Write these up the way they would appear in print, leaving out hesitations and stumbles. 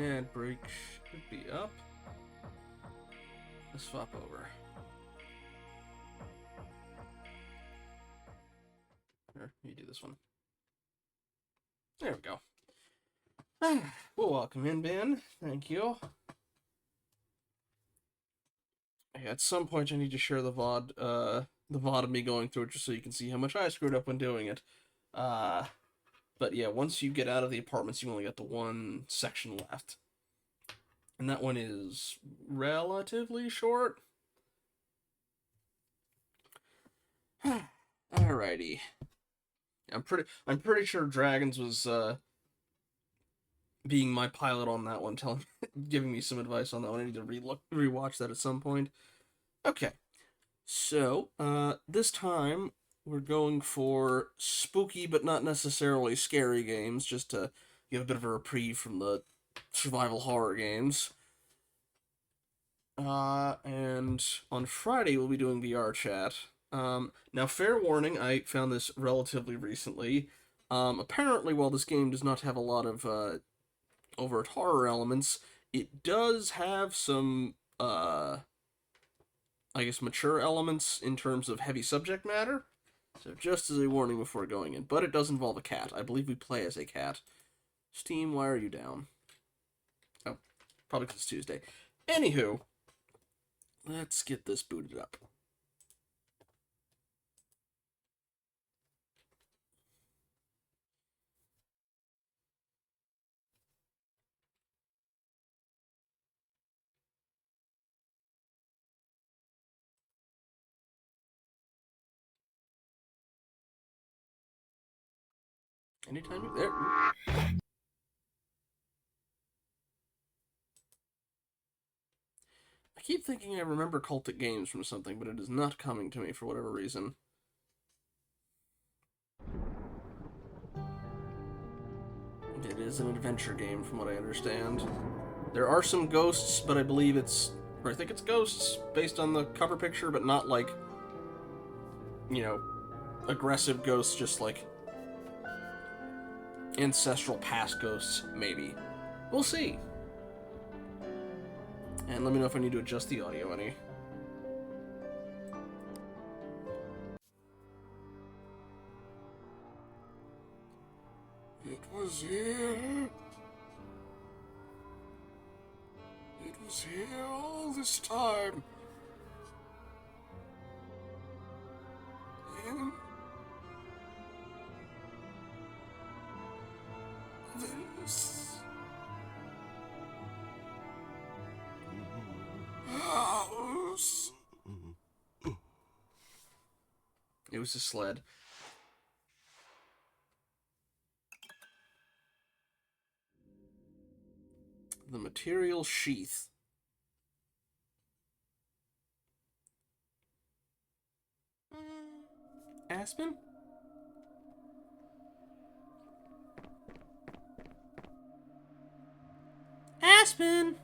Ad break should be up. Let's swap over. Here, you do this one. There we go. Well, welcome in, Ben. Thank you. Yeah, at some point I need to share the VOD of me going through it just so you can see how much I screwed up when doing it. But yeah, once you get out of the apartments, you only got the one section left. And that one is relatively short. Alrighty. I'm pretty sure Dragons was being my pilot on that one, giving me some advice on that one. I need to rewatch that at some point. Okay. So, this time we're going for spooky but not necessarily scary games, just to give a bit of a reprieve from the survival horror games. And on Friday we'll be doing VR chat. Now, fair warning, I found this relatively recently. Apparently, while this game does not have a lot of overt horror elements, it does have some, I guess, mature elements in terms of heavy subject matter. So just as a warning before going in. But it does involve a cat. I believe we play as a cat. Steam, why are you down? Oh, probably because it's Tuesday. Anywho, let's get this booted up. Anytime you're there. I keep thinking I remember Cultic Games from something, but it is not coming to me for whatever reason. It is an adventure game, from what I understand. There are some ghosts, but I believe it's... or I think it's ghosts, based on the cover picture, but not like... you know, aggressive ghosts, just like... ancestral past ghosts, maybe. We'll see. And let me know if I need to adjust the audio any. It was here. It was here all this time. In this house. It was a sled. The material sheath. Aspen? Aspen!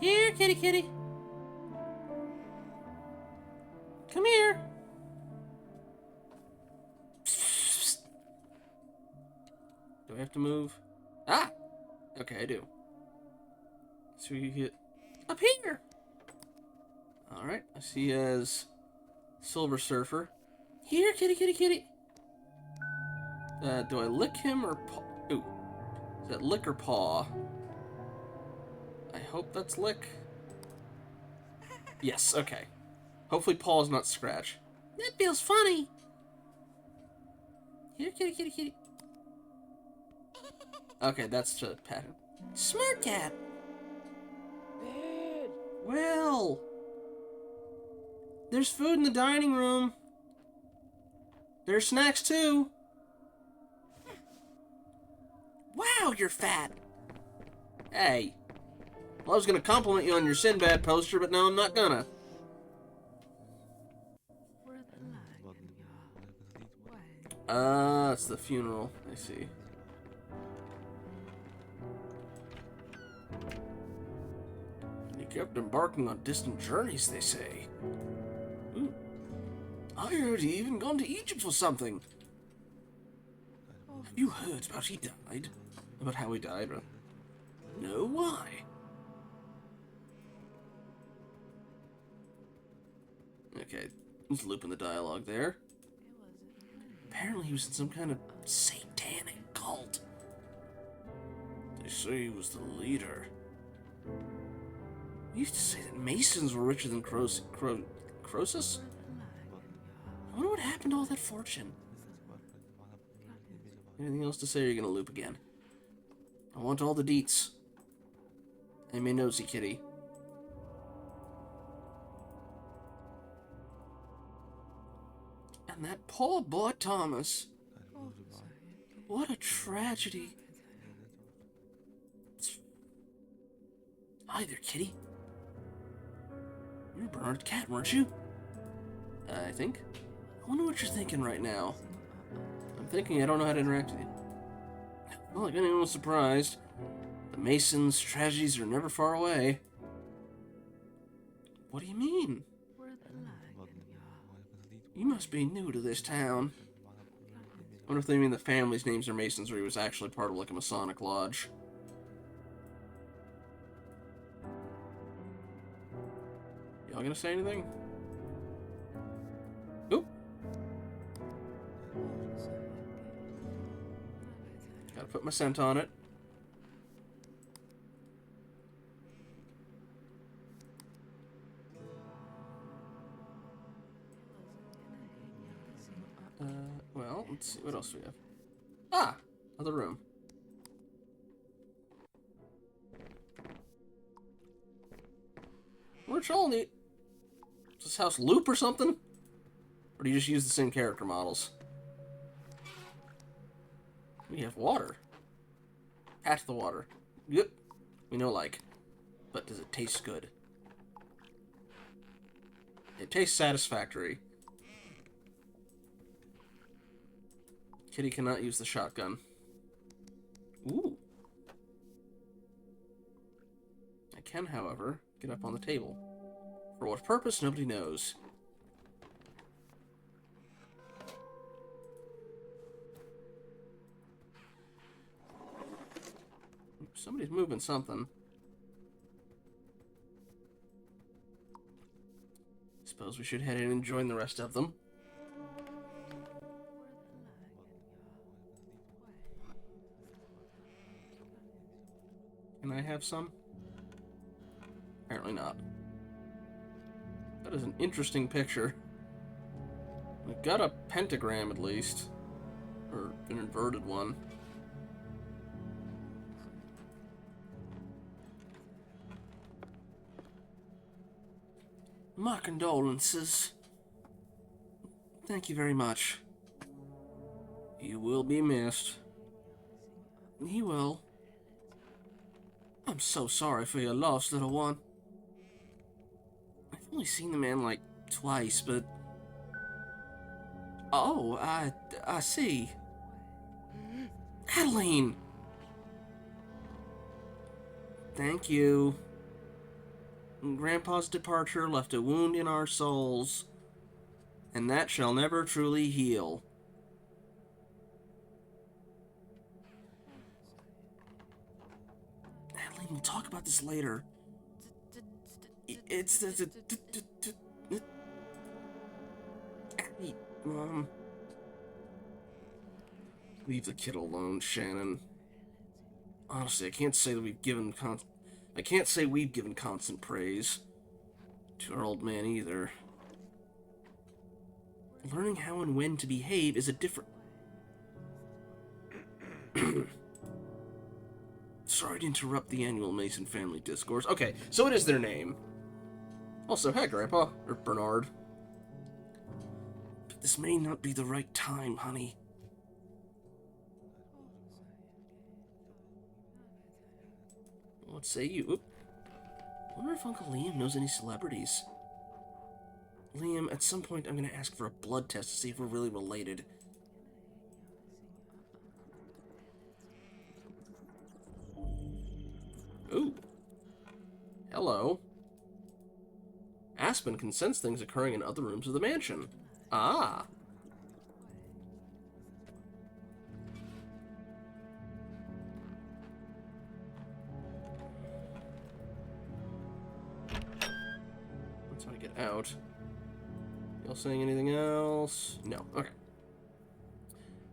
Here, kitty kitty. Come here. Do I have to move? Ah! Okay, I do. So you get up here. Alright, I see you as Silver Surfer. Here, kitty kitty kitty. Do I lick him or paw? Ooh. Is that lick or paw? I hope that's lick. Yes, okay. Hopefully paw is not scratch. That feels funny. Here, kitty kitty kitty. Okay, that's to pat him. Smart cat. Bed. Well, there's food in the dining room. There's snacks too. Wow, you're fat. Hey. Well, I was gonna compliment you on your Sinbad poster, but no, I'm not gonna. It's the funeral. I see. You kept embarking on distant journeys, they say. Ooh. I heard he even gone to Egypt for something. Have you heard about he died? About how he died? No, why? Okay, he's looping the dialogue there. Apparently he was in some kind of satanic cult. They say he was the leader. He used to say that Masons were richer than Croesus? I wonder what happened to all that fortune. Anything else to say, or you're gonna loop again? I want all the deets. I'm a nosy kitty. And that poor boy Thomas. What a tragedy. Hi there, kitty. You're Bernard Cat, weren't you? I think. I wonder what you're thinking right now. I'm thinking I don't know how to interact with you. Well, like anyone was surprised, the Masons' tragedies are never far away. What do you mean? You must be new to this town. I wonder if they mean the family's names are Masons or he was actually part of like a Masonic lodge. Y'all gonna say anything? Oop. Gotta put my scent on it. Well, let's see, what else do we have? Ah! Other room. Where'd y'all need? Is this house loop or something? Or do you just use the same character models? We have water. At the water. Yep. We know like. But does it taste good? It tastes satisfactory. Kitty cannot use the shotgun. Ooh. I can, however, get up on the table. For what purpose, nobody knows. Somebody's moving something. Suppose we should head in and join the rest of them. Can I have some? Apparently not. That is an interesting picture. We've got a pentagram at least. Or an inverted one. My condolences. Thank you very much. You will be missed. He will. I'm so sorry for your loss, little one. I've only seen the man like twice, but... Oh, I see. Adeline! Thank you. Grandpa's departure left a wound in our souls, and that shall never truly heal. Adeline, we'll talk about this later. It's Mom. Leave the kid alone, Shannon. Honestly, I can't say we've given constant praise to our old man either. Learning how and when to behave is a different... Sorry to interrupt the annual Mason family discourse. Okay, so it is their name. Also, hi, Grandpa. Or Bernard. But this may not be the right time, honey. What say you? Oop. I wonder if Uncle Liam knows any celebrities. Liam, at some point I'm going to ask for a blood test to see if we're really related. Ooh. Hello. Aspen can sense things occurring in other rooms of the mansion. Ah. That's how I get out. Y'all saying anything else? No. Okay.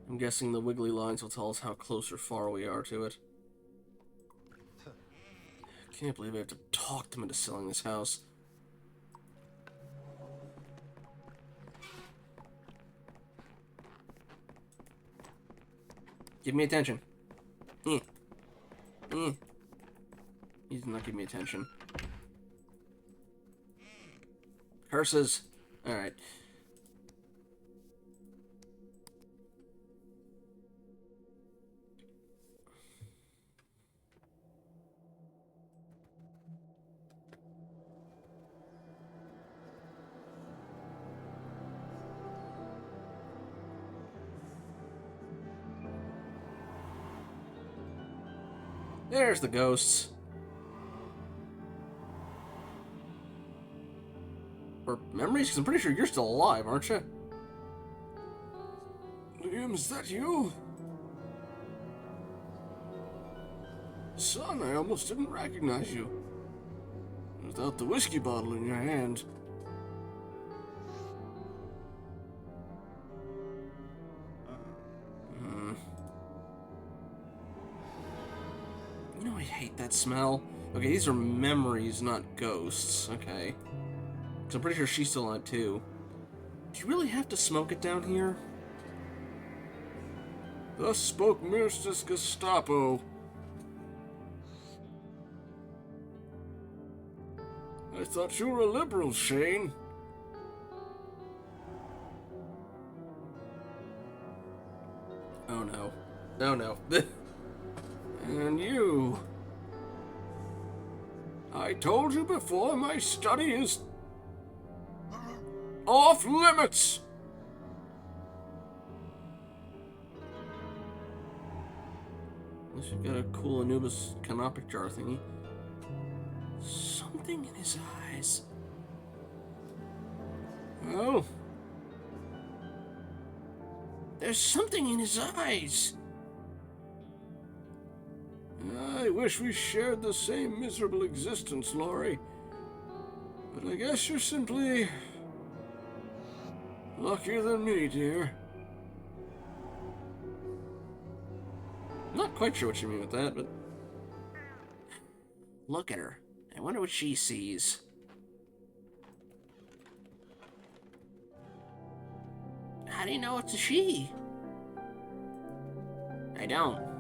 I'm guessing the wiggly lines will tell us how close or far we are to it. I can't believe I have to talk them into selling this house. Give me attention. He's not giving me attention. Curses. Alright. There's the ghosts. Or memories? Because I'm pretty sure you're still alive, aren't you? Liam, is that you? Son, I almost didn't recognize you. Without the whiskey bottle in your hand. You know I hate that smell. Okay, these are memories, not ghosts. Okay. So I'm pretty sure she's still alive too. Do you really have to smoke it down here? Thus spoke Mirstus Gestapo. I thought you were a liberal, Shane. Oh no. Oh no. And you. I told you before, my study is off limits. Unless you've got a cool Anubis canopic jar thingy. Something in his eyes. Oh. There's something in his eyes. I wish we shared the same miserable existence, Laurie. But I guess you're simply luckier than me, dear. Not quite sure what you mean with that, but... Look at her. I wonder what she sees. How do you know it's a she? I don't.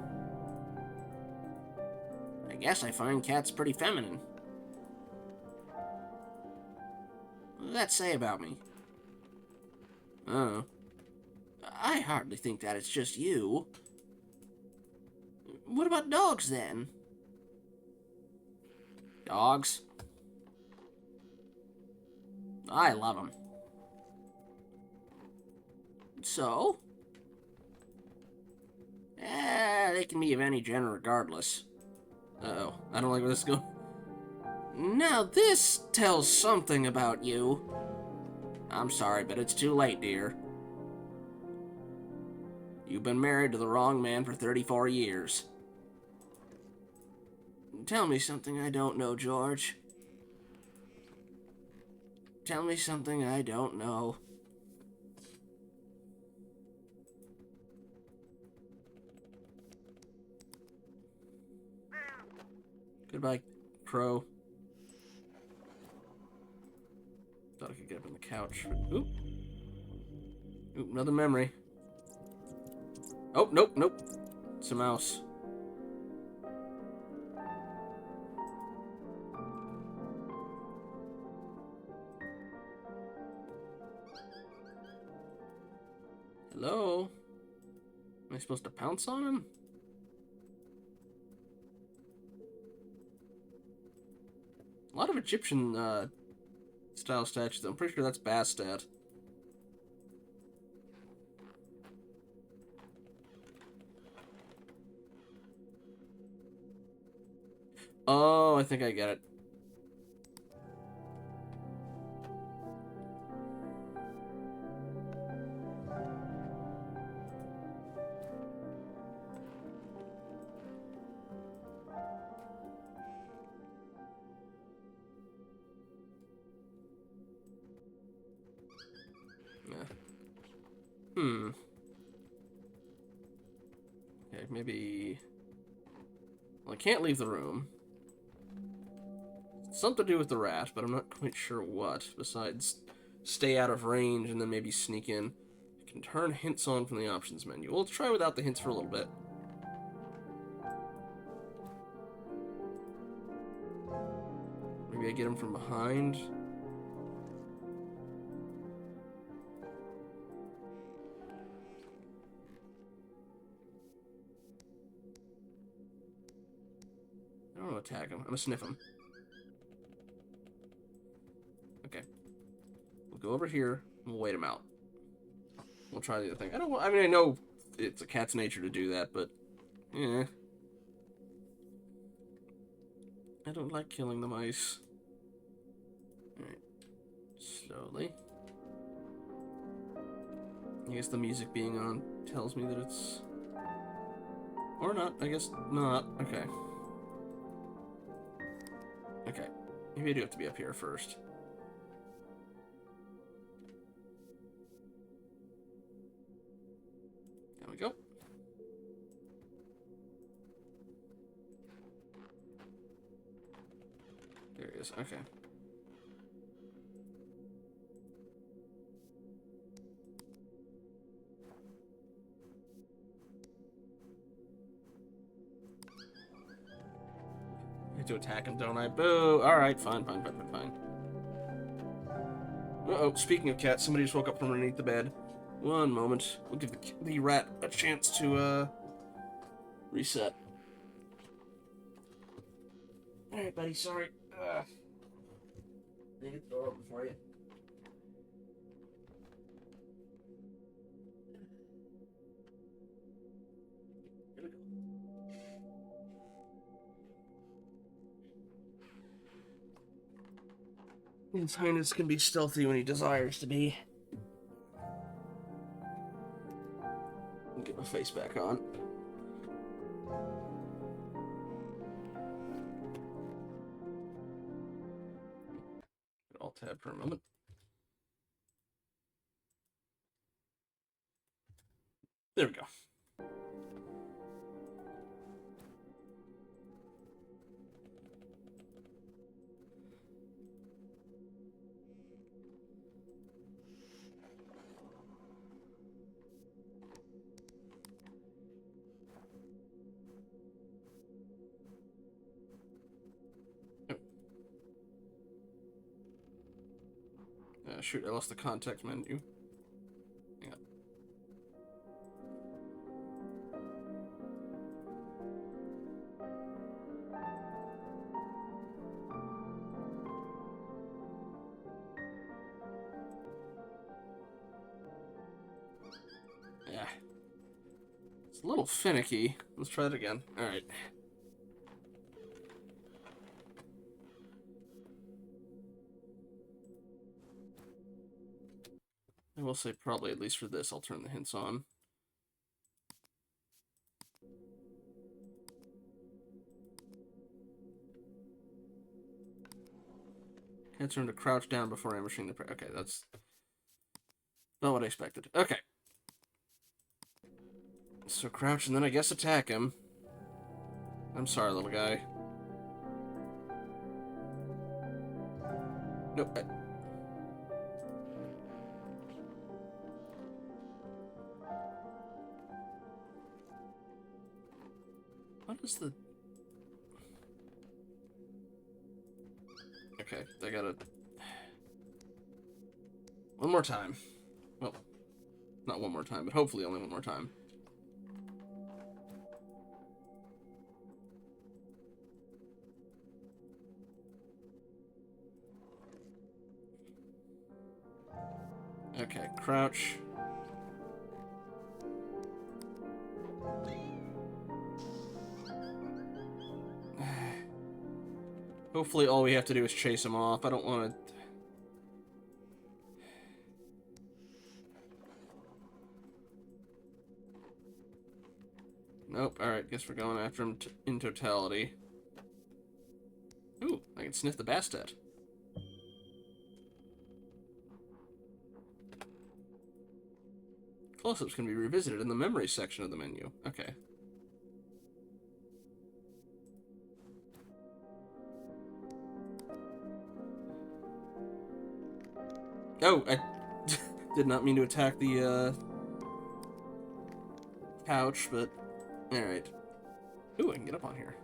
I guess I find cats pretty feminine. What does that say about me? Oh. I hardly think that it's just you. What about dogs, then? Dogs? I love them. So? They can be of any gender regardless. Uh-oh. I don't like where this is going. Now this tells something about you. I'm sorry, but it's too late, dear. You've been married to the wrong man for 34 years. Tell me something I don't know, George. Tell me something I don't know. Goodbye, Crow. Thought I could get up on the couch. Oop. Oop, another memory. Oh, nope, nope. It's a mouse. Hello? Am I supposed to pounce on him? A lot of Egyptian style statues. I'm pretty sure that's Bastet. Oh, I think I get it. Yeah. Okay, maybe... Well, I can't leave the room. Something to do with the rat, but I'm not quite sure what, besides stay out of range and then maybe sneak in. I can turn hints on from the options menu. Well, let's try without the hints for a little bit. Maybe I get him from behind. I don't want to attack him. I'm going to sniff him. Okay. We'll go over here and we'll wait him out. We'll try the other thing. I mean, I know it's a cat's nature to do that, but... Yeah. I don't like killing the mice. Alright. Slowly. I guess the music being on tells me that it's... Or not. I guess not. Okay. Okay. Maybe I do have to be up here first. There we go. There he is. Okay. I have to attack him, don't I? Boo! Alright, fine. Uh-oh, speaking of cats, somebody just woke up from underneath the bed. One moment. We'll give the rat a chance to, reset. Alright, buddy, sorry. Leave the door open for you. Here we go. His Highness can be stealthy when he desires to be. I'll get my face back on. Alt tab for a moment. There we go. Shoot, I lost the context menu. Yeah. Yeah. It's a little finicky. Let's try it again. Alright. I will say probably, at least for this, I'll turn the hints on. Can't turn to crouch down before ambushing the prey. Okay, that's not what I expected. Okay. So crouch and then I guess attack him. I'm sorry, little guy. Nope. What is the... Okay, I gotta... One more time. Well, not one more time, but hopefully only one more time. Okay, crouch. Hopefully all we have to do is chase him off. I don't want to... Nope, alright, guess we're going after him in totality. Ooh, I can sniff the Bastet. Close-ups can be revisited in the memory section of the menu. Okay. Oh, I did not mean to attack the couch, but alright. Ooh, I can get up on here.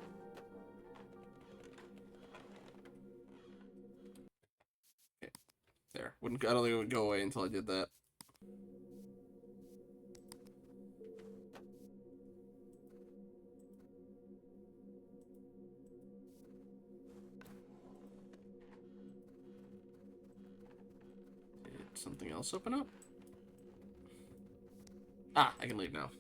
Okay. There. I don't think it would go away until I did that. Did something else open up? Ah, I can leave now.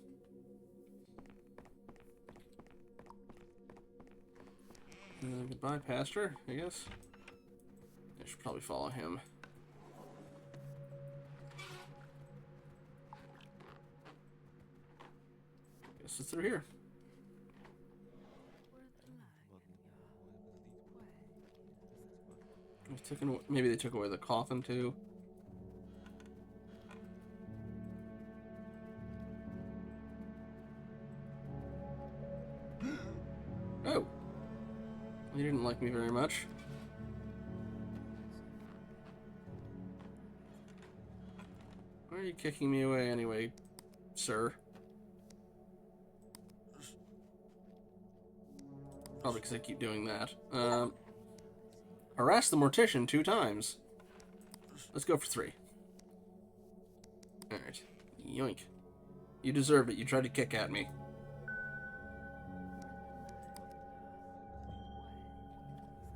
Goodbye, Pastor, I guess. I should probably follow him. Guess it's through here. Maybe they took away the coffin, too. Oh. You didn't like me very much. Why are you kicking me away anyway, sir? Probably because I keep doing that. Harass the mortician 2 times. Let's go for 3. Alright. Yoink. You deserved it. You tried to kick at me.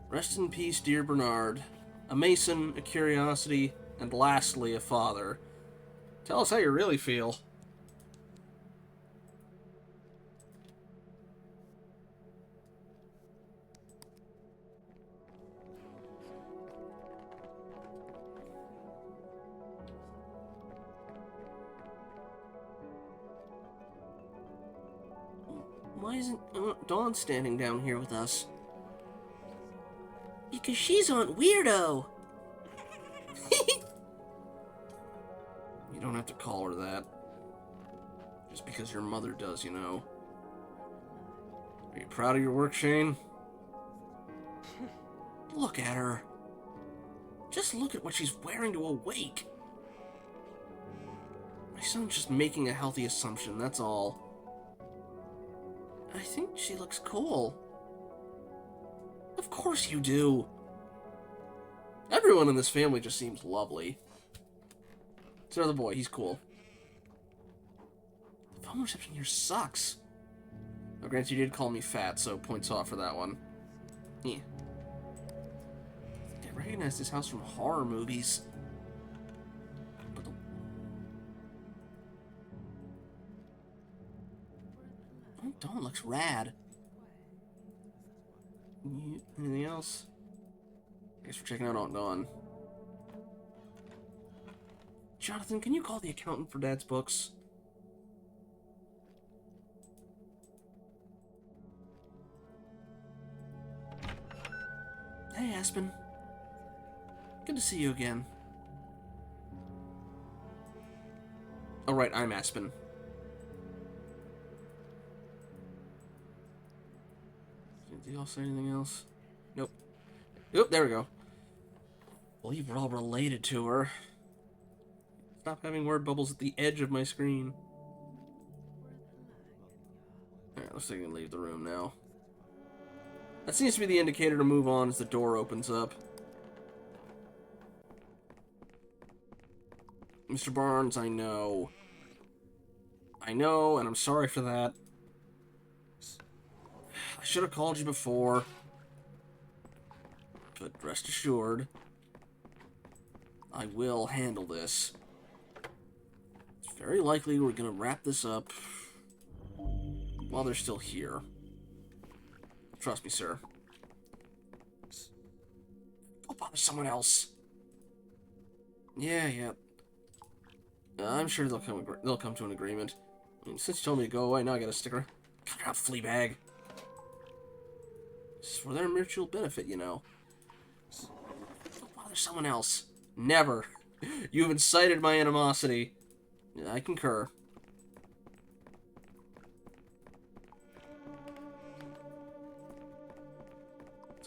Rest in peace, dear Bernard. A mason, a curiosity, and lastly, a father. Tell us how you really feel. Why isn't Dawn standing down here with us? Because she's Aunt Weirdo! You don't have to call her that. Just because your mother does, you know. Are you proud of your work, Shane? Look at her. Just look at what she's wearing to awake. My son's just making a healthy assumption, that's all. I think she looks cool. Of course you do. Everyone in this family just seems lovely. So the boy, he's cool. The phone reception here sucks. Now, granted, you did call me fat, so points off for that one. Yeah. I recognize this house from horror movies. But the... Oh, Dawn looks rad. Anything else? I guess we're checking out Aunt Dawn. Jonathan, can you call the accountant for Dad's books? Hey, Aspen. Good to see you again. Oh, right, I'm Aspen. Did y'all say anything else? Nope. Nope, there we go. Believe we're all related to her. Stop having word bubbles at the edge of my screen. Alright, looks like I can leave the room now. That seems to be the indicator to move on as the door opens up. Mr. Barnes, I know. I know, and I'm sorry for that. I should have called you before. But rest assured, I will handle this. It's very likely we're going to wrap this up while they're still here. Trust me, sir. Go bother someone else. Yeah. I'm sure they'll come to an agreement. I mean, since you told me to go away, now I gotta stick around. Cut her out, Fleabag. This is for their mutual benefit, you know. Go bother someone else. Never. You've incited my animosity. I concur.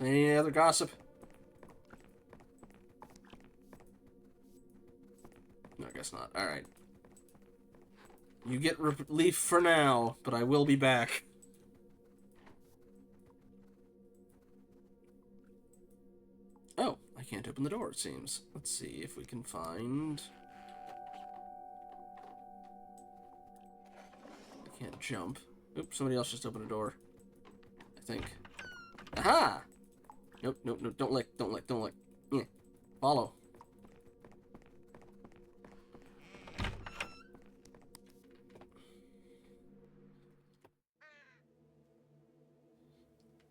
Any other gossip? No, I guess not. Alright. You get relief for now, but I will be back. Oh, I can't open the door, it seems. Let's see if we can find... I can't jump. Oops, somebody else just opened a door. I think. Aha! Nope, nope, nope. Don't lick, don't lick, don't lick. Yeah. Follow.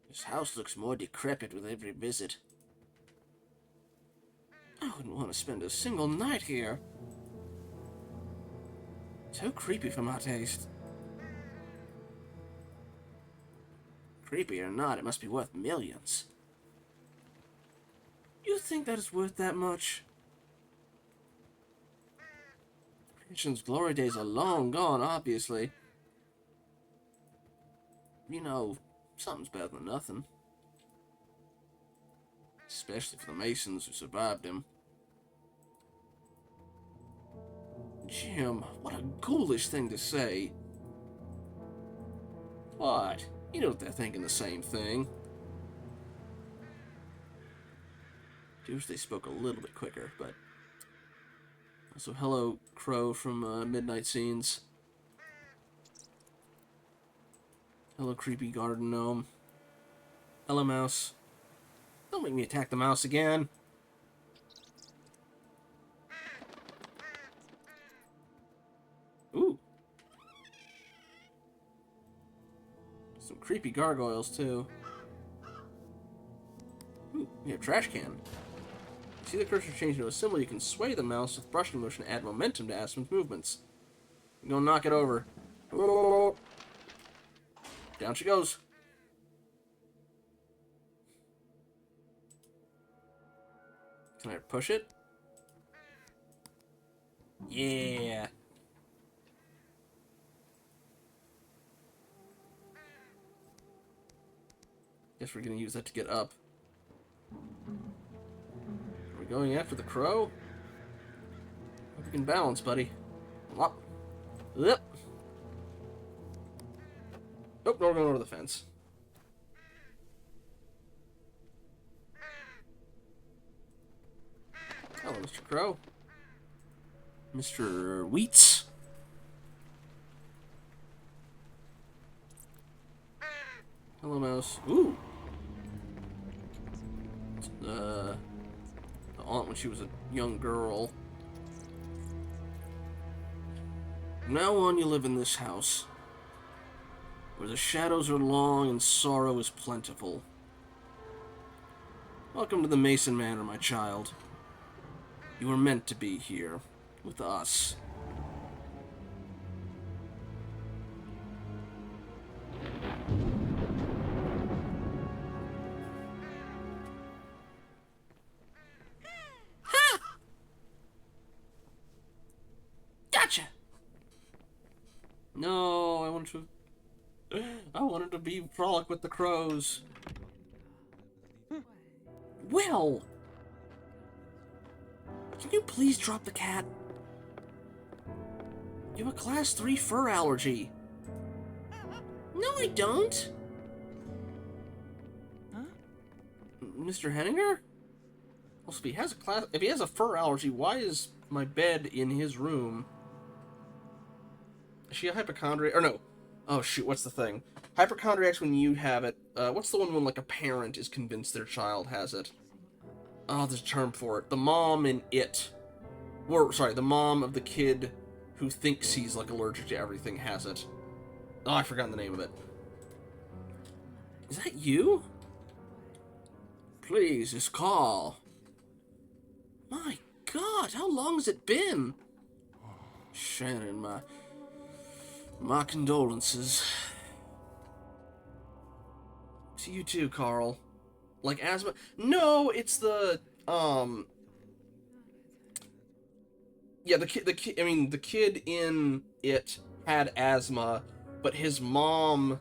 This house looks more decrepit with every visit. I wouldn't want to spend a single night here. So creepy for my taste. Creepy or not, it must be worth millions. You think that is worth that much? Creation's glory days are long gone, obviously. You know, something's better than nothing. Especially for the Masons who survived him. Jim, what a ghoulish thing to say. What? You know they're thinking the same thing. I wish they spoke a little bit quicker, but... Also, hello, Crow from Midnight Scenes. Hello, creepy garden gnome. Hello, mouse. Don't make me attack the mouse again. Ooh. Some creepy gargoyles, too. Ooh, we have a trash can. See the cursor change into a symbol, you can sway the mouse with brushing motion to add momentum to Aspen's movements. I'm gonna knock it over. Down she goes. Can I push it? Yeah. Guess we're gonna use that to get up. Are we going after the crow? Hope you can balance, buddy. Up. Yep. Oh, no, we're going over the fence. Hello, Mr. Crow. Mr. Wheats. Hello, mouse. Ooh. The aunt when she was a young girl. From now on, you live in this house, where the shadows are long and sorrow is plentiful. Welcome to the Mason Manor, my child. You were meant to be here, with us. Ha! Gotcha! No, I wanted to be frolic with the crows. Will! Can you please drop the cat? You have a class 3 fur allergy. No, I don't. Huh? Mr. Henninger? Also, if he has a fur allergy, why is my bed in his room? Is she a hypochondriac? Or no. Oh, shoot, what's the thing? Hypochondriacs when you have it. What's the one when, like, a parent is convinced their child has it? Oh, there's a term for it. The mom in It. Or, sorry, the mom of the kid who thinks he's, like, allergic to everything has it. Oh, I forgot the name of it. Is that you? Please, just call. My God, how long has it been? Shannon, my condolences. To you too, Carl. Like asthma? No, it's the, Yeah, I mean, the kid in it had asthma, but his mom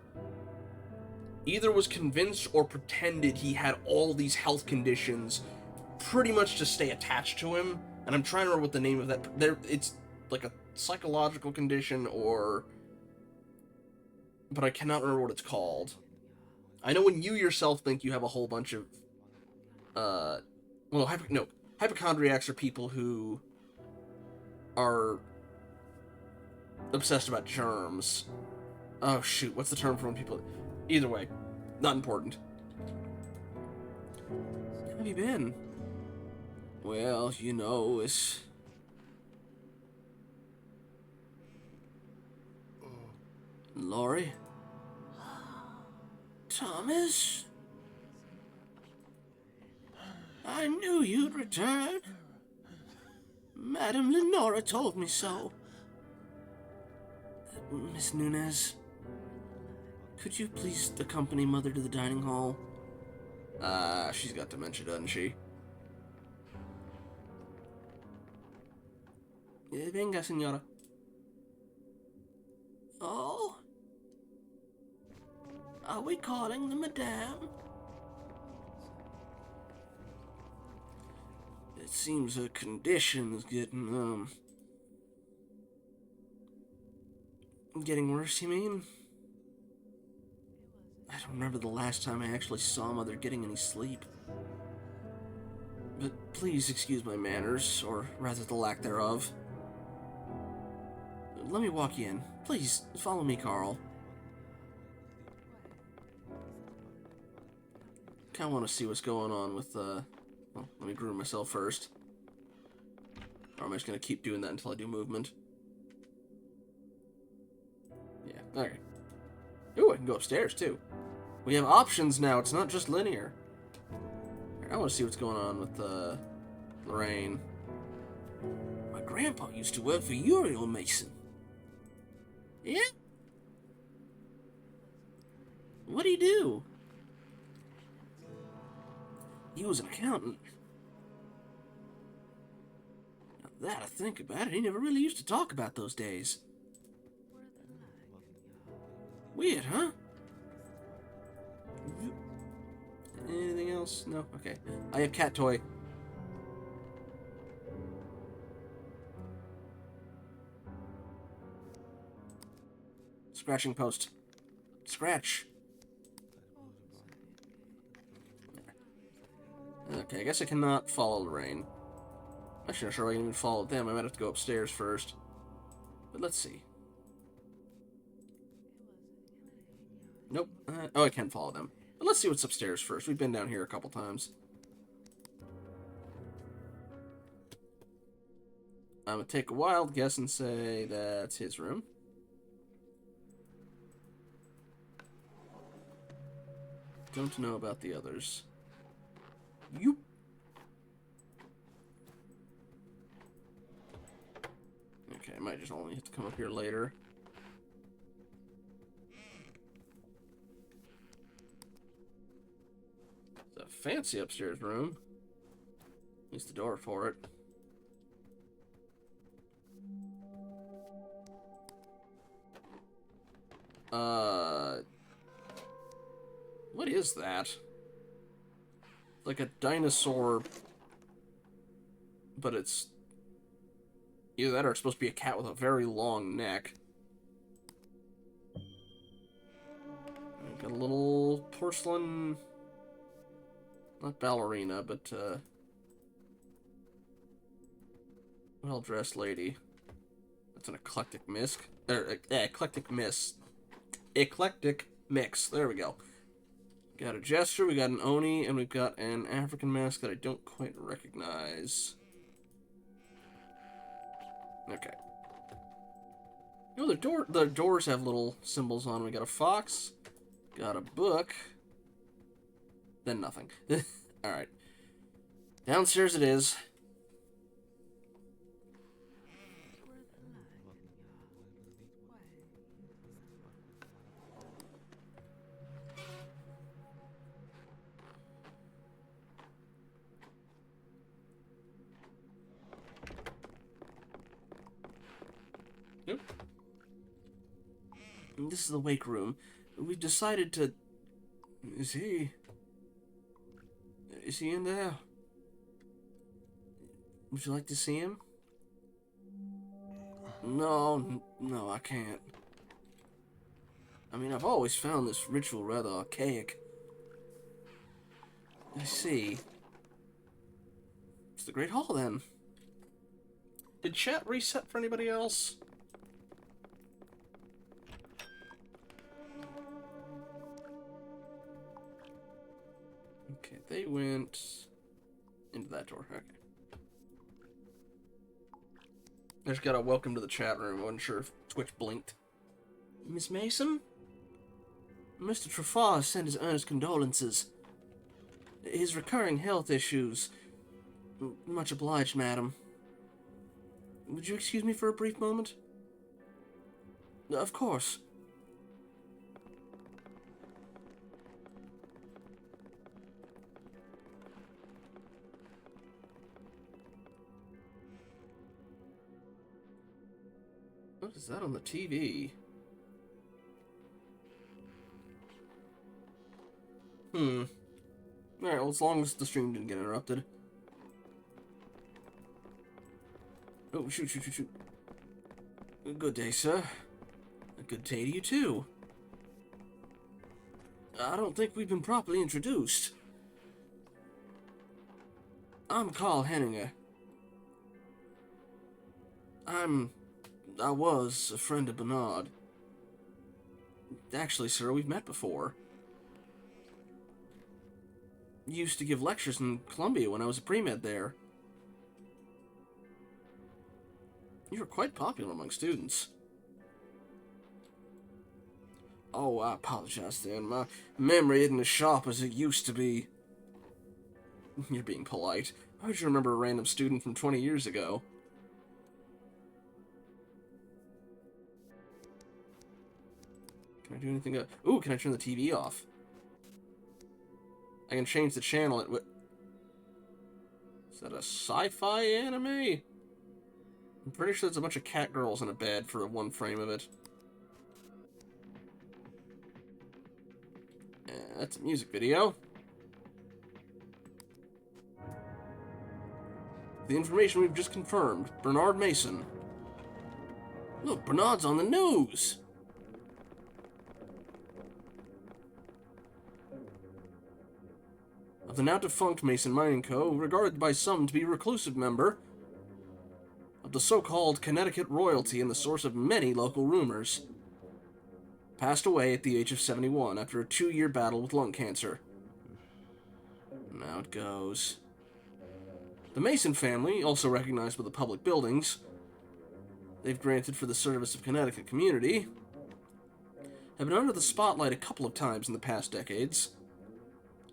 either was convinced or pretended he had all these health conditions pretty much to stay attached to him. And I'm trying to remember what the name of that. It's like a psychological condition, or, but I cannot remember what it's called. I know when you yourself think you have a whole bunch of, uh, well, no, hypochondriacs are people who are obsessed about germs. Oh shoot, what's the term for when people? Either way, not important. How have you been? Well, you know, it's Laurie. Thomas? I knew you'd return. Madame Lenora told me so. Miss Nunez, could you please accompany Mother to the dining hall? She's got dementia, doesn't she? Venga, señora. Oh? Are we calling the madame? It seems her condition is getting worse, you mean? I don't remember the last time I actually saw Mother getting any sleep. But please excuse my manners, or rather the lack thereof. Let me walk you in. Please, follow me, Carl. Kinda want to see what's going on with, well, let me groom myself first. Or am I just gonna keep doing that until I do movement? Yeah, okay. Ooh, I can go upstairs, too. We have options now, it's not just linear. I want to see what's going on with, Lorraine. My grandpa used to work for Uriel Mason. Yeah? What'd he do? He was an accountant. Now that I think about it, he never really used to talk about those days. Weird, huh? Anything else? No? Okay. I have cat toy. Scratching post. Scratch. Okay, I guess I cannot follow Lorraine. I'm actually not sure I can even follow them. I might have to go upstairs first. But let's see. Nope. Oh, I can follow them. But let's see what's upstairs first. We've been down here a couple times. I'm gonna take a wild guess and say that's his room. Don't know about the others. You. Okay, I might just only have to come up here later. It's a fancy upstairs room. At least the door for it. What is that? Like a dinosaur, but it's either that or it's supposed to be a cat with a very long neck. Got a little porcelain, not ballerina, but well-dressed lady. That's an eclectic mix. Eclectic mix. Eclectic mix. There we go. Got a gesture, we got an Oni, and we've got an African mask that I don't quite recognize. Okay. Oh, the doors have little symbols on. We got a fox, got a book, then nothing. Alright. Downstairs it is. Oop. This is the wake room. We've decided to... Is he in there? Would you like to see him? No, I can't. I mean, I've always found this ritual rather archaic. I see. It's the Great Hall, then. Did chat reset for anybody else? Okay, they went into that door. Okay. I just got a welcome to the chat room. I wasn't sure if Twitch blinked. Miss Mason? Mr. Trafar sent his earnest condolences. His recurring health issues. Much obliged, madam. Would you excuse me for a brief moment? Of course. What is that on the TV? Alright, well, as long as the stream didn't get interrupted. Oh, shoot. Good day, sir. A good day to you, too. I don't think we've been properly introduced. I'm Carl Henninger. I was a friend of Bernard. Actually, sir, we've met before. Used to give lectures in Columbia when I was a pre-med there. You were quite popular among students. Oh, I apologize, Dan. My memory isn't as sharp as it used to be. You're being polite. How would you remember a random student from 20 years ago? Can I do anything? Ooh, can I turn the TV off? I can change the channel. Is that a sci-fi anime? I'm pretty sure there's a bunch of cat girls in a bed for one frame of it. That's a music video. The information we've just confirmed. Bernard Mason. Look, Bernard's on the news! Of the now-defunct Mason Mining Co., regarded by some to be a reclusive member of the so-called Connecticut royalty and the source of many local rumors. Passed away at the age of 71 after a 2-year battle with lung cancer. Now it goes. The Mason family, also recognized by the public buildings they've granted for the service of Connecticut community, have been under the spotlight a couple of times in the past decades,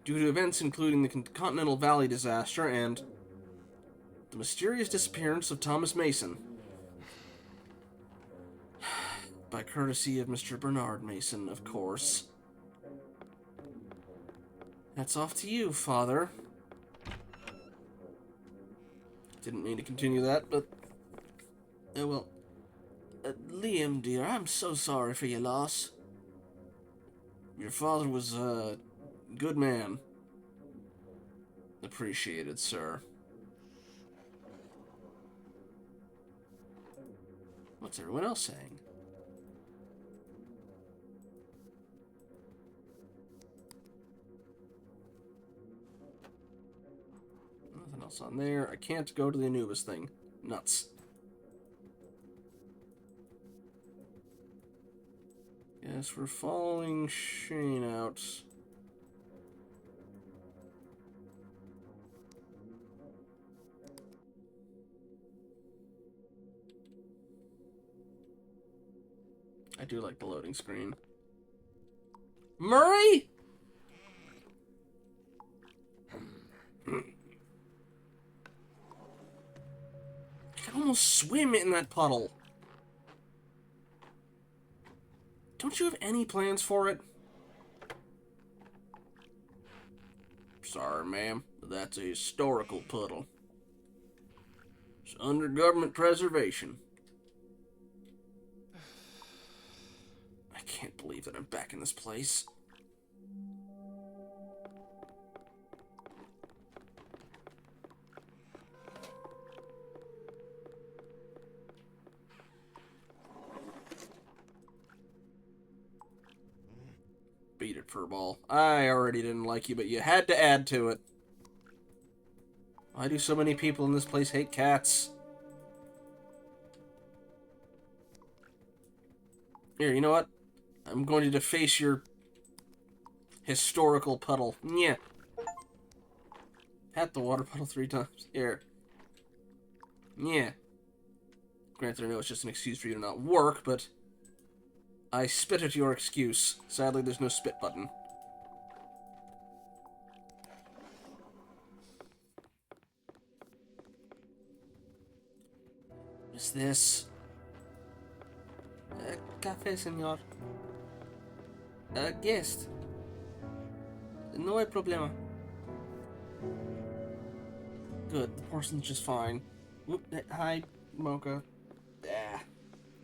due to events including the Continental Valley disaster and the mysterious disappearance of Thomas Mason. By courtesy of Mr. Bernard Mason, of course. That's off to you, Father. Didn't mean to continue that, but... Oh, well. Liam, dear, I'm so sorry for your loss. Your father was a good man. Appreciated, sir. What's everyone else saying? Nothing else on there. I can't go to the Anubis thing. Nuts. Guess we're following Shane out. I do like the loading screen. Murray? I can almost swim in that puddle. Don't you have any plans for it? Sorry, ma'am, but that's a historical puddle. It's under government preservation. in this place. Beat it, Furball. I already didn't like you, but you had to add to it. Why do so many people in this place hate cats? Here, you know what? I'm going to deface your historical puddle. Yeah. Pat the water puddle 3 times. Here. Yeah. Granted, I know it's just an excuse for you to not work, but I spit at your excuse. Sadly, there's no spit button. What's this? Café, senor. Guest. No hay problema. Good, the porcelain's just fine. Whoop, hi, Mocha. Ah.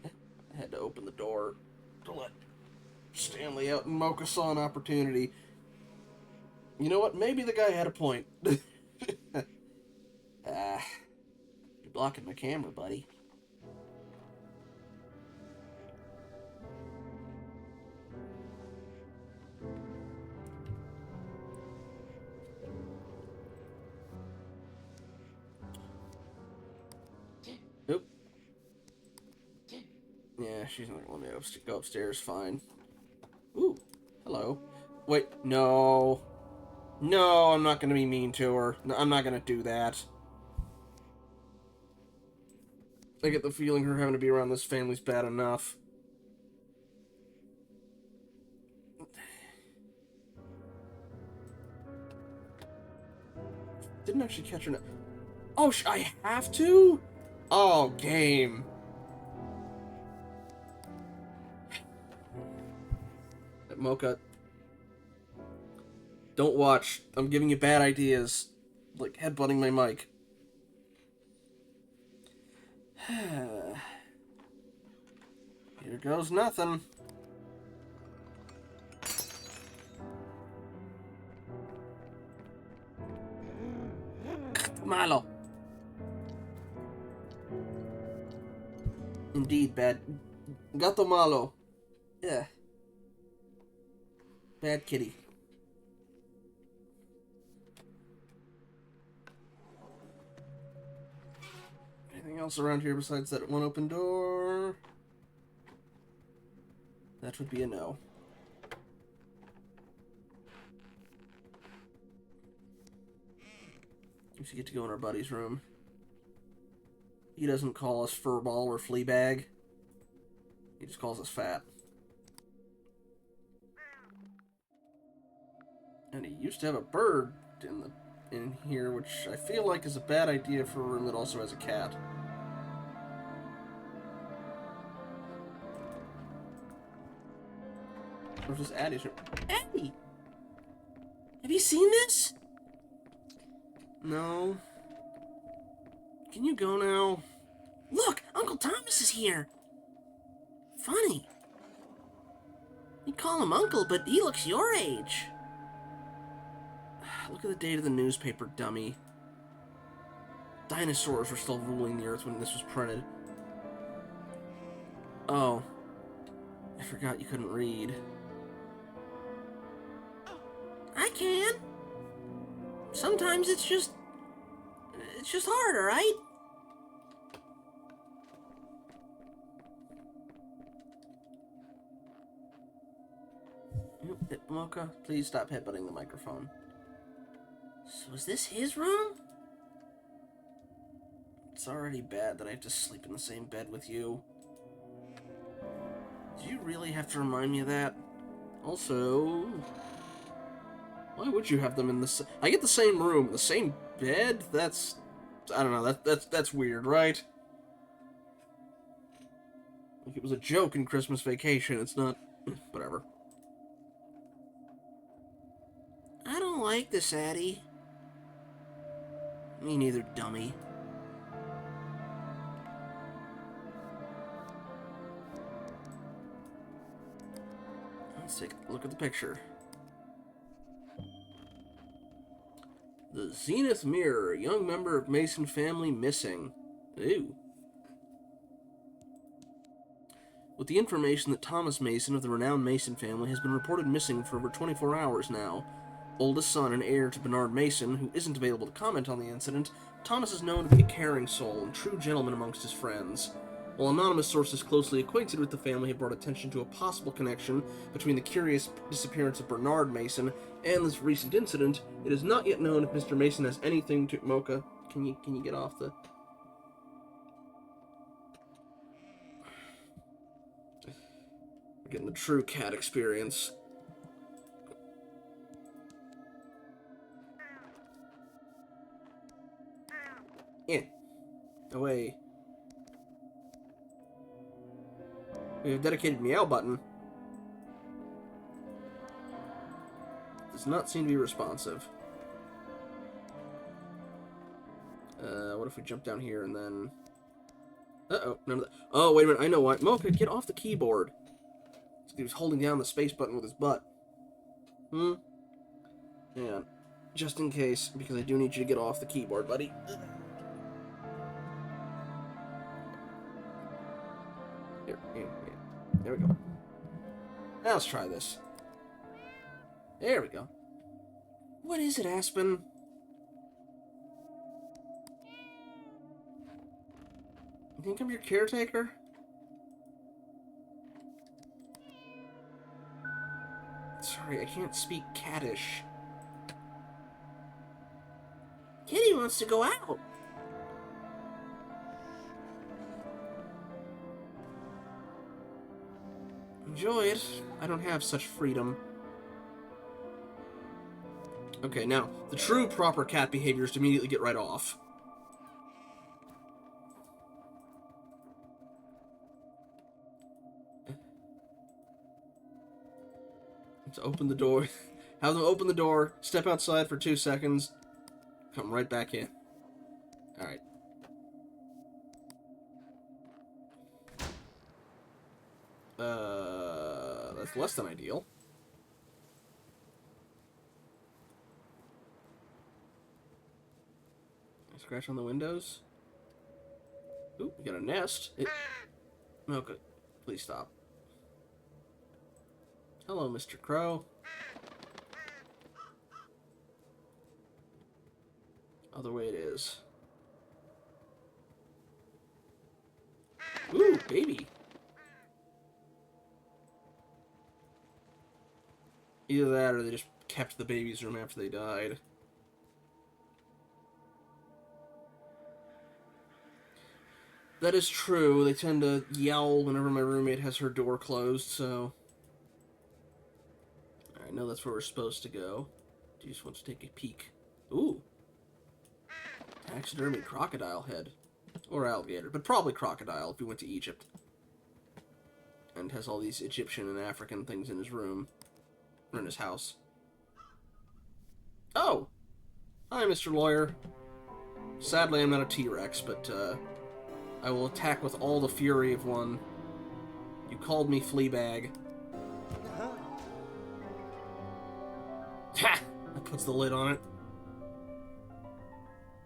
I had to open the door to let Stanley out, and Mocha saw an opportunity. You know what? Maybe the guy had a point. You're blocking my camera, buddy. Oop. Yeah, she's not gonna let me go upstairs. Fine. Ooh, hello. Wait, no. No, I'm not gonna be mean to her. No, I'm not gonna do that. I get the feeling her having to be around this family's bad enough. Didn't actually catch her. Oh, I have to? Oh, game. Mocha, don't watch. I'm giving you bad ideas. Like headbutting my mic. Here goes nothing. Malo. Indeed, bad. Gato malo. Yeah. Bad kitty. Anything else around here besides that one open door? That would be a no. We should get to go in our buddy's room. He doesn't call us furball or fleabag. He just calls us fat. And he used to have a bird in here, which I feel like is a bad idea for a room that also has a cat. Or just Addie's room. Addie! Have you seen this? No. Can you go now? Look! Uncle Thomas is here! Funny. You call him Uncle, but he looks your age. Look at the date of the newspaper, dummy. Dinosaurs were still ruling the earth when this was printed. Oh. I forgot you couldn't read. I can. Sometimes it's just hard, alright? Mocha, please stop headbutting the microphone. So is this his room? It's already bad that I have to sleep in the same bed with you. Do you really have to remind me of that? Also, why would you have them in the I get the same room, the same bed? That's... I don't know, that's weird, right? Like it was a joke in Christmas Vacation, it's not... whatever. I don't like this, Addie. Me neither, dummy. Let's take a look at the picture. The Zenith Mirror, a young member of Mason family missing. Ooh. With the information that Thomas Mason of the renowned Mason family has been reported missing for over 24 hours now. Oldest son and heir to Bernard Mason, who isn't available to comment on the incident, Thomas is known to be a caring soul and true gentleman amongst his friends. While anonymous sources closely acquainted with the family have brought attention to a possible connection between the curious disappearance of Bernard Mason and this recent incident, it is not yet known if Mr. Mason has anything to... Mocha, can you get off the... We're getting the true cat experience. Away. We have a dedicated meow button. Does not seem to be responsive. What if we jump down here and then... Uh-oh, none of that. Oh, wait a minute, I know why. Mocha, get off the keyboard. He was holding down the space button with his butt. Yeah. Just in case, because I do need you to get off the keyboard, buddy. Here. There we go. Now let's try this. There we go. What is it, Aspen? You think I'm your caretaker? Sorry, I can't speak cattish. Kitty wants to go out. Enjoy it. I don't have such freedom. Okay, now, the true proper cat behavior is to immediately get right off. Let's open the door. Have them open the door, step outside for 2 seconds, come right back in. Alright. That's less than ideal. Scratch on the windows. Ooh, we got a nest. Okay, please stop. Hello, Mr. Crow. Other way it is. Ooh, baby. Either that or they just kept the baby's room after they died. That is true. They tend to yowl whenever my roommate has her door closed, so... I know that's where we're supposed to go. Do you just want to take a peek? Ooh. Taxidermy crocodile head. Or alligator, but probably crocodile if we went to Egypt. And has all these Egyptian and African things in his room. Or in his house. Oh! Hi, Mr. Lawyer. Sadly, I'm not a T-Rex, but, I will attack with all the fury of one. You called me Fleabag. Ha! That puts the lid on it.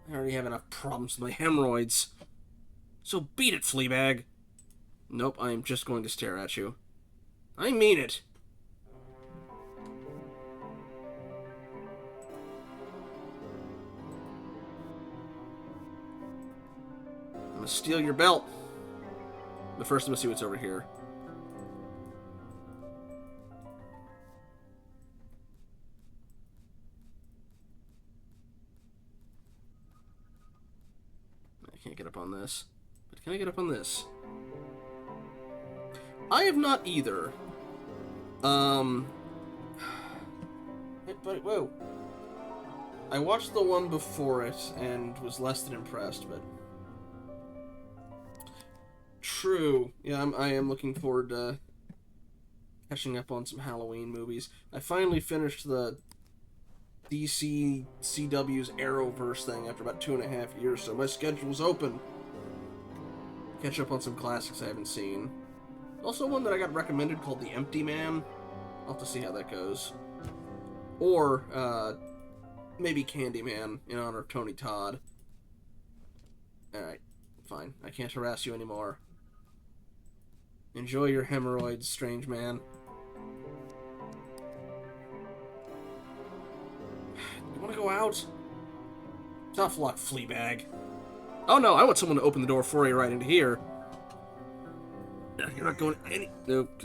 I already have enough problems with my hemorrhoids. So beat it, Fleabag. Nope, I am just going to stare at you. I mean it. I'm gonna steal your belt. But first, I'm gonna see what's over here. I can't get up on this. But can I get up on this? I have not either. But, whoa. I watched the one before it and was less than impressed, but... True. Yeah, I am looking forward to catching up on some Halloween movies. I finally finished the DC CW's Arrowverse thing after about 2.5 years, so my schedule's open. Catch up on some classics I haven't seen. Also one that I got recommended called The Empty Man I'll have to see how that goes. Or, maybe Candyman in honor of Tony Todd. Alright, fine. I can't harass you anymore. Enjoy your hemorrhoids, strange man. You wanna go out? Tough luck, Fleabag. Oh no, I want someone to open the door for you right into here. You're not going any... Nope.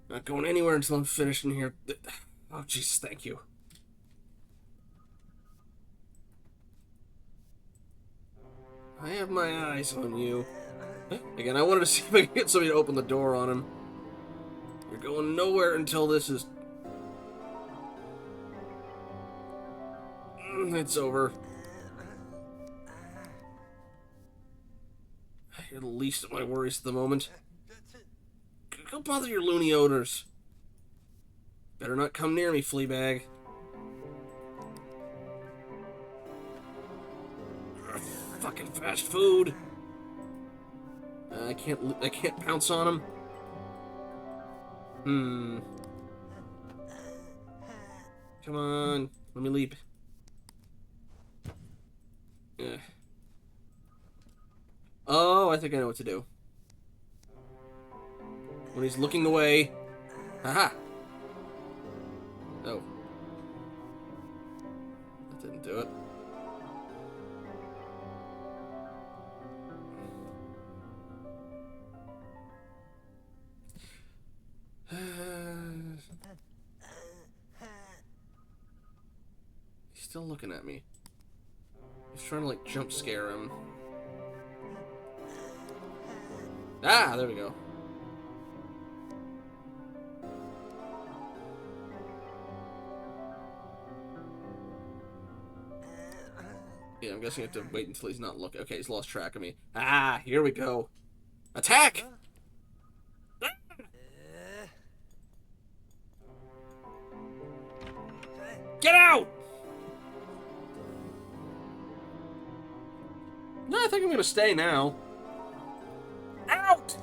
Not going anywhere until I'm finished in here. Oh, Jesus, thank you. I have my eyes on you. Again, I wanted to see if I could get somebody to open the door on him. You're going nowhere until this is... It's over. You're the least of my worries at the moment. Go bother your loony owners. Better not come near me, Fleabag. Fucking fast food. I can't pounce on him. Come on, let me leap. Oh, I think I know what to do. When he's looking away. Haha. Oh. That didn't do it. He's still looking at me. He's trying to, like, jump scare him. Ah, there we go. Yeah, I'm guessing I have to wait until he's not looking. Okay, he's lost track of me. Ah, here we go. Attack! Get out! No, I think I'm gonna stay now. Out!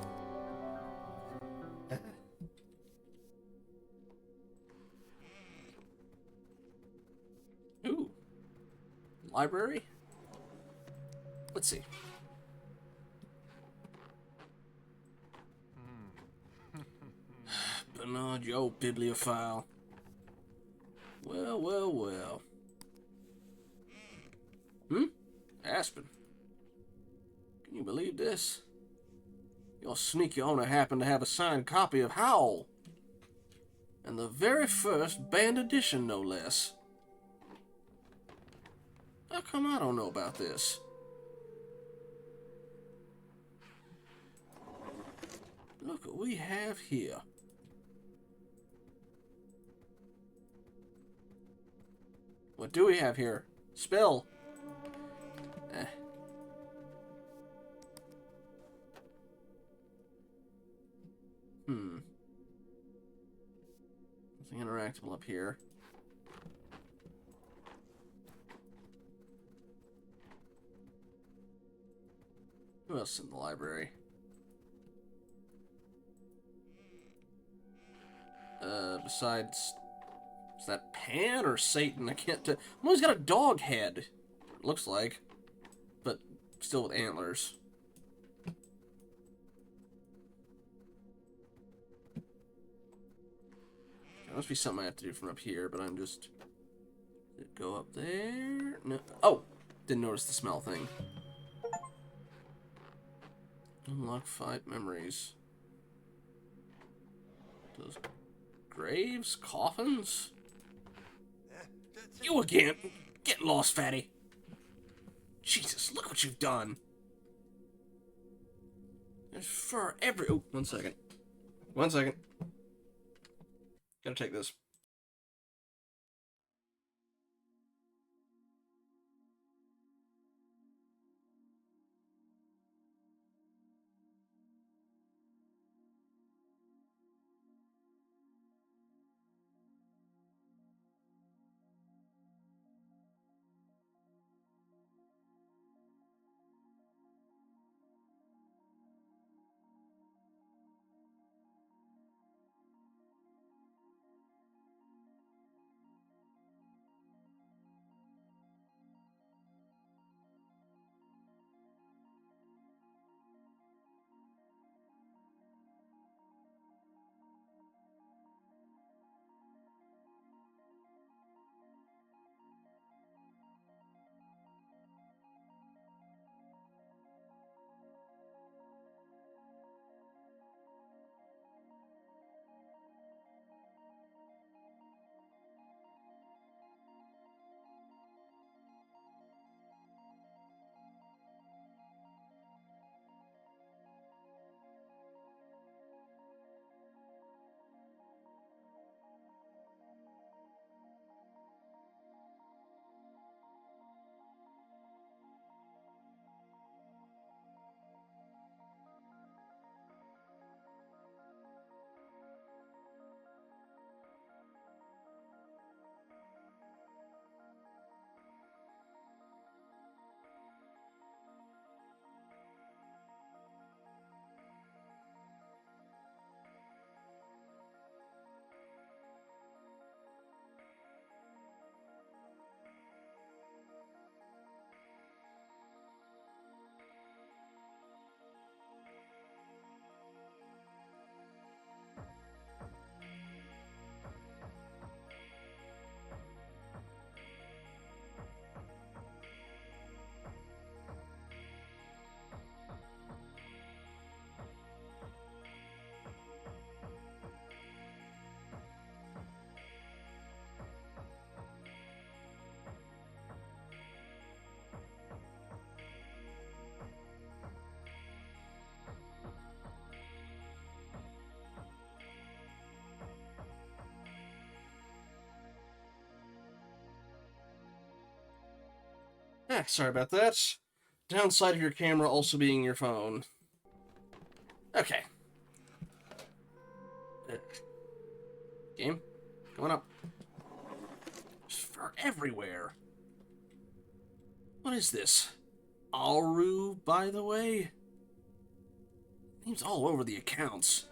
Ooh. Library? Let's see. Bernard, you old bibliophile. Well, well, well. Aspen. Can you believe this? Your sneaky owner happened to have a signed copy of Howl. And the very first banned edition, no less. How come I don't know about this? Look what we have here. What do we have here? Spell. Nothing interactable up here. Who else is in the library? Besides... Is that Pan or Satan? I can't tell. Well, he's got a dog head. Looks like. But still with antlers. There must be something I have to do from up here, but I'm just... Did it go up there? No. Oh! Didn't notice the smell thing. Unlock 5 memories. Those graves? Coffins? You again! Get lost, fatty! Jesus, look what you've done! There's fur every... Oh, 1 second. 1 second. Gotta take this. Sorry about that. Downside of your camera also being your phone. Okay. Game, going up. There's fur everywhere. What is this? Aru, by the way? Name's all over the accounts.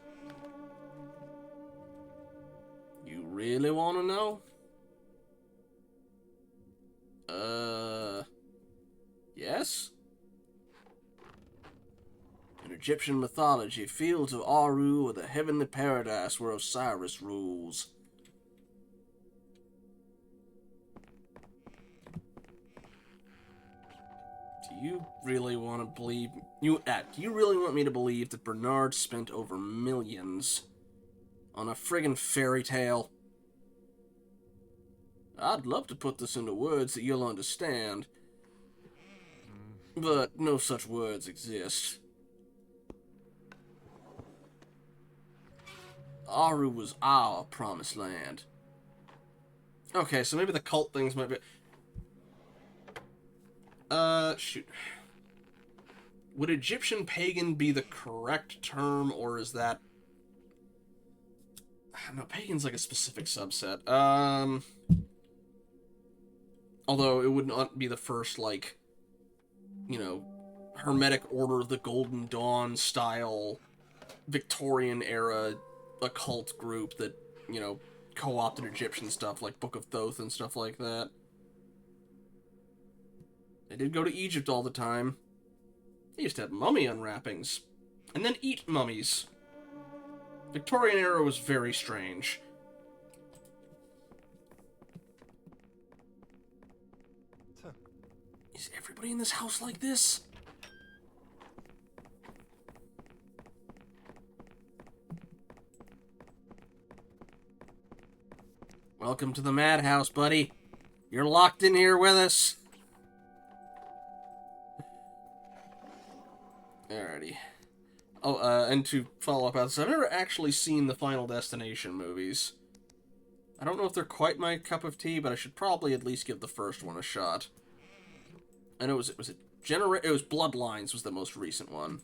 You really want to know? Yes? In Egyptian mythology, fields of Aru are the heavenly paradise where Osiris rules. Do you really want to believe... do you really want me to believe that Bernard spent over millions on a friggin' fairy tale? I'd love to put this into words that you'll understand, but no such words exist. Aru was our promised land. Okay, so maybe the cult things might be... shoot. Would Egyptian pagan be the correct term, or is that... no, pagan's like a specific subset. Although it would not be the first, like, you know, Hermetic Order of the Golden Dawn style Victorian era occult group that, you know, co-opted Egyptian stuff like Book of Thoth and stuff like that. They did go to Egypt all the time. They used to have mummy unwrappings. And then eat mummies. Victorian era was very strange. Is everybody in this house like this? Welcome to the madhouse, buddy. You're locked in here with us. Alrighty. Oh, and to follow up on this, I've never actually seen the Final Destination movies. I don't know if they're quite my cup of tea, but I should probably at least give the first one a shot. I know it was Bloodlines was the most recent one.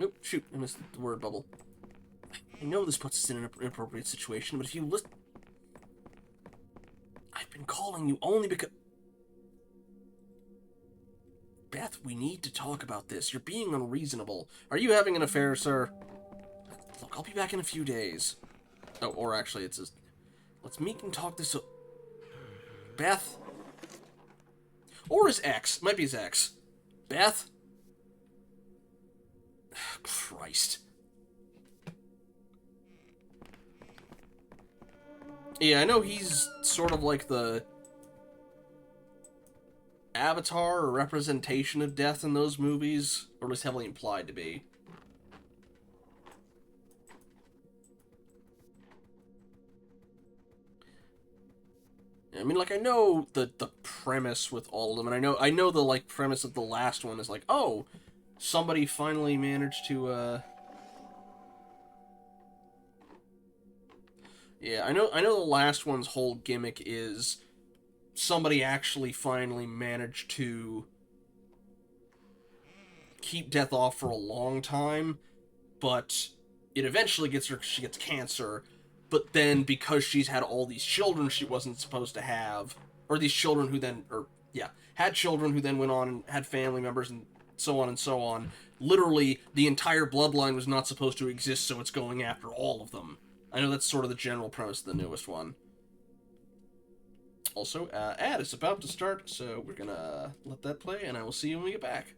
Oop, shoot, I missed the word bubble. I know this puts us in an inappropriate situation, but if you listen... I've been calling you only because... Beth, we need to talk about this. You're being unreasonable. Are you having an affair, sir? Look, I'll be back in a few days. Oh, or actually, it's just... Let's meet and talk this... Beth? Or his ex. Might be his ex. Beth? Christ. Yeah, I know he's sort of like the avatar or representation of death in those movies, or was heavily implied to be. I mean, like, I know the premise with all of them, and I know the, like, premise of the last one is like, oh, somebody finally managed to, yeah, I know the last one's whole gimmick is somebody actually finally managed to keep death off for a long time, but it eventually she gets cancer, but then because she's had all these children she wasn't supposed to have, or these children who then, had children who then went on and had family members and so on and so on, literally the entire bloodline was not supposed to exist, so it's going after all of them. I know that's sort of the general premise of the newest one. Also, ad is about to start, so we're gonna let that play, and I will see you when we get back.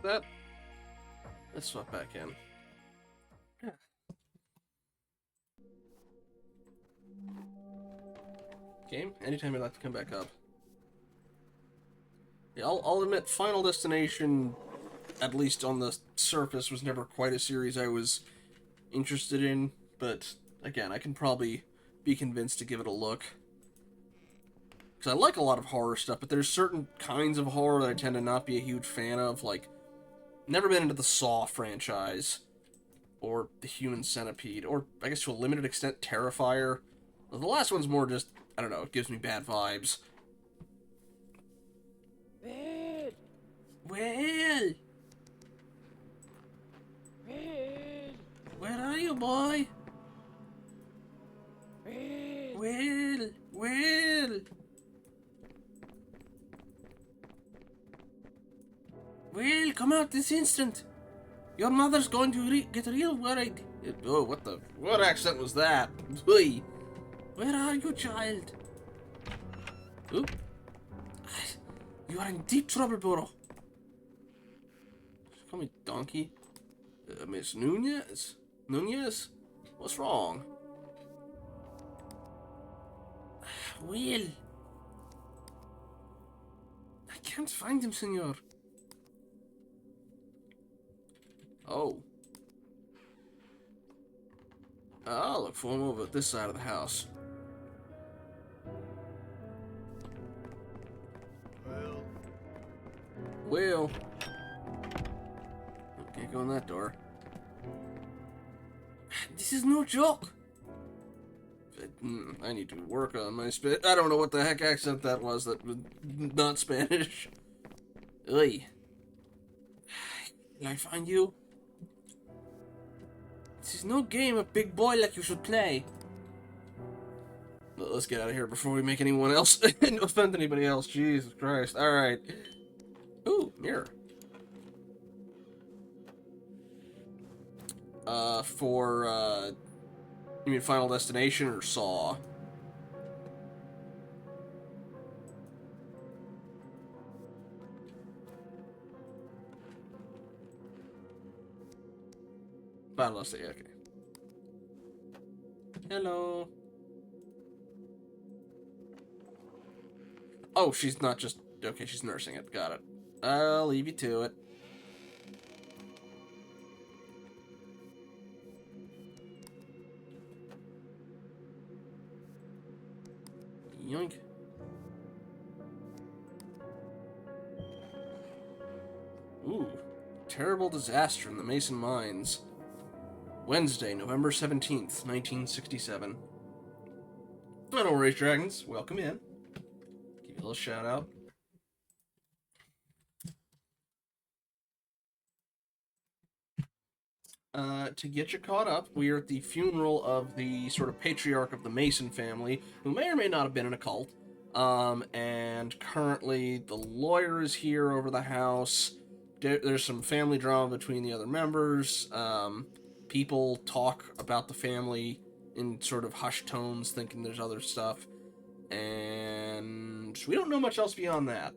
that. Let's swap back in. Yeah. Game, anytime you'd like to come back up. Yeah, I'll admit, Final Destination, at least on the surface, was never quite a series I was interested in, but again, I can probably be convinced to give it a look. Because I like a lot of horror stuff, but there's certain kinds of horror that I tend to not be a huge fan of, like, never been into the Saw franchise, or the Human Centipede, or, I guess to a limited extent, Terrifier. Well, the last one's more just, I don't know, it gives me bad vibes. Well, where are you, boy? Well. Well, come out this instant. Your mother's going to get real worried. Oh, what accent was that? Where are you, child? Oop. You are in deep trouble, Burro. Call me donkey. Miss Nunez? Nunez? What's wrong? Will. I can't find him, senor. Oh. I'll look for him over at this side of the house. Well. Can't go in that door. This is no joke. I need to work on my spit. I don't know what the heck accent that was. That was not Spanish. Oi. Can I find you? This is no game of big boy like you should play. Well, let's get out of here before we make anyone else offend anybody else. Jesus Christ. Alright. Ooh, mirror. You mean Final Destination or Saw? Final Destination, okay. Hello. Oh, she's not just... Okay, she's nursing it. Got it. I'll leave you to it. Yoink. Ooh. Terrible disaster in the Mason Mines. Wednesday, November 17th, 1967. Hello, Race Dragons. Welcome in. Give you a little shout out. To get you caught up, we are at the funeral of the sort of patriarch of the Mason family, who may or may not have been in a cult. And currently the lawyer is here over the house. There's some family drama between the other members. People talk about the family in sort of hushed tones, thinking there's other stuff. And we don't know much else beyond that.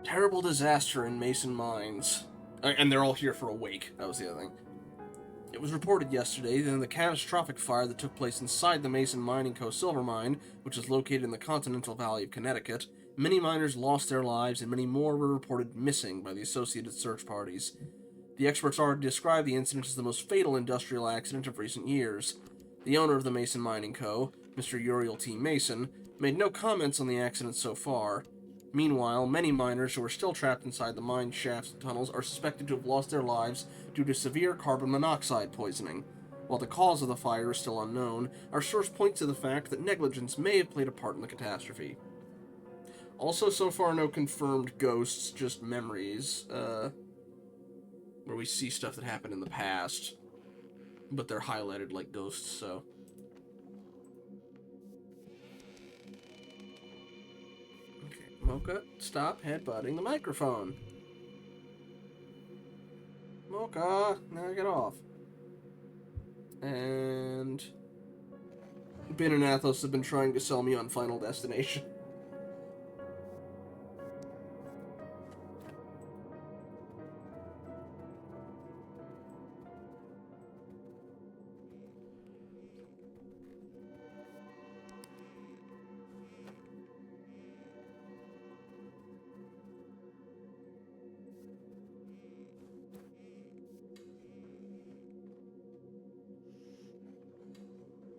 Terrible disaster in Mason Mines. And they're all here for a wake. That was the other thing. It was reported yesterday that in the catastrophic fire that took place inside the Mason Mining Co. silver mine, which is located in the Continental Valley of Connecticut, many miners lost their lives and many more were reported missing by the associated search parties. The experts already described the incident as the most fatal industrial accident of recent years. The owner of the Mason Mining Co., Mr. Uriel T. Mason, made no comments on the accident so far. Meanwhile, many miners who are still trapped inside the mine shafts and tunnels are suspected to have lost their lives due to severe carbon monoxide poisoning. While the cause of the fire is still unknown, our source points to the fact that negligence may have played a part in the catastrophe. Also, so far, no confirmed ghosts, just memories, where we see stuff that happened in the past, but they're highlighted like ghosts, so... Mocha, stop headbutting the microphone. Mocha, now get off. And... Ben and Athos have been trying to sell me on Final Destination.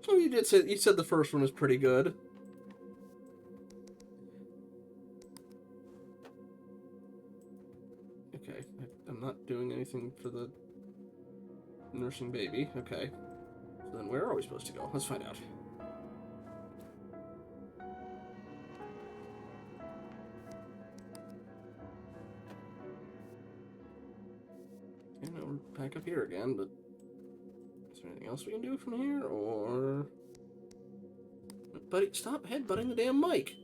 Oh, you said the first one was pretty good. Okay, I'm not doing anything for the nursing baby. Okay. So then where are we supposed to go? Let's find out. Okay, now we're back up here again, but is there anything else we can do from here, or... Buddy, stop headbutting the damn mic!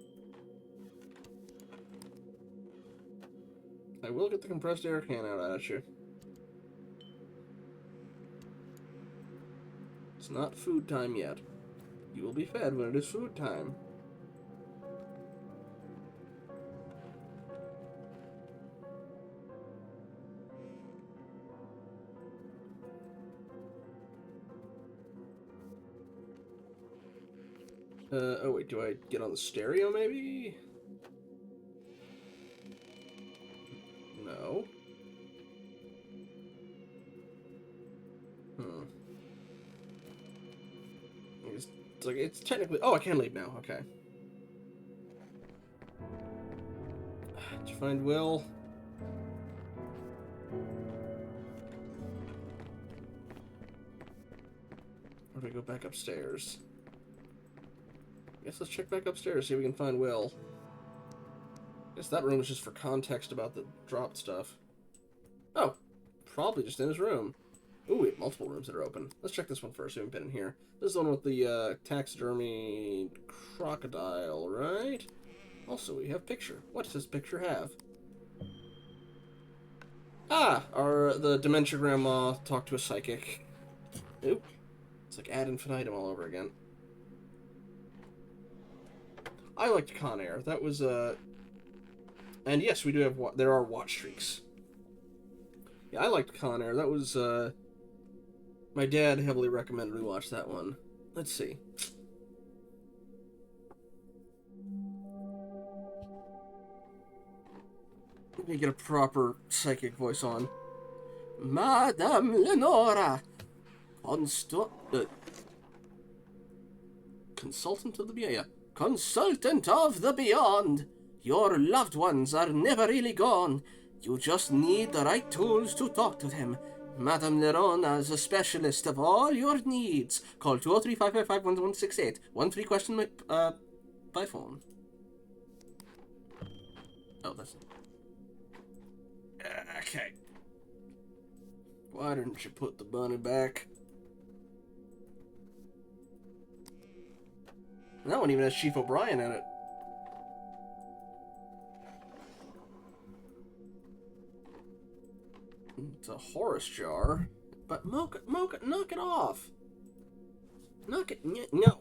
I will get the compressed air can out at you. It's not food time yet. You will be fed when it is food time. Oh wait, do I get on the stereo maybe? No. It's technically... Oh, I can leave now, okay. Did you find Will? Or do I go back upstairs? I guess let's check back upstairs, see if we can find Will. I guess that room is just for context about the dropped stuff. Oh, probably just in his room. Ooh, we have multiple rooms that are open. Let's check this one first. We haven't been in here. This is the one with the taxidermy crocodile, right? Also, we have picture. What does this picture have? Ah, the dementia grandma talked to a psychic. Oop. It's like ad infinitum all over again. I liked Con Air. That was, And yes, we do have... There are watch streaks. Yeah, I liked Con Air. That was, my dad heavily recommended we watch that one. Let's see. Let me get a proper psychic voice on. Madame Lenora! Consultant of the Beyond. Consultant of the Beyond! Your loved ones are never really gone. You just need the right tools to talk to them. Madame Lerona is a specialist of all your needs. Call 203-555-1168. 13 question by phone. Oh, that's... Okay. Why didn't you put the bunny back? That one even has Chief O'Brien in it. It's a Horus jar. But knock it off. Knock it, no.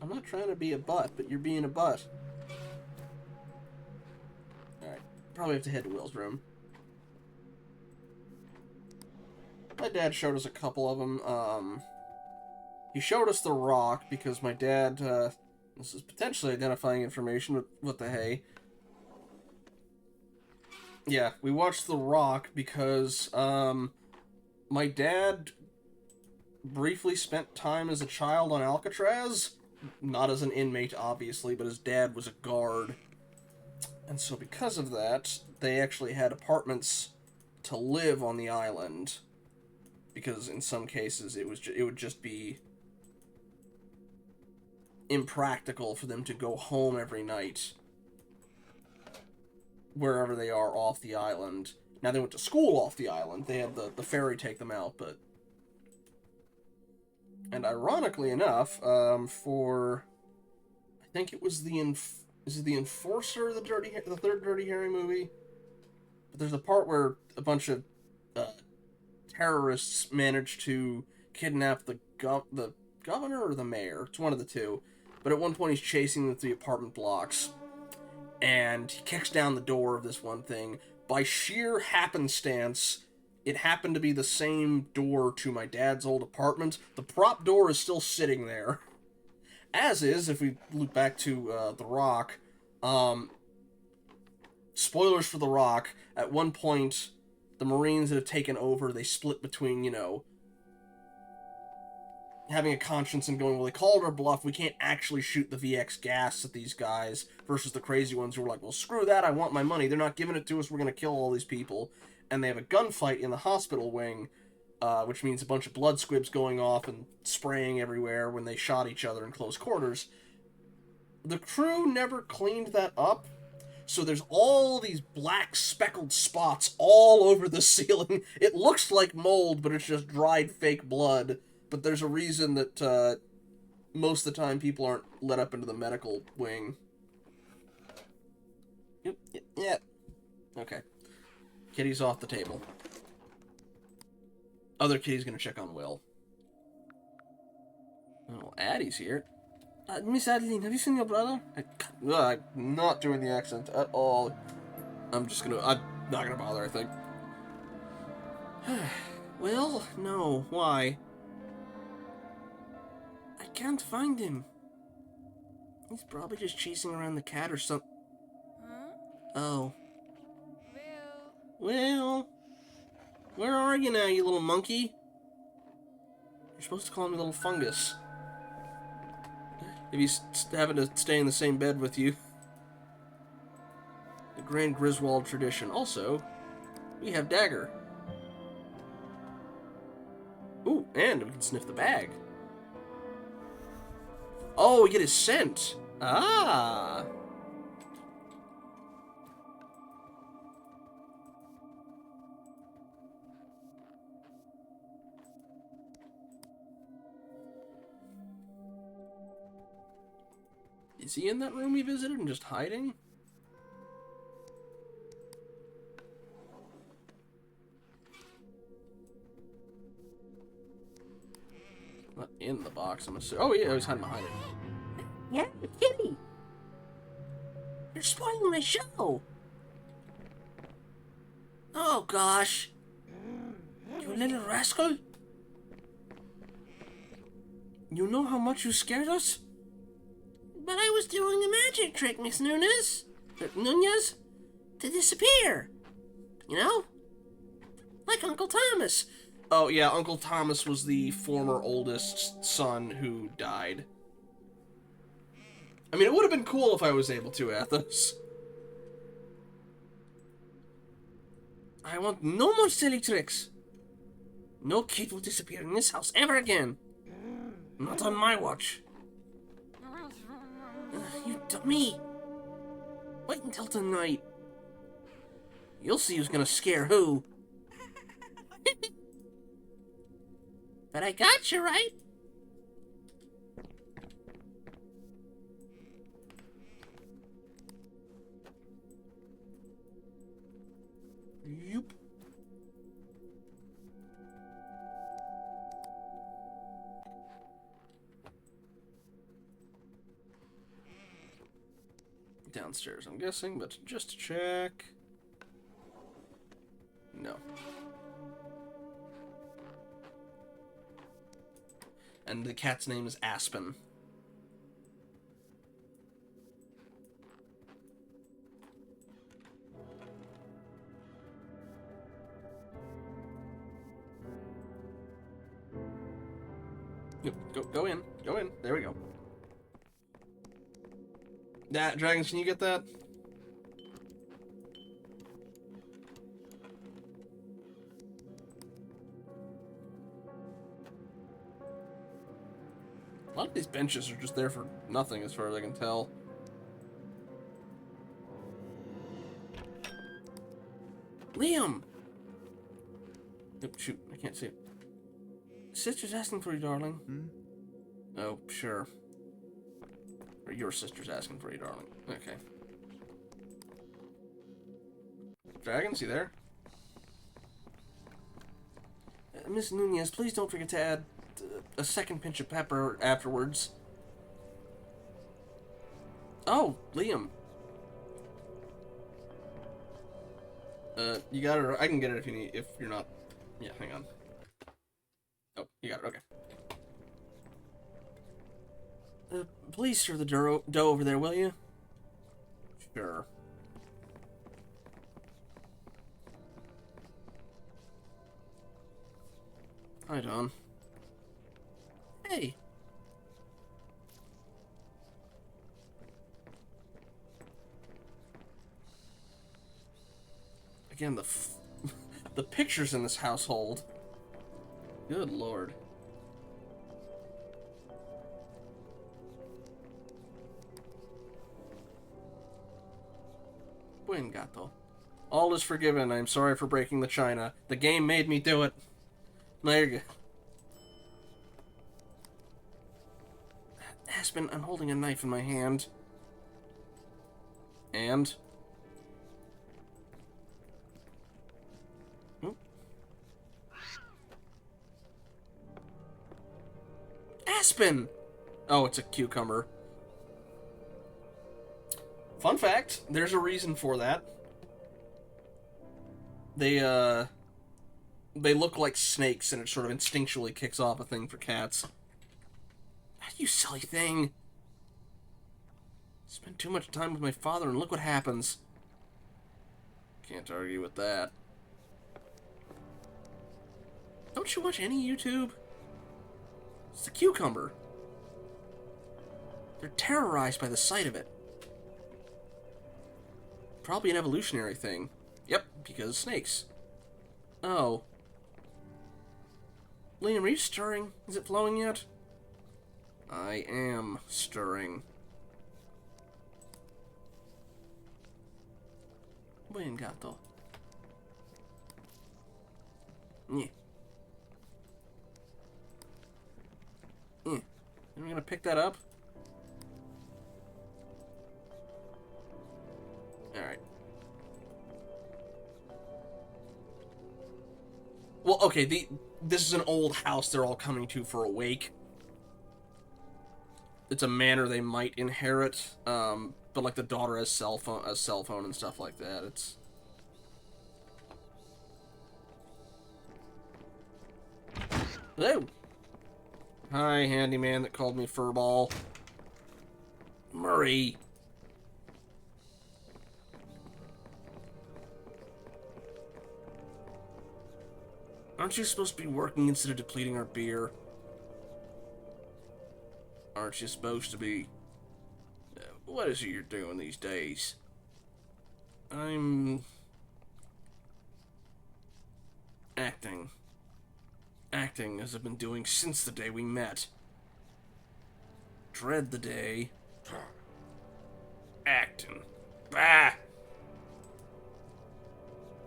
I'm not trying to be a butt, but you're being a butt. Alright, probably have to head to Will's room. My dad showed us a couple of them. He showed us The Rock because my dad, this is potentially identifying information, but what the hey. Yeah, we watched The Rock because, my dad briefly spent time as a child on Alcatraz. Not as an inmate, obviously, but his dad was a guard. And so because of that, they actually had apartments to live on the island. Because in some cases, it would just be impractical for them to go home every night. Wherever they are off the island. Now, they went to school off the island. They had the ferry take them out, but... And ironically enough, for... I think it was is it the Enforcer, the third Dirty Harry movie? But there's a part where a bunch of terrorists managed to kidnap the governor or the mayor. It's one of the two. But at one point he's chasing them through the apartment blocks. And he kicks down the door of this one thing. By sheer happenstance, it happened to be the same door to my dad's old apartment. The prop door is still sitting there. As is, if we look back to The Rock, spoilers for The Rock, at one point, the Marines that have taken over, they split between, you know, having a conscience and going, well, they called our bluff, we can't actually shoot the VX gas at these guys, versus the crazy ones who are like, well, screw that, I want my money, they're not giving it to us, we're going to kill all these people. And they have a gunfight in the hospital wing, which means a bunch of blood squibs going off and spraying everywhere when they shot each other in close quarters. The crew never cleaned that up, so there's all these black speckled spots all over the ceiling. It looks like mold, but it's just dried fake blood. But there's a reason that most of the time people aren't let up into the medical wing. Yep, yeah. Okay. Kitty's off the table. Other kitty's gonna check on Will. Oh, Addie's here. Miss Adeline, have you seen your brother? I'm not doing the accent at all. I'm not gonna bother, I think. Will? No. Why? I can't find him. He's probably just chasing around the cat or something. Huh? Oh. Will. Will? Where are you now, you little monkey? You're supposed to call him a little fungus. If he's having to stay in the same bed with you. The Grand Griswold tradition. Also, we have Dagger. Ooh, and we can sniff the bag. Oh, we get his scent. Ah. Is he in that room we visited and just hiding? Not in the box, I'm assuming. Oh, yeah, he's hiding behind it. Yeah, Kitty. You're spoiling my show. Oh, gosh. You little rascal. You know how much you scared us? But I was doing a magic trick, Miss Nunez. Nunez? To disappear. You know? Like Uncle Thomas. Oh, yeah, Uncle Thomas was the former oldest son who died. I mean, it would have been cool if I was able to, Athos. I want no more silly tricks. No kid will disappear in this house ever again. Not on my watch. You dummy. Wait until tonight. You'll see who's gonna scare who. But I got you, right? Yup. Downstairs, I'm guessing, but just to check. No. And the cat's name is Aspen. Yep, go in. Go in. There we go. Dragons, can you get that? A lot of these benches are just there for nothing, as far as I can tell. Liam! Oh, shoot, I can't see it. Sister's asking for you, darling. Oh, sure. Or your sister's asking for you, darling. Okay. Dragons, you there? Miss Nunez, please don't forget to add a second pinch of pepper afterwards. Oh, Liam. You got it. I can get it if you're not. Yeah, hang on. Oh, you got it. Okay. Please stir the dough over there, will you? Sure. Hi, Don. Hey. Again, the pictures in this household. Good lord. Buen gato. All is forgiven. I'm sorry for breaking the china. The game made me do it. There you go. Aspen, I'm holding a knife in my hand. And? Oop. Aspen! Oh, it's a cucumber. Fun fact, there's a reason for that. They look like snakes, and it sort of instinctually kicks off a thing for cats. You silly thing. Spend too much time with my father, and look what happens. Can't argue with that. Don't you watch any YouTube? It's the cucumber. They're terrorized by the sight of it. Probably an evolutionary thing. Yep, because snakes. Oh. Liam, are you stirring? Is it flowing yet? I am stirring. Buen gato. Yeah. Yeah. Am I gonna pick that up? Alright. Well, okay, this is an old house they're all coming to for a wake. It's a manor they might inherit, but like the daughter has a cell phone and stuff like that. It's hello. Hi, handyman that called me furball. Murray. Aren't you supposed to be working instead of depleting our beer? Aren't you supposed to be? What is it you're doing these days? I'm acting. Acting as I've been doing since the day we met. Dread the day. Acting. Bah!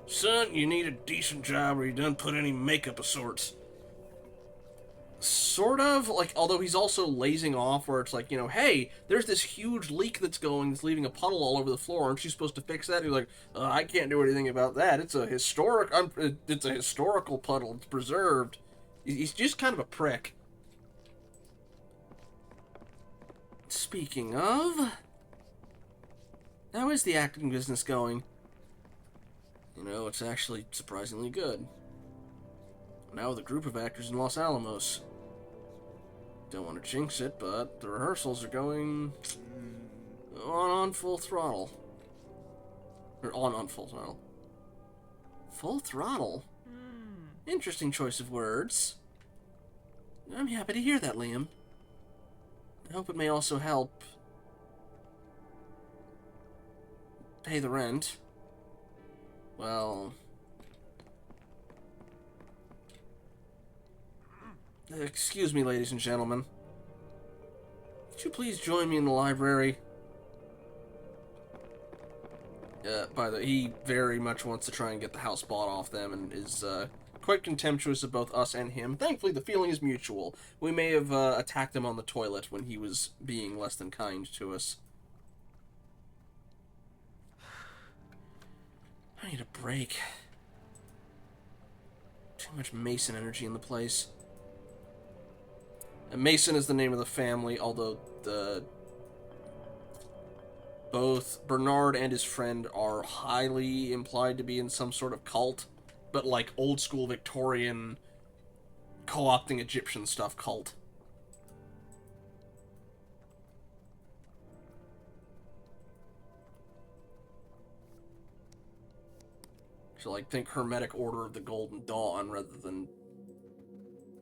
Son, you need a decent job or you done put any makeup of sorts. Sort of, like, although he's also lazing off where it's like, you know, hey, there's this huge leak that's going, that's leaving a puddle all over the floor, aren't you supposed to fix that? And he's like, I can't do anything about that. It's a historical puddle. It's preserved. He's just kind of a prick. Speaking of, how is the acting business going? You know, it's actually surprisingly good. Now with a group of actors in Los Alamos. Don't want to jinx it, but the rehearsals are going on full throttle. Or on full throttle. Full throttle? Interesting choice of words. I'm happy to hear that, Liam. I hope it may also help pay the rent. Well, excuse me, ladies and gentlemen. Could you please join me in the library? By the way, he very much wants to try and get the house bought off them and is quite contemptuous of both us and him. Thankfully, the feeling is mutual. We may have attacked him on the toilet when he was being less than kind to us. I need a break. Too much Mason energy in the place. And Mason is the name of the family, although both Bernard and his friend are highly implied to be in some sort of cult, but like old school Victorian co-opting Egyptian stuff cult. So like think Hermetic Order of the Golden Dawn rather than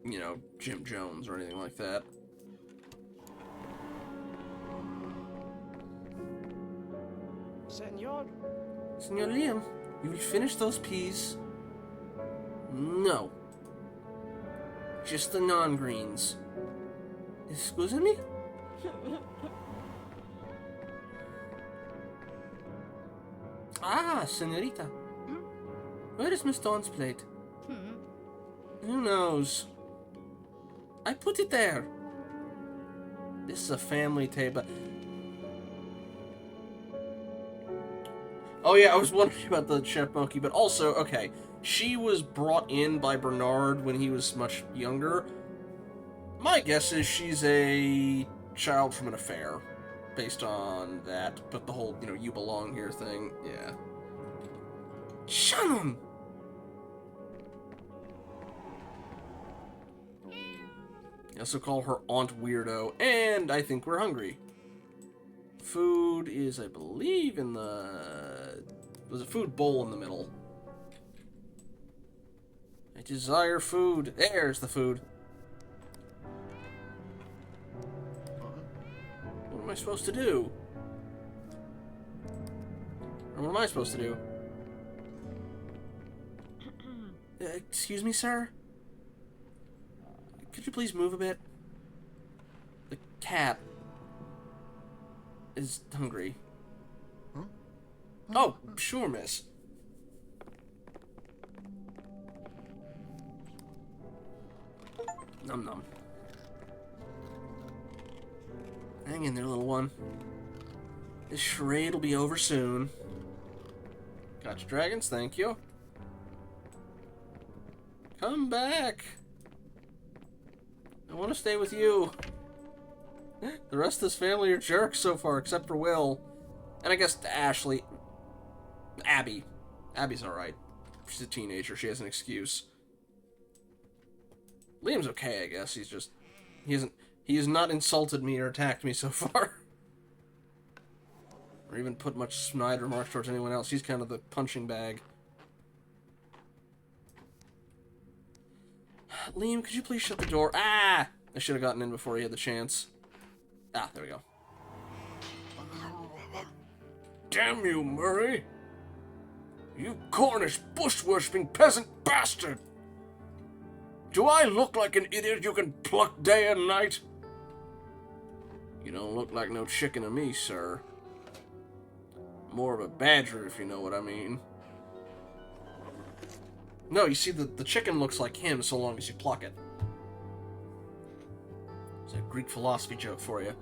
you know, Jim Jones or anything like that. Senor? Senor Liam, you will finish those peas? No. Just the non-greens. Excuse me? Ah, senorita. Where is Miss Dawn's plate? Who knows? I put it there. This is a family table. Oh yeah, I was wondering about the chef monkey, but also, okay, she was brought in by Bernard when he was much younger. My guess is she's a child from an affair, based on that, but the whole, you know, you belong here thing, yeah. Shannon! I also call her Aunt Weirdo, and I think we're hungry. Food is, I believe, in the... There's a food bowl in the middle. I desire food. There's the food. What am I supposed to do? Or what am I supposed to do? Excuse me, sir? Could you please move a bit? The cat is hungry. Huh? Oh, sure, miss. Num num. Hang in there, little one. This charade will be over soon. Gotcha, dragons, thank you. Come back. I want to stay with you. The rest of this family are jerks so far, except for Will. And I guess Ashley. Abby. Abby's alright. She's a teenager. She has an excuse. Liam's okay, I guess. He's just... He has not insulted me or attacked me so far. Or even put much snide remarks towards anyone else. He's kind of the punching bag. Liam, could you please shut the door? Ah! I should have gotten in before he had the chance. Ah, there we go. Damn you, Murray! You Cornish bush-worshipping peasant bastard! Do I look like an idiot you can pluck day and night? You don't look like no chicken to me, sir. More of a badger, if you know what I mean. No, you see, the chicken looks like him so long as you pluck it. It's a Greek philosophy joke for you.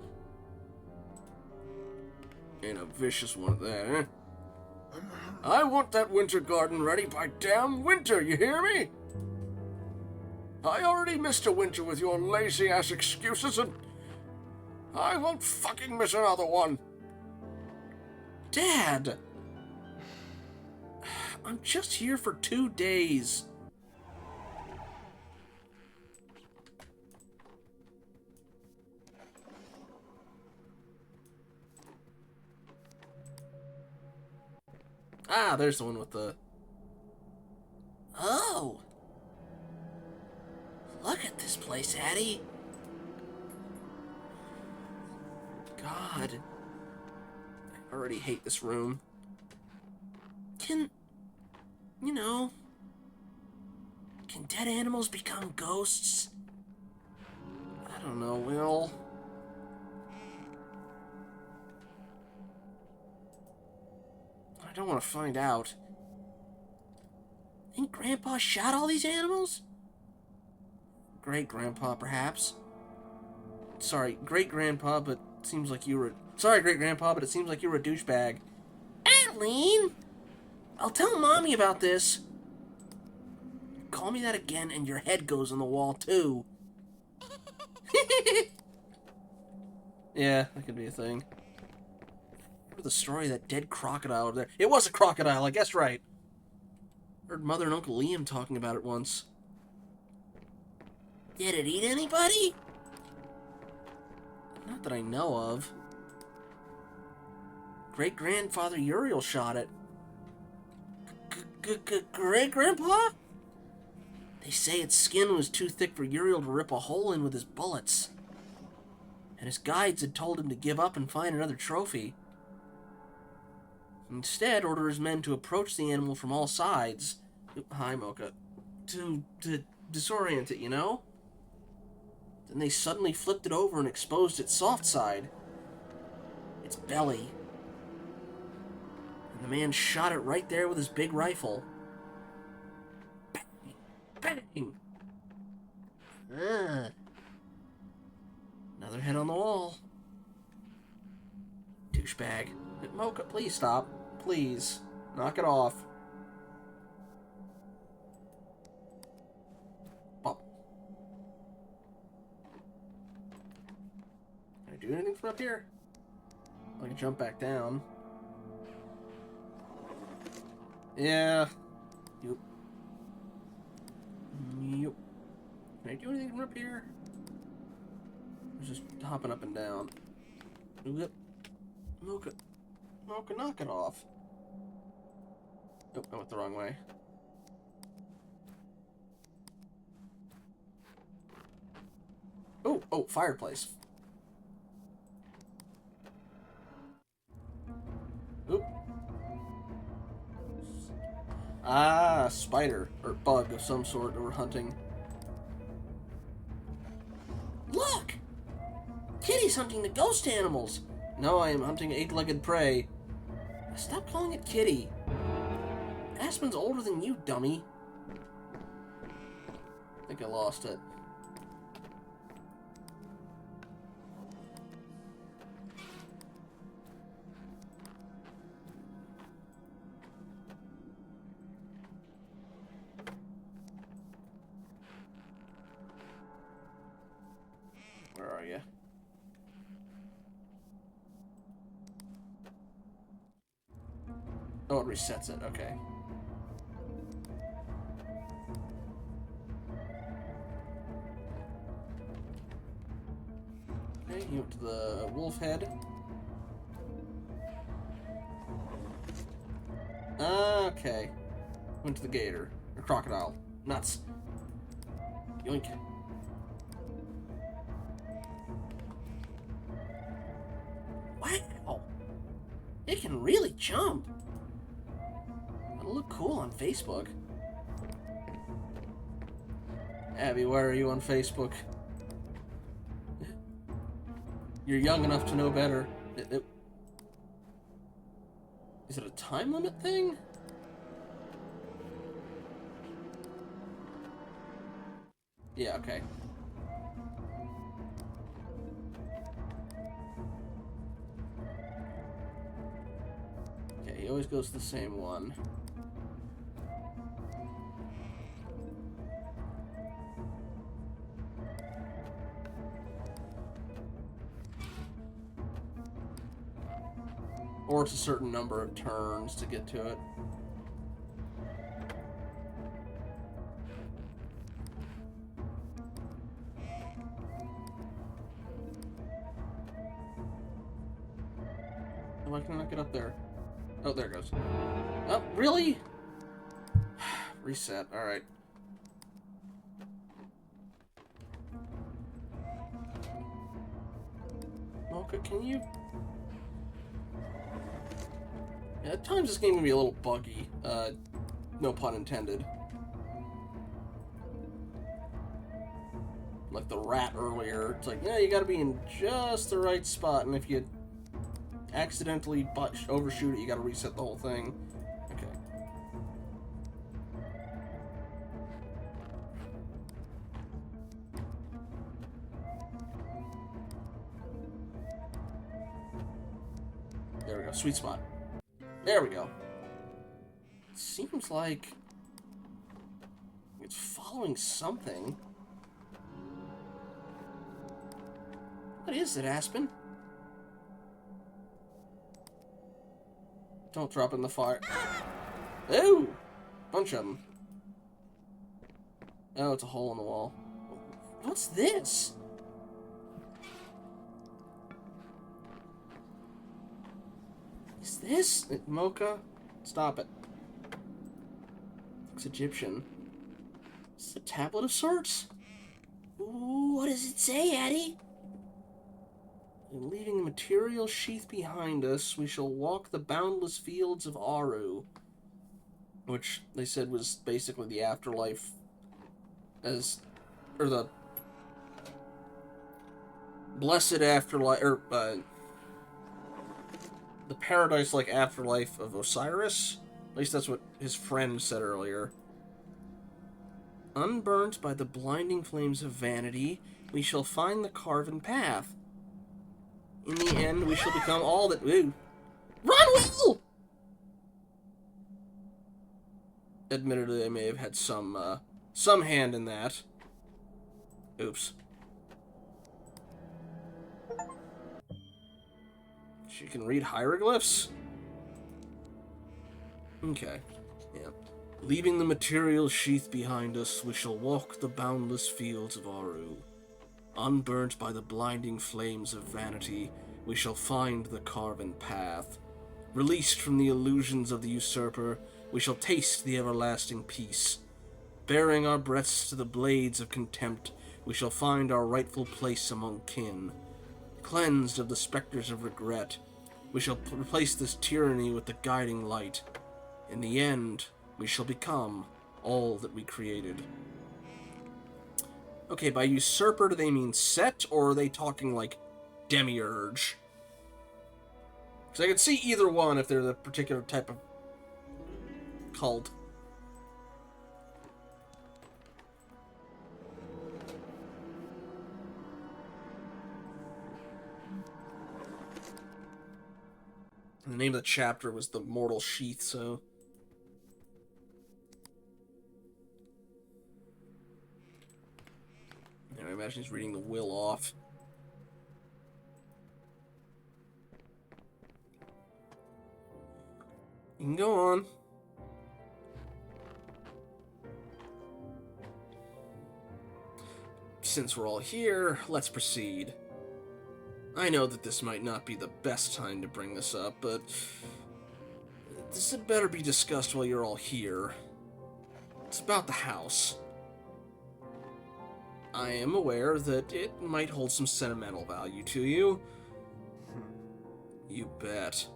Ain't a vicious one at that, eh? I want that winter garden ready by damn winter, you hear me? I already missed a winter with your lazy-ass excuses, and I won't fucking miss another one. Dad! I'm just here for 2 days. Ah, there's the one with the... Oh! Look at this place, Addie. God. I already hate this room. You know... Can dead animals become ghosts? I don't know, Will. I don't want to find out. Think Grandpa shot all these animals? Great-Grandpa, perhaps. Sorry, Great-Grandpa, but it seems like you were... Sorry, Great-Grandpa, but it seems like you were a douchebag. Adeline! I'll tell Mommy about this. Call me that again and your head goes on the wall, too. Yeah, that could be a thing. Remember the story of that dead crocodile over there? It was a crocodile, I guess right. Heard Mother and Uncle Liam talking about it once. Did it eat anybody? Not that I know of. Great-grandfather Uriel shot it. Great-grandpa? They say its skin was too thick for Uriel to rip a hole in with his bullets. And his guides had told him to give up and find another trophy. Instead, order his men to approach the animal from all sides. Hi, Mocha. To disorient it, you know? Then they suddenly flipped it over and exposed its soft side. Its belly. And the man shot it right there with his big rifle. Bang! Bang! Another head on the wall. Douchebag. Mocha, please stop. Please. Knock it off. Pop. Can I do anything from up here? I can jump back down. Yeah. Yup. Yup. Can I do anything from up here? I was just hopping up and down. Yep. Mocha. Mocha, knock it off. Nope, I went the wrong way. Oh, fireplace. Oop. Ah, spider. Or bug of some sort that we're hunting. Look! Kitty's hunting the ghost animals! No, I am hunting eight-legged prey. Stop calling it Kitty. Aspen's older than you, dummy. I think I lost it. Where are you? Oh, it resets it. Okay. Okay, you went to the wolf head. Okay. Went to the gator. Or crocodile. Nuts. Yoink. Wow! It can really jump! It'll look cool on Facebook. Abby, why are you on Facebook? You're young enough to know better. Is it a time limit thing? Yeah, okay. Okay, he always goes to the same one. Or it's a certain number of turns to get to it. Why can I not get up there? Oh, there it goes. Oh, really? Reset, alright. Mocha, can you... Yeah, at times this game can be a little buggy. No pun intended. Like the rat earlier. It's like, yeah, you gotta be in just the right spot, and if you accidentally overshoot it, you gotta reset the whole thing. Okay. There we go, sweet spot. There we go. It seems like it's following something. What is it, Aspen? Don't drop in the fire. Oh! Bunch of them. Oh, it's a hole in the wall. What's this? Is this... Mocha? Stop it. Looks Egyptian. Is it a tablet of sorts? Ooh, what does it say, Eddie? Leaving the material sheath behind us, we shall walk the boundless fields of Aru. Which they said was basically the afterlife or the blessed afterlife, or, the paradise-like afterlife of Osiris. At least that's what his friend said earlier. Unburnt by the blinding flames of vanity, we shall find the carven path. In the end, we shall become all that... Ooh. Run, Will! Admittedly, I may have had some hand in that. Oops. She can read hieroglyphs? Okay. Yeah. Leaving the material sheath behind us, we shall walk the boundless fields of Aru. Unburnt by the blinding flames of vanity, we shall find the carven path. Released from the illusions of the usurper, we shall taste the everlasting peace. Baring our breaths to the blades of contempt, we shall find our rightful place among kin. Cleansed of the specters of regret, we shall replace this tyranny with the guiding light. In the end, we shall become all that we created. Okay, by usurper, do they mean Set, or are they talking like demiurge? Because I could see either one if they're the particular type of cult. The name of the chapter was The Mortal Sheath, so... Yeah, I imagine he's reading the will off. You can go on. Since we're all here, let's proceed. I know that this might not be the best time to bring this up, but this had better be discussed while you're all here. It's about the house. I am aware that it might hold some sentimental value to you. You bet.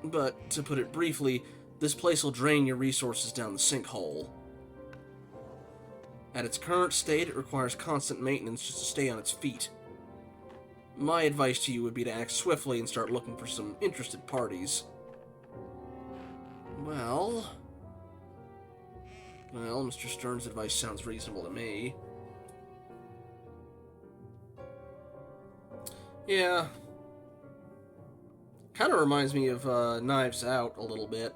But, to put it briefly, this place will drain your resources down the sinkhole. At its current state, it requires constant maintenance just to stay on its feet. My advice to you would be to act swiftly and start looking for some interested parties. Well, Mr. Stern's advice sounds reasonable to me. Yeah. Kind of reminds me of Knives Out a little bit.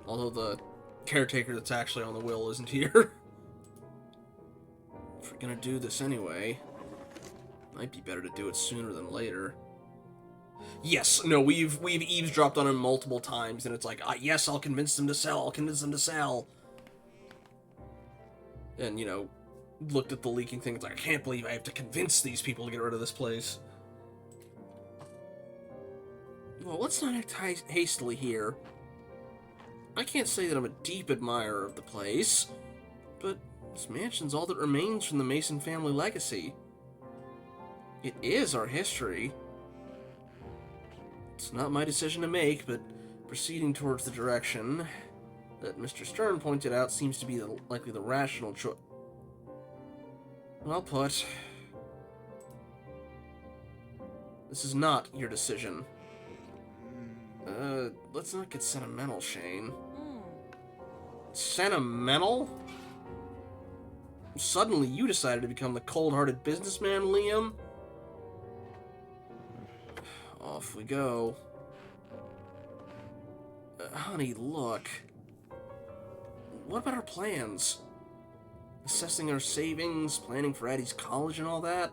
Although the caretaker that's actually on the will isn't here. If we're gonna do this anyway, might be better to do it sooner than later. Yes, no, we've eavesdropped on him multiple times, and it's like, yes, I'll convince them to sell, I'll convince them to sell. And, you know, looked at the leaking thing, it's like, I can't believe I have to convince these people to get rid of this place. Well, let's not act hastily here. I can't say that I'm a deep admirer of the place, but this mansion's all that remains from the Mason family legacy. It is our history. It's not my decision to make, but proceeding towards the direction that Mr. Stern pointed out seems to be likely the rational choice. Well put. This is not your decision. Let's not get sentimental, Shane. Sentimental? Suddenly you decided to become the cold-hearted businessman, Liam? Off we go. Honey, look. What about our plans? Assessing our savings, planning for Addie's college and all that?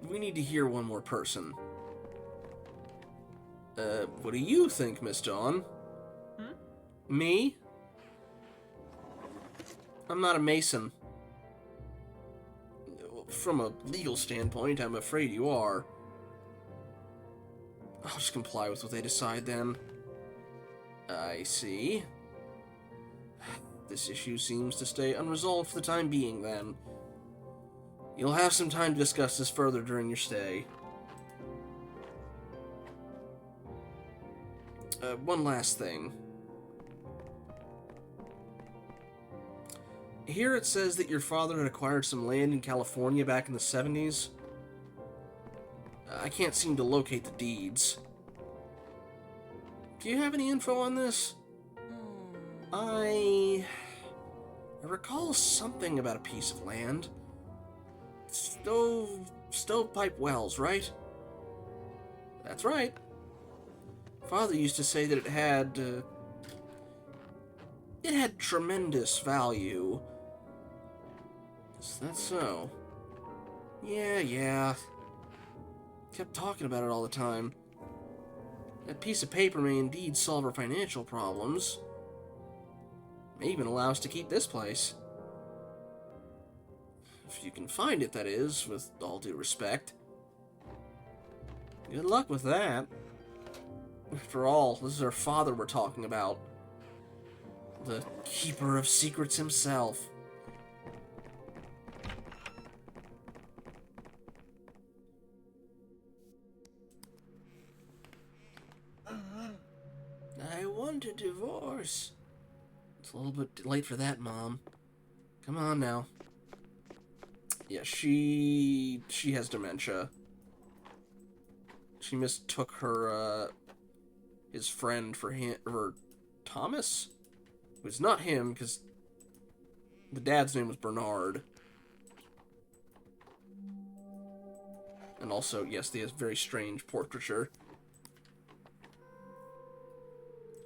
We need to hear one more person. What do you think, Miss Dawn? Me? I'm not a Mason. From a legal standpoint, I'm afraid you are. I'll just comply with what they decide, then. I see. This issue seems to stay unresolved for the time being, then. You'll have some time to discuss this further during your stay. One last thing. Here it says that your father had acquired some land in California back in the 70s. I can't seem to locate the deeds. Do you have any info on this? I recall something about a piece of land. Stovepipe wells, right? That's right. Father used to say that it had tremendous value. Is that so? Yeah. Kept talking about it all the time. That piece of paper may indeed solve our financial problems. May even allow us to keep this place. If you can find it, that is, with all due respect. Good luck with that. After all, this is our father we're talking about. The keeper of secrets himself. I want a divorce. It's a little bit late for that, Mom. Come on now. Yeah, she has dementia. She mistook her, his friend for Thomas? It was not him, because the dad's name was Bernard. And also, yes, they have very strange portraiture.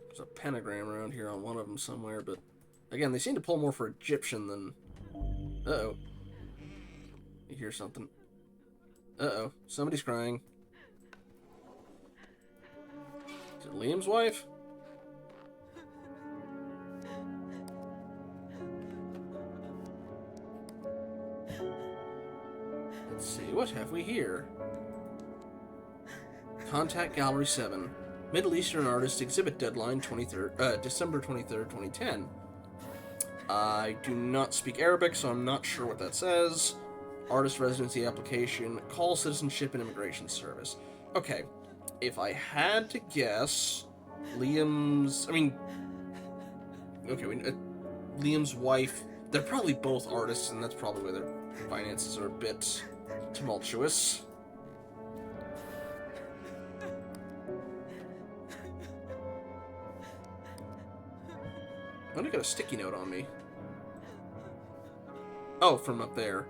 There's a pentagram around here on one of them somewhere, but again, they seem to pull more for Egyptian than... Uh-oh. You hear something. Uh-oh. Somebody's crying. Is it Liam's wife? Let's see, what have we here? Contact Gallery 7. Middle Eastern Artist Exhibit Deadline December 23rd, 2010. I do not speak Arabic, so I'm not sure what that says. Artist Residency Application. Call Citizenship and Immigration Service. Okay. If I had to guess, Liam's wife, they're probably both artists, and that's probably why their finances are a bit tumultuous. I only got a sticky note on me. Oh, from up there.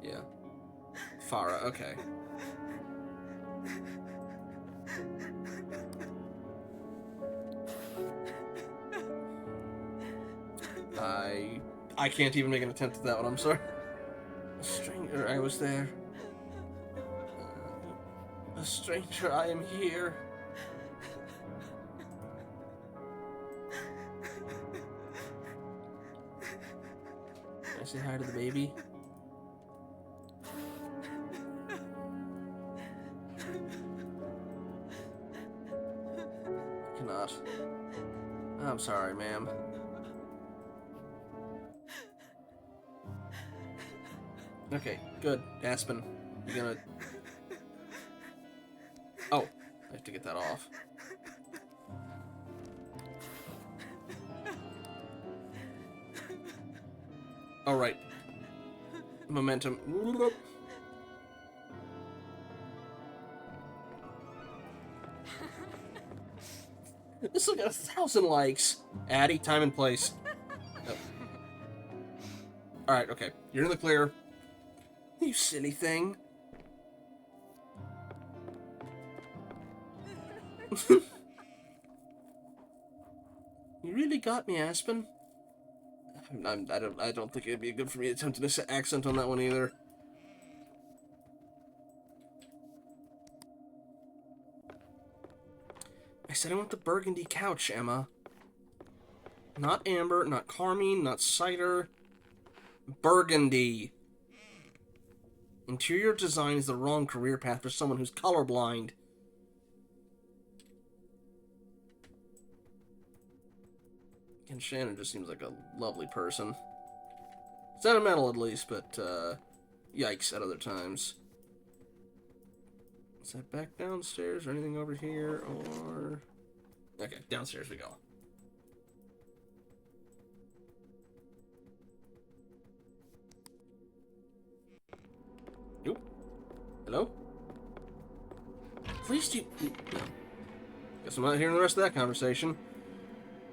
Yeah. Farah, okay. I can't even make an attempt at that one, I'm sorry. A stranger, I was there. A stranger, I am here. Can I say hi to the baby? Cannot. I'm sorry, ma'am. Okay, good. Aspen, you gonna... Oh, I have to get that off. Alright. Momentum. This will get 1,000 likes. Addie, time and place. Oh. Alright, okay. You're in the clear. You silly thing. You really got me, Aspen. I don't think it'd be good for me to attempt an accent on that one either. I said I want the burgundy couch, Emma. Not amber, not carmine, not cider. Burgundy. Interior design is the wrong career path for someone who's colorblind. And Shannon just seems like a lovely person. Sentimental at least, but yikes at other times. Is that back downstairs or anything over here? Or... Okay, downstairs we go. Nope. Hello? Please do... No. Guess I'm not hearing the rest of that conversation.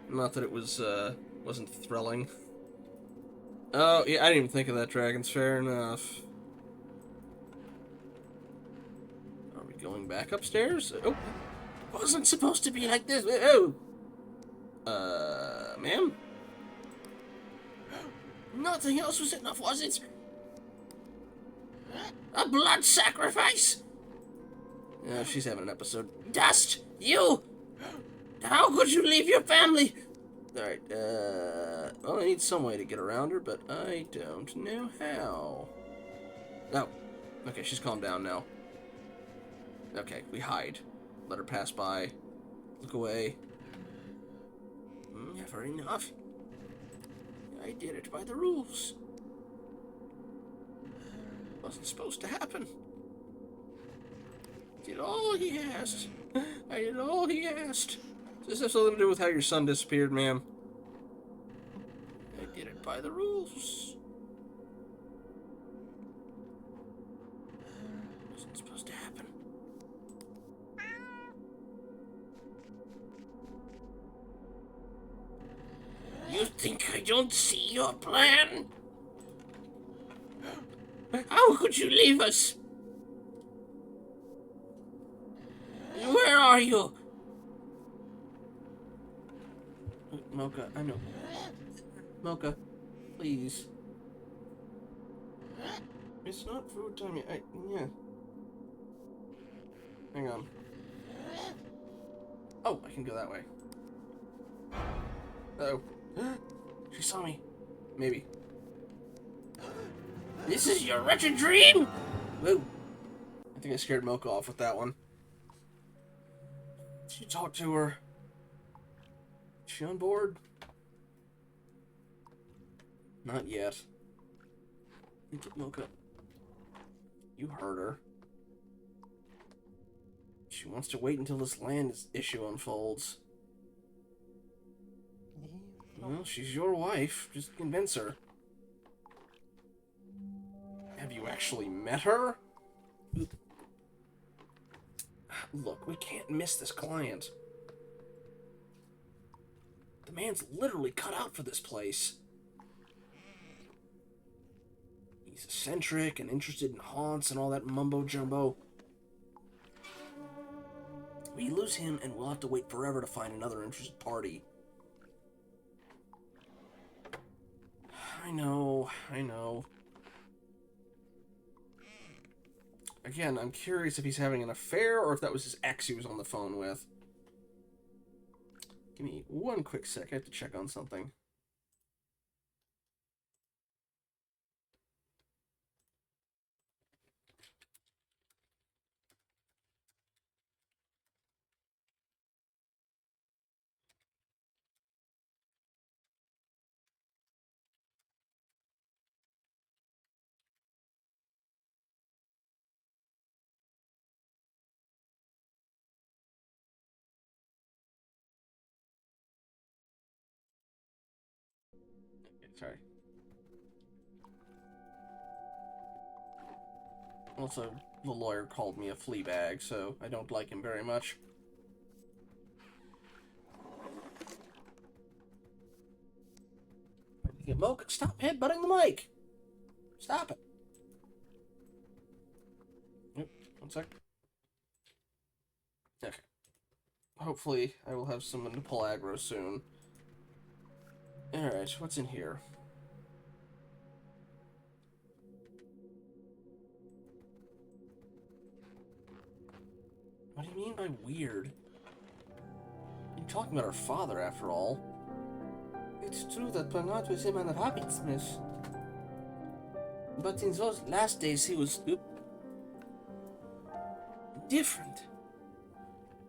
Not that it was, wasn't thrilling. Oh, yeah, I didn't even think of that, Dragons. Fair enough. Are we going back upstairs? Oh, it wasn't supposed to be like this. Oh! Ma'am? Nothing else was enough, was it? A blood sacrifice? Oh, she's having an episode. Dust! You! How could you leave your family? Alright, well, I need some way to get around her, but I don't know how. Oh, okay, she's calmed down now. Okay, we hide. Let her pass by. Look away. Never enough. I did it by the rules. Wasn't supposed to happen. Did all he asked. I did all he asked. Does this have something to do with how your son disappeared, ma'am? I did it by the rules. Wasn't supposed to happen. You think I don't see your plan? How could you leave us? Where are you? Mocha, I know. Mocha, please. It's not food time yet. Yeah. Hang on. Oh, I can go that way. Uh-oh. She saw me. Maybe. This is your wretched dream? Whoa. I think I scared Mocha off with that one. Did you talk to her? Is she on board? Not yet. Mocha. You heard her. She wants to wait until this land issue unfolds. Well, she's your wife. Just convince her. Have you actually met her? Look, we can't miss this client. The man's literally cut out for this place. He's eccentric and interested in haunts and all that mumbo-jumbo. We lose him and we'll have to wait forever to find another interested party. I know. Again, I'm curious if he's having an affair or if that was his ex he was on the phone with. Give me one quick sec. I have to check on something. Sorry. Also, the lawyer called me a flea bag, so I don't like him very much. Mocha, stop headbutting the mic! Stop it! Yep, one sec. Okay. Hopefully, I will have someone to pull aggro soon. Alright, what's in here? What do you mean by weird? You're talking about our father, after all. It's true that we're not with him on the rabbits, miss. But in those last days, he was... different.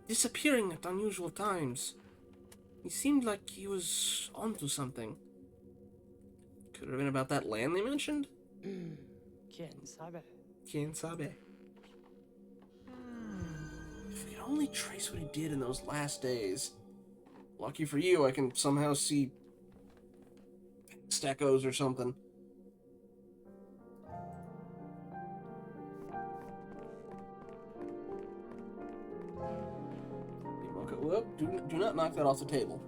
Disappearing at unusual times. He seemed like he was onto something. Could have been about that land they mentioned? Quién sabe? Quien sabe? If we could only trace what he did in those last days. Lucky for you, I can somehow see Steckos or something. Whoop, do not knock that off the table.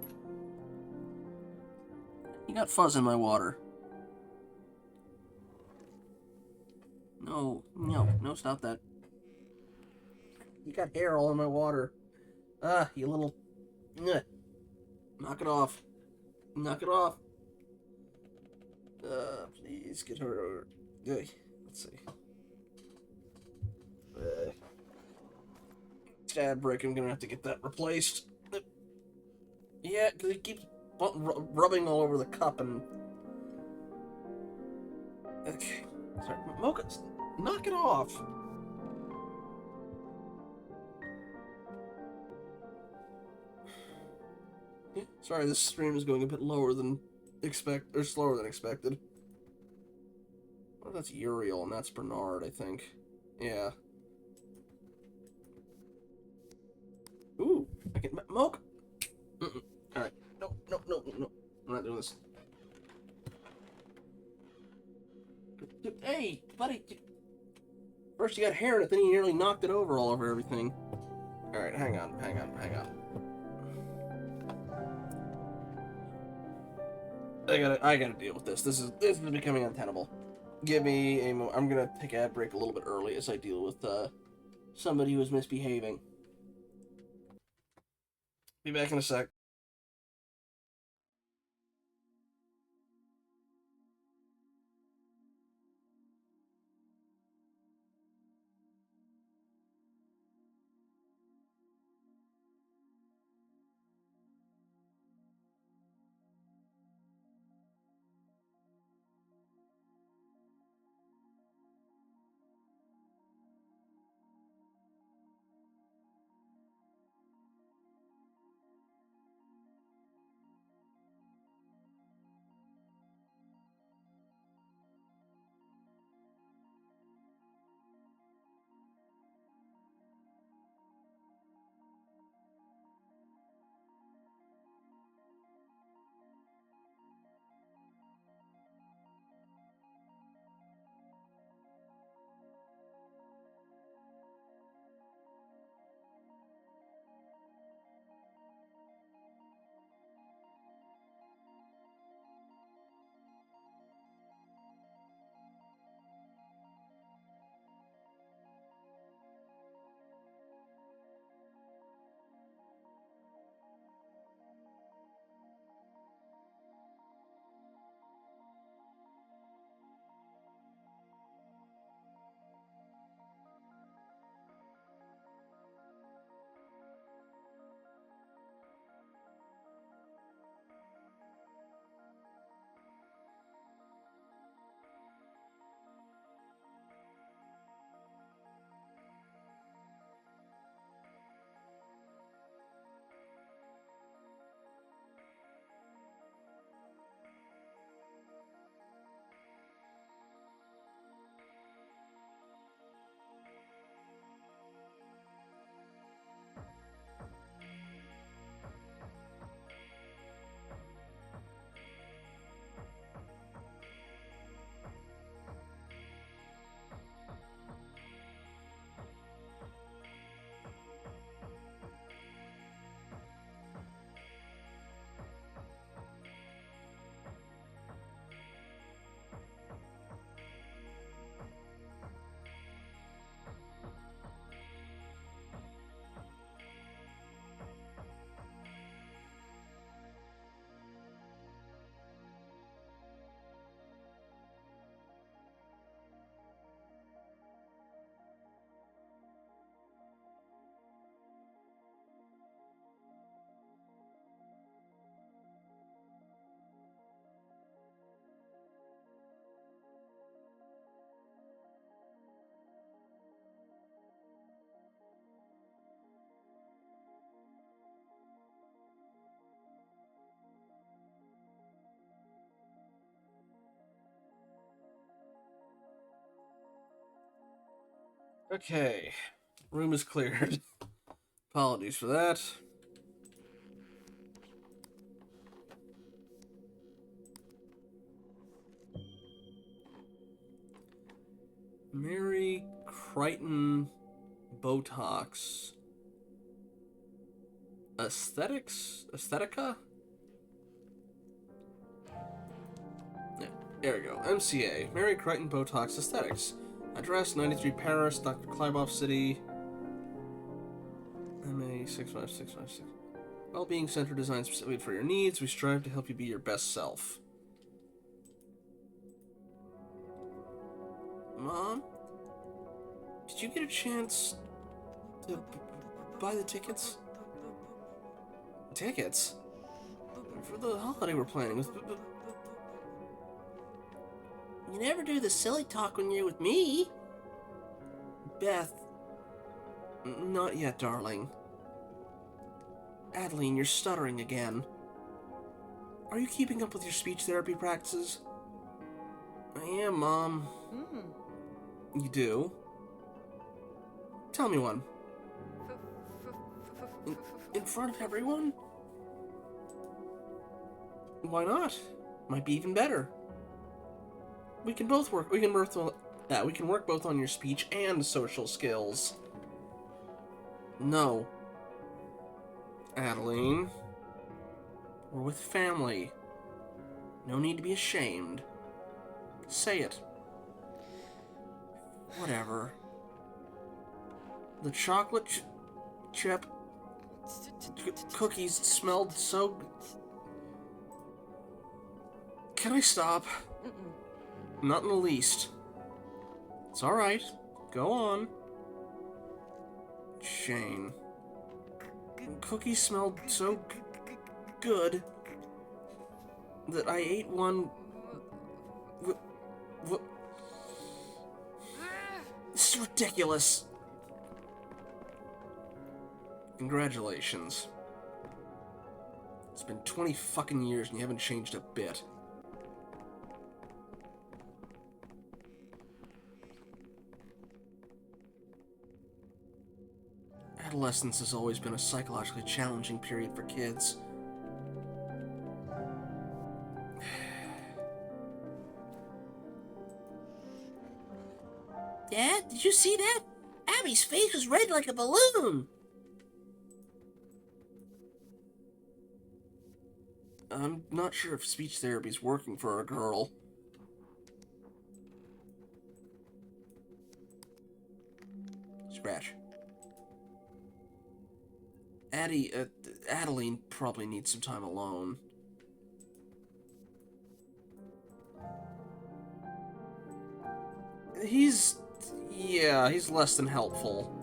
You got fuzz in my water. No, stop that. You got hair all in my water. Ah, you little... Ugh. Knock it off. Knock it off. Please get her... Ugh. Let's see. Stab brick, I'm gonna have to get that replaced. Yeah, because it keeps rubbing all over the cup and... Okay. Sorry, Mocha, knock it off. Sorry, this stream is going a bit lower than slower than expected. Oh, that's Uriel, and that's Bernard, I think. Yeah. Ooh, I can Mocha. Alright. No. I'm not doing this. Hey, buddy. First you got hair in it, then you nearly knocked it over all over everything. Alright, hang on. I gotta deal with this. This is becoming untenable. Give me a moment. I'm gonna take a ad break a little bit early as I deal with somebody who is misbehaving. Be back in a sec. Okay. Room is cleared. Apologies for that. Mary Crichton Botox. Aesthetics? Aesthetica? Yeah, there we go. MCA. Mary Crichton Botox Aesthetics. Address 93 Paris, Dr. Klybov City. MA 65656. Well-being center designed specifically for your needs. We strive to help you be your best self. Mom? Did you get a chance to buy the tickets? Tickets? For the holiday we're planning. You never do the silly talk when you're with me. Beth. Not yet, darling. Adeline, you're stuttering again. Are you keeping up with your speech therapy practices? I am, Mom. You do? Tell me one. In front of everyone? Why not? Might be even better. We can both work. We can work both on your speech and social skills. No. Adeline. We're with family. No need to be ashamed. Say it. Whatever. The chocolate chip cookies smelled so... Can I stop? Not in the least. It's alright. Go on. Shane. Cookies smelled so good that I ate one... This is ridiculous. Congratulations. It's been 20 fucking years and you haven't changed a bit. Adolescence has always been a psychologically challenging period for kids. Dad, did you see that? Abby's face was red like a balloon. I'm not sure if speech therapy's working for a girl. Scratch. Adeline probably needs some time alone. He's less than helpful.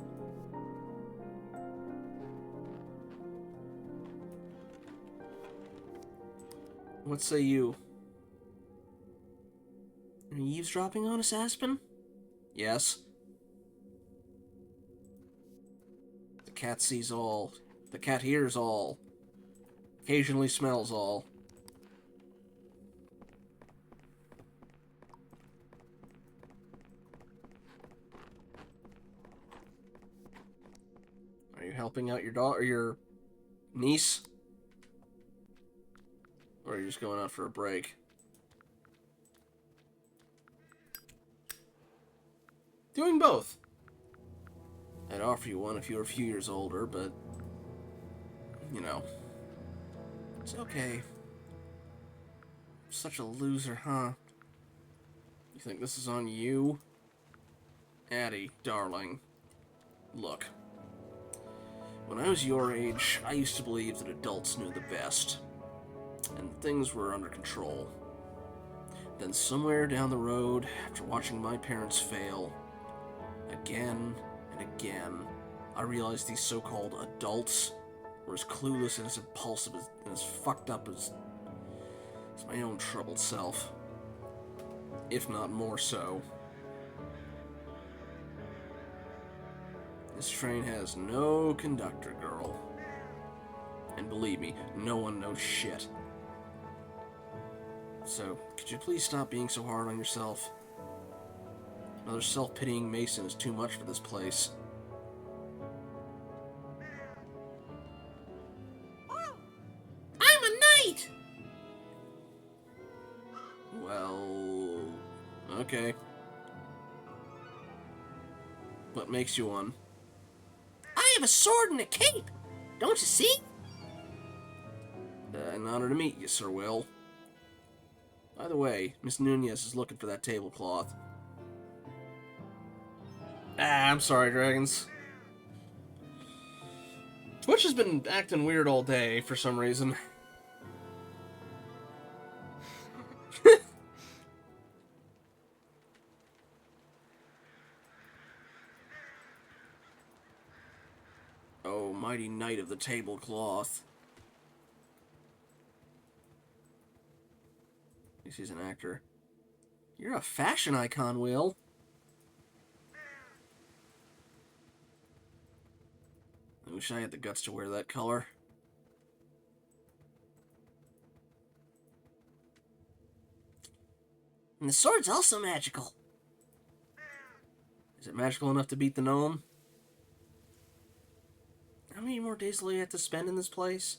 What say you? Are you eavesdropping on us, Aspen? Yes. The cat sees all. The cat hears all. Occasionally smells all. Are you helping out your daughter or your niece? Or are you just going out for a break? Doing both. I'd offer you one if you were a few years older, but... You know. It's okay. Such a loser, huh? You think this is on you? Addie, darling. Look. When I was your age, I used to believe that adults knew the best. And things were under control. Then somewhere down the road, after watching my parents fail, again and again, I realized these so-called adults were as clueless and as impulsive and as fucked up as my own troubled self. If not more so. This train has no conductor, girl. And believe me, no one knows shit. So, could you please stop being so hard on yourself? Another self-pitying Mason is too much for this place. I'm a knight! Well... okay. What makes you one? I have a sword and a cape! Don't you see? An honor to meet you, Sir Will. By the way, Miss Nunez is looking for that tablecloth. I'm sorry, dragons. Twitch has been acting weird all day for some reason. Oh, mighty knight of the tablecloth. He's an actor. You're a fashion icon, Will. I wish I had the guts to wear that color. And the sword's also magical. Is it magical enough to beat the gnome? How many more days will you have to spend in this place?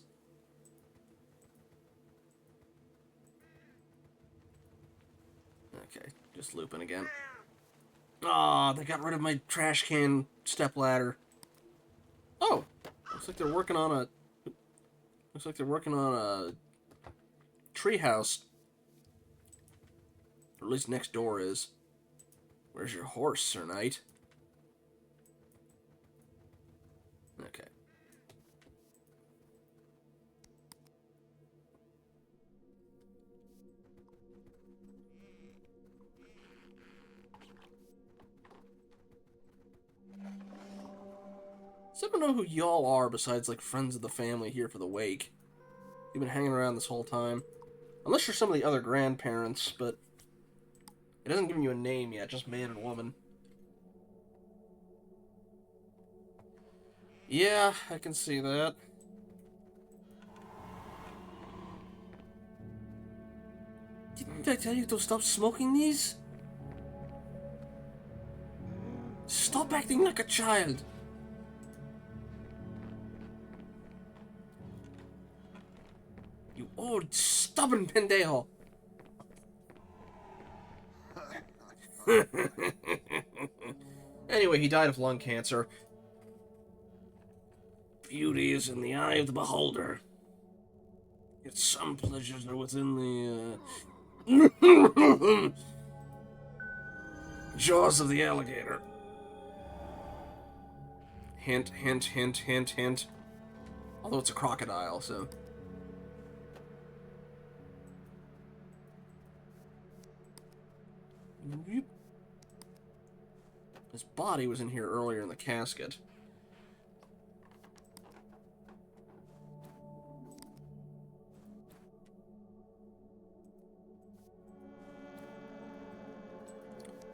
Okay, just looping again. Aw, they got rid of my trash can stepladder. Oh, looks like they're working on a... looks like they're working on a treehouse. Or at least next door is. Where's your horse, Sir Knight? Okay. Does anyone know who y'all are besides, like, friends of the family here for the wake? You've been hanging around this whole time. Unless you're some of the other grandparents, but it hasn't given you a name yet, just man and woman. Yeah, I can see that. Didn't I tell you to stop smoking these? Stop acting like a child. You old, stubborn pendejo. Anyway, he died of lung cancer. Beauty is in the eye of the beholder. Yet some pleasures are within the jaws of the alligator. Hint, hint, hint, hint, hint. Although it's a crocodile, so... His body was in here earlier in the casket.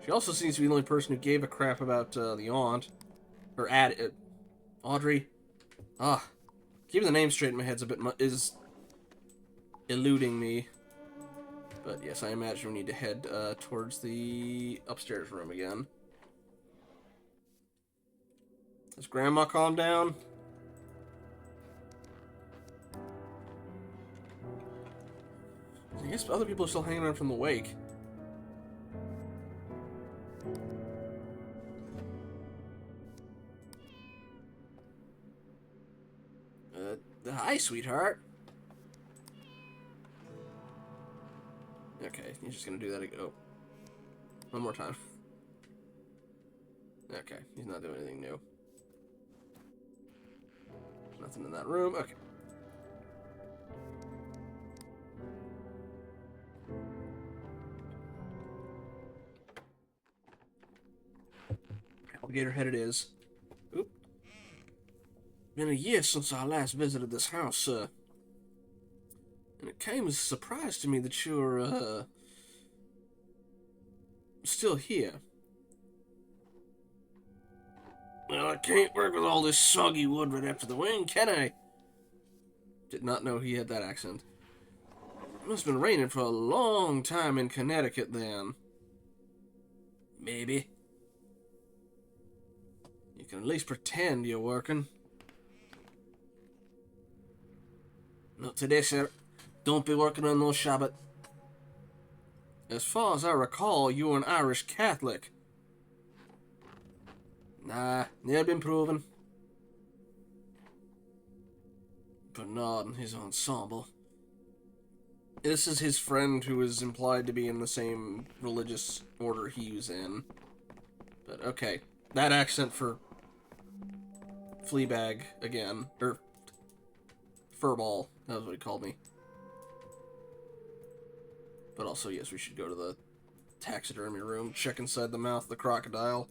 She also seems to be the only person who gave a crap about the aunt. Or Audrey. Keeping the name straight in my head's a bit is eluding me. But yes, I imagine we need to head towards the upstairs room again. Has Grandma calmed down? I guess other people are still hanging around from the wake. Hi, sweetheart. Okay, he's just gonna do that again. Oh. One more time. Okay, he's not doing anything new. Nothing in that room. Okay. Alligator head it is. Oop. Been a year since I last visited this house, sir. And it came as a surprise to me that you're, still here. Well, I can't work with all this soggy wood right after the wind, can I? Did not know he had that accent. It must have been raining for a long time in Connecticut then. Maybe. can at least pretend you're working. Not today, sir. Don't be working on no Shabbat. As far as I recall, you were an Irish Catholic. Nah, never been proven. Bernard and his ensemble. This is his friend who is implied to be in the same religious order he was in. But okay, that accent for Fleabag again, or Furball, that was what he called me. But also, yes, we should go to the taxidermy room, check inside the mouth of the crocodile.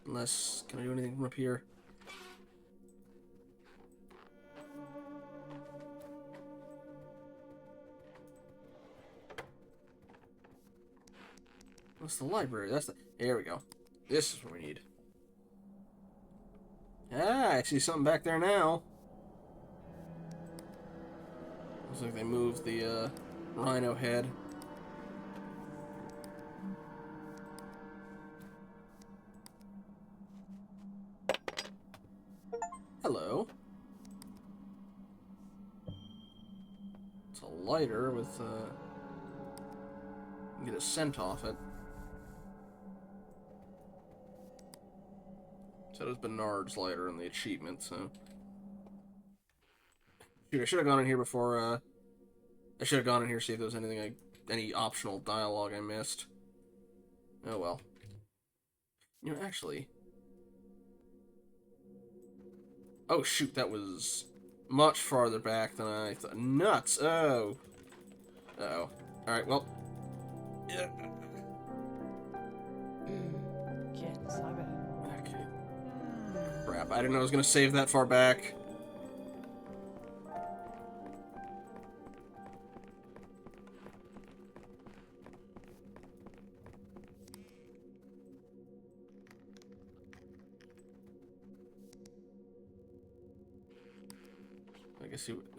Unless, can I do anything from up here? What's the library? That's the... There we go. This is what we need. Ah, I see something back there now. Looks like they moved the, rhino head. Hello. It's a lighter with, get a scent off it. So does Bernard's lighter in the achievement, so... Dude, I should have gone in here before, I should have gone in here to see if there was anything any optional dialogue I missed. Oh well. You know, actually... Oh shoot, that was much farther back than I thought. Nuts! Oh! Uh-oh. Alright, well... Yeah. Can't sabe. Okay. Crap, I didn't know I was gonna save that far back.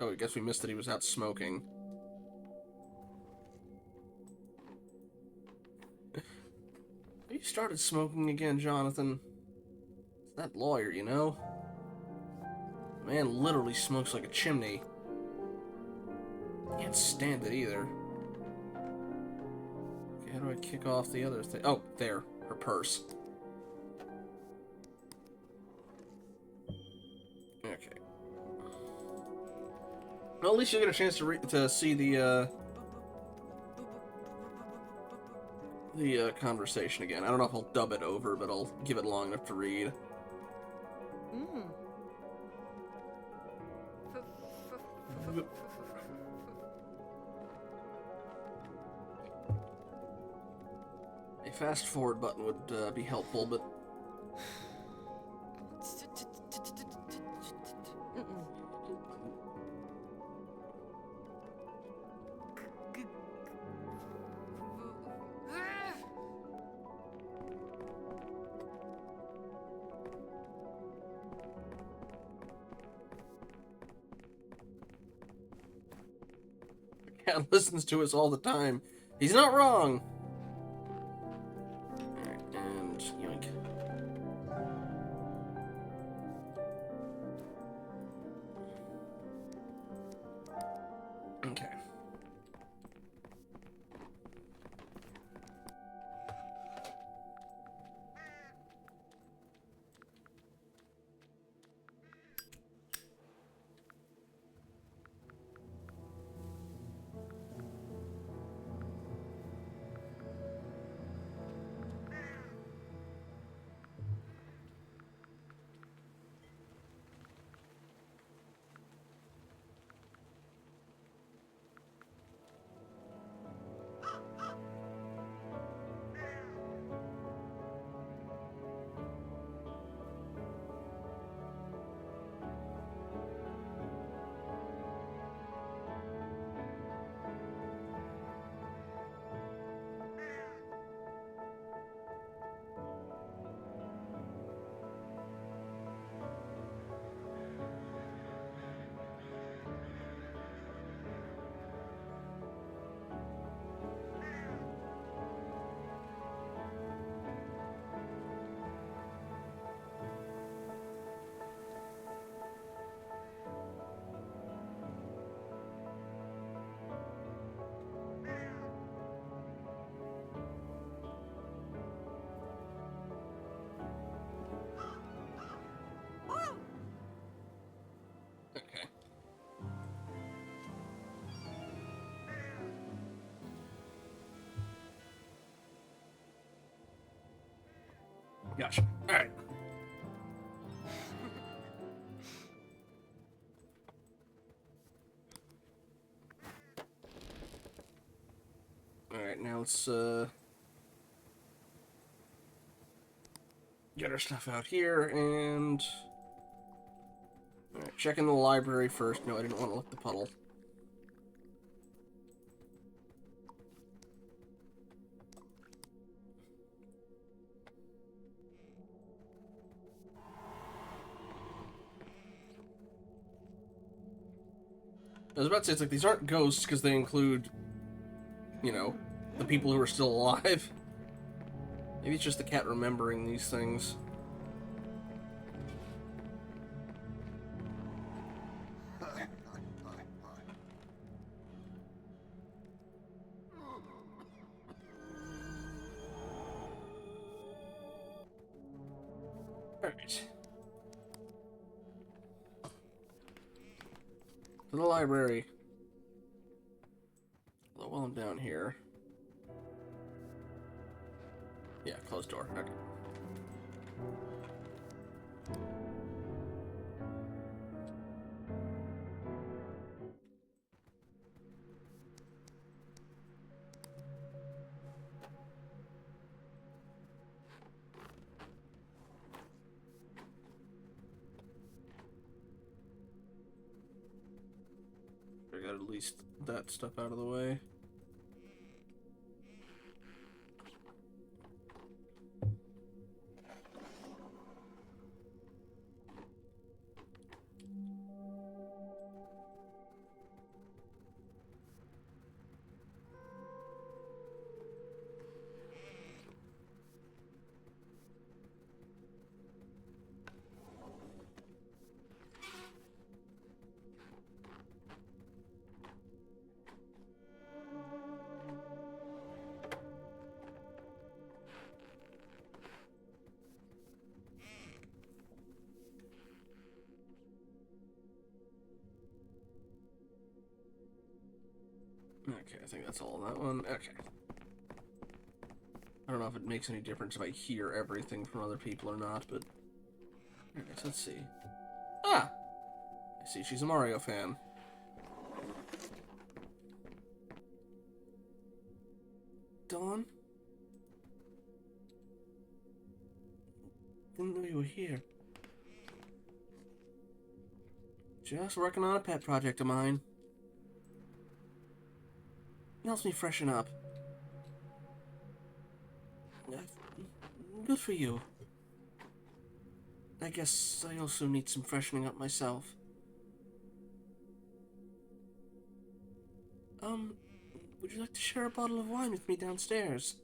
I guess we missed that he was out smoking. You started smoking again, Jonathan. It's that lawyer, you know? The man literally smokes like a chimney. Can't stand it either. Okay, how do I kick off the other thing? Oh, there. Her purse. Okay. Well, at least you get a chance to see the conversation again. I don't know if I'll dub it over, but I'll give it long enough to read. A fast forward button would be helpful, but the cat listens to us all the time. He's not wrong. Alright, and yoink. Okay. Okay. Gotcha. Alright. Alright, now let's, get our stuff out here, and... Alright, check in the library first. No, I didn't want to lick the puddle. I was about to say, it's like, these aren't ghosts because they include, you know, the people who are still alive. Maybe it's just the cat remembering these things. Alright. To the library. Although while I'm down here... Yeah, closed door. Okay. I got at least that stuff out of the way. Okay, I think that's all on that one. Okay. I don't know if it makes any difference if I hear everything from other people or not, but... Alright, let's see. Ah! I see she's a Mario fan. Dawn? Didn't know you were here. Just working on a pet project of mine. It helps me freshen up. Good for you. I guess I also need some freshening up myself. Would you like to share a bottle of wine with me downstairs?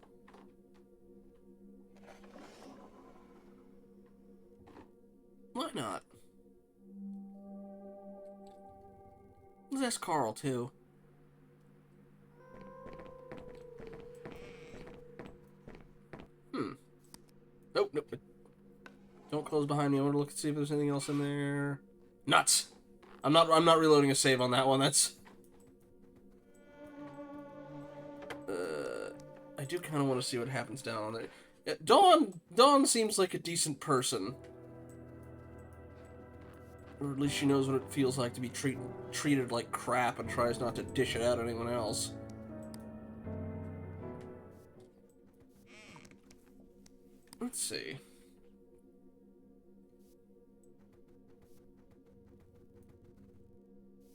Why not? Let's ask Carl, too. Nope, nope. Don't close behind me. I want to look and see if there's anything else in there. Nuts! I'm not reloading a save on that one. That's... I do kind of want to see what happens down on there. Yeah, Dawn seems like a decent person. Or at least she knows what it feels like to be treated like crap and tries not to dish it out at anyone else. Let's see.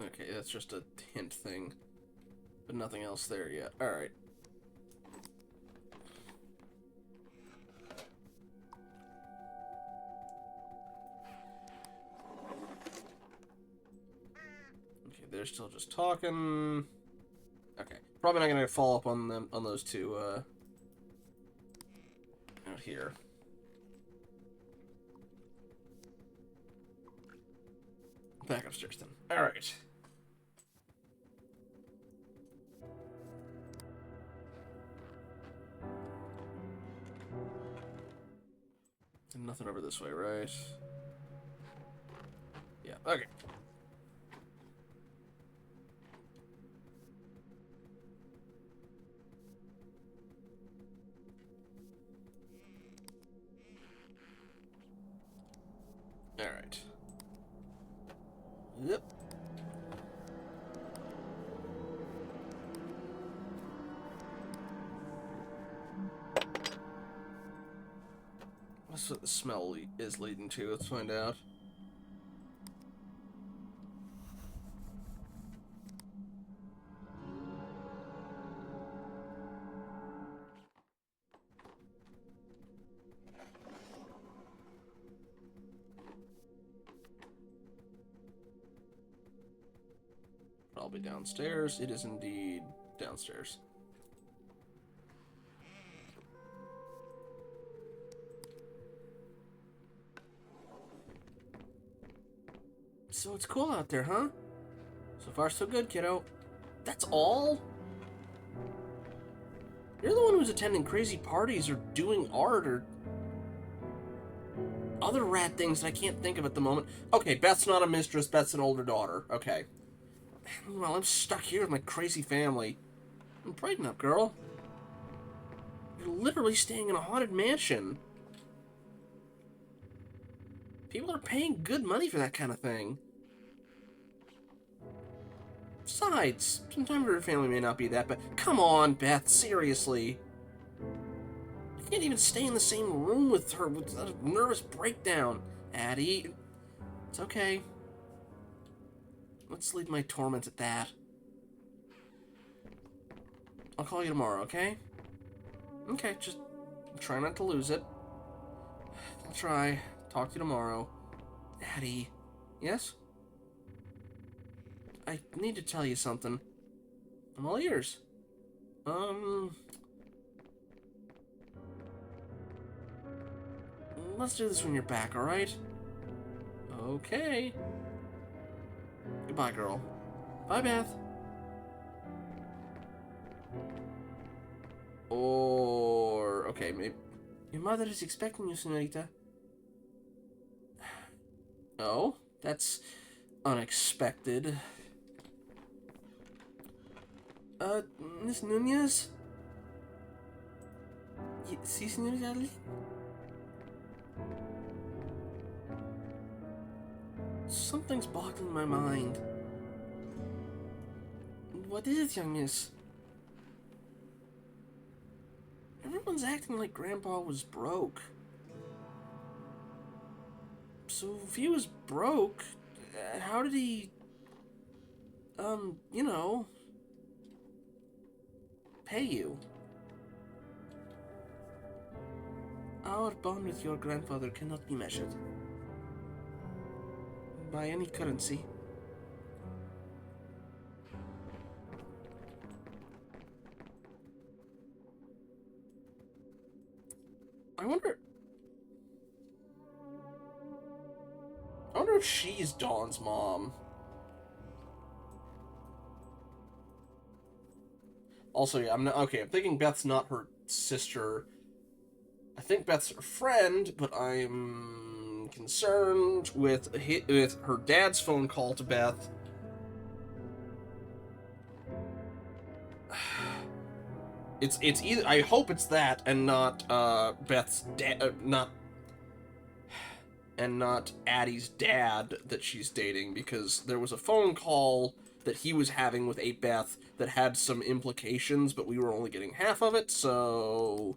Okay, that's just a hint thing. But nothing else there yet. Alright. Okay, they're still just talking. Okay. Probably not gonna follow up on them on those two, out here. Back upstairs then. Alright. Nothing over this way, right? Yeah, okay. Yep. That's what the smell is leading to. Let's find out. Probably downstairs. It is indeed downstairs. So it's cool out there, huh? So far, so good, kiddo. That's all? You're the one who's attending crazy parties or doing art or other rad things that I can't think of at the moment. Okay, Beth's not a mistress, Beth's an older daughter. Okay. Well, I'm stuck here with my crazy family. Brighten up, girl. You're literally staying in a haunted mansion. People are paying good money for that kind of thing. Besides, sometimes your family may not be that bad. Come on, Beth, seriously. I can't even stay in the same room with her with a nervous breakdown. Addie, it's okay. Let's leave my torment at that. I'll call you tomorrow, okay? Okay, just try not to lose it. I'll try. Talk to you tomorrow. Addie. Yes? I need to tell you something. I'm all ears. Let's do this when you're back, alright? Okay. Goodbye, girl. Bye, Beth. Or... okay, maybe... Your mother is expecting you, señorita. Oh? That's unexpected. Miss Nunez? Sí, señorita Arlene? Something's boggling my mind. What is it, young miss? Everyone's acting like Grandpa was broke. So if he was broke, how did he, you know, pay you? Our bond with your grandfather cannot be measured by any currency. I wonder if she's Dawn's mom. Also, yeah, I'm thinking Beth's not her sister. I think Beth's her friend, but I'm concerned with her dad's phone call to Beth. It's either, I hope it's that and not Beth's dad, not Addie's dad that she's dating, because there was a phone call that he was having with Beth that had some implications, but we were only getting half of it, so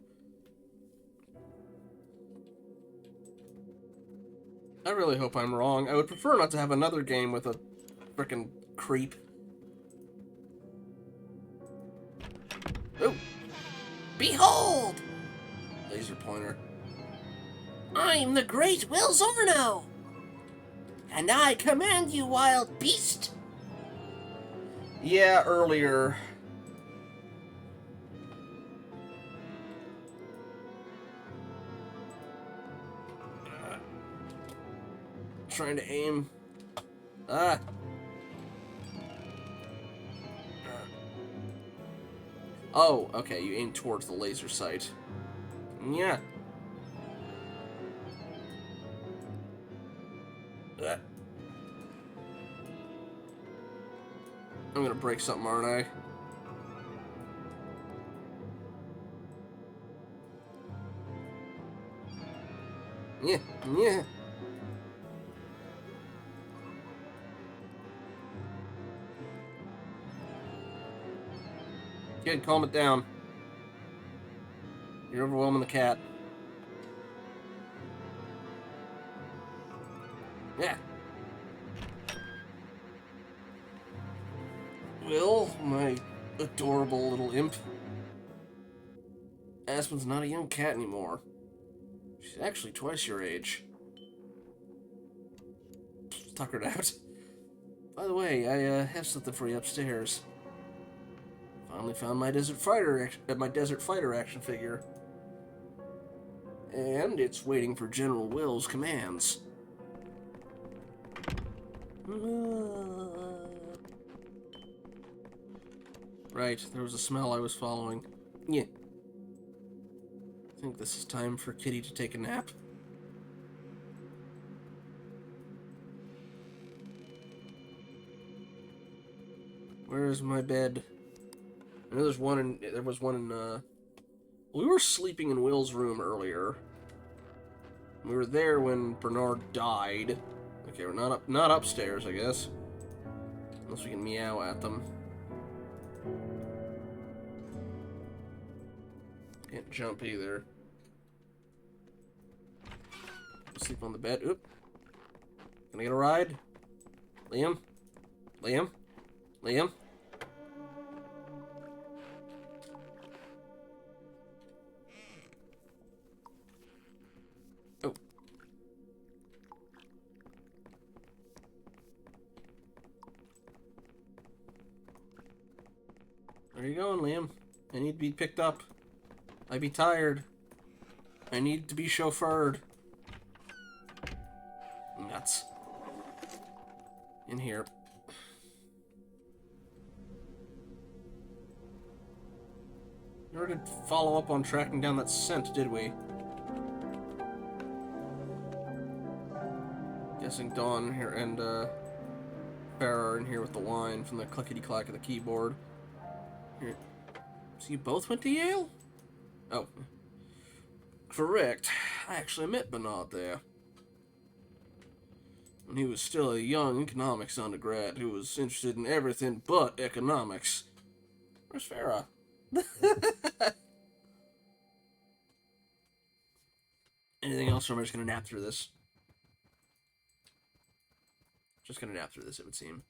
I really hope I'm wrong. I would prefer not to have another game with a frickin' creep. Oh! Behold! Laser pointer. I'm the great Will Zorno! And I command you, wild beast! Yeah, earlier. Trying to aim. Ah! Oh, okay, you aim towards the laser sight. Yeah. I'm gonna break something, aren't I? Yeah, yeah. Kid, calm it down. You're overwhelming the cat. Yeah. Will, my adorable little imp. Aspen's not a young cat anymore. She's actually twice your age. Tuckered out. By the way, I have something for you upstairs. Finally found my desert fighter action figure, and it's waiting for General Will's commands. Right, there was a smell I was following. Yeah. I think this is time for Kitty to take a nap. Where is my bed? I know there was one in, we were sleeping in Will's room earlier. We were there when Bernard died. Okay, we're not upstairs, I guess. Unless we can meow at them. Can't jump either. Sleep on the bed. Oop. Can I get a ride? Liam? Liam? Liam? Oh. Where are you going, Liam? I need to be picked up. I be tired. I need to be chauffeured. Nuts. In here. Never did follow up on tracking down that scent, did we? Guessing Dawn here and Farrah are in here with the wine from the clickety-clack of the keyboard. Here. So you both went to Yale? Oh. Correct. I actually met Bernard there. When he was still a young economics undergrad who was interested in everything but economics. Where's Farrah? Anything else, or am I just gonna nap through this? Just gonna nap through this, it would seem.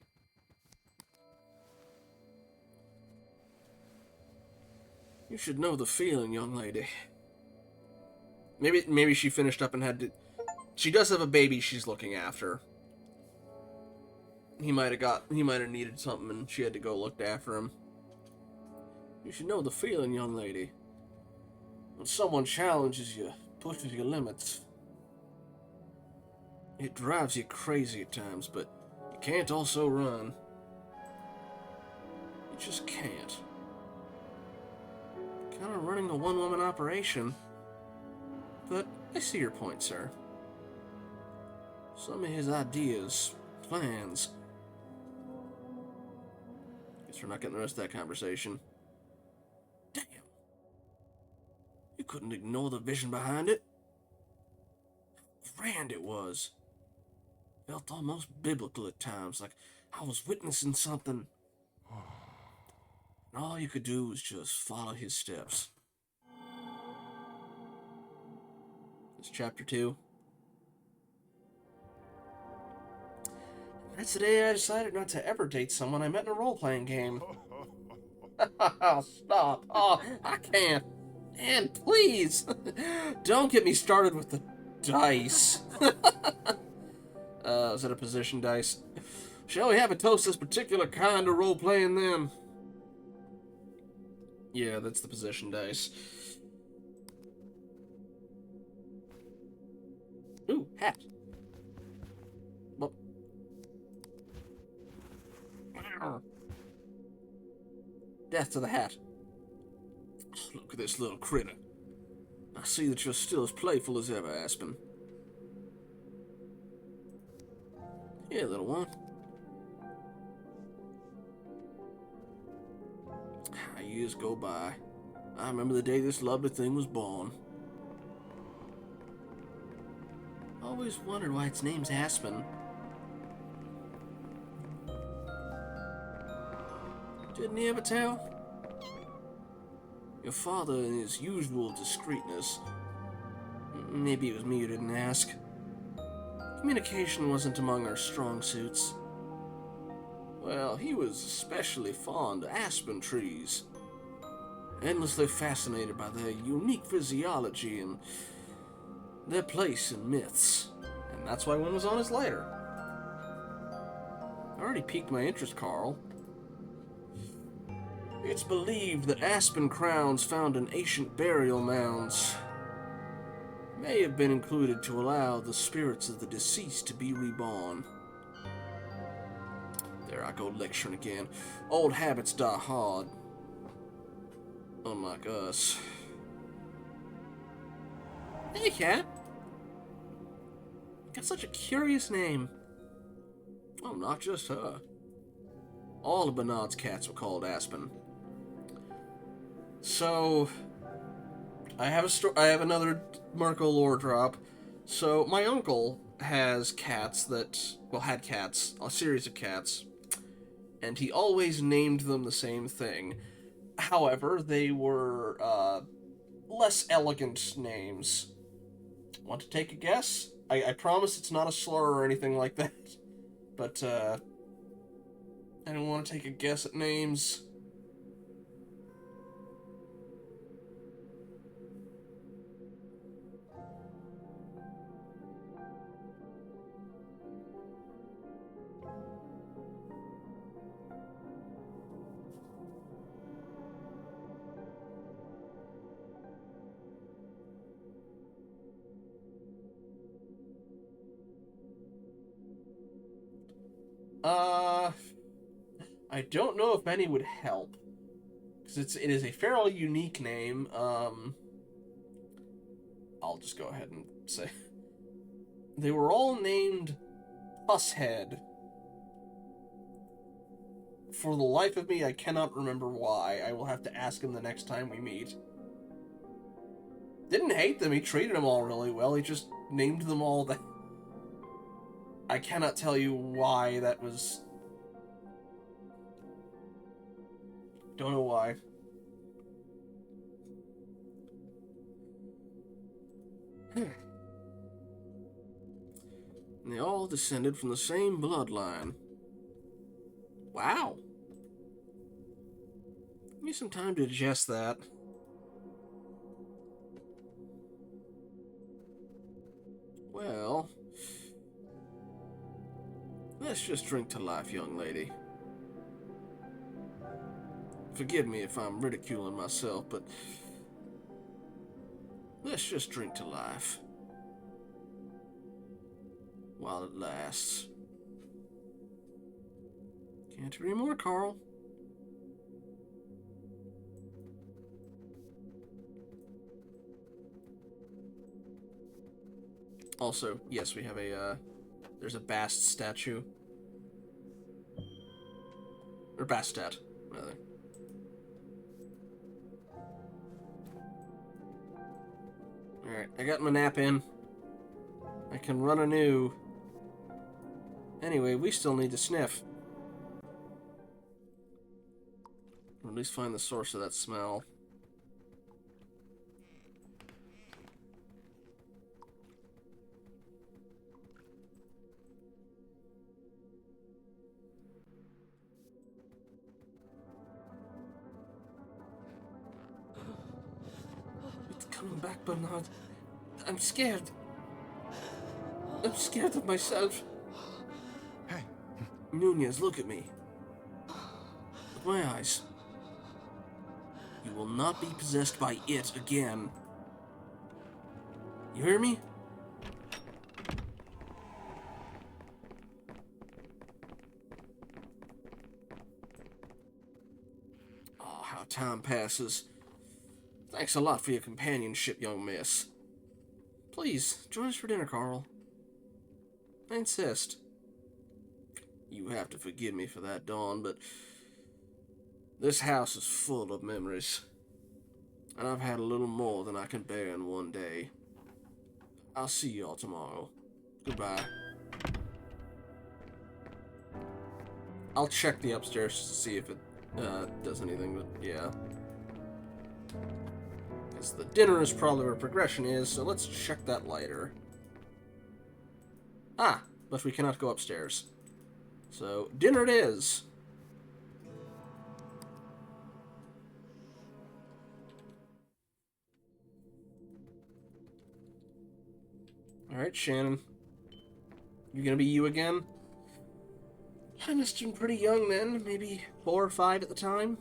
You should know the feeling, young lady. Maybe she finished up and had to... She does have a baby she's looking after. He might have needed something and she had to go look after him. You should know the feeling, young lady. When someone challenges you, pushes your limits. It drives you crazy at times, but you can't also run. You just can't. Kind of running a one-woman operation. But I see your point, sir. Some of his ideas, plans. Guess we're not getting the rest of that conversation. Damn. You couldn't ignore the vision behind it. How grand it was. Felt almost biblical at times, like I was witnessing something. And all you could do was just follow his steps. It's chapter 2. That's the day I decided not to ever date someone I met in a role-playing game. Oh, stop. Oh, I can't. And please, don't get me started with the dice. Is that a position dice? Shall we have a toast this particular kind of role-playing then? Yeah, that's the position dice. Ooh, hat. Well. Death to the hat. Look at this little critter. I see that you're still as playful as ever, Aspen. Yeah, little one. Years go by. I remember the day this lovely thing was born. Always wondered why its name's Aspen. Didn't he ever tell? Your father, in his usual discreetness, maybe it was me who didn't ask. Communication wasn't among our strong suits. Well, he was especially fond of aspen trees, endlessly fascinated by their unique physiology and their place in myths. And that's why one was on his lighter. Already piqued my interest, Carl. It's believed that aspen crowns found in ancient burial mounds may have been included to allow the spirits of the deceased to be reborn. There I go lecturing again. Old habits die hard. Unlike us. Hey, cat. Got such a curious name. Oh, not just her. All of Bernard's cats were called Aspen. So, I have another Marco lore drop. So, my uncle has cats that, well, had cats, a series of cats, and he always named them the same thing. However, they were less elegant names. Want to take a guess? I promise it's not a slur or anything like that. But, anyone want to take a guess at names? I don't know if any would help. Because it is a fairly unique name. I'll just go ahead and say. They were all named Pusshead. For the life of me, I cannot remember why. I will have to ask him the next time we meet. Didn't hate them, he treated them all really well, he just named them all that. I cannot tell you why that was. Don't know why. They all descended from the same bloodline. Wow. Give me some time to digest that. Well, let's just drink to life, young lady. Forgive me if I'm ridiculing myself, but let's just drink to life. While it lasts. Can't agree more, Carl. Also, yes, we have there's a Bast statue. Or Bastet, rather. Alright, I got my nap in. I can run anew. Anyway, we still need to sniff. Or at least find the source of that smell. It's coming back, Bernard. I'm scared. I'm scared of myself. Hey. Nunez, look at me. With my eyes. You will not be possessed by it again. You hear me? Oh, how time passes. Thanks a lot for your companionship, young miss. Please, join us for dinner, Carl. I insist. You have to forgive me for that, Dawn, but this house is full of memories. And I've had a little more than I can bear in one day. I'll see y'all tomorrow. Goodbye. I'll check the upstairs to see if it does anything, but yeah. Because the dinner is probably where progression is, so let's check that later. Ah, but we cannot go upstairs. So, dinner it is. Alright, Shannon. You gonna be you again? I must have been pretty young then, maybe 4 or 5 at the time.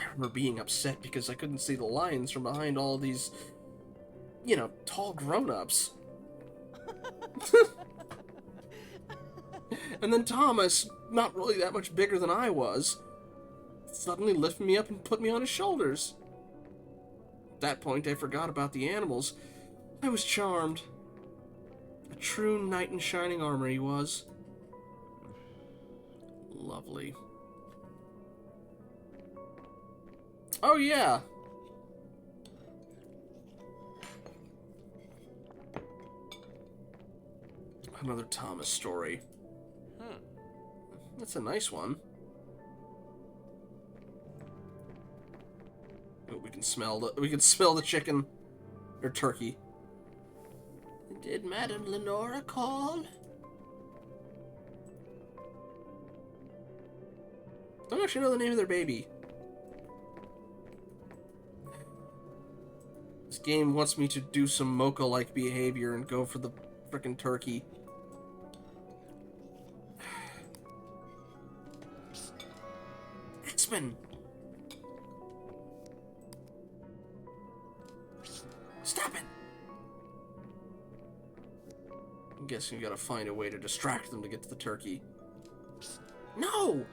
I remember being upset because I couldn't see the lines from behind all of these, you know, tall grown-ups. And then Thomas, not really that much bigger than I was, suddenly lifted me up and put me on his shoulders. At that point, I forgot about the animals. I was charmed. A true knight in shining armor he was. Lovely. Oh, yeah. Another Thomas story. That's a nice one. Oh, we can smell the chicken or turkey. Did Madame Lenora call? I don't actually know the name of their baby. This game wants me to do some Mocha-like behavior and go for the frickin' turkey. Aspen! Stop it! I'm guessing you gotta find a way to distract them to get to the turkey. No!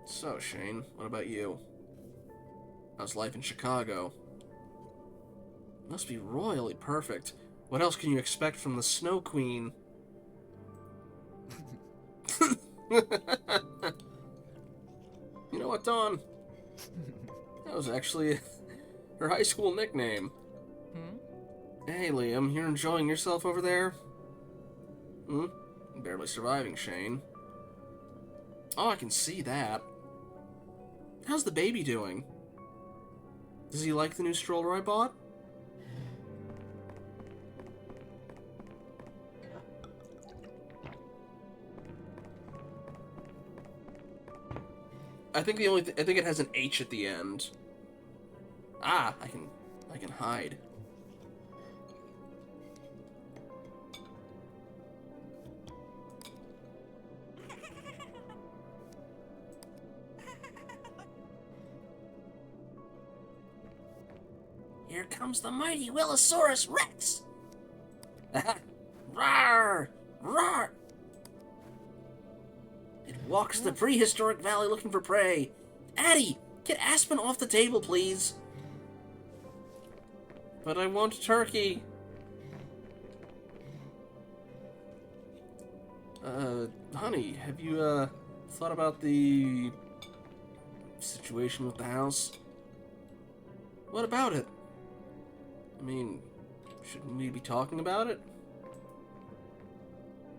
So, Shane, what about you? How's life in Chicago? Must be royally perfect. What else can you expect from the Snow Queen? You know what, Dawn? That was actually her high school nickname. Hey, Liam, you're enjoying yourself over there? Barely surviving, Shane. Oh, I can see that. How's the baby doing? Does he like the new stroller I bought? I think I think it has an H at the end. Ah, I can hide. Here comes the mighty Willosaurus Rex! Rawr! Rawr! It walks the prehistoric valley looking for prey. Addie, get Aspen off the table, please. But I want turkey. Honey, have you, thought about the situation with the house? What about it? I mean, shouldn't we be talking about it?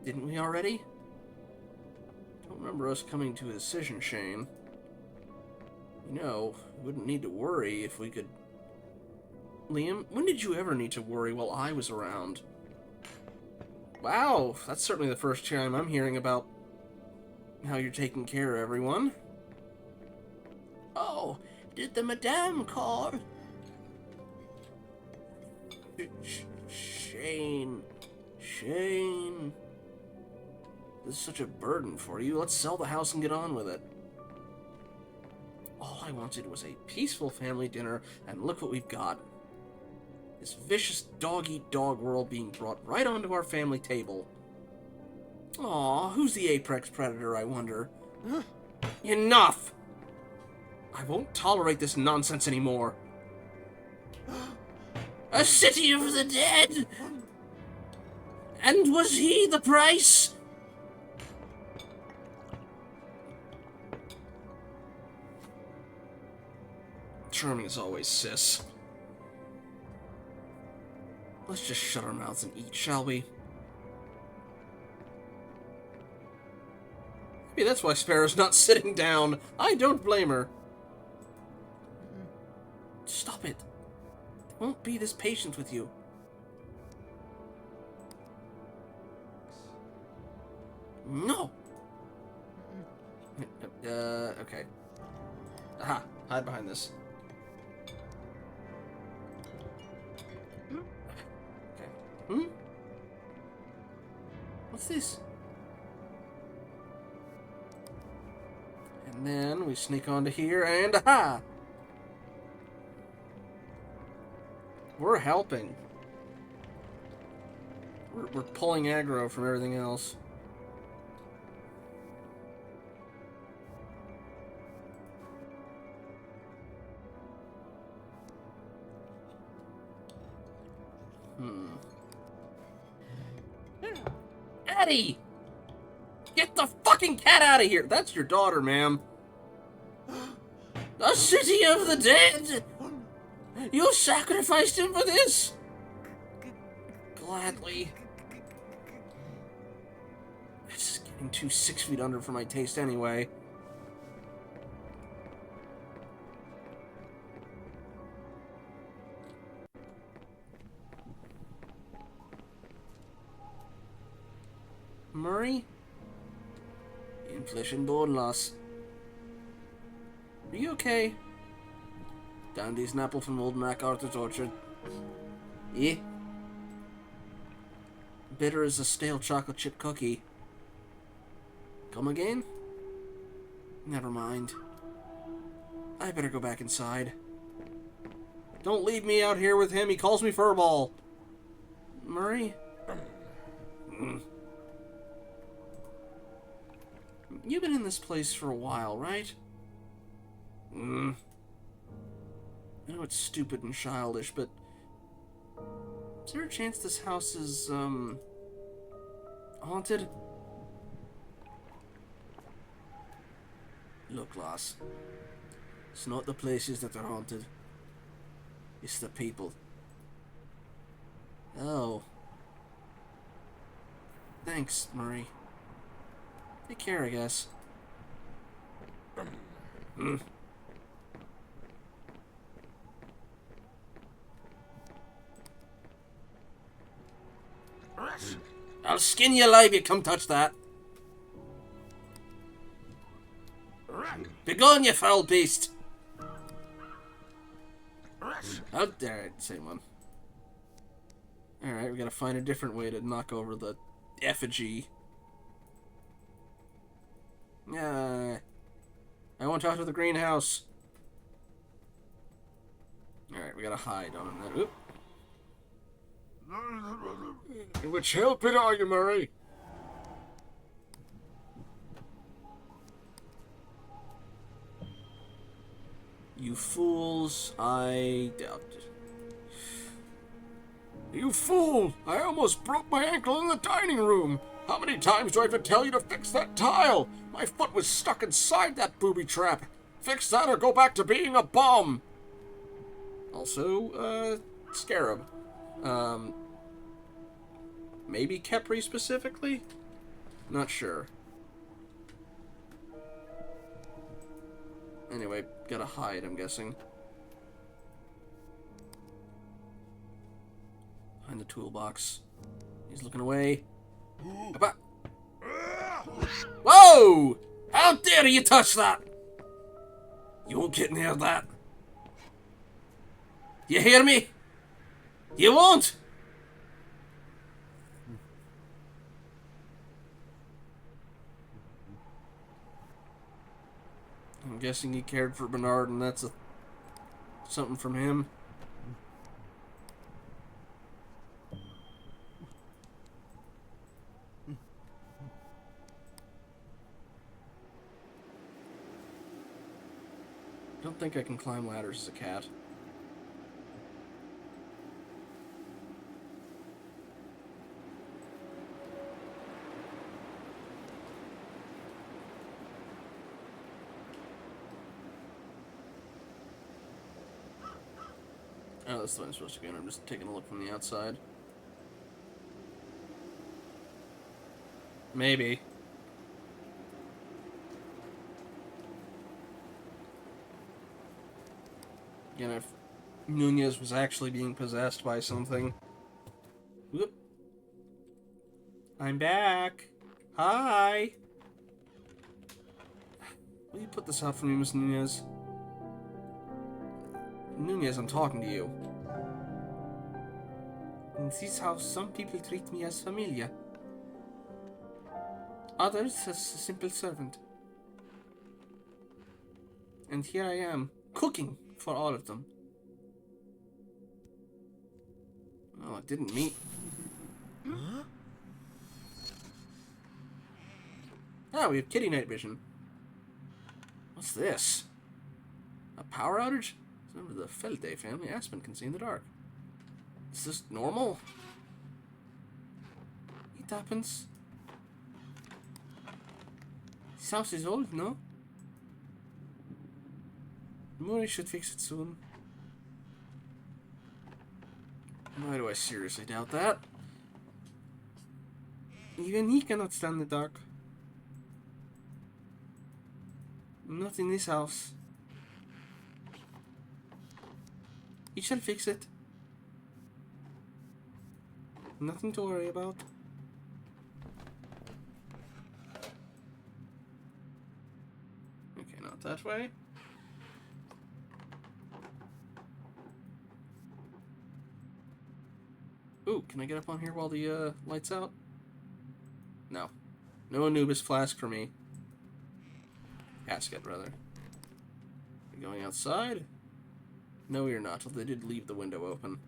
Didn't we already? Don't remember us coming to a decision, Shane. You know, we wouldn't need to worry if we could... Liam, when did you ever need to worry while I was around? Wow, that's certainly the first time I'm hearing about how you're taking care of everyone. Oh, did the madame call? Shane. Shane. This is such a burden for you. Let's sell the house and get on with it. All I wanted was a peaceful family dinner, and look what we've got. This vicious dog-eat-dog world being brought right onto our family table. Aw, who's the apex predator, I wonder? Enough! I won't tolerate this nonsense anymore. A city of the dead! And was he the price? Charming as always, sis. Let's just shut our mouths and eat, shall we? Maybe that's why Sparrow's not sitting down. I don't blame her. Stop it. I won't be this patient with you. No! Okay. Aha! Hide behind this. Okay. Hmm? What's this? And then we sneak onto here, and aha! We're helping. We're pulling aggro from everything else. Addie! Get the fucking cat out of here! That's your daughter, ma'am. The city of the dead! You sacrificed him for this? Gladly. This is getting too 6 feet under for my taste anyway. Murray? In flesh and bone loss. Are you okay? Dandy's an apple from old Mac Arthur's orchard. Eh? Bitter as a stale chocolate chip cookie. Come again? Never mind. I better go back inside. Don't leave me out here with him. He calls me furball. Murray? You've been in this place for a while, right? I know it's stupid and childish, but is there a chance this house is, haunted? Look, lass. It's not the places that are haunted. It's the people. Oh. Thanks, Murray. Take care, I guess. I'll skin you alive, you come touch that. Begone, you foul beast! Oh, alright, same one. Alright, we gotta find a different way to knock over the effigy. I won't talk to the greenhouse. Alright, we gotta hide on that. Oop. Which help it are you, Murray? You fools, I doubt it. You fool! I almost broke my ankle in the dining room. How many times do I have to tell you to fix that tile? My foot was stuck inside that booby trap. Fix that or go back to being a bum. Also, Scarab. Maybe Kepri specifically? Not sure. Anyway, gotta hide, I'm guessing. Behind the toolbox. He's looking away. Whoa! How dare you touch that? You won't get near that. You hear me? You won't! I'm guessing he cared for Bernard, and that's something from him. I don't think I can climb ladders as a cat. Oh, that's the way I'm supposed to go. I'm just taking a look from the outside. Maybe. Again, Nunez was actually being possessed by something. Whoop. I'm back. Hi. Will you put this out for me, Miss Nunez? Nunez, I'm talking to you. In this house, some people treat me as familia. Others as a simple servant. And here I am, cooking for all of them. Oh, it didn't meet. Huh? Ah, we have kitty night vision. What's this? A power outage? It's a member of the Felde family. Aspen can see in the dark. Is this normal? It happens. This house is old, no? Murray should fix it soon. Why do I seriously doubt that? Even he cannot stand the dark. Not in this house. He shall fix it. Nothing to worry about. Okay, not that way. Ooh, can I get up on here while the light's out? No. No Anubis flask for me. Casket, rather. Are you going outside? No, you're not. They did leave the window open.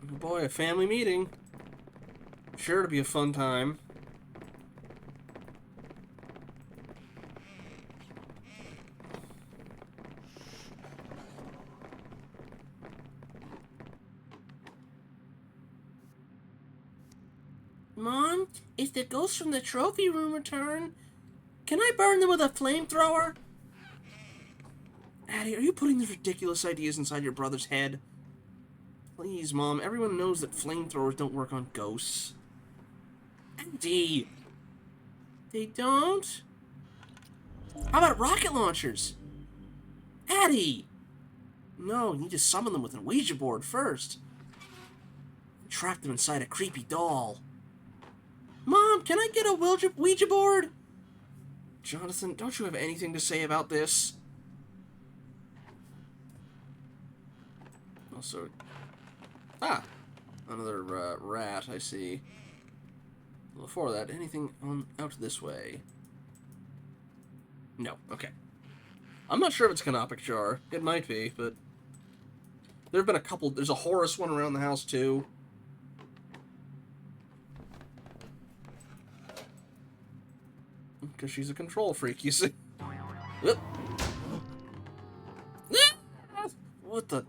Oh boy, a family meeting. Sure to be a fun time. Mom, if the ghosts from the trophy room return, can I burn them with a flamethrower? Addie, are you putting these ridiculous ideas inside your brother's head? Please, Mom, everyone knows that flamethrowers don't work on ghosts. Addie! They don't? How about rocket launchers? Addie! No, you need to summon them with a Ouija board first. Trap them inside a creepy doll. Mom, can I get a Ouija board? Jonathan, don't you have anything to say about this? Also... Ah! Another rat, I see. Before that, anything on out this way? No, okay. I'm not sure if it's Canopic Jar. It might be, but... There have been a couple... There's a Horus one around the house, too. Because she's a control freak, you see. What the...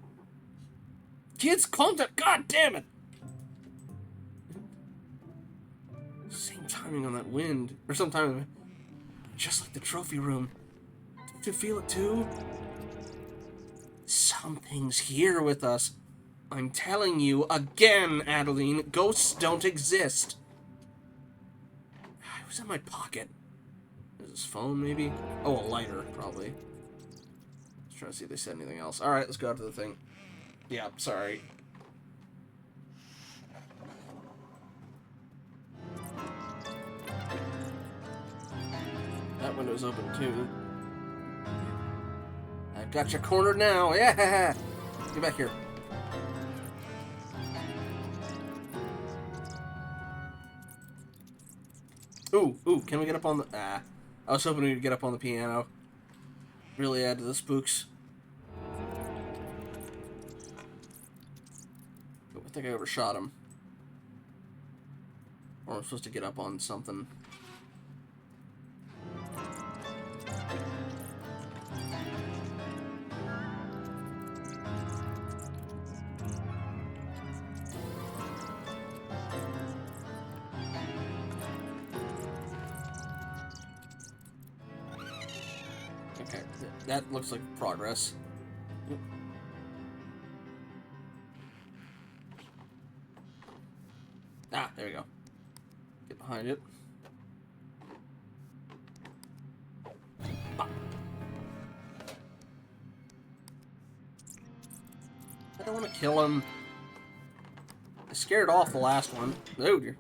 Kids, calm down. God damn it! Same timing on that wind. Or some time... Just like the trophy room. Did you feel it too? Something's here with us. I'm telling you again, Adeline, ghosts don't exist. It was in my pocket. Is this phone, maybe? Oh, a lighter, probably. Let's try to see if they said anything else. Alright, let's go out to the thing. Yeah, sorry. That window's open, too. I've got you cornered now. Yeah! Get back here. Ooh, can we get up on the... Ah. I was hoping we could get up on the piano. Really add to the spooks. Oh, I think I overshot him. Or I'm supposed to get up on something. Okay, that looks like progress. Ah, there we go. Get behind it. I don't want to kill him. I scared off the last one. Oh, dear.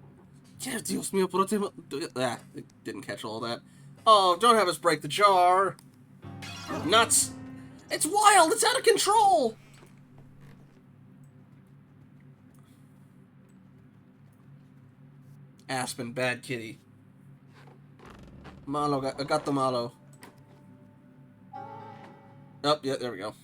Dios mío, ah, it didn't catch all that. Oh, don't have us break the jar. Nuts. It's wild. It's out of control. Aspen, bad kitty. Malo, got the malo. Oh, yeah, there we go.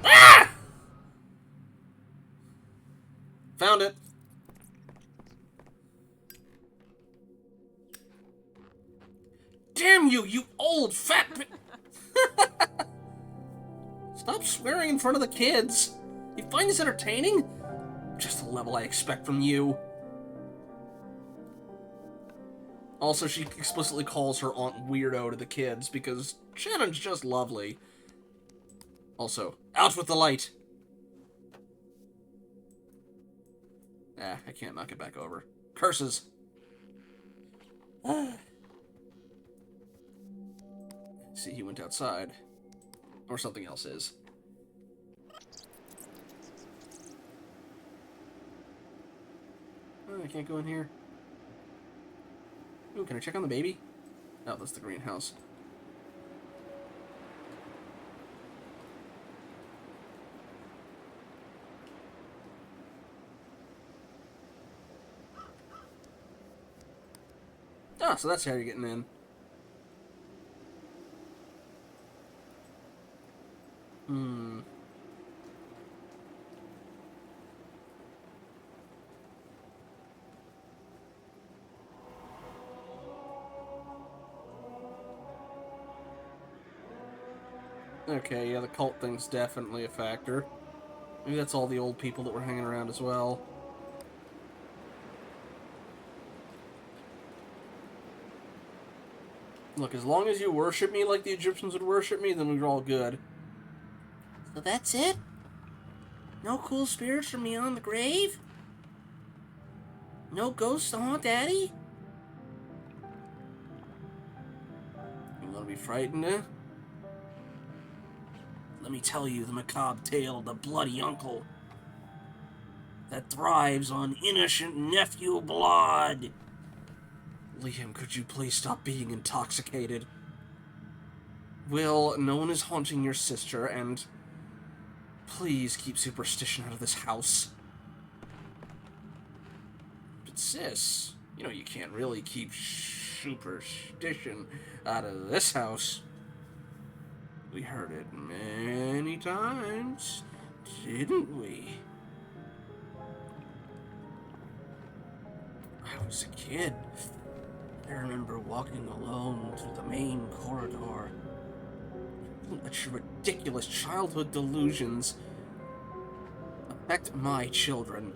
Ah! Found it. Damn you, you old fat Stop swearing in front of the kids. You find this entertaining? Just the level I expect from you. Also, she explicitly calls her aunt weirdo to the kids because Shannon's just lovely. Also, out with the light. Ah, I can't knock it back over. Curses. See, he went outside. Or something else is. Oh, I can't go in here. Ooh, can I check on the baby? Oh, that's the greenhouse. Ah, so that's how you're getting in. Okay, yeah, the cult thing's definitely a factor. Maybe that's all the old people that were hanging around as well. Look, as long as you worship me like the Egyptians would worship me, then we're all good. So that's it? No cool spirits from beyond the grave? No ghosts to haunt Daddy? You want to be frightened, eh? Let me tell you the macabre tale of the bloody uncle that thrives on innocent nephew blood. Liam, could you please stop being intoxicated? Will, no one is haunting your sister, and please keep superstition out of this house. But sis, you know you can't really keep superstition out of this house. We heard it many times, didn't we? I was a kid. I remember walking alone through the main corridor. Don't let your ridiculous childhood delusions affect my children.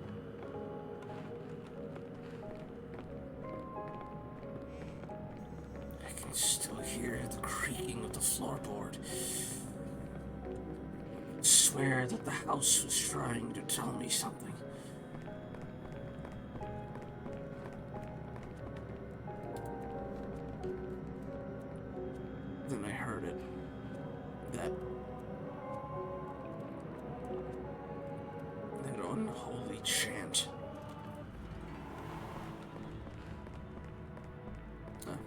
I can still hear the creaking of the floorboard. I swear that the house was trying to tell me something. Then I heard it. That unholy chant.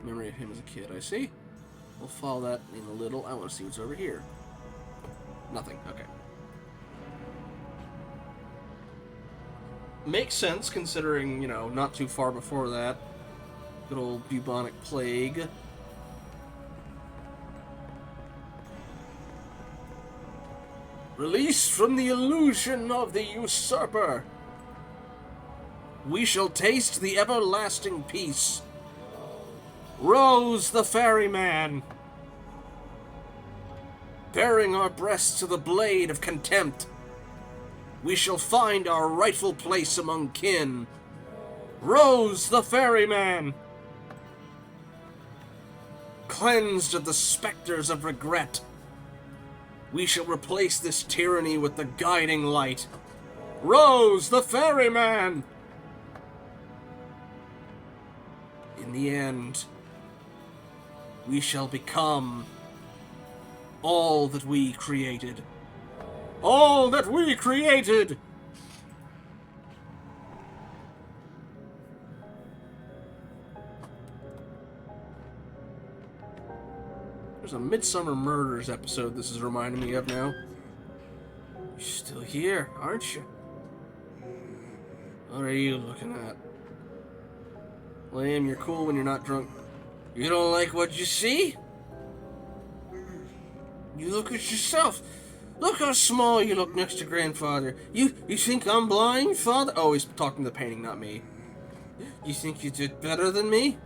Memory of him as a kid, I see. We'll follow that in a little. I want to see what's over here. Nothing, okay. Makes sense, considering, you know, not too far before that. Good old bubonic plague. Release from the illusion of the usurper. We shall taste the everlasting peace. Rose the ferryman. Bearing our breasts to the blade of contempt, we shall find our rightful place among kin. Rose the ferryman. Cleansed of the specters of regret, we shall replace this tyranny with the guiding light. Rose, the ferryman! In the end, we shall become all that we created. All that we created! There's a Midsummer Murders episode this is reminding me of now. You're still here, aren't you? What are you looking at? Liam, you're cool when you're not drunk. You don't like what you see? You look at yourself. Look how small you look next to grandfather. You think I'm blind, father? Oh, he's talking to the painting, not me. You think you did better than me?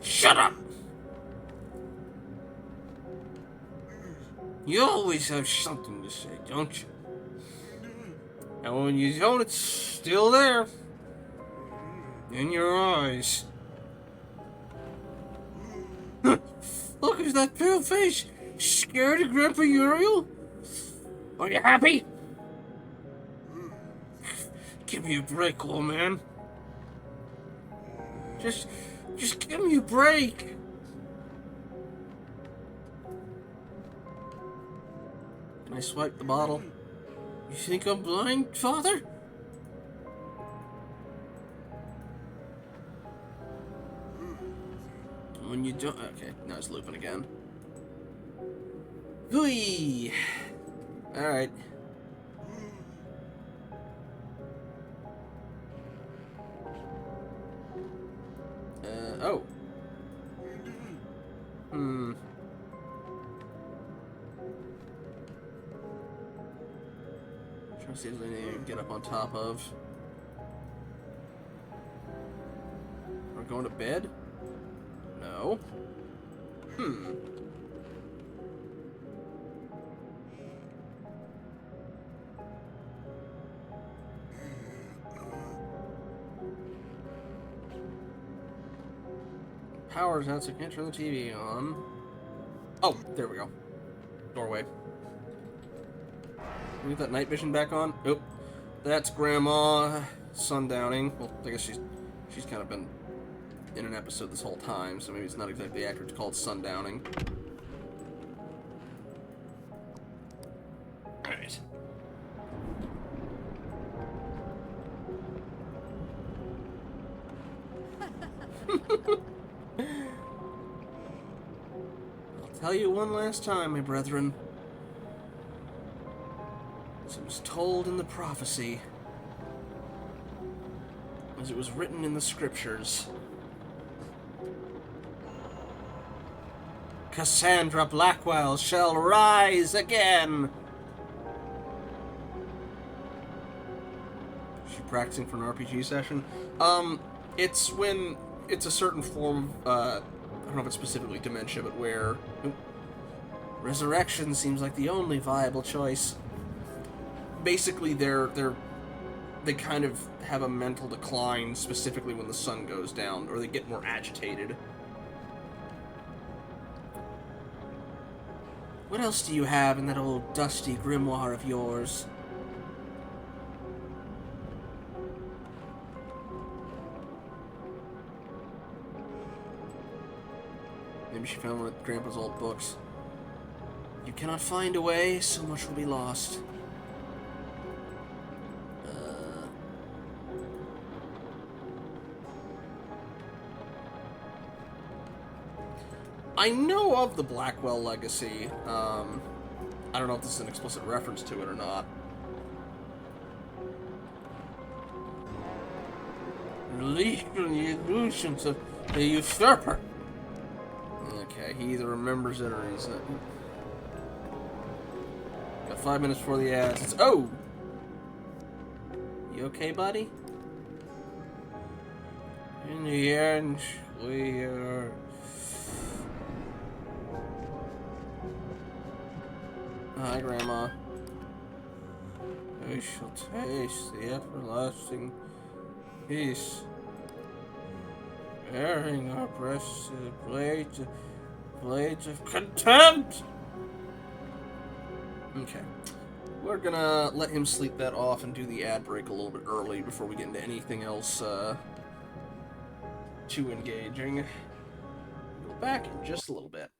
Shut up! You always have something to say, don't you? And when you don't, it's still there. In your eyes. Look at that pale face. Scared of Grandpa Uriel? Are you happy? Give me a break, old man. Just give me a break. Can I swipe the bottle? You think I'm blind, father? When you don't... Okay, now it's looping again. Hooey! Alright. Oh. Trying to see if there's anything I can get up on top of. We're going to bed? No. Power's out, so I can't turn the TV on. Oh, there we go. Doorway. Can we get that night vision back on? Oop. That's Grandma sundowning. Well, I guess she's kind of been in an episode this whole time, so maybe it's not exactly accurate to call it sundowning. Alright. I'll tell you one last time, my brethren. As it was told in the prophecy, as it was written in the scriptures, Cassandra Blackwell shall rise again! Is she practicing for an RPG session? It's when it's a certain form of, I don't know if it's specifically dementia, but where resurrection seems like the only viable choice. Basically, they kind of have a mental decline, specifically when the sun goes down, or they get more agitated. What else do you have in that old dusty grimoire of yours? Maybe she found one of Grandpa's old books. You cannot find a way, so much will be lost. I know of the Blackwell legacy. I don't know if this is an explicit reference to it or not. Release from the illusions of the usurper. Okay, he either remembers it or he's... Got 5 minutes before the ads. It's... Oh! You okay, buddy? In the end, we are... Hi, Grandma. We shall taste the everlasting peace. Bearing our breasts to the blades of contempt! Okay. We're gonna let him sleep that off and do the ad break a little bit early before we get into anything else too engaging. Go back in just a little bit.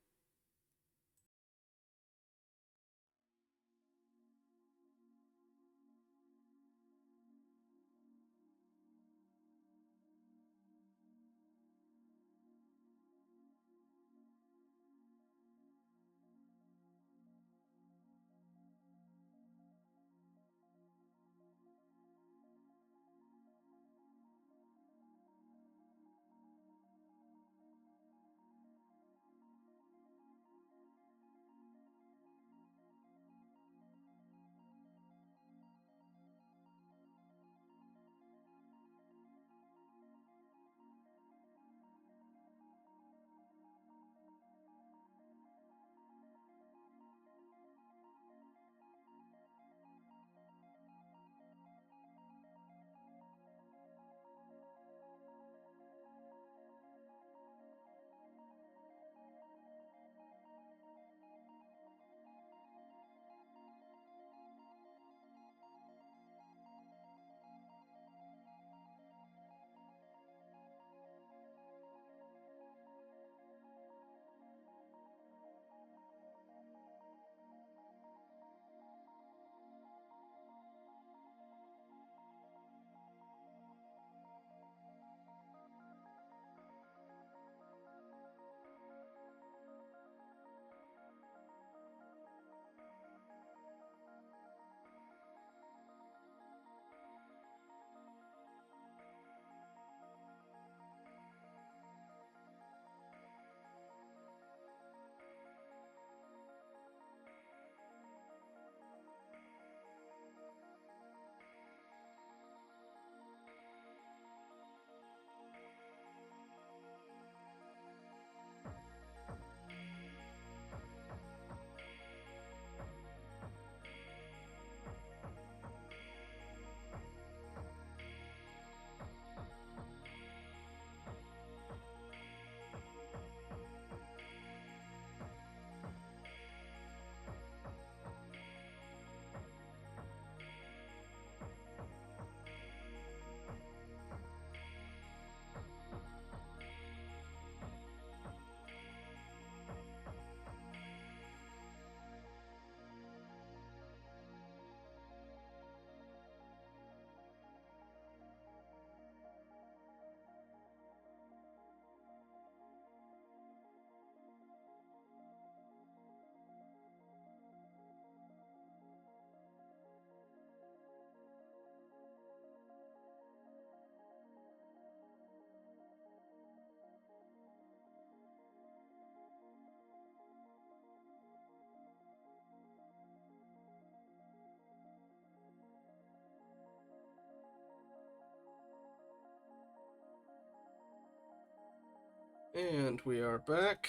And we are back.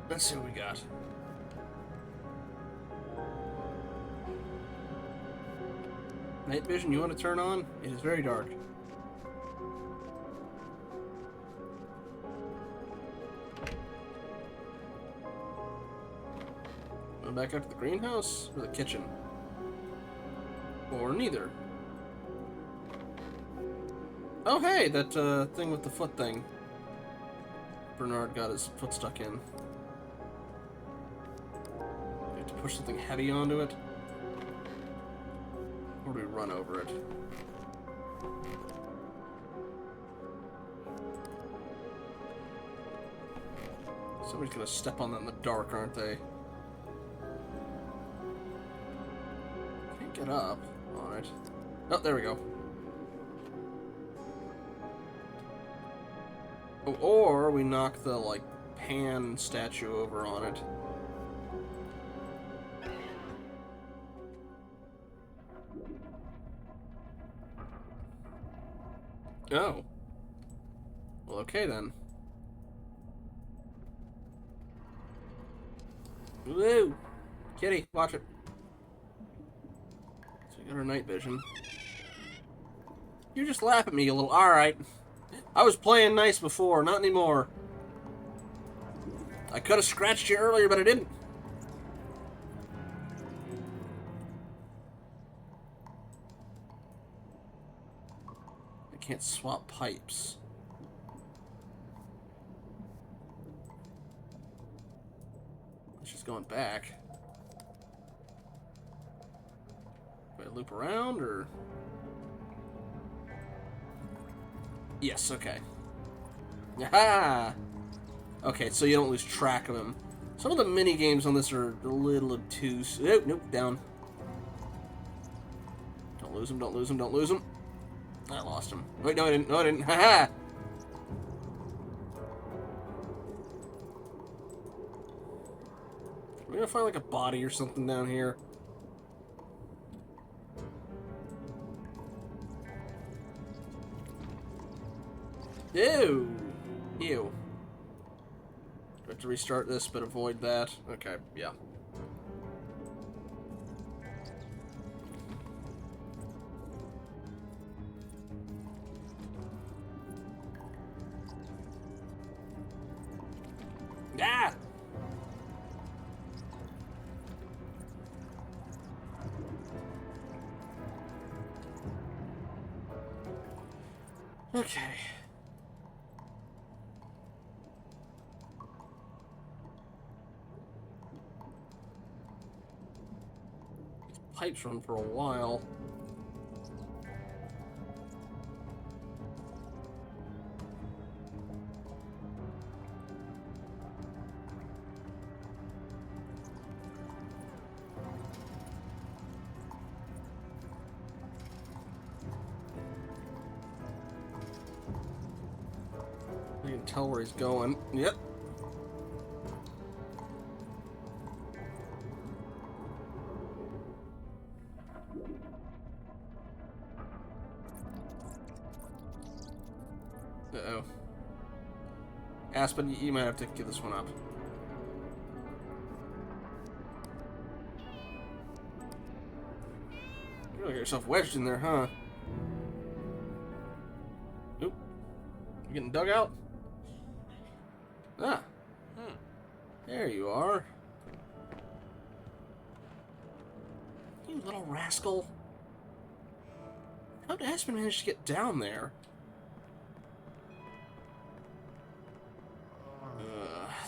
Let's see what we got. Night vision, you want to turn on? It is very dark. Going back out to the greenhouse or the kitchen? Or neither. Oh hey, that thing with the foot thing. Bernard got his foot stuck in. We have to push something heavy onto it? Or do we run over it? Somebody's gonna step on that in the dark, aren't they? Can't get up on it. Oh, there we go. Oh, or we knock the, like, pan statue over on it. Oh. Well, okay then. Woo! Kitty, watch it. So we got our night vision. You just laugh at me a little. Alright. I was playing nice before, not anymore. I could have scratched you earlier, but I didn't. Can't swap pipes. She's going back. Do I loop around, or...? Yes, okay. Aha! Okay, so you don't lose track of him. Some of the mini games on this are a little obtuse. Oh, nope, down. Don't lose him, don't lose him, don't lose him. I lost him. Wait, no, I didn't. No, I didn't. Haha! We're gonna find like a body or something down here. Ew! Ew. Do I have to restart this but avoid that? Okay, yeah. Ah! Okay. These pipes run for a while. You can tell where he's going. Yep. Uh-oh. Aspen, you might have to give this one up. You really got yourself wedged in there, huh? Oop. You getting dug out? Ah. There you are. You little rascal. How did Aspen manage to get down there?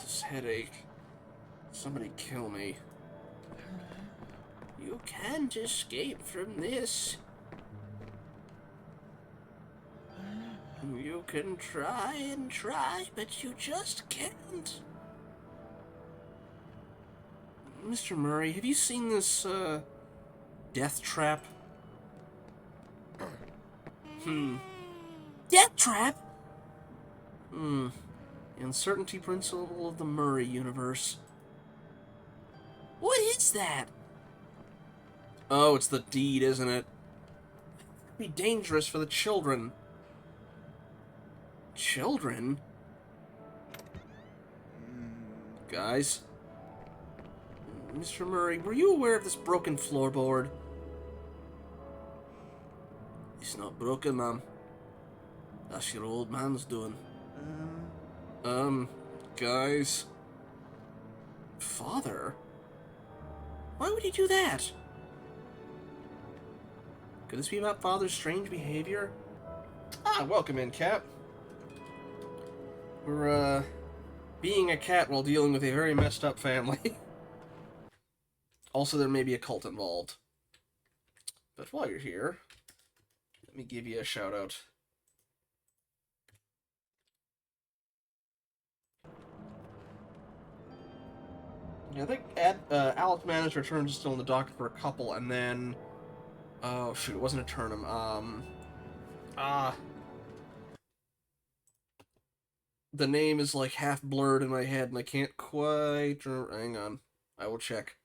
This headache. Somebody kill me. You can't escape from this. You can try and try, but you just can't. Mr. Murray, have you seen this, death trap? Death trap? The uncertainty principle of the Murray universe. What is that? Oh, it's the deed, isn't it? It'd be dangerous for the children. Children? Guys? Mr. Murray, were you aware of this broken floorboard? It's not broken, ma'am. That's your old man's doing. Guys? Father? Why would he do that? Could this be about Father's strange behavior? Ah, welcome in, Cat. We're, being a cat while dealing with a very messed up family. Also, there may be a cult involved. But while you're here, let me give you a shout out. Yeah, I think Alice Manager's returns is still in the docket for a couple, and then... Oh, shoot, it wasn't a Turnham. The name is, like, half blurred in my head, and I can't quite... Hang on. I will check.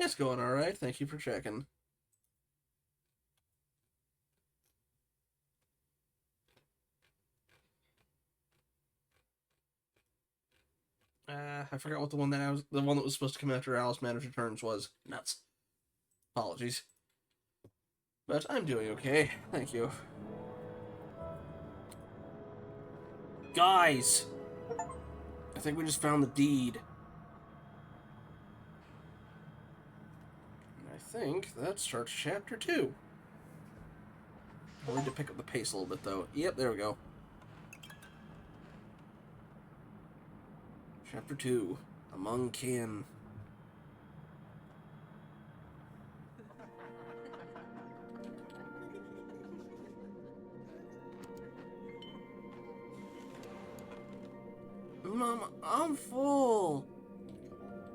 It's going alright, thank you for checking. I forgot what the one that was supposed to come after Alice Matters Returns was. Nuts. Apologies. But I'm doing okay, thank you. Guys, I think we just found the deed. And I think that starts chapter 2. I need to pick up the pace a little bit, though. Yep, there we go. Chapter 2. Among Kin. Mama, I'm full.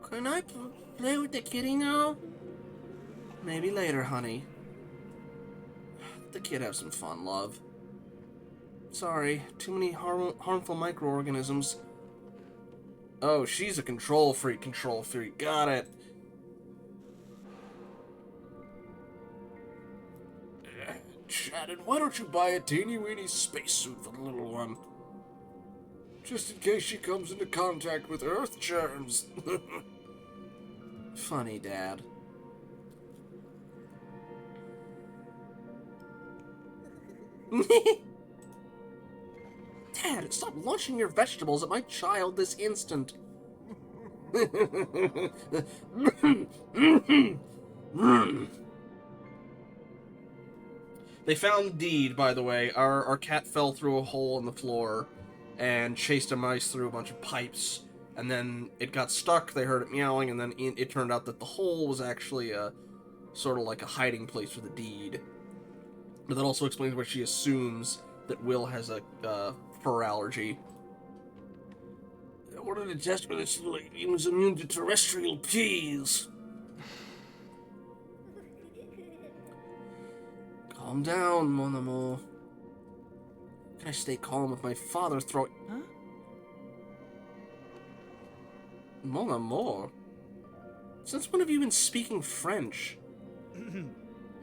Can I play with the kitty now? Maybe later, honey. Let the kid have some fun, love. Sorry, too many harmful microorganisms. Oh, she's a control freak. Got it. Shannon, why don't you buy a teeny-weeny spacesuit for the little one? Just in case she comes into contact with Earth germs. Funny, Dad. Dad, stop launching your vegetables at my child this instant. They found the deed, by the way. Our cat fell through a hole in the floor and chased a mice through a bunch of pipes. And then it got stuck, they heard it meowing, and then it turned out that the hole was actually a sort of like a hiding place for the deed. But that also explains why she assumes that Will has a fur allergy. I wanted to test whether this little alien was immune to terrestrial peas. Calm down, mon amour. Can I stay calm with my father throwing... Huh? Mon amour? Since when have you been speaking French?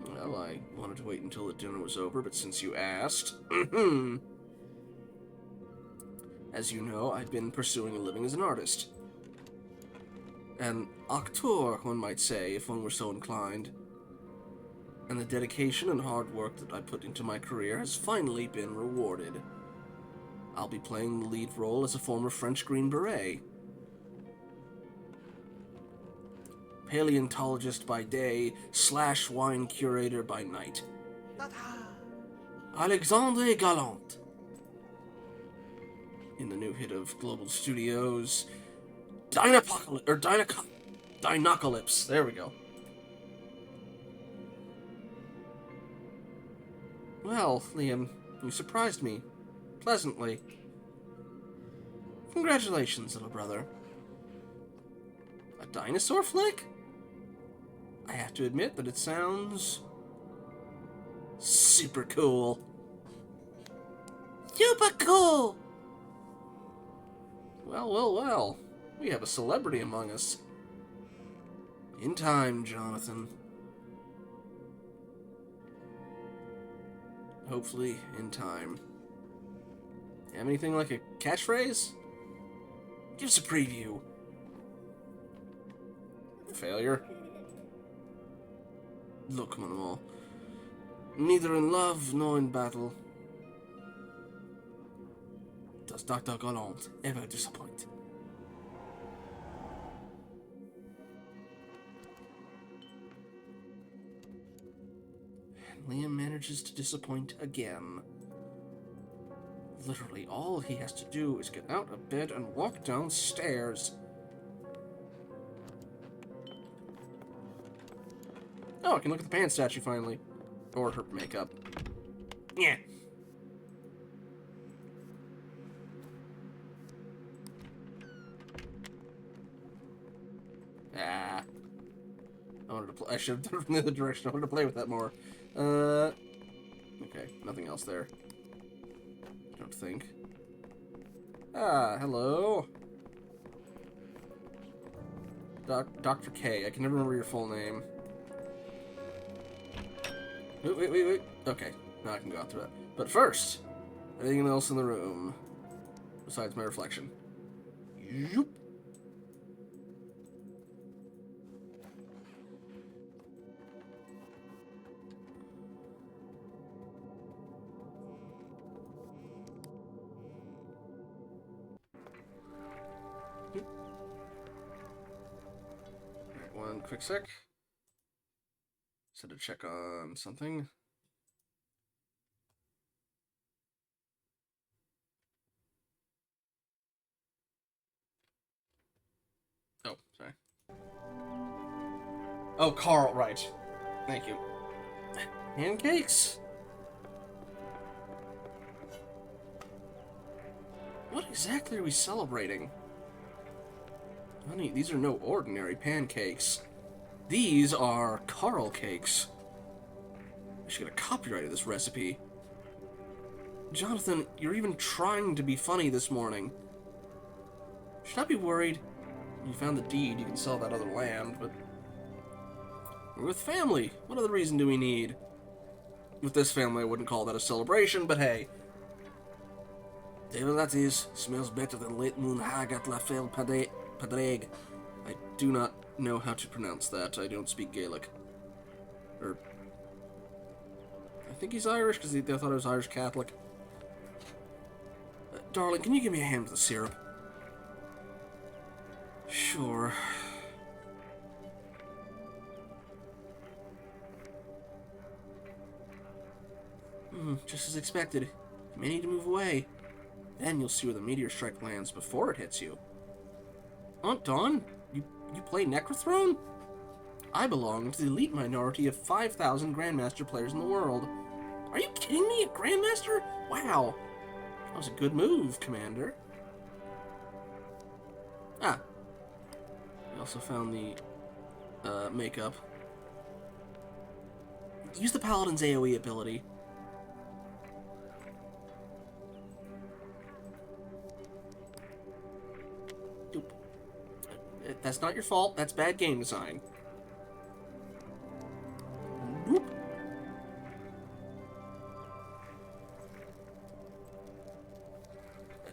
Well, I wanted to wait until the dinner was over, but since you asked... As you know, I've been pursuing a living as an artist. An acteur, one might say, if one were so inclined. And the dedication and hard work that I put into my career has finally been rewarded. I'll be playing the lead role as a former French Green Beret. Paleontologist by day, / wine curator by night. Alexandre Gallant. In the new hit of Global Studios, Dinocalypse. There we go. Well, Liam, you surprised me. Pleasantly. Congratulations, little brother. A dinosaur flick? I have to admit that it sounds... super cool. Super cool! Well. We have a celebrity among us. In time, Jonathan. Hopefully, in time. Have anything like a catchphrase? Give us a preview. Failure. Look, mon amour. Neither in love nor in battle does Dr. Gallant ever disappoint. And Liam manages to disappoint again. Literally, all he has to do is get out of bed and walk downstairs. Oh, I can look at the Pan statue finally. Or her makeup. Yeah. Ah. I should have done it from the other direction. I wanted to play with that more. Okay, nothing else there. I don't think. Ah, hello. Dr. K. I can never remember your full name. Wait. Okay, now I can go out through that. But first, anything else in the room besides my reflection? Yoop. quick sec. Just had to check on something. Oh, sorry. Oh, Carl, right. Thank you. Pancakes? What exactly are we celebrating? Honey, these are no ordinary pancakes. These are Carl cakes. I should get a copyright of this recipe. Jonathan, you're even trying to be funny this morning. Should I be worried? You found the deed, you can sell that other land, but... We're with family. What other reason do we need? With this family, I wouldn't call that a celebration, but hey. Devil that is, smells better than late moon hag at La Felle Padreg. I do not know how to pronounce that. I don't speak Gaelic. Or... I think he's Irish, because they thought I was Irish Catholic. Darling, can you give me a hand with the syrup? Sure. Just as expected. You may need to move away. Then you'll see where the meteor strike lands before it hits you. Aunt Dawn, you play Necrothrone? I belong to the elite minority of 5,000 Grandmaster players in the world. Are you kidding me? A Grandmaster? Wow. That was a good move, Commander. Ah. I also found the makeup. Use the Paladin's AoE ability. That's not your fault. That's bad game design. Whoop.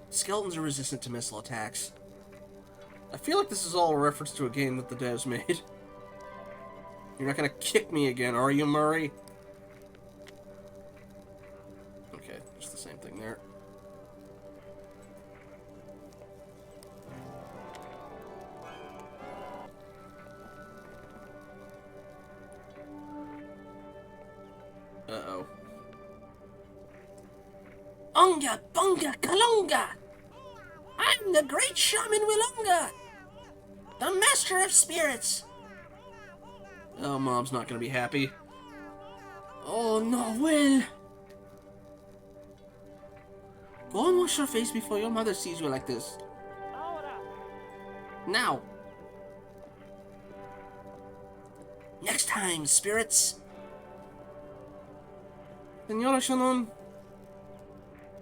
Skeletons are resistant to missile attacks. I feel like this is all a reference to a game that the devs made. You're not gonna kick me again, are you, Murray? Okay, just the same thing there. Uh-oh. Unga bunga kalunga! I'm the great shaman Willunga! The master of spirits! Oh, Mom's not gonna be happy. Oh no, Will! Go and wash your face before your mother sees you like this. Now! Next time, spirits! Senora Shannon,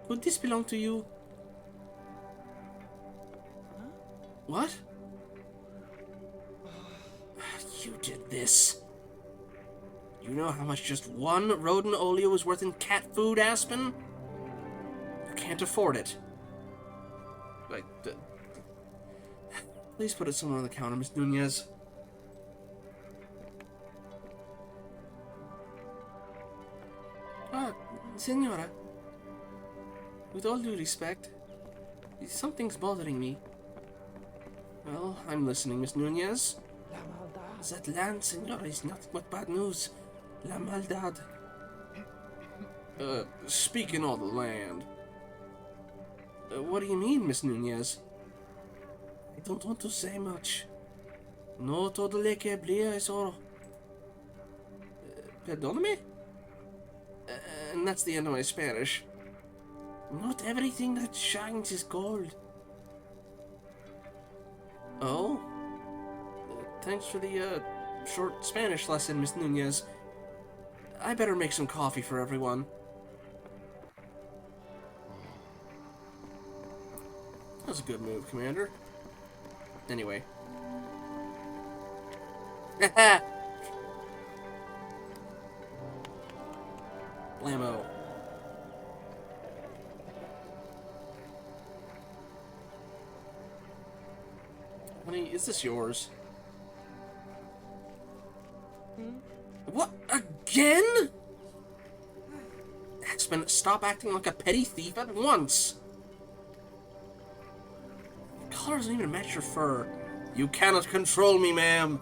could this belong to you? What? You did this. You know how much just one rodent oleo is worth in cat food, Aspen? You can't afford it. Like, please put it somewhere on the counter, Miss Nunez. Senora, with all due respect, something's bothering me. Well, I'm listening, Miss Nunez. That land, senora, is nothing but bad news. La maldad. Speaking of the land. What do you mean, Miss Nunez? I don't want to say much. No todo le que brilla es oro. Perdóname? And that's the end of my Spanish. Not everything that shines is gold. Oh? Thanks for the, short Spanish lesson, Miss Nunez. I better make some coffee for everyone. That was a good move, Commander. Anyway. Blammo. Honey, is this yours? What? Again? Aspen, stop acting like a petty thief at once. The color doesn't even match your fur. You cannot control me, ma'am.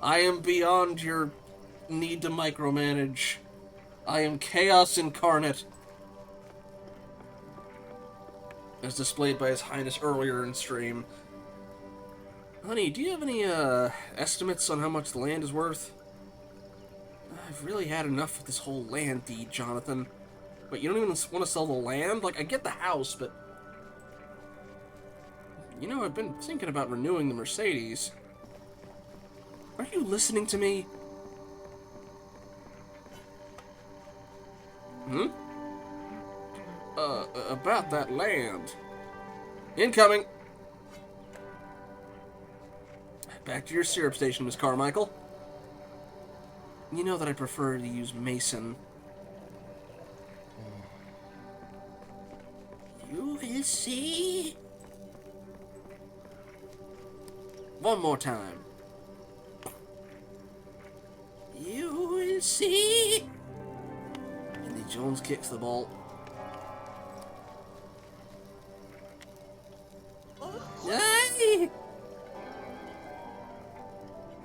I am beyond your need to micromanage. I am chaos incarnate. As displayed by His Highness earlier in stream. Honey, do you have any estimates on how much the land is worth? I've really had enough of this whole land deed, Jonathan. But you don't even want to sell the land? Like, I get the house, but... You know, I've been thinking about renewing the Mercedes. Are you listening to me? Hmm? About that land. Incoming! Back to your syrup station, Miss Carmichael. You know that I prefer to use Mason. You will see. One more time. You will see. Andy Jones kicks the ball. Hey!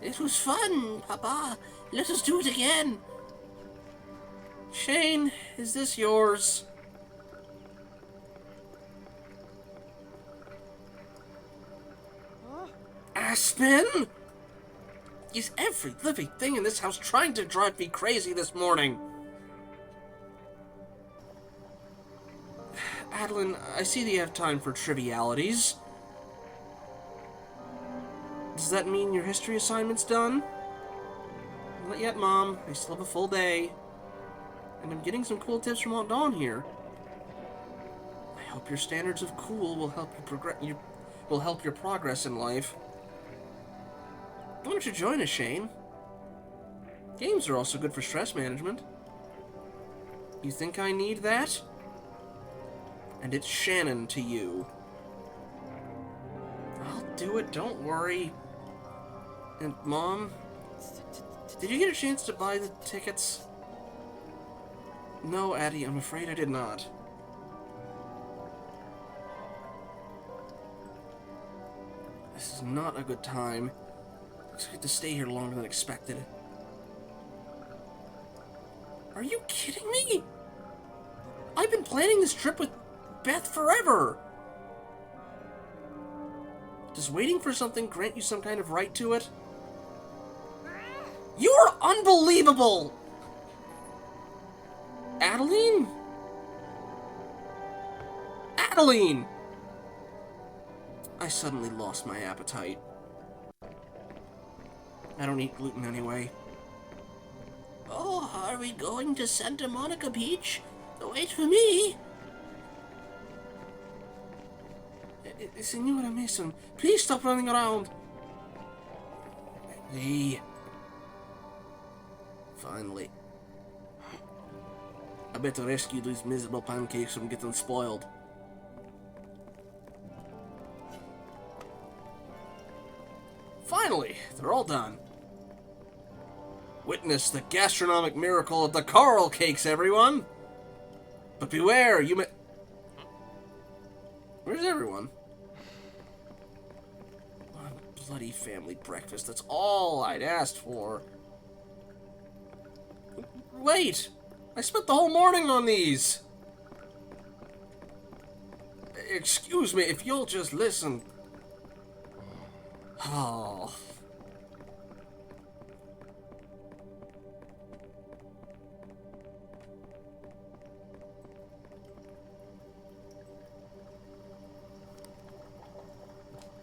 It was fun, Papa. Let us do it again. Shane, is this yours? Aspen? Is every living thing in this house trying to drive me crazy this morning? Adeline, I see that you have time for trivialities. Does that mean your history assignment's done? Not yet, Mom. I still have a full day. And I'm getting some cool tips from Aunt Dawn here. I hope your standards of cool will help your progress in life. Why don't you join us, Shane? Games are also good for stress management. You think I need that? And it's Shannon to you. I'll do it, don't worry. And Mom, did you get a chance to buy the tickets? No, Addie, I'm afraid I did not. This is not a good time. I have to stay here longer than expected. Are you kidding me? I've been planning this trip with Beth forever. Does waiting for something grant you some kind of right to it? You're unbelievable! Adeline? Adeline! I suddenly lost my appetite. I don't eat gluten anyway. Oh, are we going to Santa Monica Beach? Wait for me. Signora Mason, please stop running around. Hey. Finally. I better rescue these miserable pancakes from getting spoiled. Finally, they're all done. Witness the gastronomic miracle of the coral cakes, everyone! But beware, you may... Where's everyone? One bloody family breakfast, that's all I'd asked for. Wait! I spent the whole morning on these! Excuse me, if you'll just listen. Oh...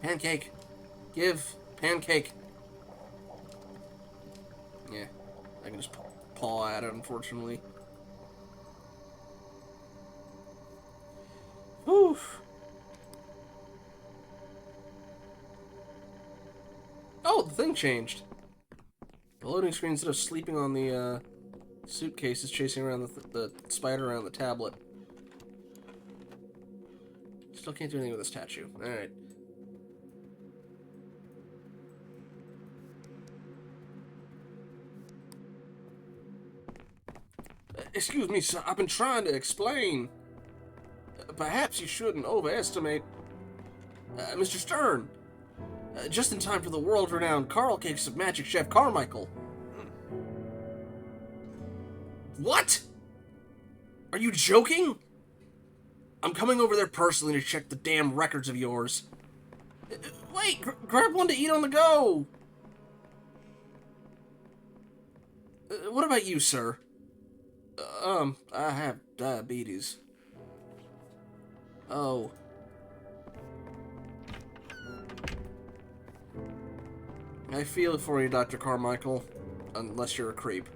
Pancake. Give. Pancake. Yeah. I can just paw at it, unfortunately. Whew. Oh, the thing changed. The loading screen, instead of sleeping on the suitcase, is chasing around the spider around the tablet. Still can't do anything with the statue. Alright. Excuse me, sir. I've been trying to explain. Perhaps you shouldn't overestimate... Mr. Stern, Just in time for the world-renowned Carl Cakes of Magic Chef Carmichael. What? Are you joking? I'm coming over there personally to check the damn records of yours. Wait, grab one to eat on the go. What about you, sir? I have diabetes. Oh. I feel it for you, Dr. Carmichael. Unless you're a creep.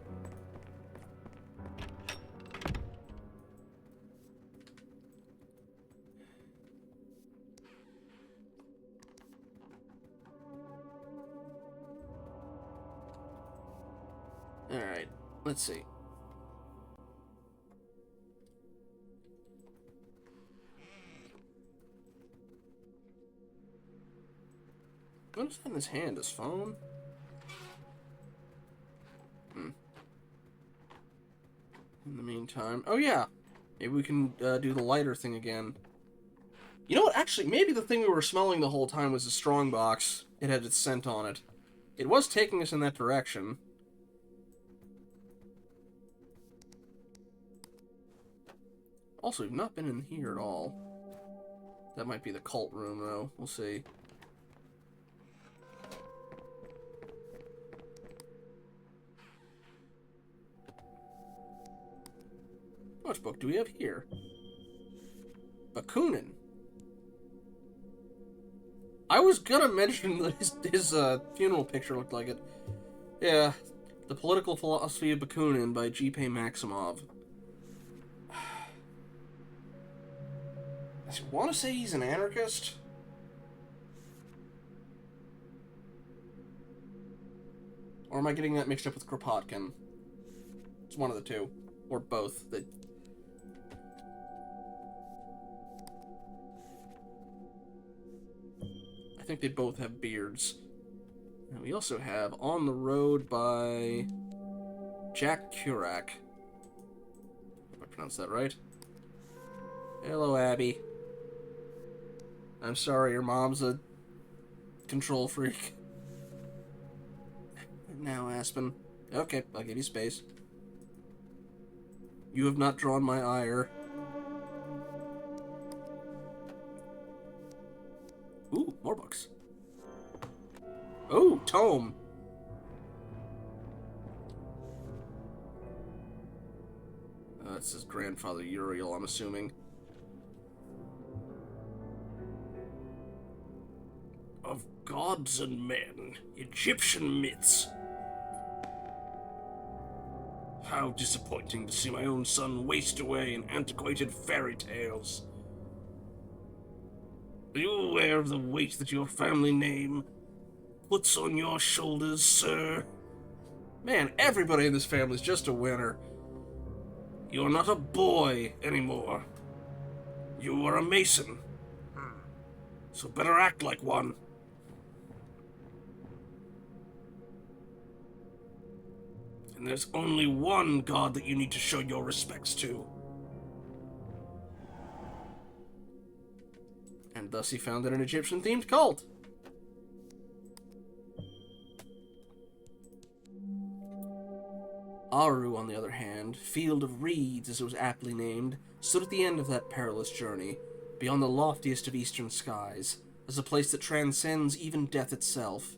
Alright, let's see. What is that in his hand? His phone? In the meantime... Oh, yeah! Maybe we can do the lighter thing again. You know what? Actually, maybe the thing we were smelling the whole time was the strongbox. It had its scent on it. It was taking us in that direction. Also, we've not been in here at all. That might be the cult room, though. We'll see. Which book do we have here? Bakunin. I was gonna mention that his funeral picture looked like it. Yeah, The Political Philosophy of Bakunin by G.P. Maximov. I want to say he's an anarchist. Or am I getting that mixed up with Kropotkin? It's one of the two. Or both. I think they both have beards. And we also have On the Road by Jack Kerouac. If I pronounced that right. Hello, Abby. I'm sorry, your mom's a control freak. Now, Aspen. Okay, I'll give you space. You have not drawn my ire. Ooh, more books. Oh, tome. That's his grandfather Uriel, I'm assuming. Of gods and men, Egyptian myths. How disappointing to see my own son waste away in antiquated fairy tales. Are you aware of the weight that your family name puts on your shoulders, sir? Man, everybody in this family is just a winner. You're not a boy anymore. You are a mason. So better act like one. And there's only one god that you need to show your respects to. And thus he founded an Egyptian-themed cult. Aru, on the other hand, Field of Reeds, as it was aptly named, stood at the end of that perilous journey, beyond the loftiest of eastern skies, as a place that transcends even death itself.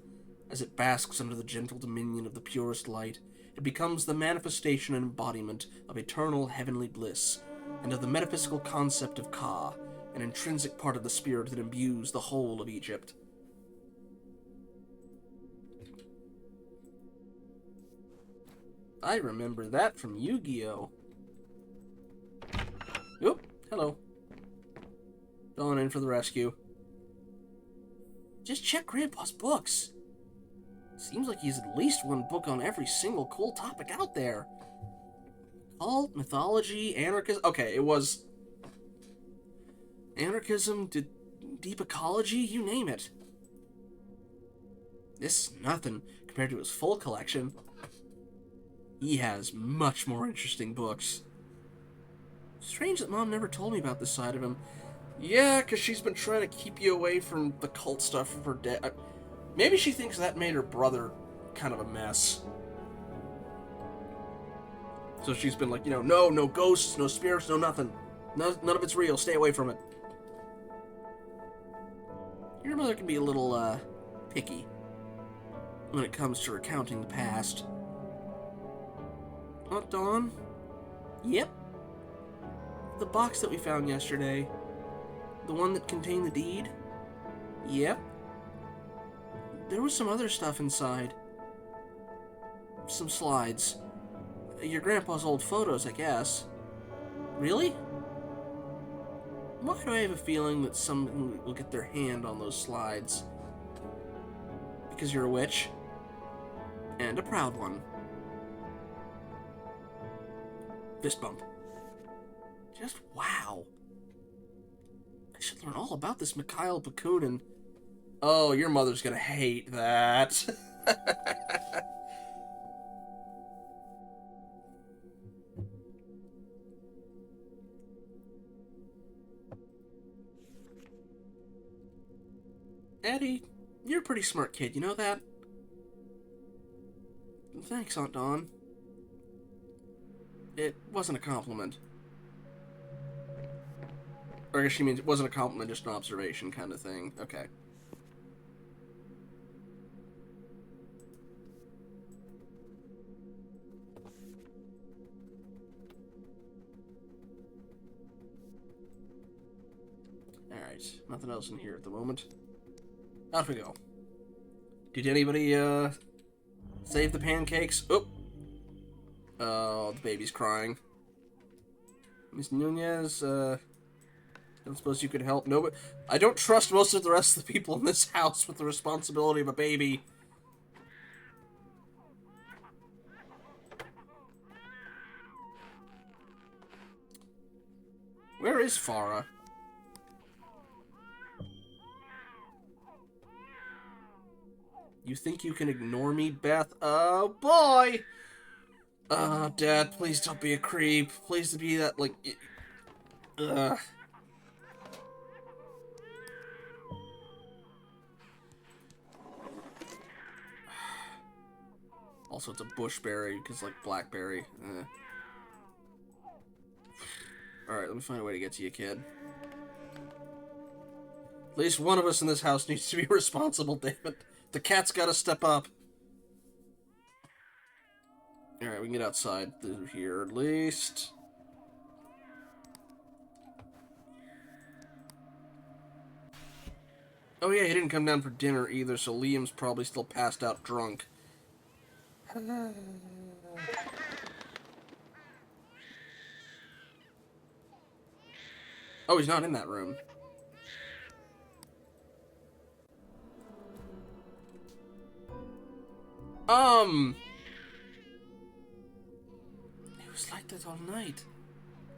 As it basks under the gentle dominion of the purest light, it becomes the manifestation and embodiment of eternal heavenly bliss, and of the metaphysical concept of Ka, an intrinsic part of the spirit that imbues the whole of Egypt. I remember that from Yu-Gi-Oh! Oop, hello. Going in for the rescue. Just check Grandpa's books. Seems like he's at least one book on every single cool topic out there. Cult, mythology, anarchism. Okay, it was anarchism, deep ecology, you name it. This is nothing compared to his full collection. He has much more interesting books. Strange that Mom never told me about this side of him. Yeah, because she's been trying to keep you away from the cult stuff for Maybe she thinks that made her brother kind of a mess. So she's been like, no ghosts, no spirits, no nothing. None of it's real. Stay away from it. Your mother can be a little, picky when it comes to recounting the past. Aunt Dawn? Yep. The box that we found yesterday. The one that contained the deed? Yep. There was some other stuff inside. Some slides. Your grandpa's old photos, I guess. Really? Why do I have a feeling that someone will get their hand on those slides? Because you're a witch. And a proud one. Fist bump. Just wow. I should learn all about this Mikhail Bakunin. Oh, your mother's gonna hate that. Eddie, you're a pretty smart kid, you know that? Thanks, Aunt Dawn. It wasn't a compliment. Or I guess she means it wasn't a compliment, just an observation kind of thing. Okay. Alright, nothing else in here at the moment. Out we go. Did anybody, save the pancakes? Oh, the baby's crying. Miss Nunez, don't suppose you could help? No, but I don't trust most of the rest of the people in this house with the responsibility of a baby. Where is Farah? You think you can ignore me, Beth? Oh, boy! Oh, Dad, please don't be a creep. Please be that, like... Ugh. Also, it's a bushberry, because, like, blackberry. Alright, let me find a way to get to you, kid. At least one of us in this house needs to be responsible, damn it. The cat's gotta step up. Alright, we can get outside through here at least. Oh yeah, he didn't come down for dinner either, so Liam's probably still passed out drunk. Oh, he's not in that room. It was like that all night.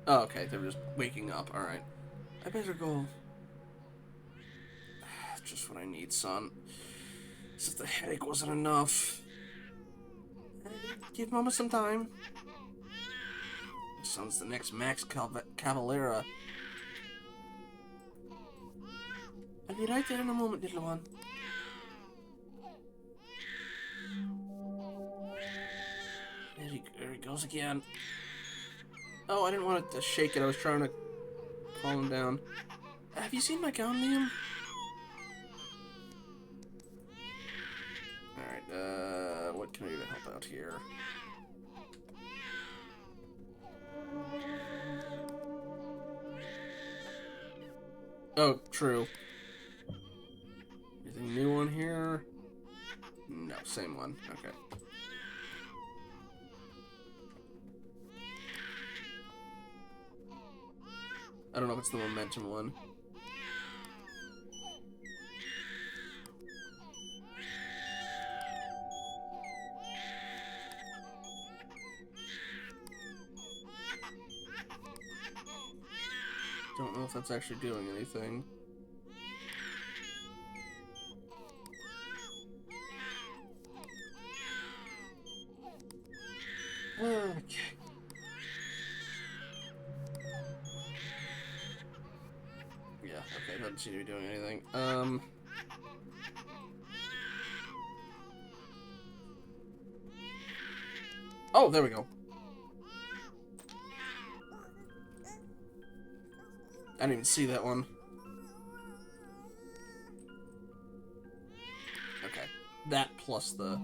Oh, okay, they were just waking up. Alright. I better go. Just what I need, son. As if the headache wasn't enough. Give Mama some time. Son's the next Max Cavalera. I'll be right there in a moment, little one. There he goes again. Oh, I didn't want to shake it. I was trying to calm him down. Have you seen my gown, Liam? Alright, what can I do to help out here? Oh, true. Anything new on here? No, same one. Okay. I don't know if it's the momentum one. Don't know if that's actually doing anything. Okay. Yeah, okay, doesn't seem to be doing anything. Oh, there we go. I didn't even see that one. Okay. That plus the...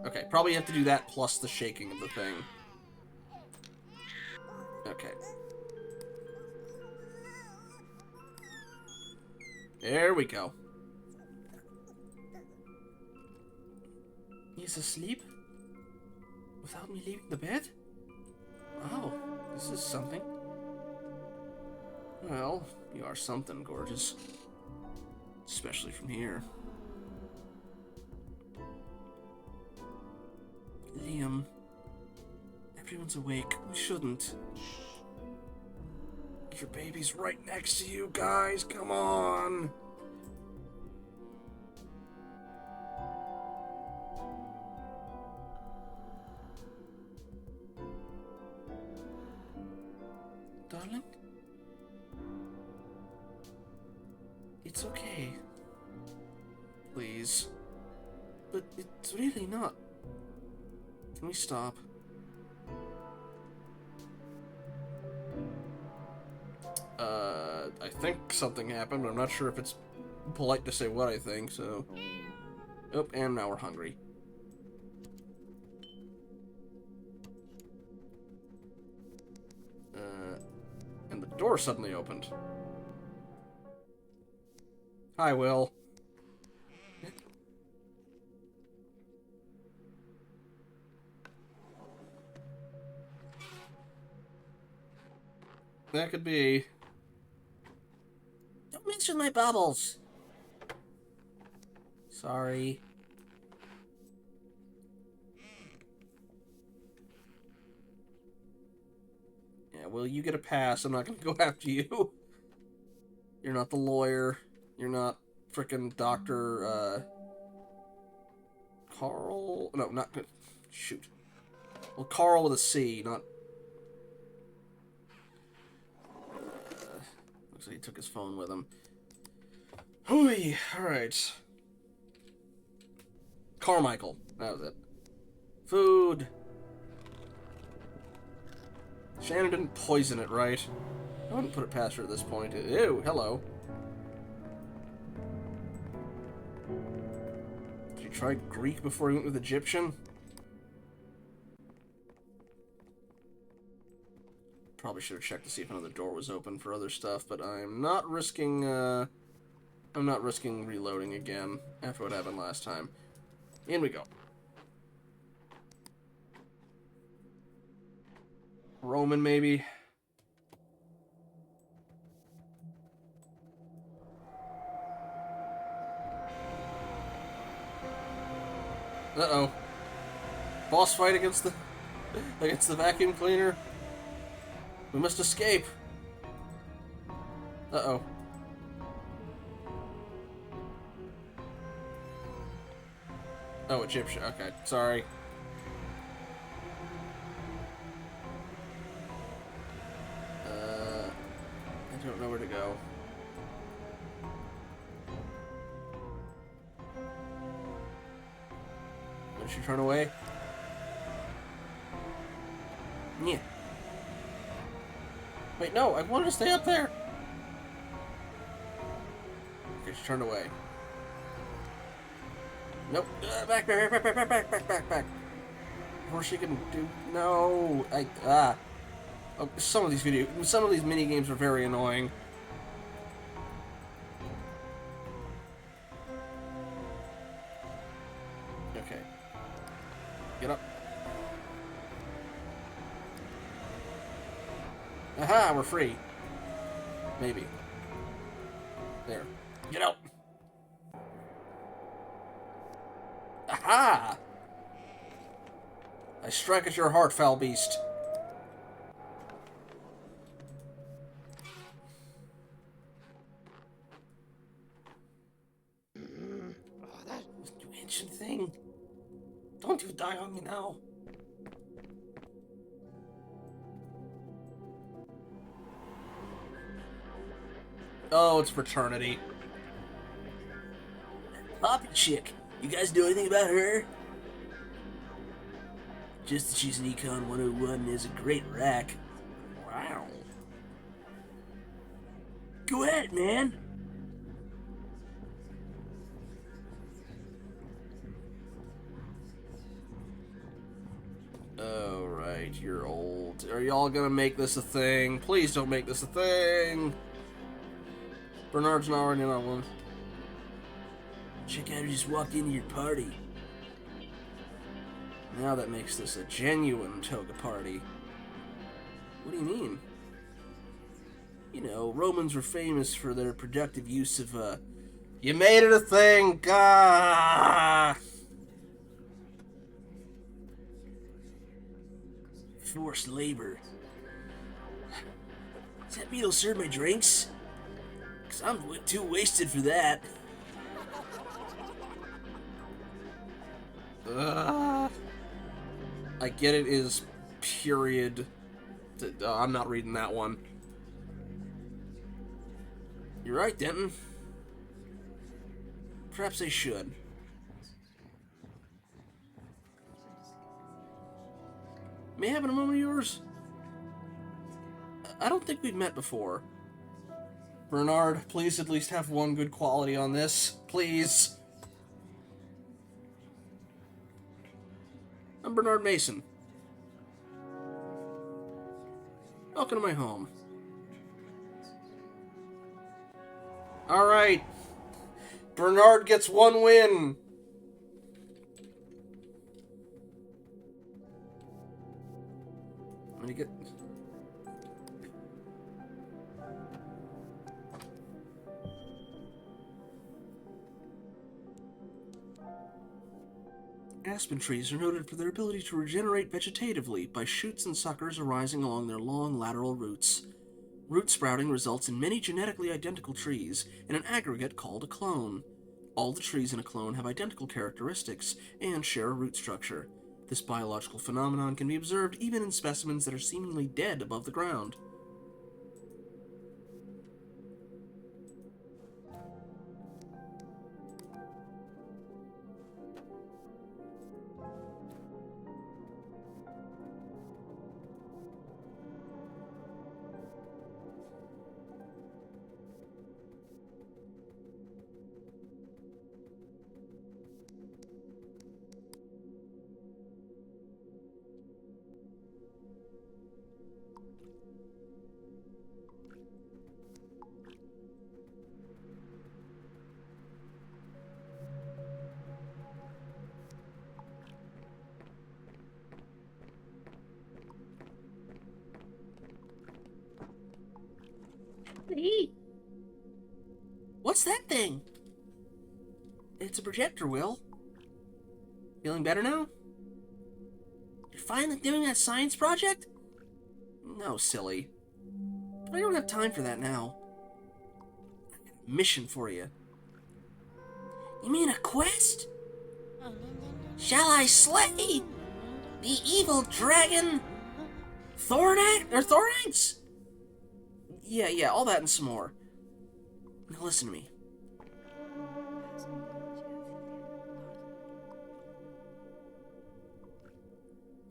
Okay, probably have to do that plus the shaking of the thing. Okay. There we go. He's asleep? Without me leaving the bed? Oh, this is something. Well, you are something, gorgeous. Especially from here. Liam. Everyone's awake. We shouldn't. Your baby's right next to you, guys. Come on. Darling? It's okay. Please. But it's really not. Can we stop? I think something happened, but I'm not sure if it's polite to say what I think, so... Oh, and now we're hungry. And the door suddenly opened. Hi, Will. That could be. Don't mention my bubbles. Sorry. Yeah, well, you get a pass. I'm not gonna go after you. You're not the lawyer. You're not frickin' Dr. Carl. No, not. Shoot. Well, Carl with a C, not. Looks like he took his phone with him. Hooey! Alright. Carmichael. That was it. Food. Shannon didn't poison it, right? I wouldn't put it past her at this point. Ew, hello. Did you try Greek before you went with Egyptian? Probably should have checked to see if another door was open for other stuff, but I'm not risking, I'm not risking reloading again after what happened last time. In we go. Roman, maybe? Uh-oh. Boss fight against the vacuum cleaner? We must escape. Uh-oh. Oh, Egyptian. Okay, sorry. I don't know where to go. Did she turn away? Yeah. Wait, no, I wanted to stay up there. Okay, she turned away. Nope. Back. Before she can do... No. Oh, some of these mini games are very annoying. Okay. Get up. Aha, we're free. Maybe. There. Get out. Aha! I strike at your heart, foul beast. Oh, that ancient thing. Don't you die on me now. Oh, it's fraternity. Poppy chick. You guys do anything about her? Just to choose an Econ 101 is a great rack. Wow. Go ahead, man. Oh, right, you're old. Are y'all gonna make this a thing? Please don't make this a thing. Bernard's not already on one. Check out who just walked into your party. Now that makes this a genuine toga party. What do you mean? You know, Romans were famous for their productive use of, You made it a thing! Gah! Forced labor. Does that mean he'll serve my drinks? Because I'm too wasted for that. I get it is period. I'm not reading that one. You're right, Denton. Perhaps I should. May I have a moment of yours? I don't think we've met before. Bernard, please at least have one good quality on this. Please. I'm Bernard Mason. Welcome to my home. Alright. Bernard gets one win. Let me get... Aspen trees are noted for their ability to regenerate vegetatively by shoots and suckers arising along their long lateral roots. Root sprouting results in many genetically identical trees in an aggregate called a clone. All the trees in a clone have identical characteristics and share a root structure. This biological phenomenon can be observed even in specimens that are seemingly dead above the ground. What's that thing? It's a projector, Will. Feeling better now? You're finally doing that science project? No, silly. But I don't have time for that now. I got a mission for you. You mean a quest? Shall I slay the evil dragon Thorax? Yeah, all that and some more. Now listen to me.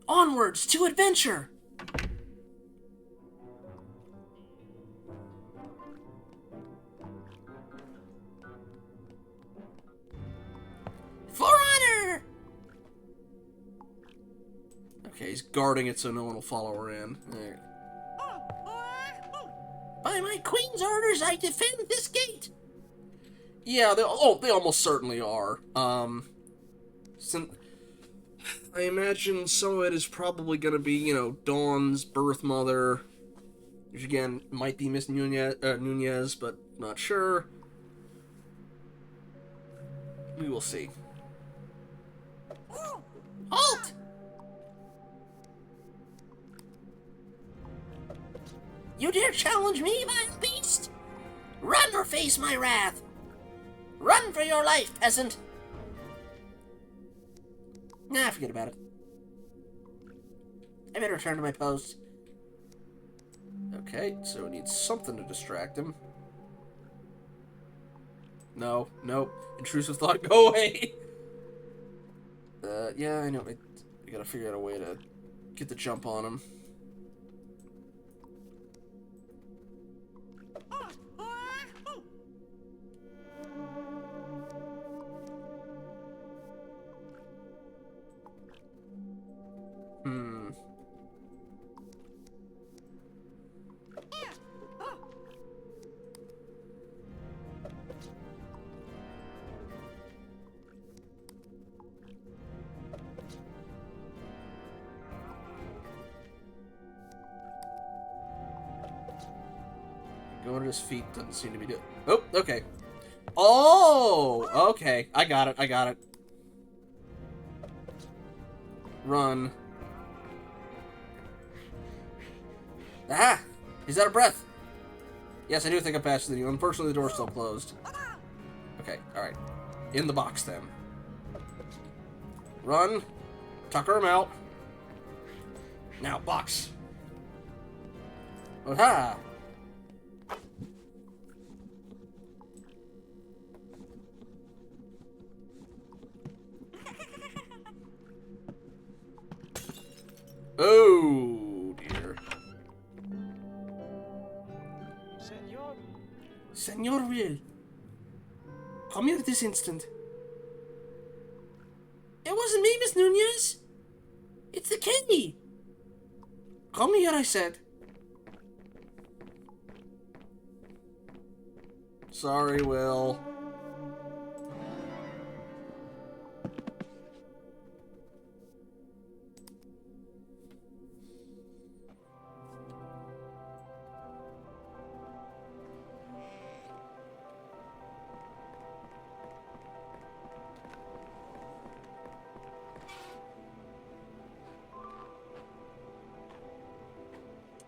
Onwards to adventure! For honor! Okay, he's guarding it so no one will follow her in. There. By my queen's orders, I defend this gate! Yeah, they almost certainly are. I imagine some of it is probably going to be, you know, Dawn's birth mother, which again might be Miss Nunez, but not sure. We will see. Halt! You dare challenge me, vile beast? Run or face my wrath! Run for your life, peasant! Nah, forget about it. I better return to my post. Okay, so it needs something to distract him. No, nope. Intrusive thought, go away! Yeah, I know. I gotta figure out a way to get the jump on him. Going to his feet doesn't seem to be doing. Oh, okay. Oh, okay. I got it. I got it. Run. Ah! He's out of breath. Yes, I do think I'm faster than you. Unfortunately, the door's still closed. Okay, alright. In the box, then. Run. Tucker him out. Now, box. Aha! Oh, dear. Senor. Senor Will, come here this instant. It wasn't me, Miss Nunez. It's the candy. Come here, I said. Sorry, Will.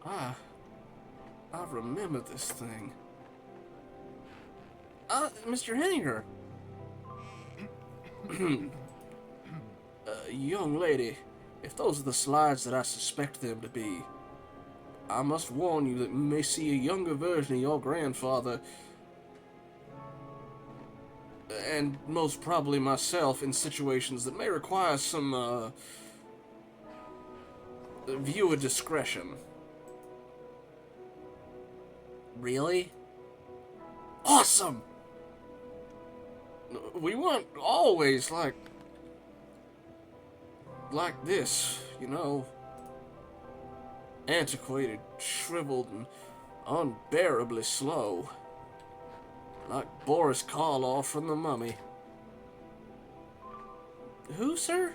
Ah, I remember this thing. Mr. Henninger. Young lady, if those are the slides that I suspect them to be, I must warn you that you may see a younger version of your grandfather, and most probably myself, in situations that may require some, viewer discretion. Really? Awesome! We weren't always like this, you know. Antiquated, shriveled, and unbearably slow. Like Boris Karloff from The Mummy. Who, sir?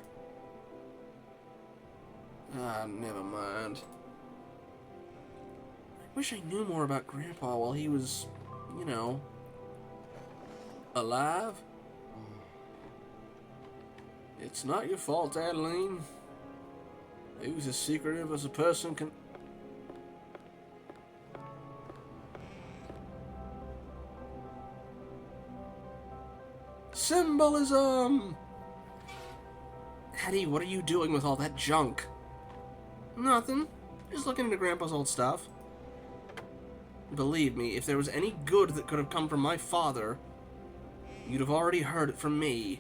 Ah, never mind. I wish I knew more about Grandpa while he was, you know, alive. It's not your fault, Adeline. He was as secretive as a person can... Symbolism! Hetty, what are you doing with all that junk? Nothing. Just looking into Grandpa's old stuff. Believe me, if there was any good that could have come from my father, you'd have already heard it from me.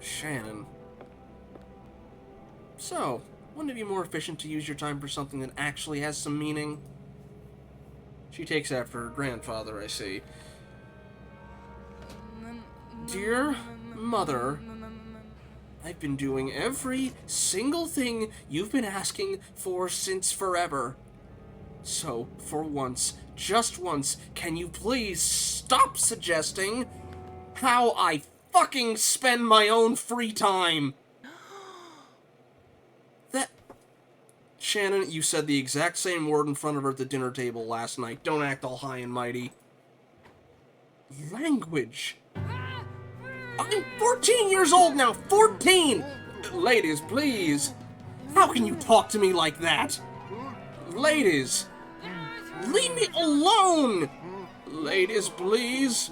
Shannon. So, wouldn't it be more efficient to use your time for something that actually has some meaning? She takes after her grandfather, I see. Dear Mother, I've been doing every single thing you've been asking for since forever. So, for once, just once, can you please stop suggesting how I fucking spend my own free time? That... Shannon, you said the exact same word in front of her at the dinner table last night. Don't act all high and mighty. Language. I'm 14 years old now! 14! Ladies, please. How can you talk to me like that? Ladies. Leave me alone! Ladies, please.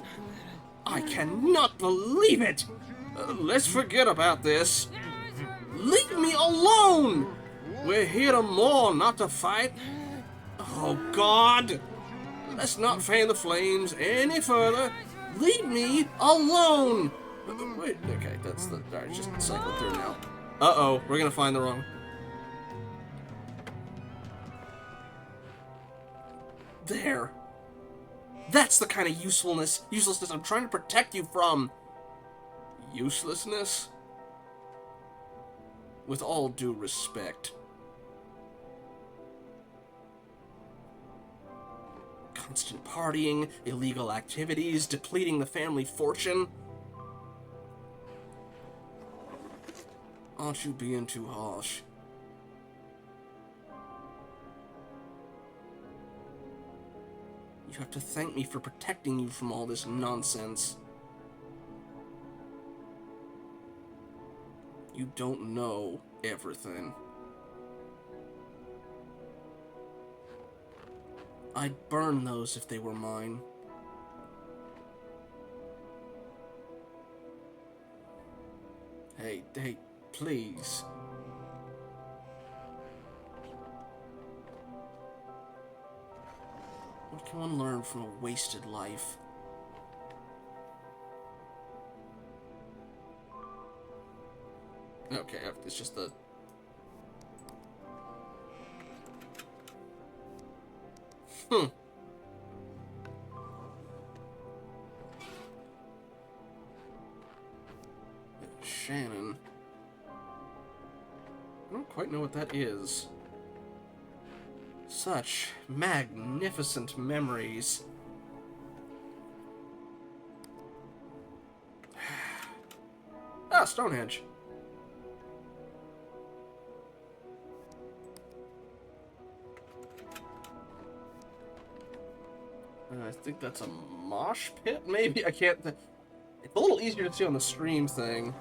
I cannot believe it. Let's forget about this. Leave me alone! We're here to mourn, not to fight. Oh, God. Let's not fan the flames any further. Leave me alone! Wait, okay, that's the... Alright, just cycle through now. Uh-oh, we're gonna find the wrong... There. That's the kind of uselessness I'm trying to protect you from. Uselessness? With all due respect. Constant partying, illegal activities, depleting the family fortune. Aren't you being too harsh? You have to thank me for protecting you from all this nonsense. You don't know everything. I'd burn those if they were mine. Hey, please. What can one learn from a wasted life? Okay, it's just the... Shannon. I don't quite know what that is. Such magnificent memories. Ah, Stonehenge. I think that's a mosh pit, maybe? I can't... It's a little easier to see on the stream thing.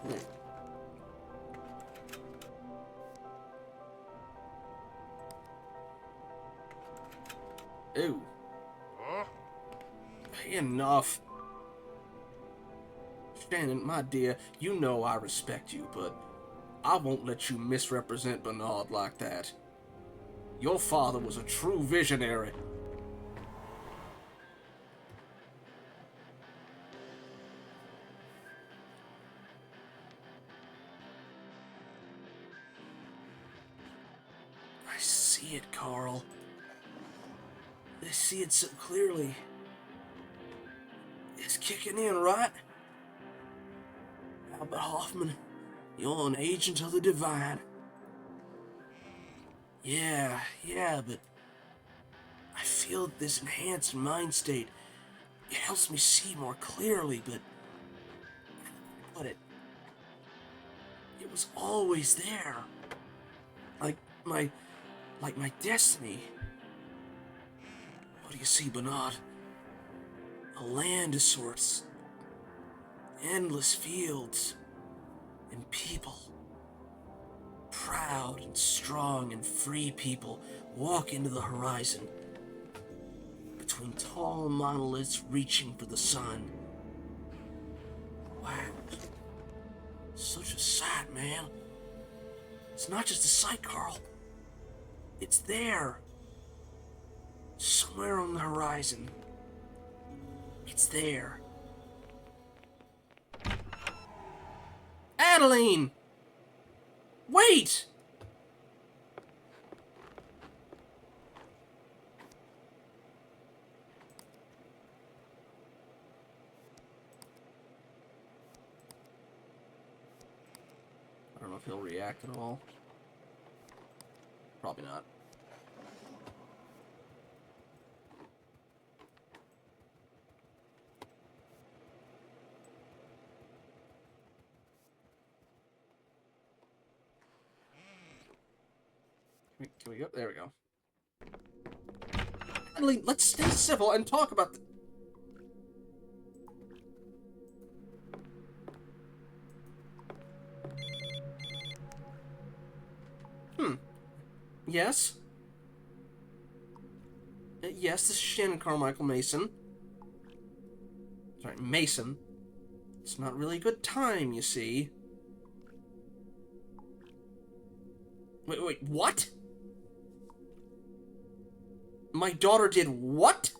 Ew. Enough. Shannon, my dear, you know I respect you, but I won't let you misrepresent Bernard like that. Your father was a true visionary. I see it, Carl. I see it so clearly. It's kicking in, right? Albert Hoffman, you're an agent of the divine. Yeah, but I feel this enhanced mind state. It helps me see more clearly, but it was always there. Like my destiny. What do you see, Bernard? A land of sorts. Endless fields. And people. Proud and strong and free people walk into the horizon. Between tall monoliths reaching for the sun. Wow. Such a sight, man. It's not just a sight, Carl. It's there. Somewhere on the horizon. It's there. Adeline! Wait! I don't know if he'll react at all. Probably not. Can we go? There we go. Adeline, let's stay civil and talk about the... Yes? Yes, this is Shannon Carmichael Mason. Sorry, Mason. It's not really a good time, you see. Wait, what? My daughter did what?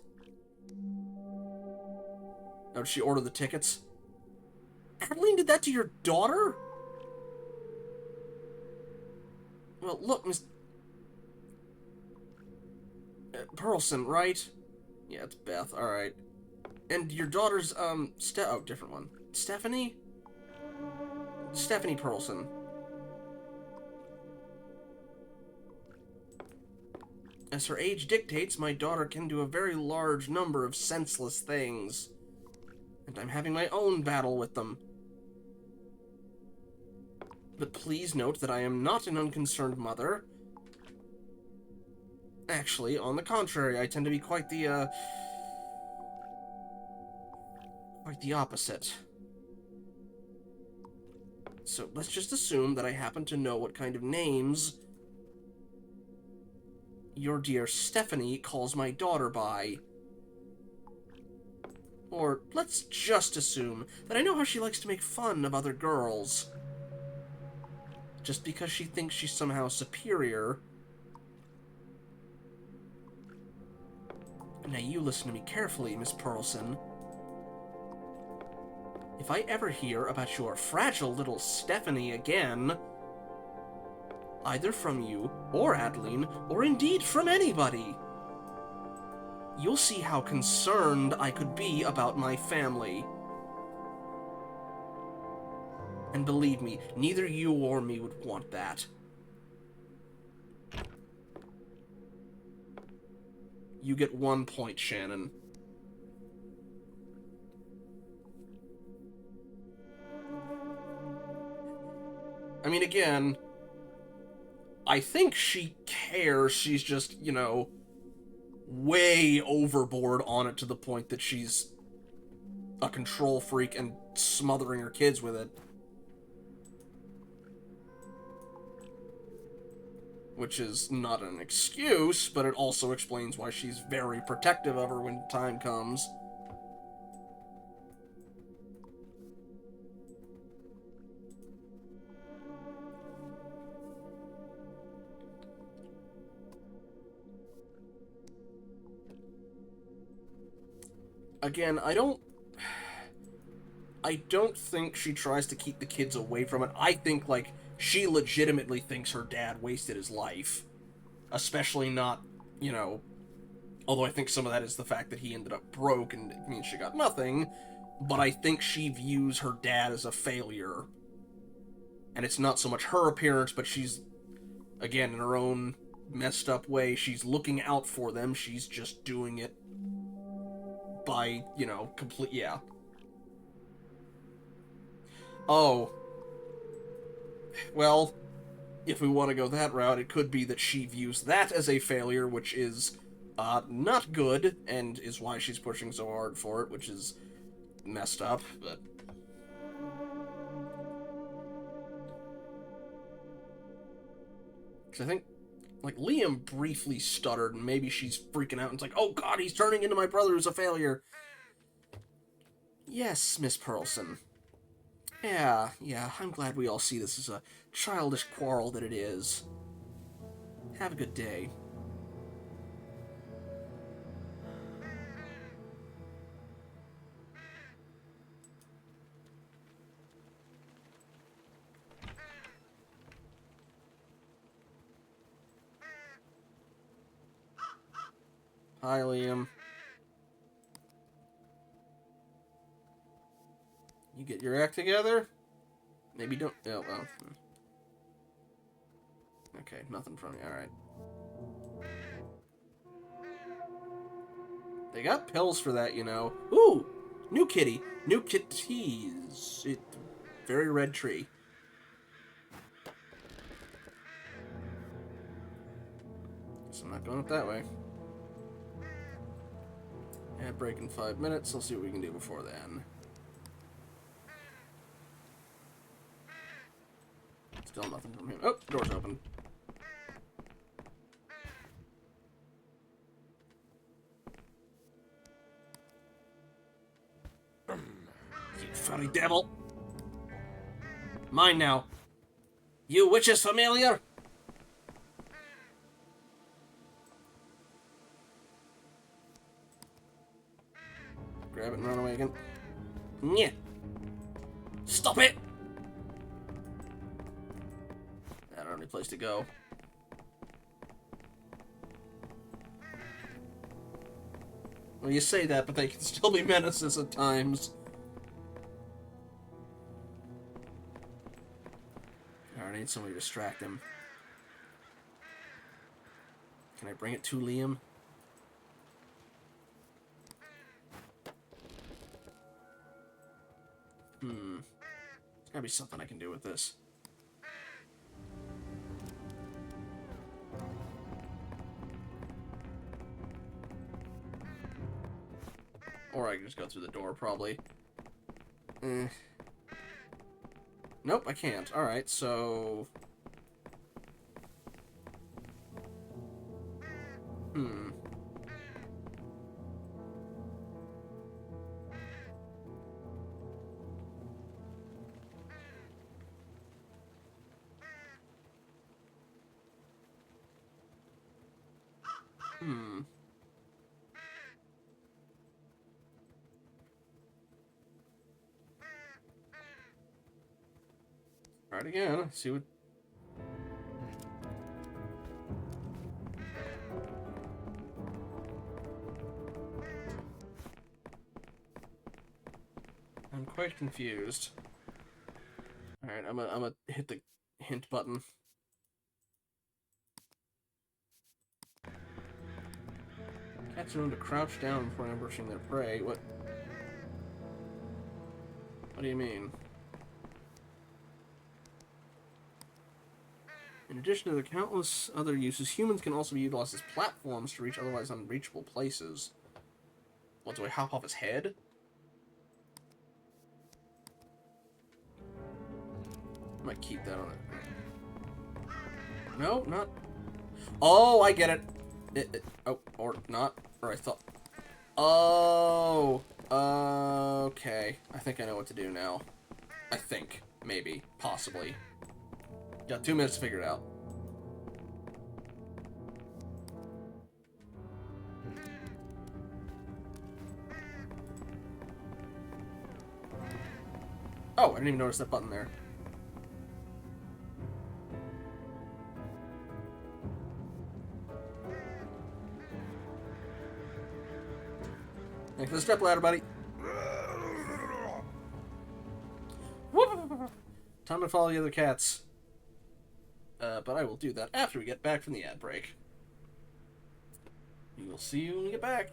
Oh, did she order the tickets? Adeline did that to your daughter? Well, look, Miss... Pearlson, right? Yeah, it's Beth, alright. And your daughter's, oh, different one. Stephanie? Stephanie Pearlson. As her age dictates, my daughter can do a very large number of senseless things. And I'm having my own battle with them. But please note that I am not an unconcerned mother. Actually, on the contrary, I tend to be quite the opposite. So let's just assume that I happen to know what kind of names your dear Stephanie calls my daughter by. Or let's just assume that I know how she likes to make fun of other girls. Just because she thinks she's somehow superior. Now you listen to me carefully, Miss Pearlson. If I ever hear about your fragile little Stephanie again, either from you, or Adeline, or indeed from anybody, you'll see how concerned I could be about my family. And believe me, neither you or me would want that. You get 1 point, Shannon. I mean, again, I think she cares. She's just, you know, way overboard on it to the point that she's a control freak and smothering her kids with it. Which is not an excuse, but it also explains why she's very protective of her when time comes. Again, I don't think she tries to keep the kids away from it. I think, like, she legitimately thinks her dad wasted his life. Especially not, you know... Although I think some of that is the fact that he ended up broke and it means she got nothing. But I think she views her dad as a failure. And it's not so much her appearance, but she's, again, in her own messed up way, she's looking out for them. She's just doing it by, you know, yeah. Oh. Well, if we want to go that route, it could be that she views that as a failure, which is not good, and is why she's pushing so hard for it, which is messed up, but... Because I think, like, Liam briefly stuttered, and maybe she's freaking out, and it's like, oh god, he's turning into my brother who's a failure. Yes, Miss Pearlson. Yeah, I'm glad we all see this as a childish quarrel that it is. Have a good day. Hi, Liam. You get your act together? Maybe don't... Oh, well. Okay, nothing from you. Alright. They got pills for that, you know. Ooh! New kitty. New kitties. Very red tree. Guess I'm not going up that way. Ad break in 5 minutes. Let's see what we can do before then. Still nothing from him. Oh, door's open. You furry devil. Mine now. You witches familiar? Grab it and run away again. Yeah. Stop it! I don't have any place to go. Well, you say that, but they can still be menaces at times. Alright, I need somebody to distract him. Can I bring it to Liam? There's gotta be something I can do with this. Or I can just go through the door, probably. Nope, I can't. Alright, so... Try it again. See what... I'm quite confused. Alright, I'm gonna hit the hint button. Cats are known to crouch down before ambushing their prey. What do you mean? In addition to the countless other uses, humans can also be utilized as platforms to reach otherwise unreachable places. What, do I hop off his head? I might keep that on it. No, not... Oh, I get it. Oh, or not. Or I thought... Oh, okay. I think I know what to do now. I think. Maybe. Possibly. Got 2 minutes to figure it out. Oh, I didn't even notice that button there. Thanks for the step ladder, buddy. Whoop. Time to follow the other cats. But I will do that after we get back from the ad break. We will see you when we get back.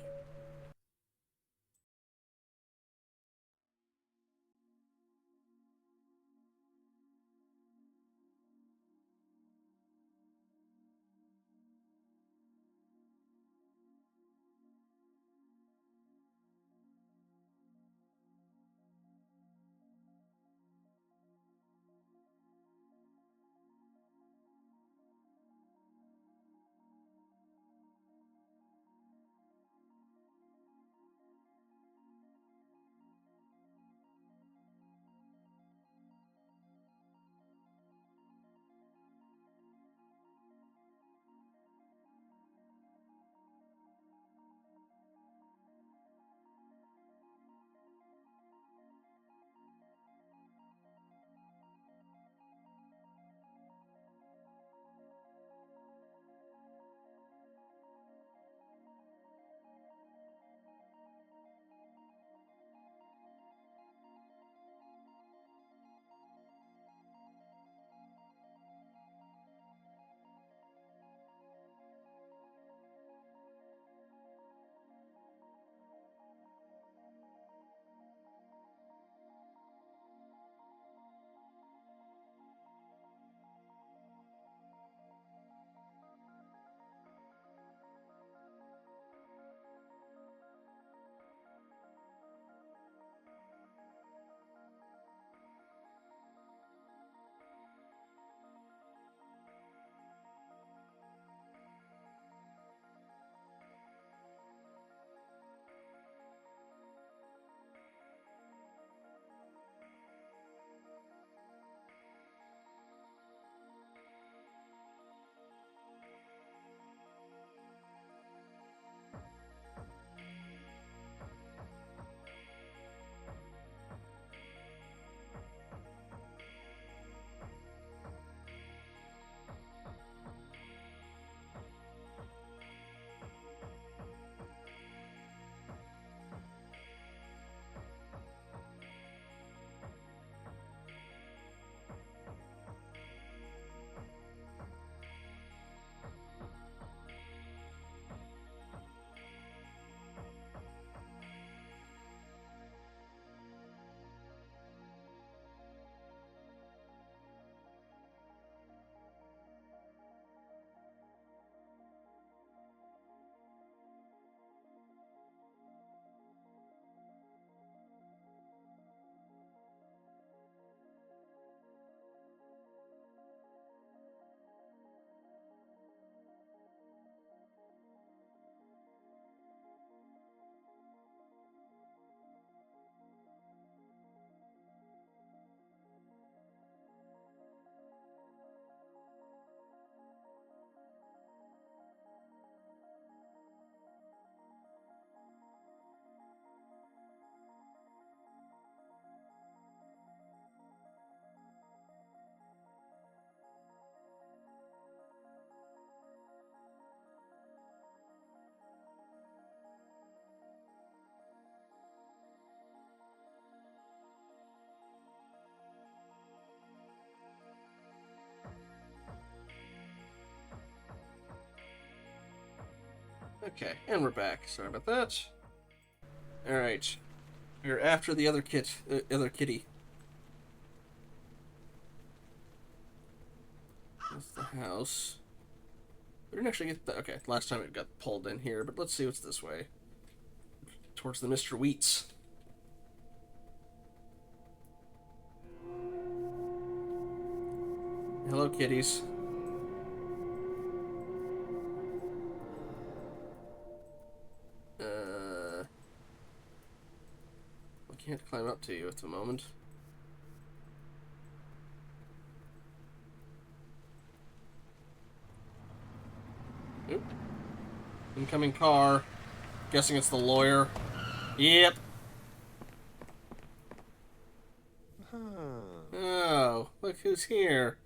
Okay, and we're back. Sorry about that. Alright. We're after the other kitty. That's the house. We didn't actually get the... Okay, last time it got pulled in here, but let's see what's this way. Towards the Mr. Wheats. Hello, kitties. I can't climb up to you at the moment. Oop. Incoming car. Guessing it's the lawyer. Yep. Oh, look who's here.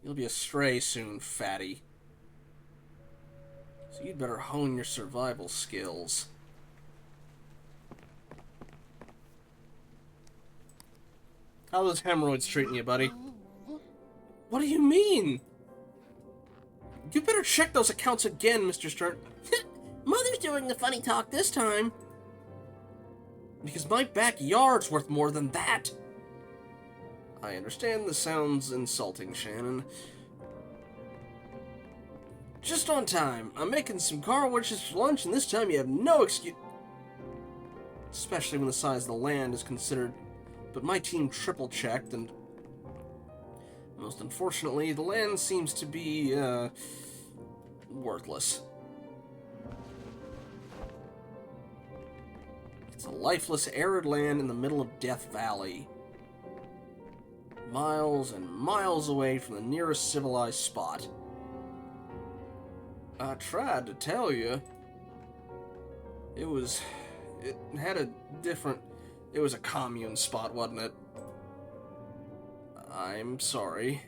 You'll be a stray soon, fatty. So you'd better hone your survival skills. How those hemorrhoids treating you, buddy? What do you mean? You better check those accounts again, Mr. Stern. Mother's doing the funny talk this time. Because my backyard's worth more than that. I understand this sounds insulting, Shannon. Just on time. I'm making some car winches for lunch, and this time you have no excuse. Especially when the size of the land is considered. But my team triple-checked, and most unfortunately, the land seems to be, worthless. It's a lifeless, arid land in the middle of Death Valley. Miles and miles away from the nearest civilized spot. I tried to tell you. It had a different... It was a commune spot, wasn't it? I'm sorry.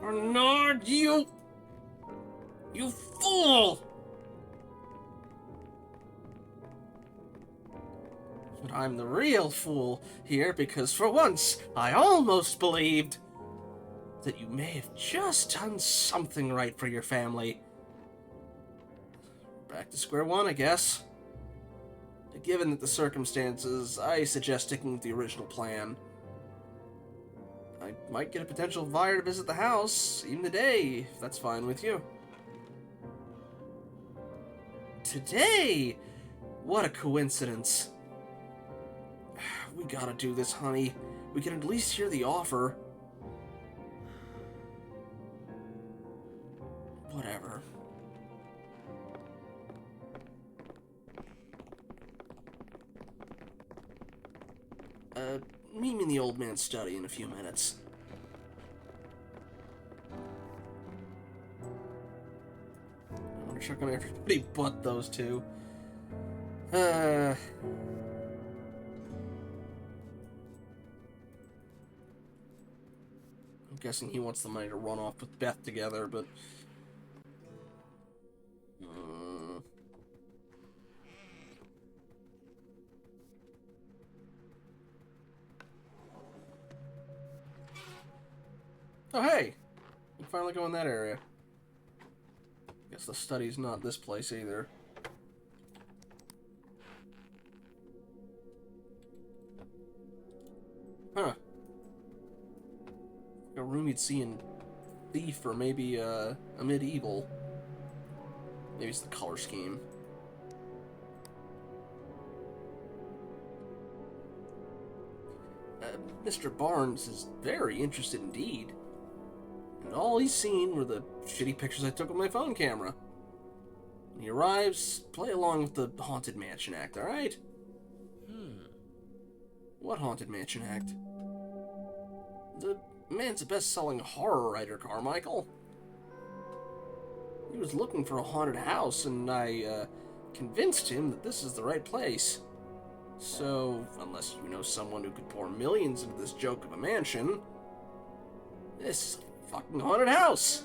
Bernard, you fool! But I'm the real fool here because for once I almost believed that you may have just done something right for your family. Back to square one, I guess. Given that the circumstances, I suggest sticking with the original plan. I might get a potential buyer to visit the house, even today, if that's fine with you. Today? What a coincidence. We gotta do this, honey. We can at least hear the offer. Whatever. Meet me in the old man's study in a few minutes. I want to check on everybody but those two. I'm guessing he wants the money to run off with Beth together, but... Oh, hey! You finally go in that area. Guess the study's not this place either. Huh. A room you'd see in Thief or maybe a Medieval. Maybe it's the color scheme. Mr. Barnes is very interested indeed. And all he's seen were the shitty pictures I took with my phone camera. When he arrives, play along with the Haunted Mansion Act, alright? What Haunted Mansion Act? The man's a best-selling horror writer, Carmichael. He was looking for a haunted house, and I, convinced him that this is the right place. So, unless you know someone who could pour millions into this joke of a mansion, this is a fucking haunted house!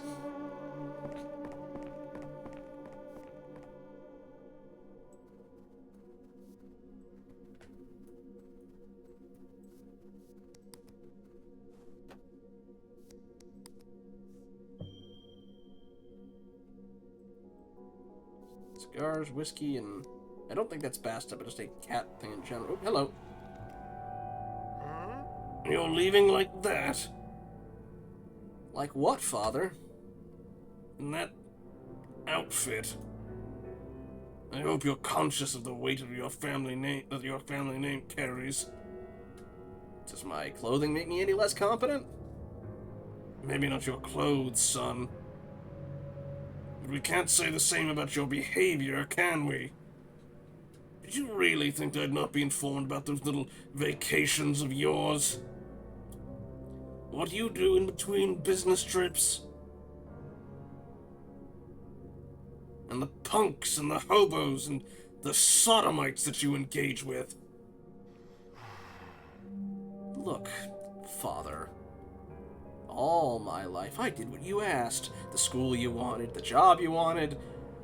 Cigars, whiskey, and... I don't think that's basta, but just a cat thing in general. Oh, hello. You're leaving like that? Like what, Father? In that outfit. I hope you're conscious of the weight of your family name that your family name carries. Does my clothing make me any less competent? Maybe not your clothes, son. But we can't say the same about your behavior, can we? Did you really think I'd not be informed about those little vacations of yours? What do you do in between business trips? And the punks and the hobos and the sodomites that you engage with. Look, Father. All my life, I did what you asked. The school you wanted, the job you wanted.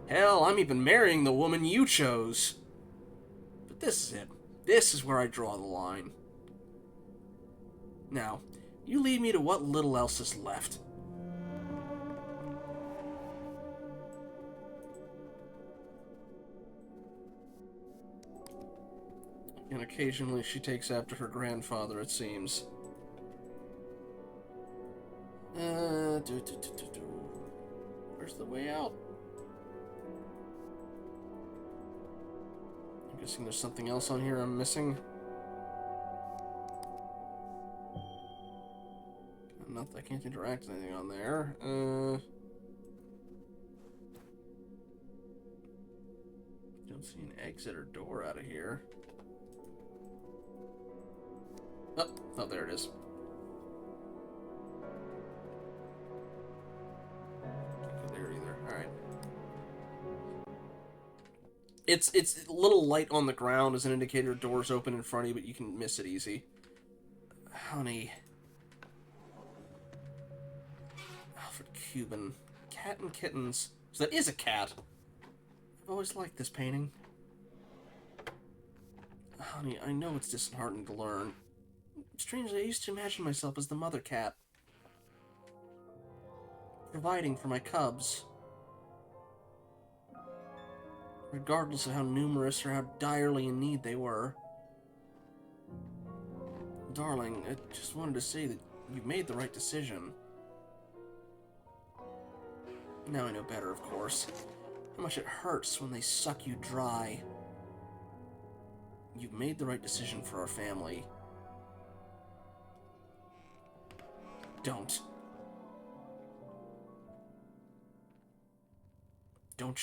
Hell, I'm even marrying the woman you chose. But this is it. This is where I draw the line. Now, you lead me to what little else is left. And occasionally she takes after her grandfather, it seems. Where's the way out? I'm guessing there's something else on here I'm missing. I can't interact with anything on there. Don't see an exit or door out of here. Oh, there it is. Can't go there either. Alright. It's a little light on the ground as an indicator doors open in front of you, but you can miss it easy. Honey. Alfred Cuban. Cat and Kittens. So that is a cat. I've always liked this painting. Honey, I know it's disheartening to learn. Strangely, I used to imagine myself as the mother cat. Providing for my cubs. Regardless of how numerous or how direly in need they were. Darling, I just wanted to say that you made the right decision. Now I know better, of course. How much it hurts when they suck you dry. You've made the right decision for our family. Don't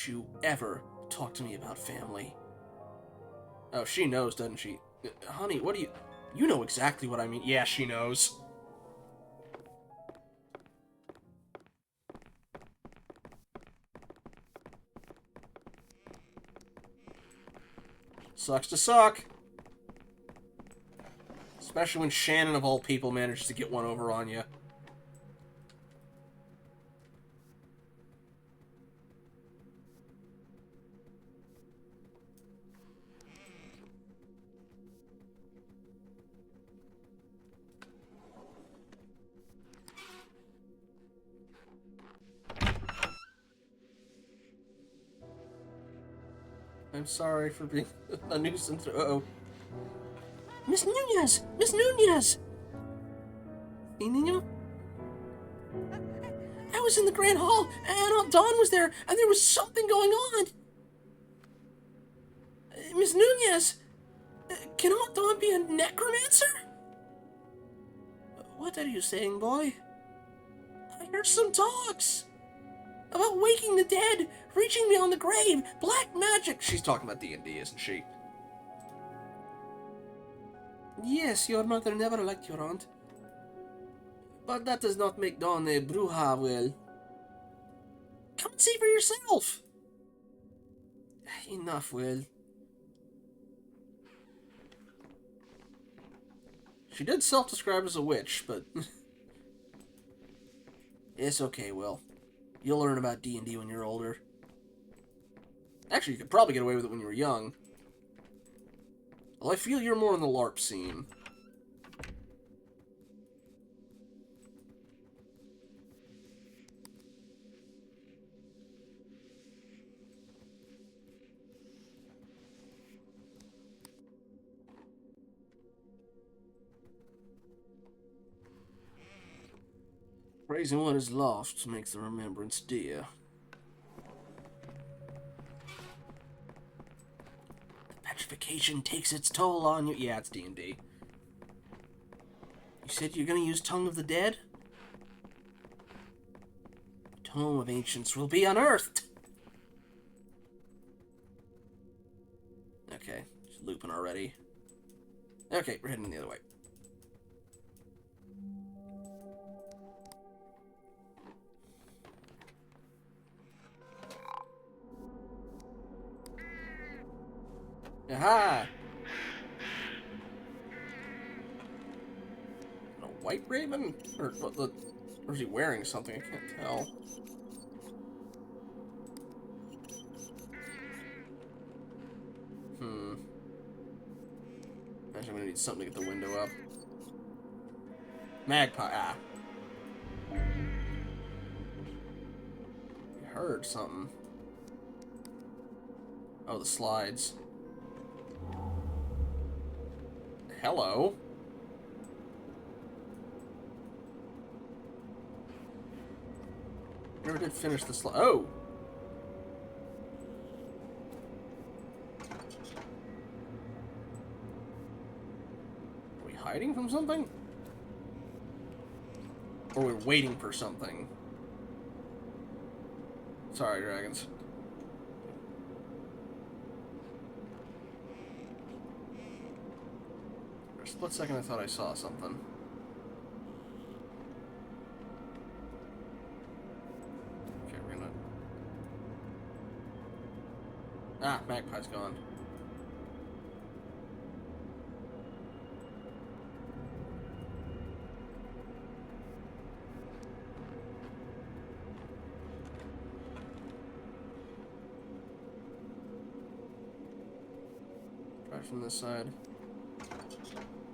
you ever talk to me about family. Oh, she knows, doesn't she? Honey, what do you... You know exactly what I mean. Yeah, she knows. Sucks to suck. Especially when Shannon, of all people, manages to get one over on you. I'm sorry for being a nuisance. Uh-oh. Miss Nunez! Miss Nunez! Hey, Nino? I was in the Grand Hall, and Aunt Dawn was there, and there was something going on. Miss Nunez, can Aunt Dawn be a necromancer? What are you saying, boy? I heard some talks about waking the dead, reaching beyond the grave, black magic. She's talking about D&D, isn't she? Yes, your mother never liked your aunt. But that does not make Dawn a bruja, Will. Come and see for yourself. Enough, Will. She did self-describe as a witch, but... It's okay, Will. You'll learn about D&D when you're older. Actually, you could probably get away with it when you were young. Well, I feel you're more in the LARP scene. Praising what is lost makes the remembrance dear. The petrification takes its toll on you. Yeah, it's D&D. You said you're gonna use Tongue of the Dead? The Tome of Ancients will be unearthed! Okay, just looping already. Okay, we're heading the other way. Aha! A white raven? Or is he wearing something? I can't tell. Imagine I'm gonna need something to get the window up. Magpie. Ah. I heard something. Oh, the slides. Hello. Never did finish the slide. Oh! Are we hiding from something? Or we're waiting for something? Sorry, dragons. For a split second I thought I saw something. Okay, we're gonna... Ah, Magpie's gone. Try from this side.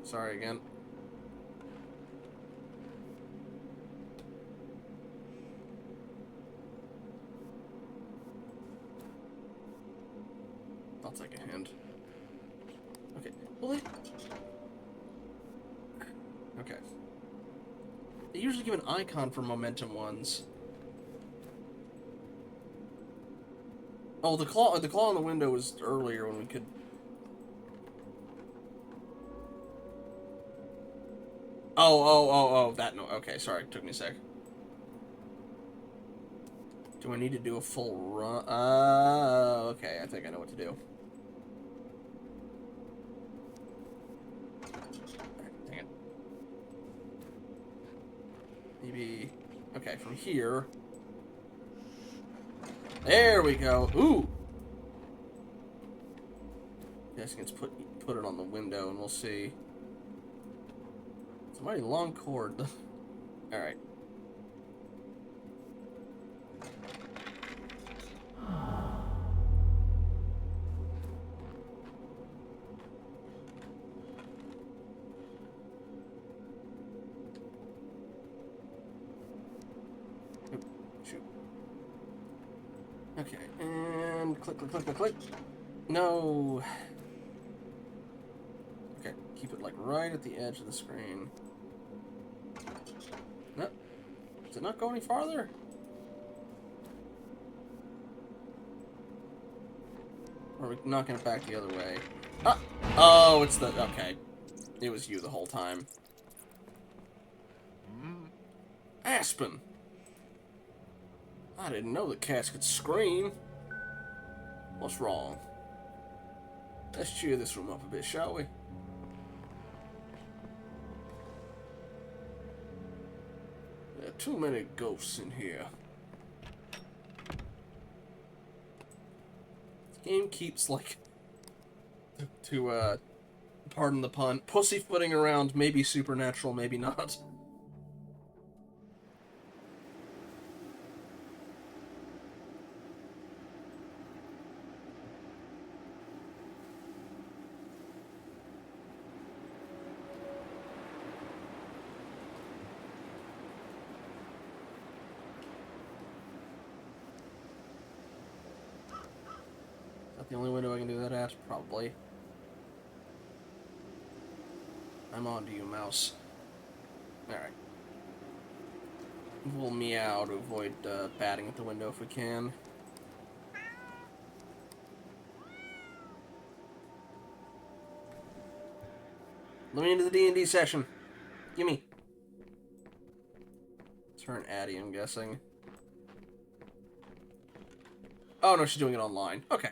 Sorry again. I'll take a hand. Okay. Well, okay. They usually give an icon for momentum ones. Oh, the claw on the window was earlier when we could. Oh, that, no, okay, sorry, took me a sec. Do I need to do a full run? Okay, I think I know what to do. Dang it. Maybe, okay, from here. There we go, ooh! Guess let's put it on the window and we'll see. It's a mighty long cord. Alright. Shoot. Okay, and click, click, click, click, click. No. Okay, keep it like right at the edge of the screen. No. Does it not go any farther? Or are we knocking it back the other way? Ah! Oh, it's the... Okay. It was you the whole time. Aspen! I didn't know that cats could scream. What's wrong? Let's cheer this room up a bit, shall we? There are too many ghosts in here. This game keeps, like, to pardon the pun, pussyfooting around, maybe supernatural, maybe not. Is that the only window I can do that at? Probably. I'm on to you, mouse. Alright. We'll meow to avoid batting at the window if we can. Let me into the D&D session. Gimme. It's her and Addie, I'm guessing. Oh, no, she's doing it online. Okay.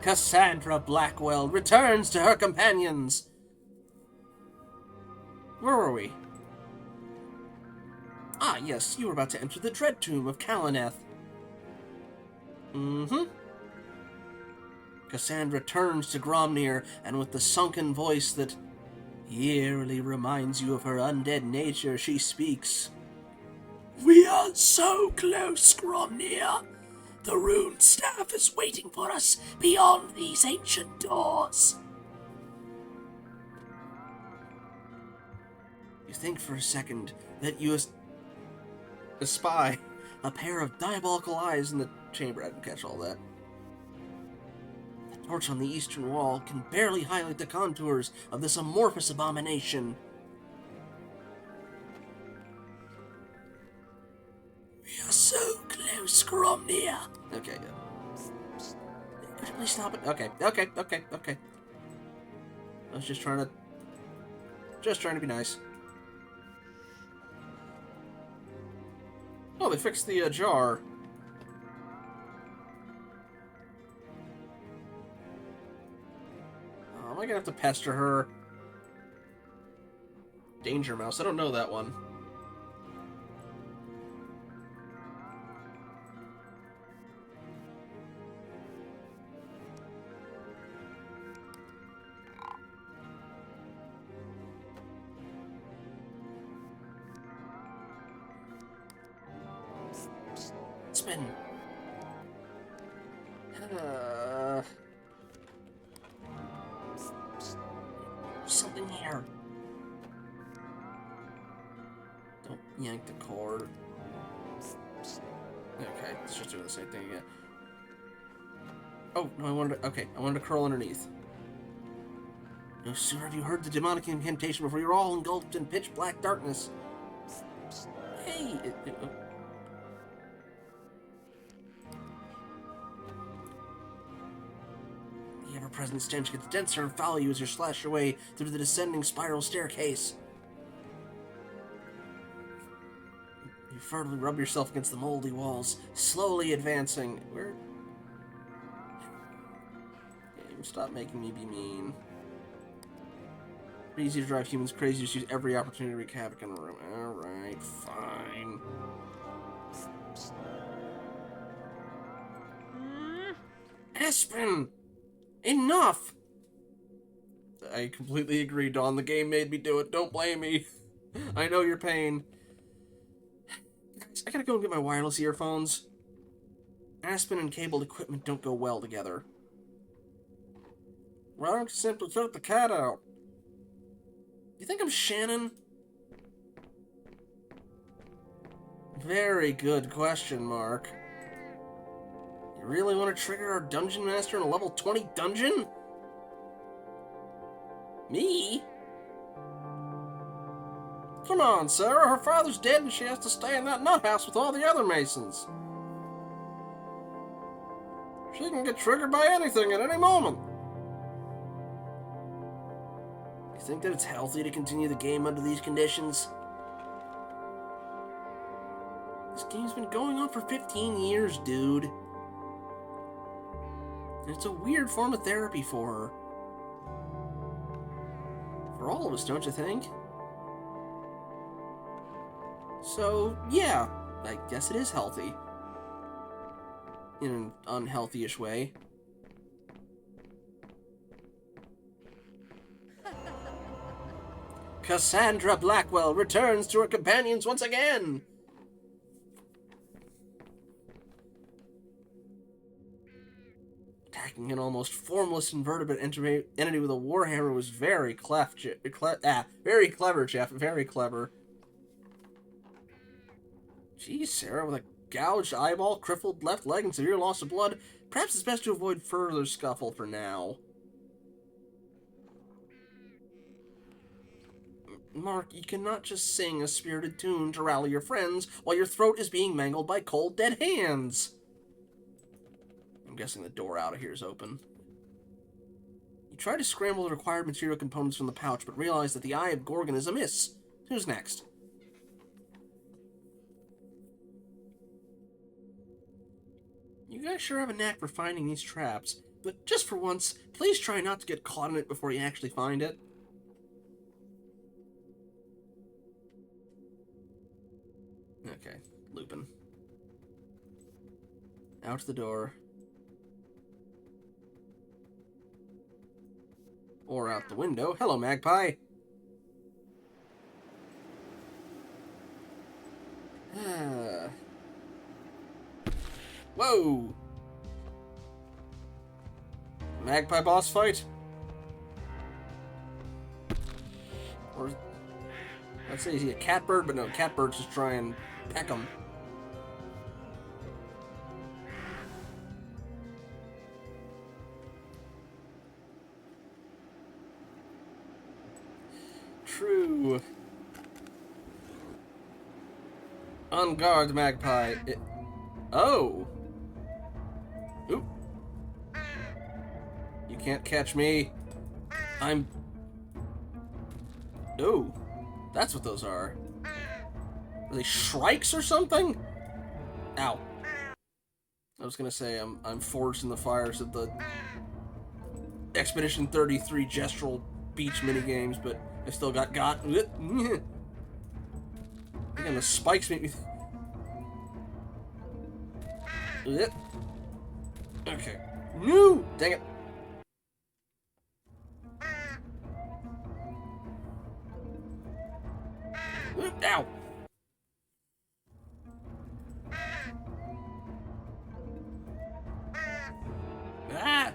Cassandra Blackwell returns to her companions. Where were we? Ah, yes, you were about to enter the Dread Tomb of Kalaneth. Mm-hmm. Cassandra turns to Gromnir, and with the sunken voice that eerily reminds you of her undead nature, she speaks. We are so close, Gromnir. The rune staff is waiting for us beyond these ancient doors. You think for a second that you espy a pair of diabolical eyes in the chamber. I didn't catch all that. The torch on the eastern wall can barely highlight the contours of this amorphous abomination. We are so close, Gromnir. Okay, yeah. Could you please stop it? Okay. I was just trying to be nice. Oh, they fixed the jar. Oh, am I gonna have to pester her? Danger Mouse. I don't know that one. Aspen. Something here. Don't yank the cord. Okay, it's just doing the same thing again. Oh, no, I wanted to curl underneath. No sooner have you heard the demonic incantation before you're all engulfed in pitch black darkness. Hey! The ever-present stench gets denser and follow you as you slash your way through the descending spiral staircase. You furtively rub yourself against the moldy walls, slowly advancing. Where? Game, stop making me be mean. It's easy to drive humans crazy, just use every opportunity to wreak havoc in the room. Alright, fine. Aspen! Enough! I completely agree, Dawn. The game made me do it. Don't blame me. I know your pain. Guys, I gotta go and get my wireless earphones. Aspen and cabled equipment don't go well together. Why don't you simply put the cat out? You think I'm Shannon? Very good question, Mark. You really want to trigger our dungeon master in a level 20 dungeon? Me? Come on, Sarah. Her father's dead and she has to stay in that nut house with all the other Masons. She can get triggered by anything at any moment. You think that it's healthy to continue the game under these conditions? This game's been going on for 15 years, dude. And it's a weird form of therapy for her. For all of us, don't you think? So, yeah, I guess it is healthy. In an unhealthy-ish way. Cassandra Blackwell returns to her companions once again! Attacking an almost formless invertebrate entity with a warhammer was very very clever, Jeff. Very clever. Geez, Sarah, with a gouged eyeball, crippled left leg, and severe loss of blood, perhaps it's best to avoid further scuffle for now. Mark, you cannot just sing a spirited tune to rally your friends while your throat is being mangled by cold, dead hands. I'm guessing the door out of here is open. You try to scramble the required material components from the pouch, but realize that the Eye of Gorgon is amiss. Who's next? You guys sure have a knack for finding these traps, but just for once, please try not to get caught in it before you actually find it. Okay, Lupin. Out the door. Or out the window. Hello, Magpie! Whoa! Magpie boss fight? Or... let's say, is he a catbird? But no, catbirds just try and peck him. True. On guard, Magpie. Oh! Oop. You can't catch me. I'm... oh. That's what those are. Are they shrikes or something? Ow. I was gonna say I'm forged in the fires of the Expedition 33 gestural beach minigames, but I still got. Again, the spikes make me... okay. No! Dang it. Ow! Ah!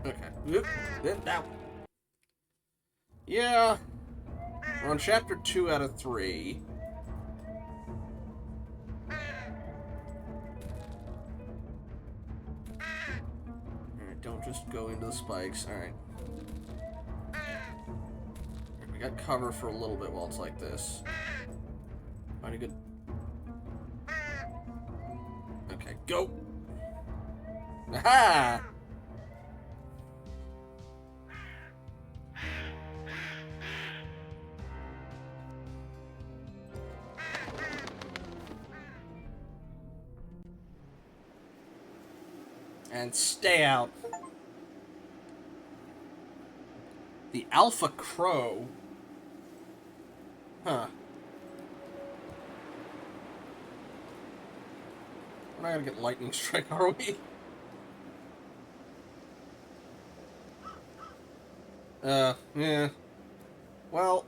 Okay. Ow. Yeah. We're on chapter 2 out of 3. Alright, don't just go into the spikes. Alright. We got cover for a little bit while it's like this. Find a good... okay, go! Aha! And stay out. The Alpha Crow? Huh. We're not gonna get lightning strike, are we? Yeah. Well,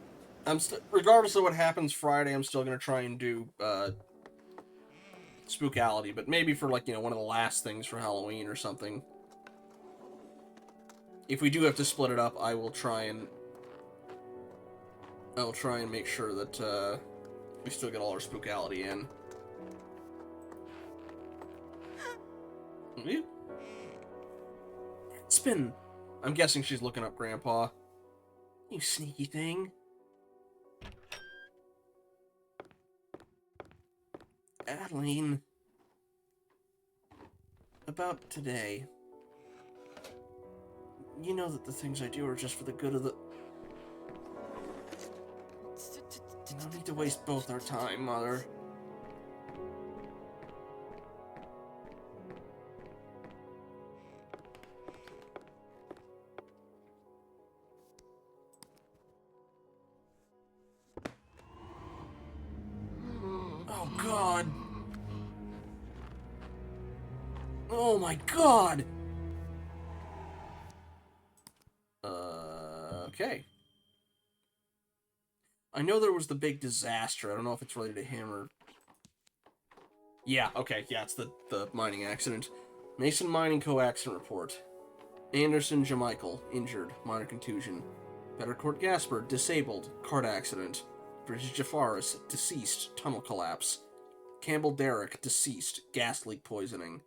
regardless of what happens Friday, I'm still gonna try and do, Spookality, but maybe for, like, you know, one of the last things for Halloween or something. If we do have to split it up, I will try and make sure that, we still get all our Spookality in. Aspen! I'm guessing she's looking up Grandpa. You sneaky thing. Adeline. About today. You know that the things I do are just for the good of the... no need to waste both our time, Mother. Oh, God. Oh, my God. Okay. I know there was the big disaster. I don't know if it's related to him or... yeah, okay. Yeah, it's the mining accident. Mason Mining Co. accident report. Anderson Jamichael, injured, minor contusion. Bettercourt Gasper, disabled, cart accident. British Jafaris, deceased, tunnel collapse. Campbell Derrick, deceased, gas leak poisoning.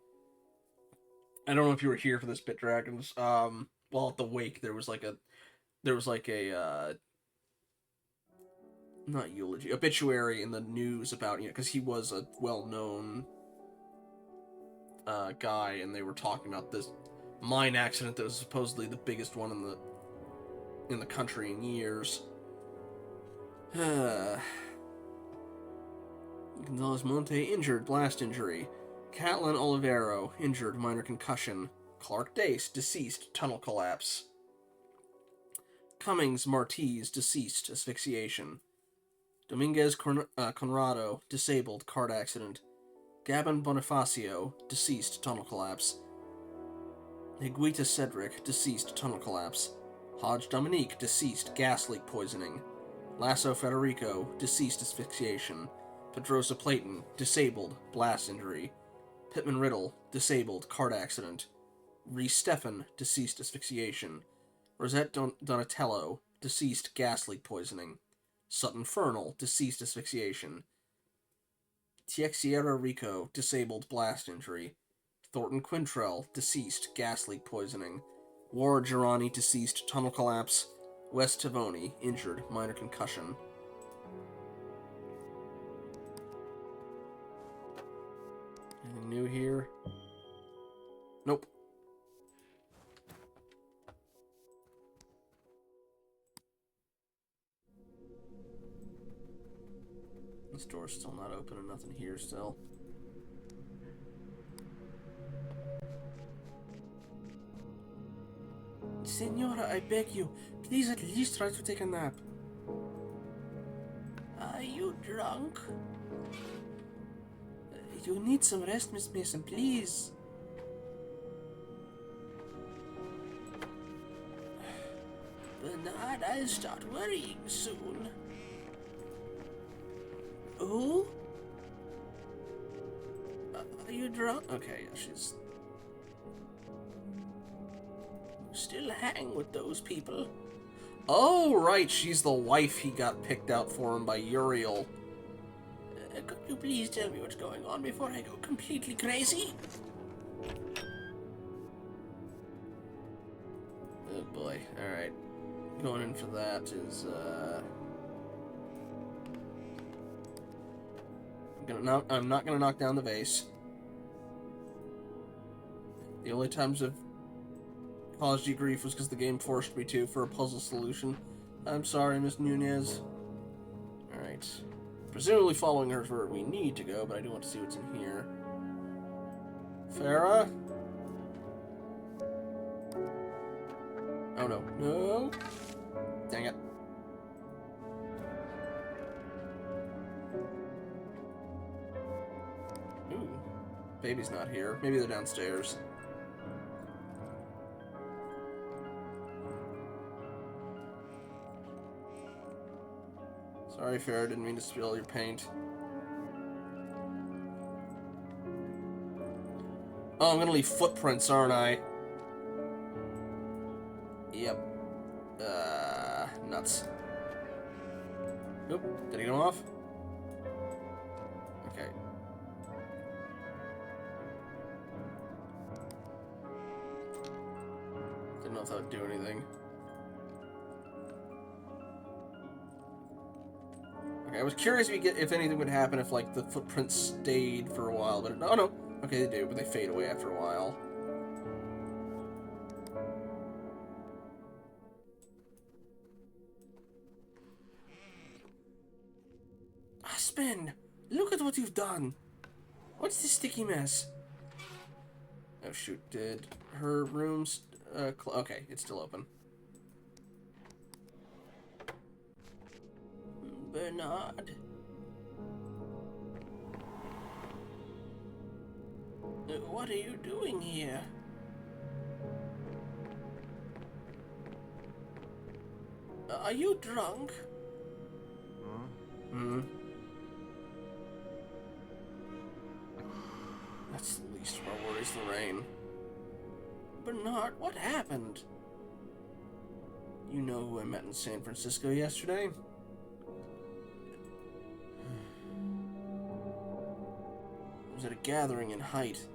I don't know if you were here for this, Bit Dragons. Well, at the wake, there was like a not eulogy, obituary in the news about, because he was a well-known guy, and they were talking about this mine accident that was supposedly the biggest one in the country in years. Gonzalez Monte injured, blast injury. Catlin Olivero injured, minor concussion. Clark Dace deceased, tunnel collapse. Cummings Martiz deceased, asphyxiation. Dominguez Conrado disabled, cart accident. Gabin Bonifacio deceased, tunnel collapse. Higuita Cedric deceased, tunnel collapse. Hodge Dominique deceased, gas leak poisoning. Lasso Federico deceased, asphyxiation. Pedrosa Platon disabled, blast injury. Pittman Riddle disabled, cart accident. Reese Stephan deceased, asphyxiation. Rosette Donatello deceased, gas leak poisoning. Sutton Fernal deceased, asphyxiation. Tiexiera Rico disabled, blast injury. Thornton Quintrell deceased, gas leak poisoning. Ward Girani deceased, tunnel collapse. Wes Tavoni injured, minor concussion. Anything new here? Nope. This door's still not open and nothing here still. Senora, I beg you, please at least try to take a nap. Are you drunk? You need some rest, Miss Mason, please. Bernard, I'll start worrying soon. Who? Are you drunk? Okay, yeah, she's... Still hang with those people. Oh, right, she's the wife he got picked out for him by Uriel. Could you please tell me what's going on before I go completely crazy? Oh boy, alright. Going in for that is, I'm not gonna knock down the vase. The only times I've caused you grief was because the game forced me to for a puzzle solution. I'm sorry, Miss Nunez. Alright. Presumably following her is where we need to go, but I do want to see what's in here. Farah? Oh no. No! Dang it. Ooh. Baby's not here. Maybe they're downstairs. Sorry, Farrah, didn't mean to spill your paint. Oh, I'm gonna leave footprints, aren't I? Yep. Nuts. Oop, did he go off? Okay. Didn't know if that would do anything. Okay, I was curious if anything would happen if, like, the footprints stayed for a while, but oh no. Okay, they do, but they fade away after a while. Aspen! Look at what you've done! What's this sticky mess? Oh shoot, did her room's... okay, it's still open. Bernard. What are you doing here? Are you drunk? Hmm? That's the least of our worries, Lorraine. Bernard, what happened? You know who I met in San Francisco yesterday? It was at a gathering in Height.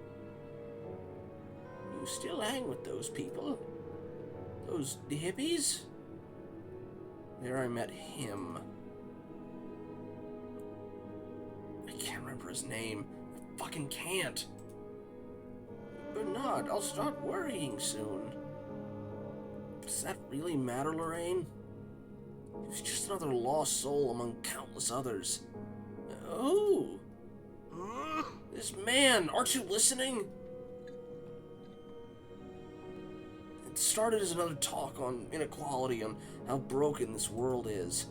You still hang with those people? Those hippies? There I met him. I can't remember his name. I fucking can't. Bernard, I'll start worrying soon. Does that really matter, Lorraine? He was just another lost soul among countless others. Oh! This man, aren't you listening? It started as another talk on inequality, on how broken this world is.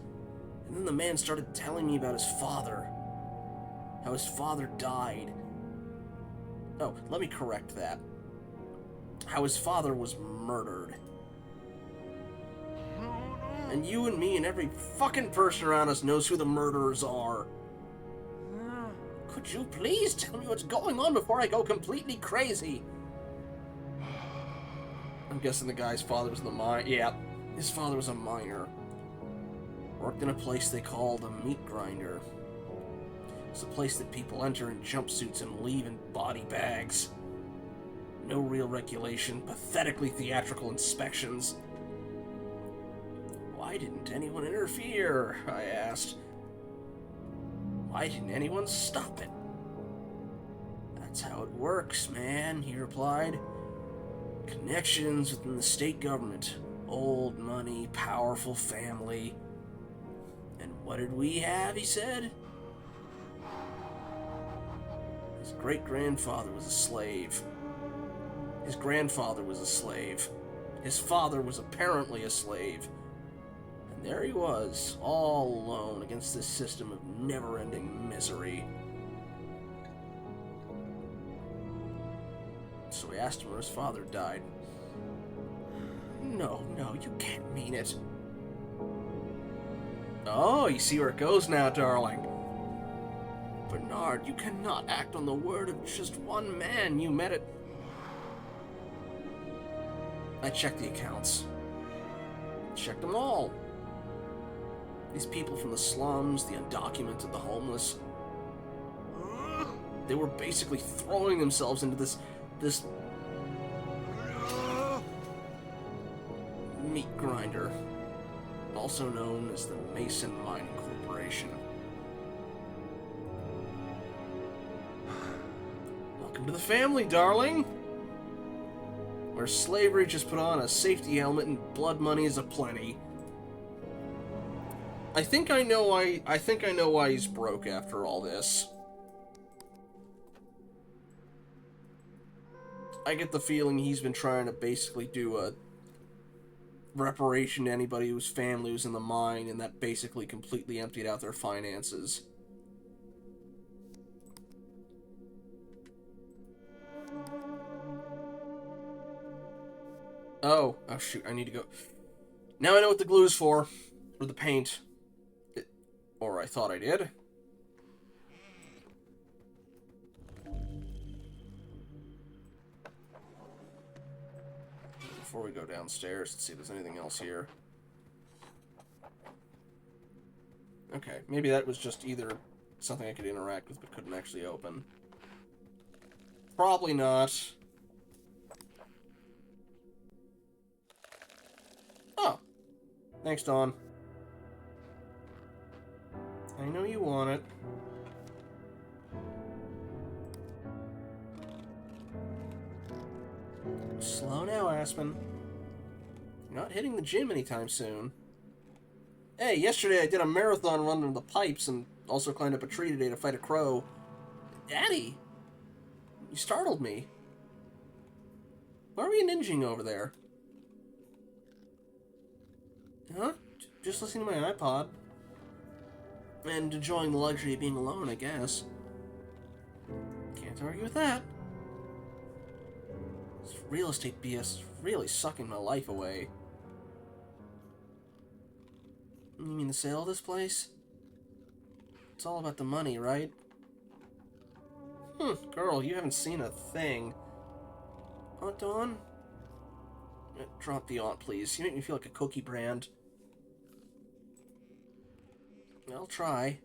And then the man started telling me about his father. How his father died. Oh, let me correct that. How his father was murdered. And you and me and every fucking person around us knows who the murderers are. Could you please tell me what's going on before I go completely crazy? I'm guessing the guy's father was in the mine. Yeah, his father was a miner. Worked in a place they called a meat grinder. It's a place that people enter in jumpsuits and leave in body bags. No real regulation, pathetically theatrical inspections. Why didn't anyone interfere? I asked. Why didn't anyone stop it? That's how it works, man, he replied. Connections within the state government. Old money, powerful family. And what did we have, he said? His great-grandfather was a slave. His grandfather was a slave. His father was apparently a slave. And there he was, all alone against this system of never-ending misery. So we asked him where his father died. No, you can't mean it. Oh, you see where it goes now, darling. Bernard, you cannot act on the word of just one man. You met it. I checked the accounts. Checked them all. These people from the slums, the undocumented, the homeless. They were basically throwing themselves into this meat grinder, also known as the Mason Mining Corporation. Welcome to the family, darling! Where slavery just put on a safety helmet and blood money is aplenty. I think I know why he's broke after all this. I get the feeling he's been trying to basically do a reparation to anybody whose family was in the mine, and that basically completely emptied out their finances. Oh shoot, I need to go. Now I know what the glue's for. Or the paint. Or I thought I did. Before we go downstairs, let's see if there's anything else here. Okay, maybe that was just either something I could interact with but couldn't actually open. Probably not. Oh. Thanks, Dawn. I know you want it. Slow now, Aspen. You're not hitting the gym anytime soon. Hey, yesterday I did a marathon run under the pipes and also climbed up a tree today to fight a crow. Daddy! You startled me. Why are we ninjing over there? Huh? Just listening to my iPod. And enjoying the luxury of being alone, I guess. Can't argue with that. This real estate BS is really sucking my life away. You mean the sale of this place? It's all about the money, right? Girl, you haven't seen a thing. Aunt Dawn? Drop the aunt, please. You make me feel like a cookie brand. I'll try.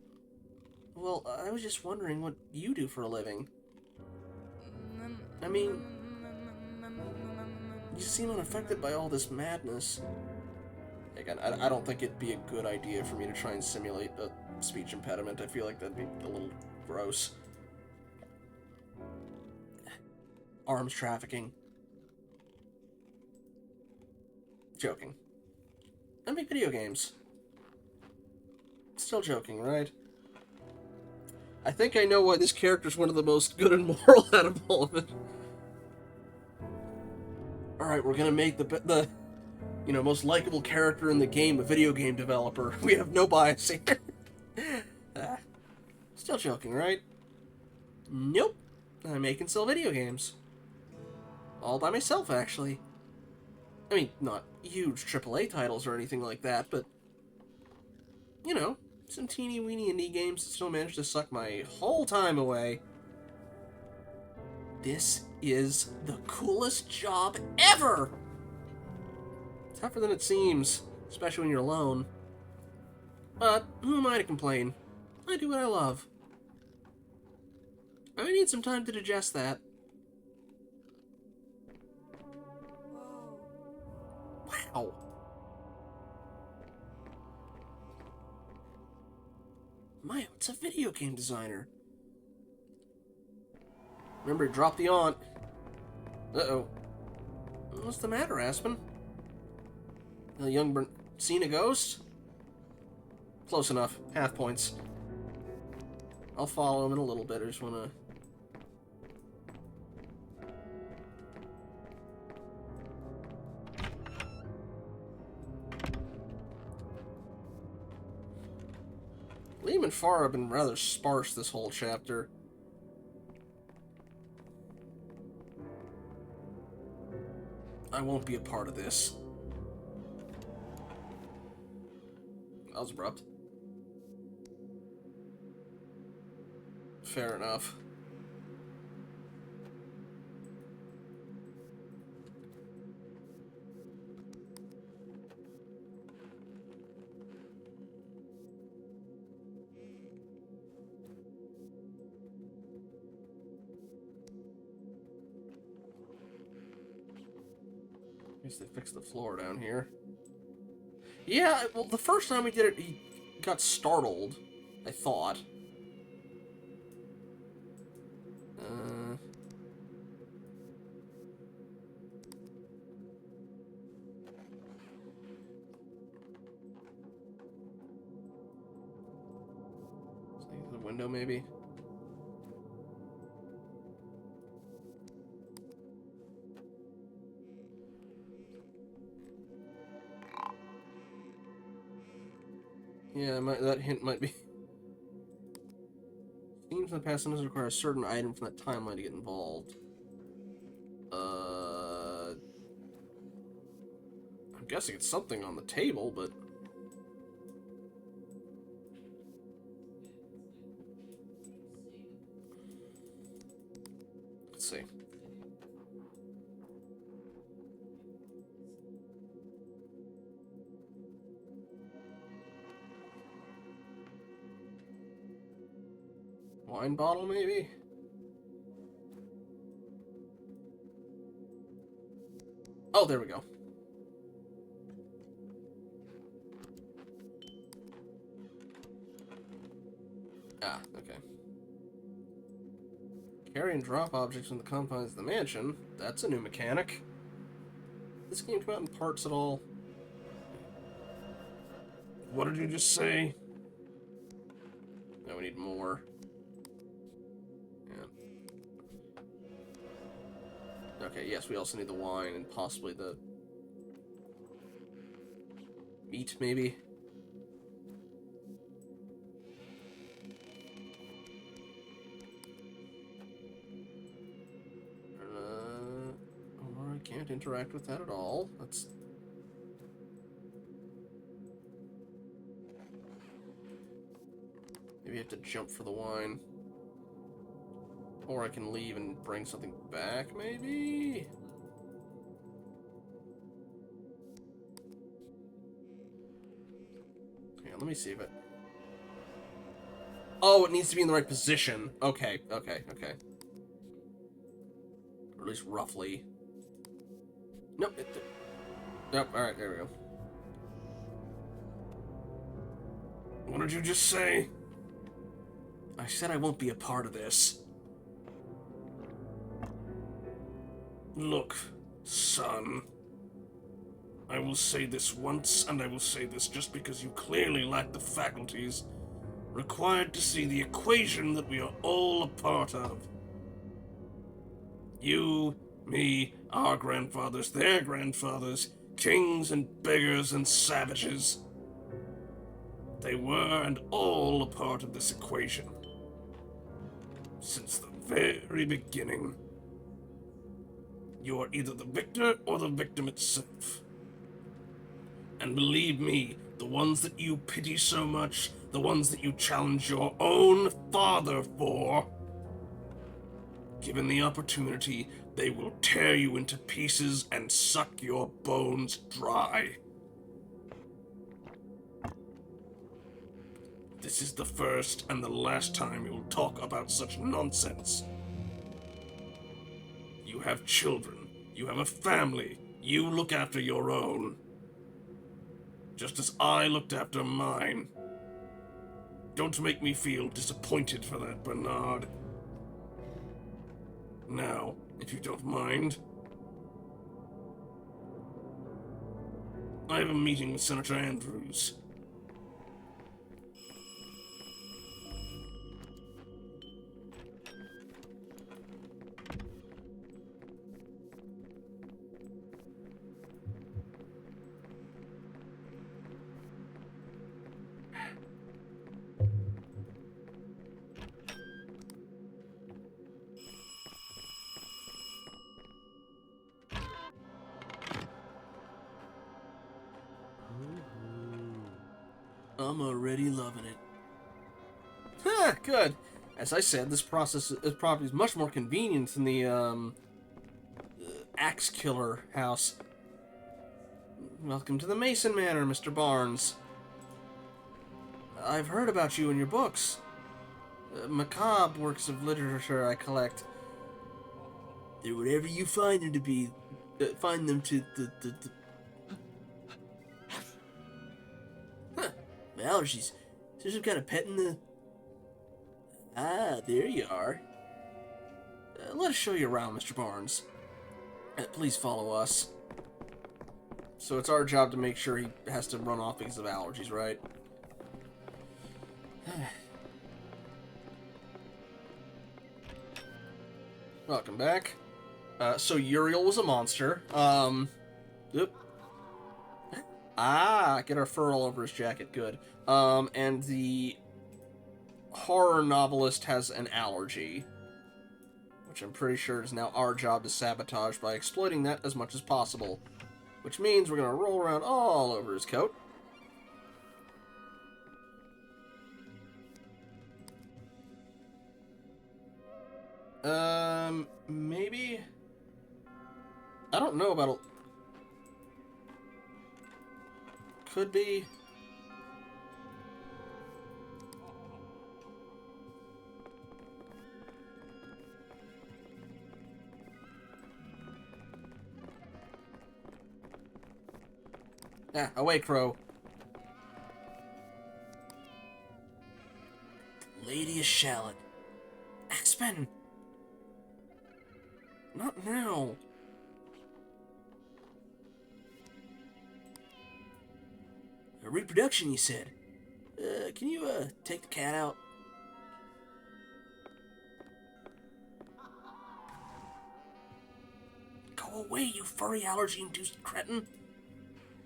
Well, I was just wondering what you do for a living. I mean, You seem unaffected by all this madness. Again, I don't think it'd be a good idea for me to try and simulate a speech impediment. I feel like that'd be a little gross. Arms trafficking. Joking. I make video games. Still joking, right? I think I know why this character's one of the most good and moral out of all of it. Alright, we're gonna make the most likable character in the game a video game developer. We have no bias here. Still joking, right? Nope. I make and sell video games. All by myself, actually. I mean, not huge AAA titles or anything like that, but, some teeny-weeny indie games that still manage to suck my whole time away. This is the coolest job ever! Tougher than it seems, especially when you're alone. But who am I to complain? I do what I love. I need some time to digest that. Wow. My aunt's a video game designer. Remember to drop the aunt. Uh-oh. What's the matter, Aspen? The young seen a ghost? Close enough. Half points. I'll follow him in a little bit. I just want to... Liam and Farah have been rather sparse this whole chapter. I won't be a part of this. That was abrupt. Fair enough. I guess they fixed the floor down here. Yeah, well, the first time we did it, he got startled, I thought. The window, maybe? Yeah, that hint might be... Scenes in the past sometimes require a certain item from that timeline to get involved. I'm guessing it's something on the table, but... Let's see. Wine bottle, maybe? Oh, there we go. Ah, okay. Carry and drop objects from the confines of the mansion. That's a new mechanic. Did this game come out in parts at all? What did you just say? No, we need more. Okay, yes, we also need the wine and possibly the meat, maybe? Or I can't interact with that at all. That's... Maybe I have to jump for the wine. Or I can leave and bring something back, maybe? Hang on, let me see if it... Oh, it needs to be in the right position. Okay, okay, okay. Or at least roughly. Nope. Yep, alright, there we go. What did you just say? I said I won't be a part of this. Look, son. I will say this once, and I will say this just because you clearly lack the faculties required to see the equation that we are all a part of. You, me, our grandfathers, their grandfathers, kings and beggars and savages. They were and all a part of this equation. Since the very beginning. You are either the victor or the victim itself. And believe me, the ones that you pity so much, the ones that you challenge your own father for, given the opportunity, they will tear you into pieces and suck your bones dry. This is the first and the last time you'll talk about such nonsense. You have children. You have a family. You look after your own. Just as I looked after mine. Don't make me feel disappointed for that, Bernard. Now, if you don't mind, I have a meeting with Senator Andrews. I'm already loving it. Huh, good. As I said, this property is much more convenient than the axe killer house. Welcome to the Mason Manor, Mr. Barnes. I've heard about you in your books. Macabre works of literature I collect. They're whatever you find them to be. Find them to Huh. My allergies. Is there some kind of pet in the... Ah, there you are. Let us show you around, Mr. Barnes. Please follow us. So it's our job to make sure he has to run off because of allergies, right? Welcome back. So Uriel was a monster. Oop. Get our fur all over his jacket. Good. And the horror novelist has an allergy, which I'm pretty sure is now our job to sabotage by exploiting that as much as possible. Which means we're gonna roll around all over his coat. Maybe? I don't know about could be. Yeah, away, Crow. Lady of Shallot. Aspen! Not now. A reproduction, you said. Can you, take the cat out? Go away, you furry allergy-induced cretin.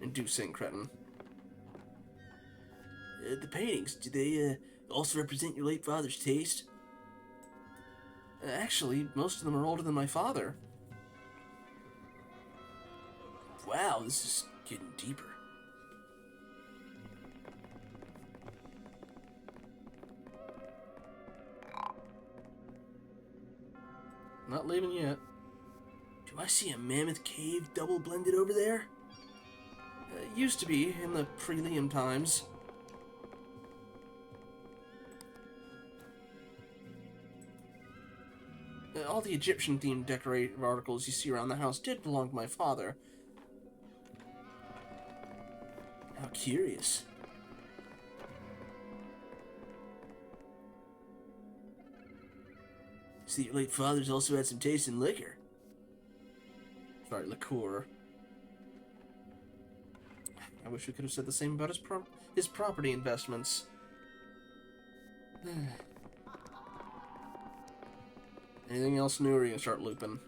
Inducing cretin. The paintings, do they, also represent your late father's taste? Actually, most of them are older than my father. Wow, this is getting deeper. Not leaving yet. Do I see a mammoth cave double blended over there? Used to be in the Prelium times. All the Egyptian-themed decorative articles you see around the house did belong to my father. curious. See, your late father's also had some taste in liquor. Sorry, liqueur. I wish we could have said the same about his property investments. Anything else new, or are you gonna start looping?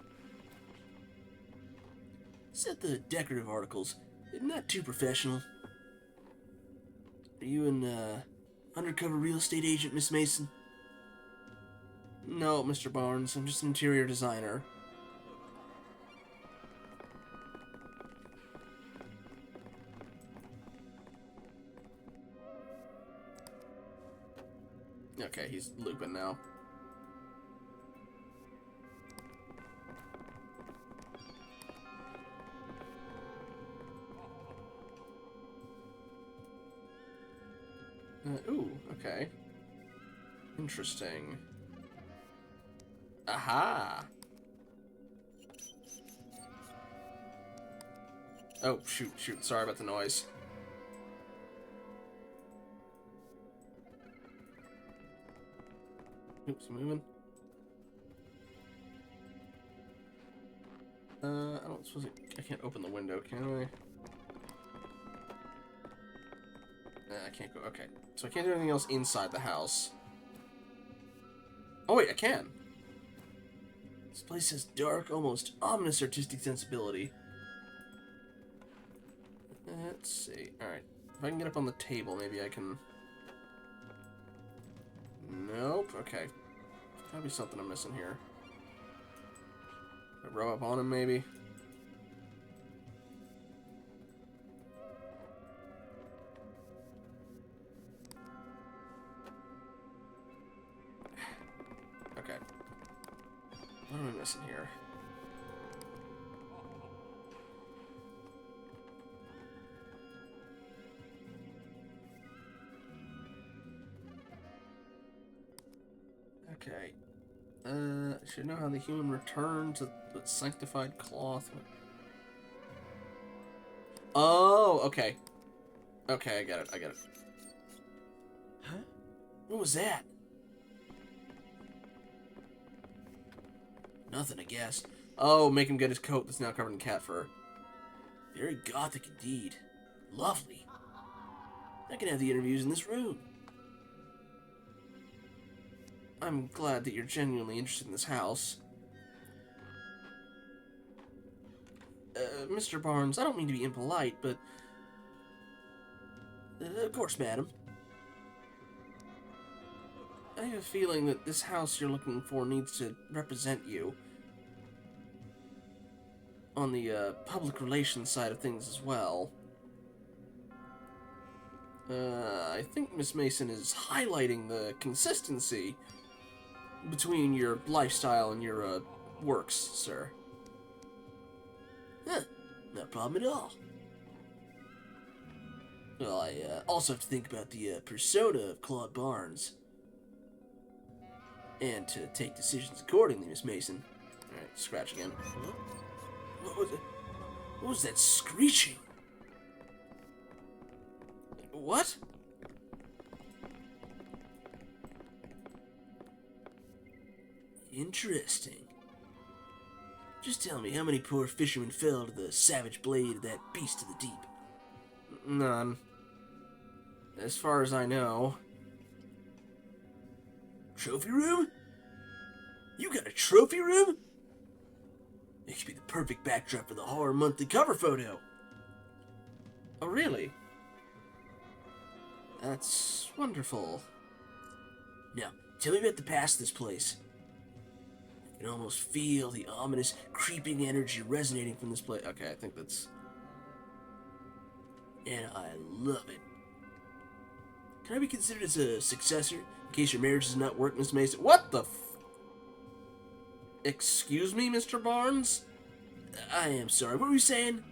Set the decorative articles. Not too professional. Are you an undercover real estate agent, Miss Mason? No, Mr. Barnes. I'm just an interior designer. Okay, he's looping now. Ooh, okay. Interesting. Aha! Oh, shoot. Sorry about the noise. Oops, moving. I don't suppose I can't open the window, can I? I can't go. Okay, so I can't do anything else inside the house. Oh wait, I can. This place has dark, almost ominous artistic sensibility. Let's see. Alright. If I can get up on the table, maybe I can... Nope. Okay. Gotta be something I'm missing here. I row up on him, maybe? Okay. What am I missing here? Okay. Should know how the human returned to the sanctified cloth. Oh, okay. Okay, I get it. Huh? What was that? Nothing, I guess. Oh, make him get his coat that's now covered in cat fur. Very gothic indeed. Lovely. I can have the interviews in this room. I'm glad that you're genuinely interested in this house. Mr. Barnes, I don't mean to be impolite, but... Of course, madam. I have a feeling that this house you're looking for needs to represent you. On the, public relations side of things as well. I think Miss Mason is highlighting the consistency between your lifestyle and your, works, sir. Huh. No problem at all. Well, I also have to think about the persona of Claude Barnes. And to take decisions accordingly, Miss Mason. Alright, scratch again. Huh? What was that screeching? What? Interesting. Just tell me how many poor fishermen fell to the savage blade of that beast of the deep. None. As far as I know. Trophy room? You got a trophy room? It could be the perfect backdrop for the horror monthly cover photo. Oh, really? That's wonderful. Now, tell me about the past of this place. I can almost feel the ominous, creeping energy resonating from this place. Okay, I think that's... And I love it. Can I be considered as a successor in case your marriage does not work, Miss Mason? What the f... Excuse me, Mr. Barnes? I am sorry, what were you saying?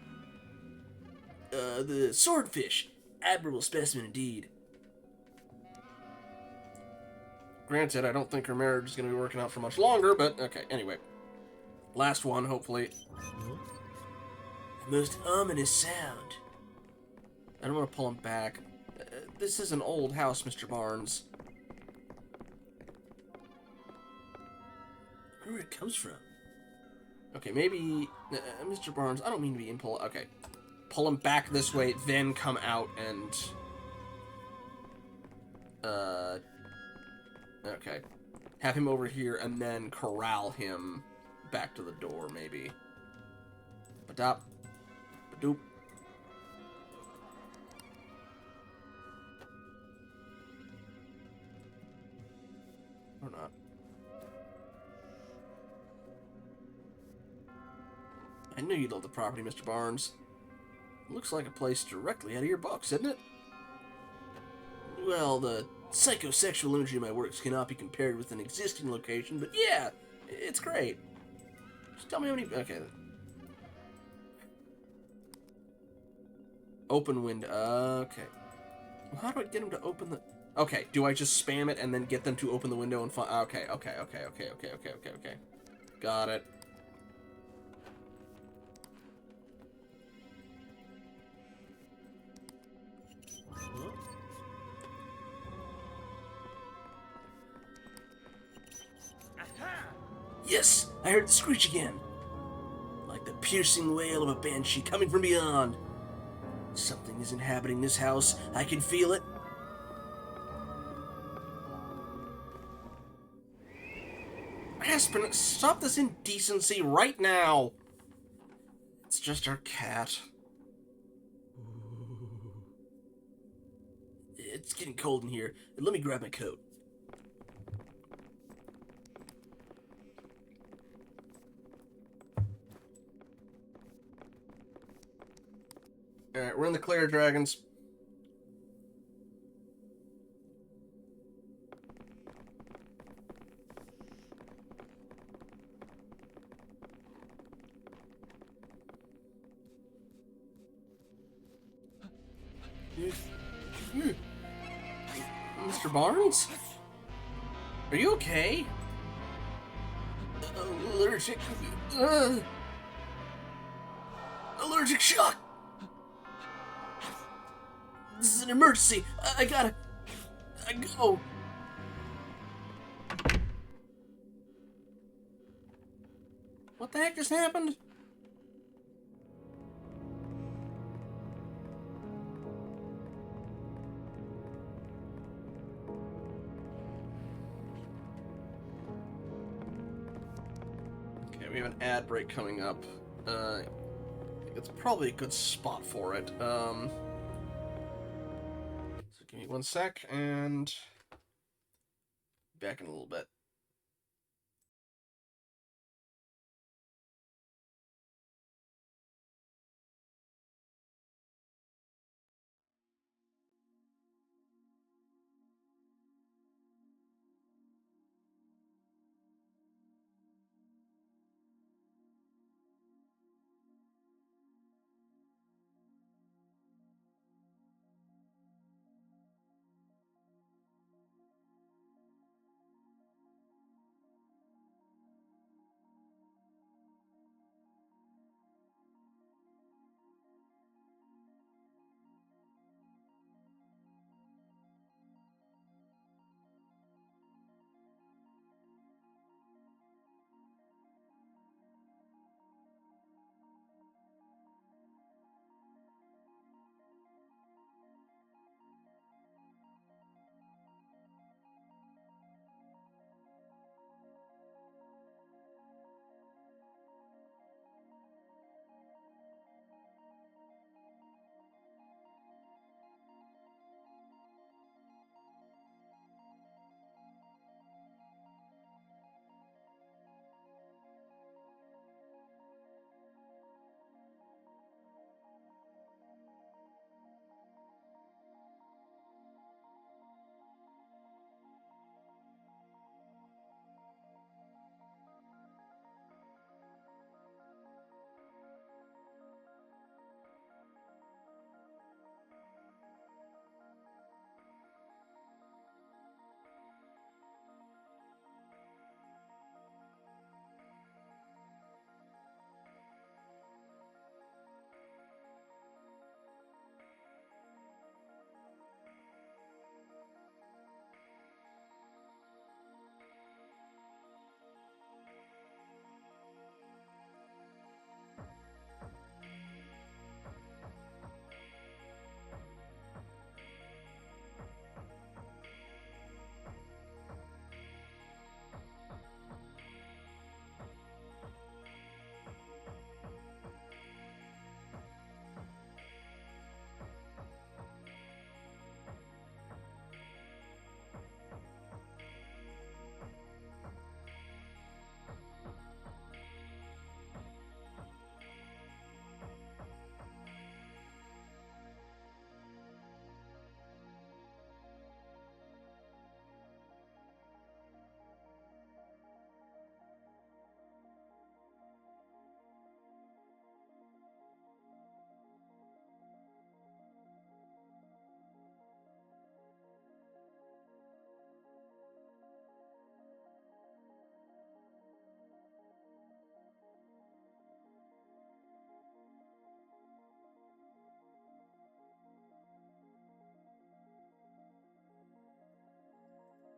The swordfish. Admirable specimen indeed. Granted, I don't think her marriage is going to be working out for much longer, but okay, anyway. Last one, hopefully. The most ominous sound. I don't want to pull him back. This is an old house, Mr. Barnes. I don't know where it comes from. Okay, maybe... Mr. Barnes, I don't mean to be impolite. Okay. Pull him back this way, then come out and... Okay. Have him over here, and then corral him back to the door, maybe. Ba-dop. Ba-doop. Or not. I knew you'd love the property, Mr. Barnes. Looks like a place directly out of your books, isn't it? Well, the psychosexual imagery of my works cannot be compared with an existing location, but yeah, it's great. Just tell me how many... Okay. Open window. Okay. Well, how do I get him to open the... Okay, do I just spam it and then get them to open the window and find... Okay. Got it. Yes! I heard the screech again. Like the piercing wail of a banshee coming from beyond. Something is inhabiting this house. I can feel it. Aspen, stop this indecency right now! It's just our cat. It's getting cold in here. Let me grab my coat. Alright, we're in the clear, dragons. Mr. Barnes? Are you okay? Allergic. Allergic shock. This is an emergency. I gotta go. What the heck just happened? Okay, we have an ad break coming up. It's probably a good spot for it. So give me 1 sec, and back in a little bit.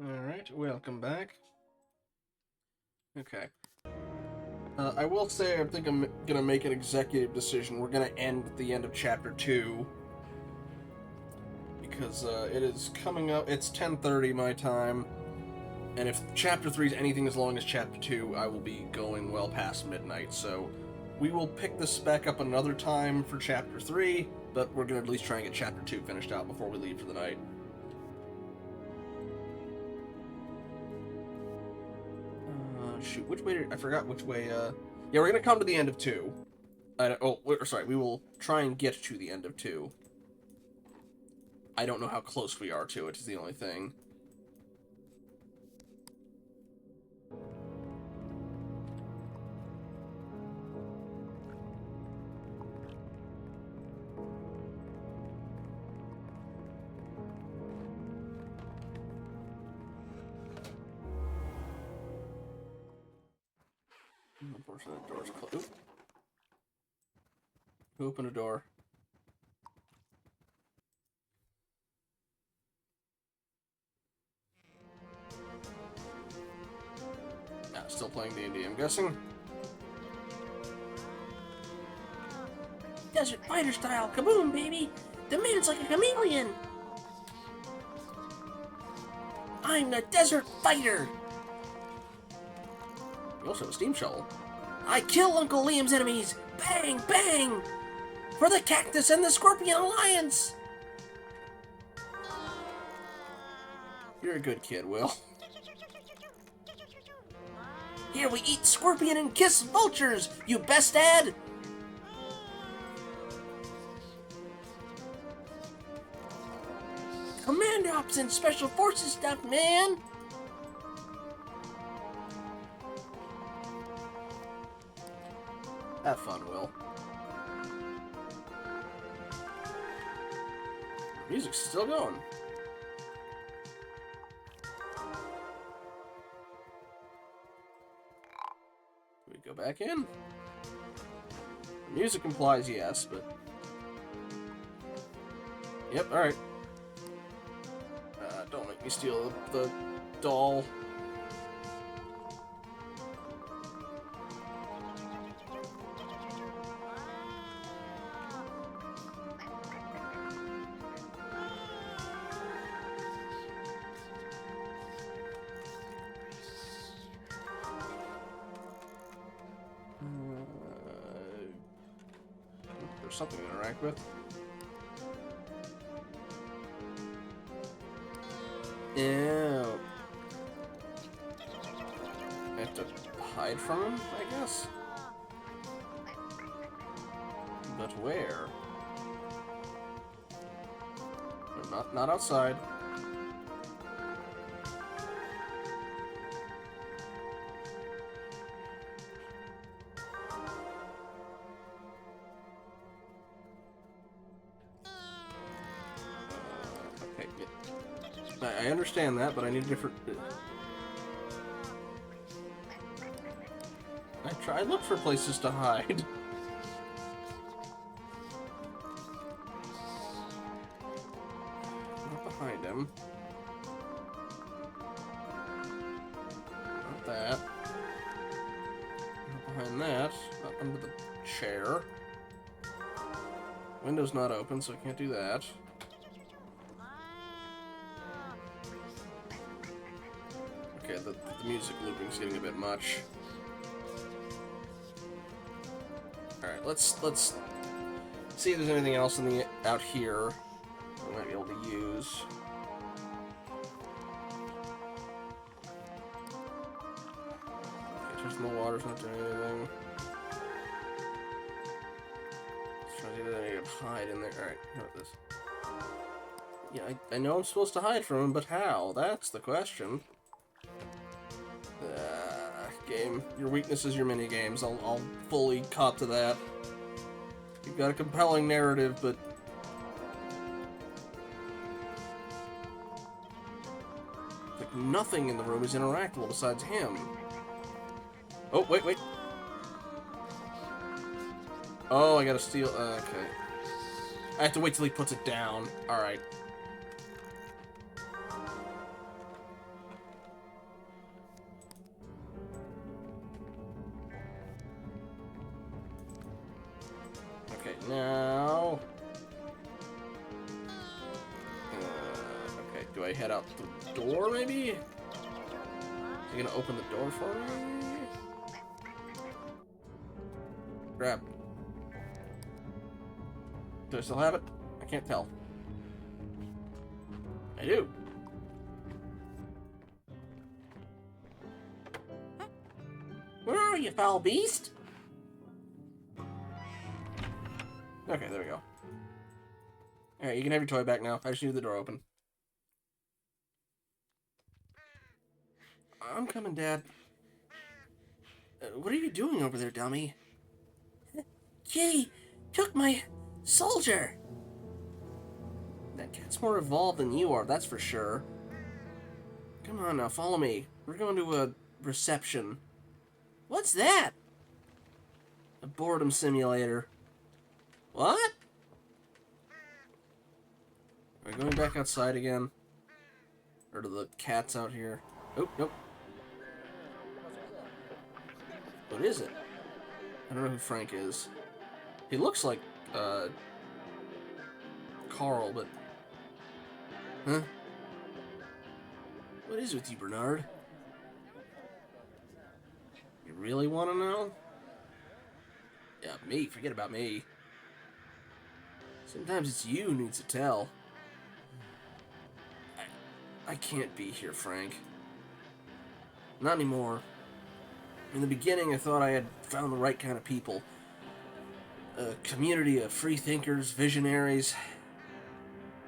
Alright, welcome back. Okay. I will say, I think I'm gonna make an executive decision. We're gonna end at the end of Chapter 2. Because it is coming up, it's 10:30 my time. And if Chapter 3 is anything as long as Chapter 2, I will be going well past midnight. So we will pick this back up another time for Chapter 3, but we're gonna at least try and get Chapter 2 finished out before we leave for the night. Shoot, which way I forgot which way, yeah, we're gonna come to the end of 2. Sorry, we will try and get to the end of 2. I don't know how close we are to it, is the only thing. Unfortunately, the door's closed. Who opened a door? Yeah, still playing D&D, I'm guessing. Desert fighter style, kaboom, baby! The man's like a chameleon! I'm the desert fighter! You also have a steam shovel. I kill Uncle Liam's enemies! Bang, bang! For the Cactus and the Scorpion Alliance! You're a good kid, Will. Here we eat scorpion and kiss vultures, you best ad! Command Ops and Special Forces stuff, man! Have fun, Will. Music's still going. We go back in. The music implies yes, but... Yep, alright. Don't make me steal the doll. There's something to interact with. Ew. I have to hide from him, I guess? But where? Not outside. Okay, I understand that, but I need a different... I look for places to hide. Not behind him. Not that. Not behind that. Not under the chair. Window's not open, so I can't do that. Okay, the music looping's getting a bit much. Alright, let's see if there's anything else out here we might be able to use. Okay, just in the water's not doing anything. Let's try to do that. I need to hide in there. Alright, how about this? Yeah, I know I'm supposed to hide from him, but how? That's the question. Game. Your weakness is your minigames. I'll fully cop to that. You've got a compelling narrative, but... like, nothing in the room is interactable besides him. Oh, wait. Oh, I gotta steal... okay. I have to wait till he puts it down. Alright. Do I head out the door, maybe? Is he gonna open the door for me? Grab. Do I still have it? I can't tell. I do. Where are you, foul beast? Okay, there we go. Alright, you can have your toy back now. I just need the door open. I'm coming, Dad. What are you doing over there, dummy? Kitty took my soldier. That cat's more evolved than you are, that's for sure. Come on now, follow me. We're going to a reception. What's that? A boredom simulator. What? Are we going back outside again? Or do the cats out here? Oh, nope. What is it? I don't know who Frank is. He looks like, Carl, but... Huh? What is with you, Bernard? You really want to know? Yeah, me. Forget about me. Sometimes it's you who needs to tell. I can't be here, Frank. Not anymore. In the beginning, I thought I had found the right kind of people. A community of free thinkers, visionaries.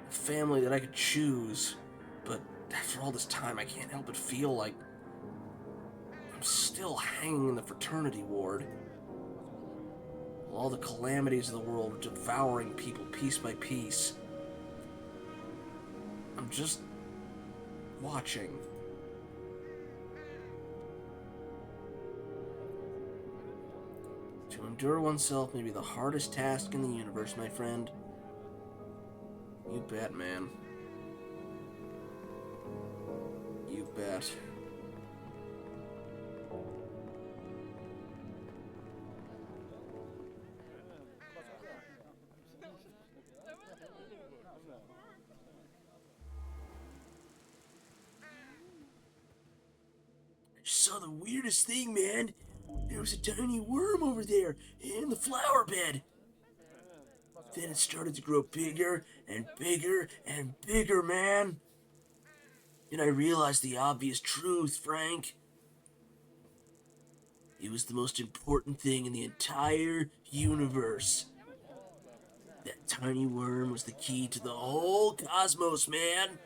A family that I could choose. But after all this time, I can't help but feel like I'm still hanging in the fraternity ward. All the calamities of the world are devouring people piece by piece. I'm just watching. To endure oneself may be the hardest task in the universe, my friend. You bet, man. You bet. Saw the weirdest thing, man. There was a tiny worm over there in the flower bed. Then it started to grow bigger and bigger and bigger, man. And I realized the obvious truth, Frank. It was the most important thing in the entire universe. That tiny worm was the key to the whole cosmos, man.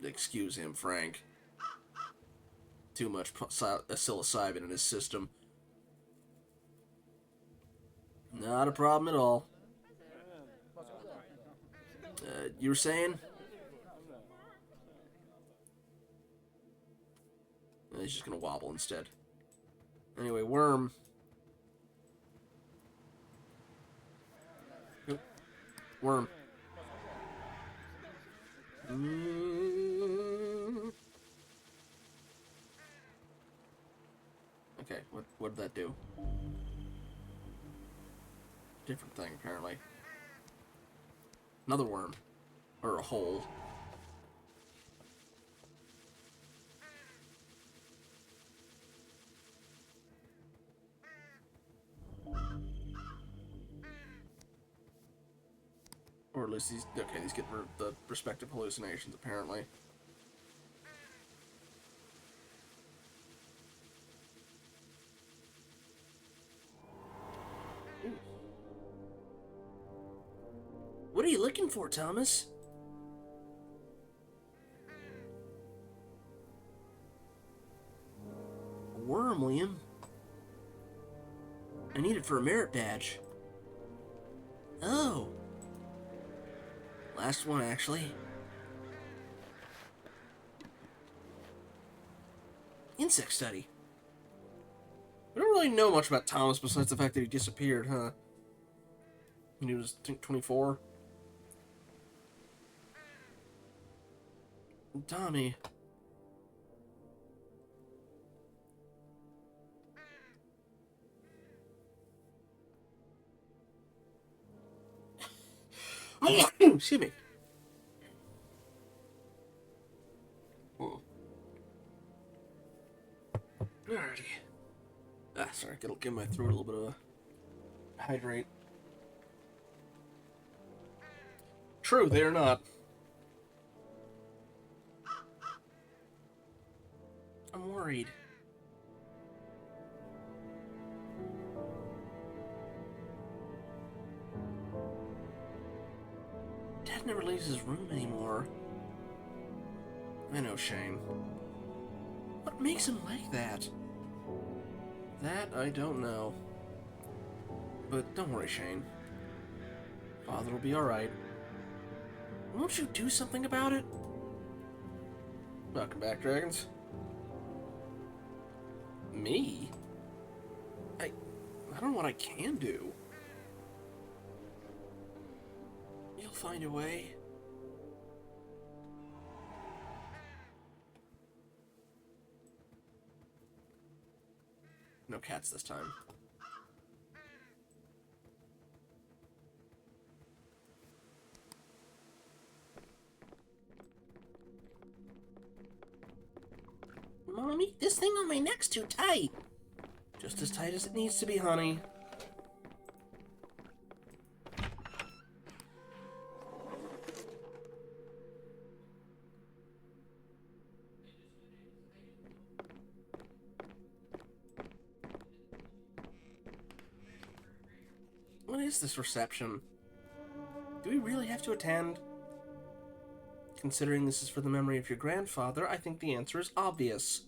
Excuse him, Frank. Too much psilocybin in his system. Not a problem at all. You were saying? He's just gonna wobble instead. Anyway, worm. Nope. Worm. Okay, what did that do? Different thing, apparently. Another worm. Or a hole. Or at least these... Okay, these get the respective hallucinations, apparently. What are you looking for, Thomas? A worm, William. I need it for a merit badge. Oh. Last one, actually. Insect study. We don't really know much about Thomas besides the fact that he disappeared, huh? When he was, I think, 24. Tommy. Excuse me. give my throat a little bit of a hydrate. True, they are not. I'm worried. Dad never leaves his room anymore. I know, Shane. What makes him like that? That I don't know. But don't worry, Shane. Father will be alright. Won't you do something about it? Welcome back, Dragons. Me? I don't know what I can do. You'll find a way. No cats this time. Mommy, this thing on my neck's too tight. Just as tight as it needs to be, honey. What is this reception? Do we really have to attend? Considering this is for the memory of your grandfather, I think the answer is obvious.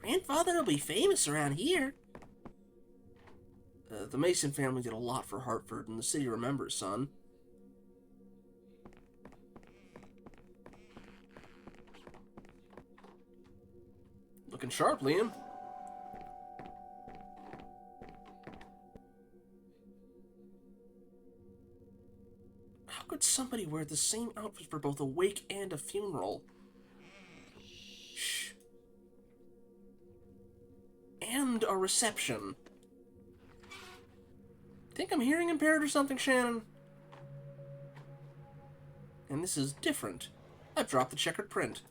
Grandfather will be famous around here. The Mason family did a lot for Hartford, and the city remembers, son. Looking sharp, Liam. How could somebody wear the same outfit for both a wake and a funeral? Shh. And a reception. Think I'm hearing impaired or something, Shannon? And this is different. I've dropped the checkered print.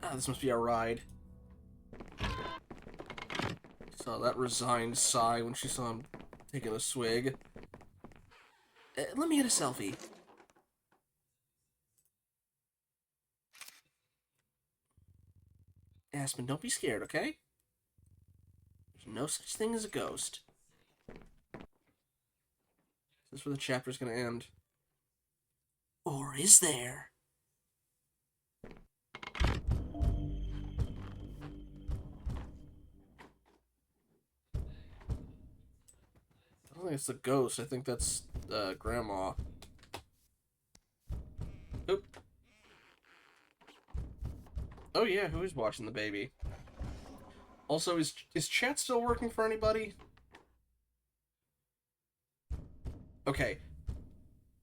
Ah, this must be a ride. Saw that resigned sigh when she saw him taking a swig. Let me get a selfie. Aspen, don't be scared, okay? There's no such thing as a ghost. This is where the chapter's gonna end. Or is there? I don't think it's a ghost. I think that's Grandma. Oop. Oh yeah, who is watching the baby? Also, is chat still working for anybody? Okay.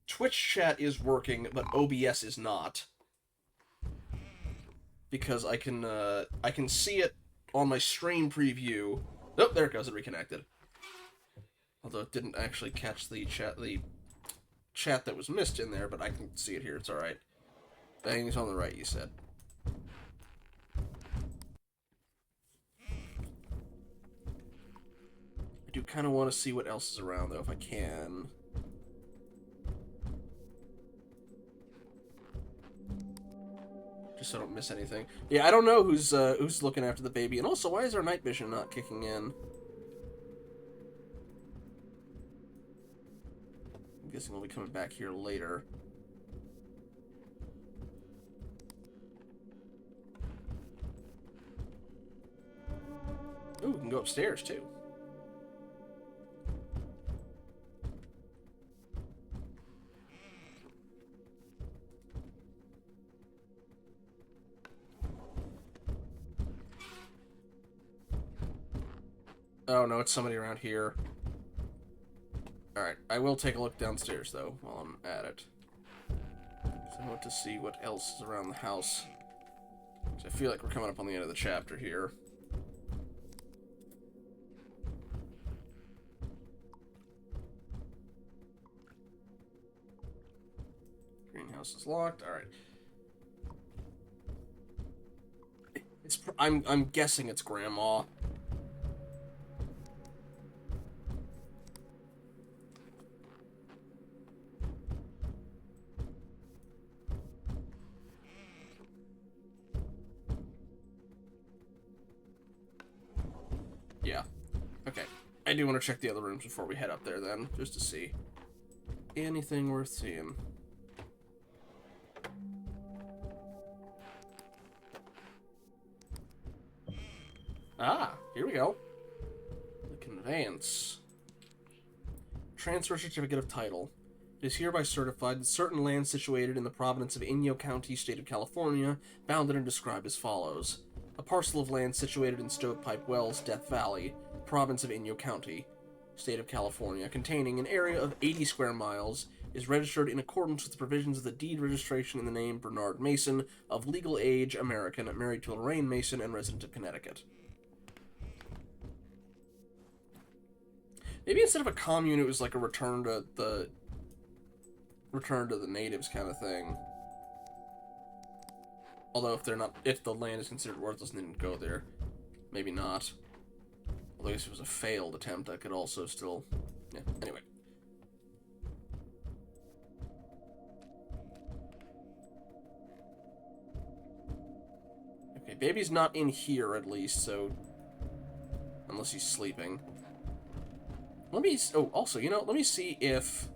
Twitch chat is working, but OBS is not. Because I can see it on my stream preview. Oh, there it goes, it reconnected. Although it didn't actually catch the chat that was missed in there, but I can see it here, it's alright. Bang's on the right, you said. I do kind of want to see what else is around, though, if I can. Just so I don't miss anything. Yeah, I don't know who's looking after the baby, and also, why is our night vision not kicking in? I'm guessing we'll be coming back here later. Ooh, we can go upstairs, too. Oh, no, it's somebody around here. Alright, I will take a look downstairs, though, while I'm at it. So I want to see what else is around the house. I feel like we're coming up on the end of the chapter here. house is locked. All right. I'm guessing it's Grandma. Yeah. Okay. I do want to check the other rooms before we head up there then, just to see anything worth seeing. Ah, here we go. The conveyance. Transfer certificate of title. It is hereby certified that certain land situated in the province of Inyo County, state of California, bounded and described as follows. A parcel of land situated in Stovepipe Wells, Death Valley, province of Inyo County, state of California, containing an area of 80 square miles, is registered in accordance with the provisions of the deed registration in the name Bernard Mason, of legal age, American, married to Lorraine Mason, and resident of Connecticut. Maybe instead of a commune, it was like a return to the natives kind of thing. Although if the land is considered worthless and they didn't go there, maybe not. Although I guess if it was a failed attempt, I could also still, yeah. Anyway. Okay, baby's not in here at least, so unless he's sleeping. Let me, oh, also, you know, let me see if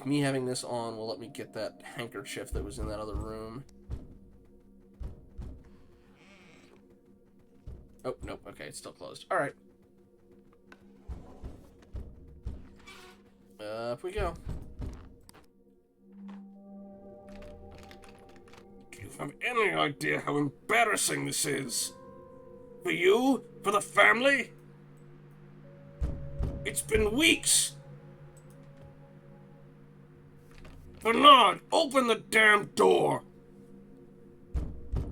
me having this on will let me get that handkerchief that was in that other room. Oh, nope, okay, it's still closed. Alright. Up we go. Do you have any idea how embarrassing this is? For you? For the family? It's been weeks! Bernard, open the damn door!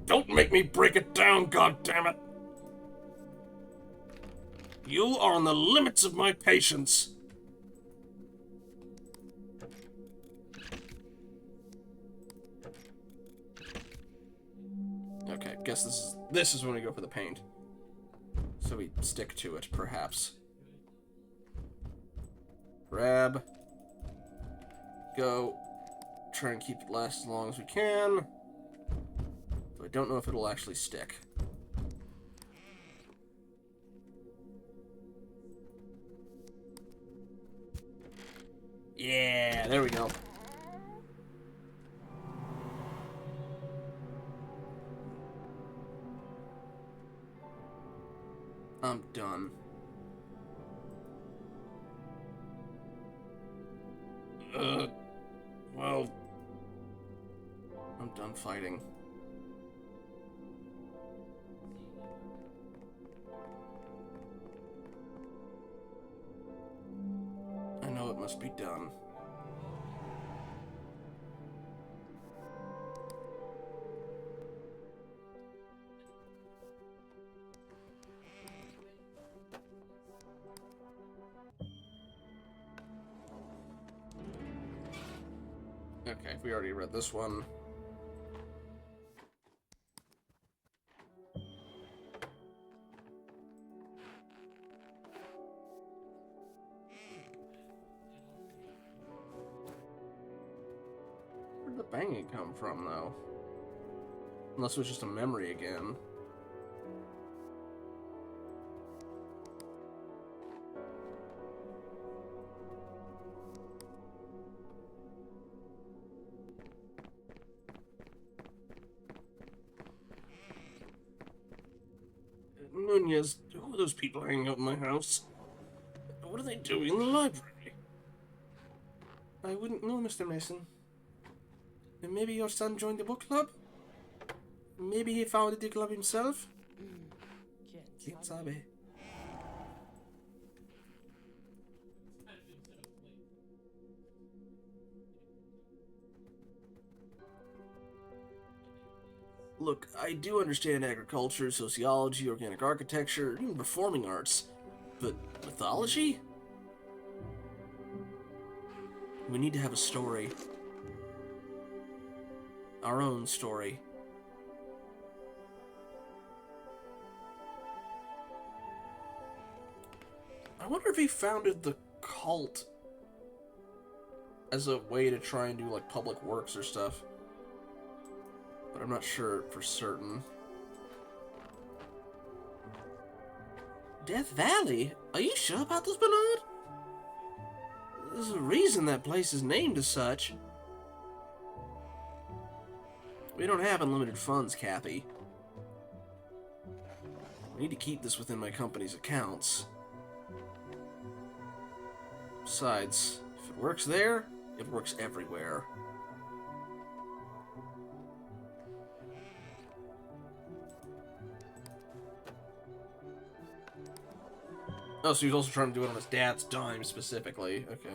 Don't make me break it down, goddammit! You are on the limits of my patience. Okay, guess this is when we go for the paint. So we stick to it, perhaps. Grab. Go. Try and keep it last as long as we can. Though I don't know if it'll actually stick. Yeah, there we go. I'm done. Well, I'm done fighting. I know it must be done. Okay, we already read this one. Where'd the banging come from, though? Unless it was just a memory again. Nunez, who are those people hanging out in my house? What are they doing in the library? I wouldn't know, Mr. Mason. Maybe your son joined the book club? Maybe he founded the club himself? Quién sabe? Look, I do understand agriculture, sociology, organic architecture, even performing arts, but mythology? We need to have a story. our own story. I wonder if he founded the cult as a way to try and do, like, public works or stuff. But I'm not sure for certain. Death Valley? Are you sure about this, Bernard? There's a reason that place is named as such. We don't have unlimited funds, Cappy. I need to keep this within my company's accounts. Besides, if it works there, it works everywhere. Oh, so he's also trying to do it on his dad's dime, specifically. Okay.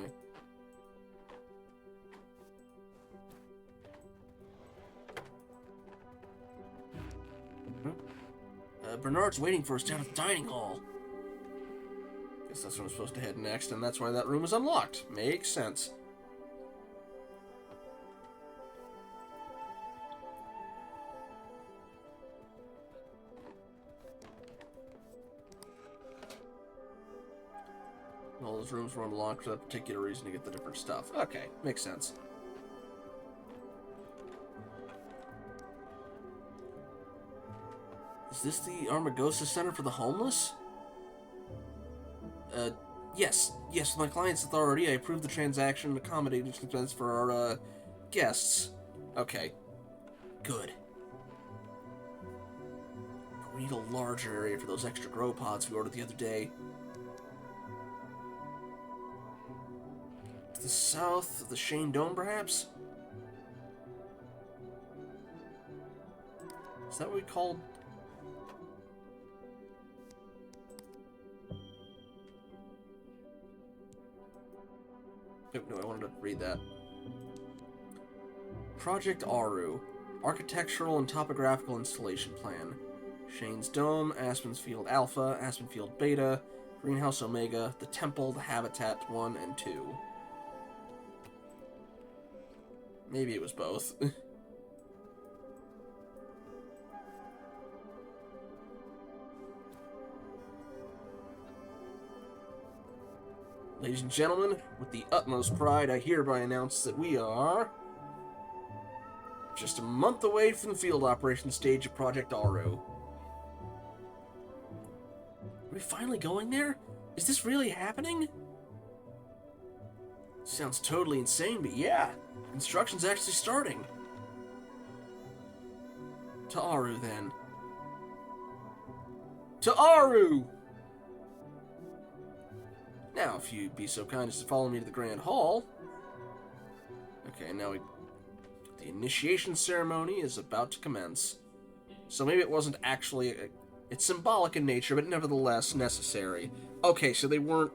Bernard's waiting for us down at the dining hall. Guess that's where I'm supposed to head next, and that's why that room is unlocked. Makes sense. All those rooms were unlocked for that particular reason to get the different stuff. Okay, makes sense. Is this the Armagosa Center for the Homeless? Yes. Yes, with my client's authority, I approved the transaction and accommodated expense for our, guests. Okay. Good. But we need a larger area for those extra grow pods we ordered the other day. To the south of the Shane Dome, perhaps? Is that what we called... No, I wanted to read that. Project Aru. Architectural and topographical installation plan. Shane's Dome, Aspen's Field Alpha, Aspen Field Beta, Greenhouse Omega, the Temple, the Habitat 1 and 2. Maybe it was both. Ladies and gentlemen, with the utmost pride, I hereby announce that we are just a month away from the field operations stage of Project Aru. Are we finally going there? Is this really happening? Sounds totally insane, but yeah, construction's actually starting. To Aru, then. To Aru! Now, if you'd be so kind as to follow me to the Grand Hall. Okay, now the initiation ceremony is about to commence. So maybe it wasn't actually... It's symbolic in nature, but nevertheless necessary. Okay, so they weren't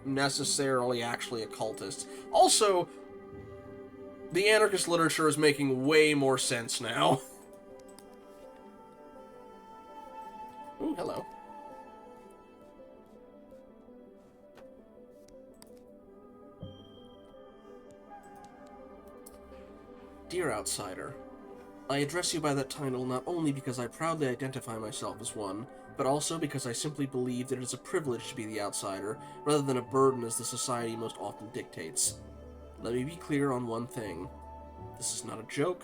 necessarily actually occultists. Also, the anarchist literature is making way more sense now. Ooh, hello. Dear Outsider, I address you by that title not only because I proudly identify myself as one, but also because I simply believe that it is a privilege to be the outsider, rather than a burden as the society most often dictates. Let me be clear on one thing. This is not a joke.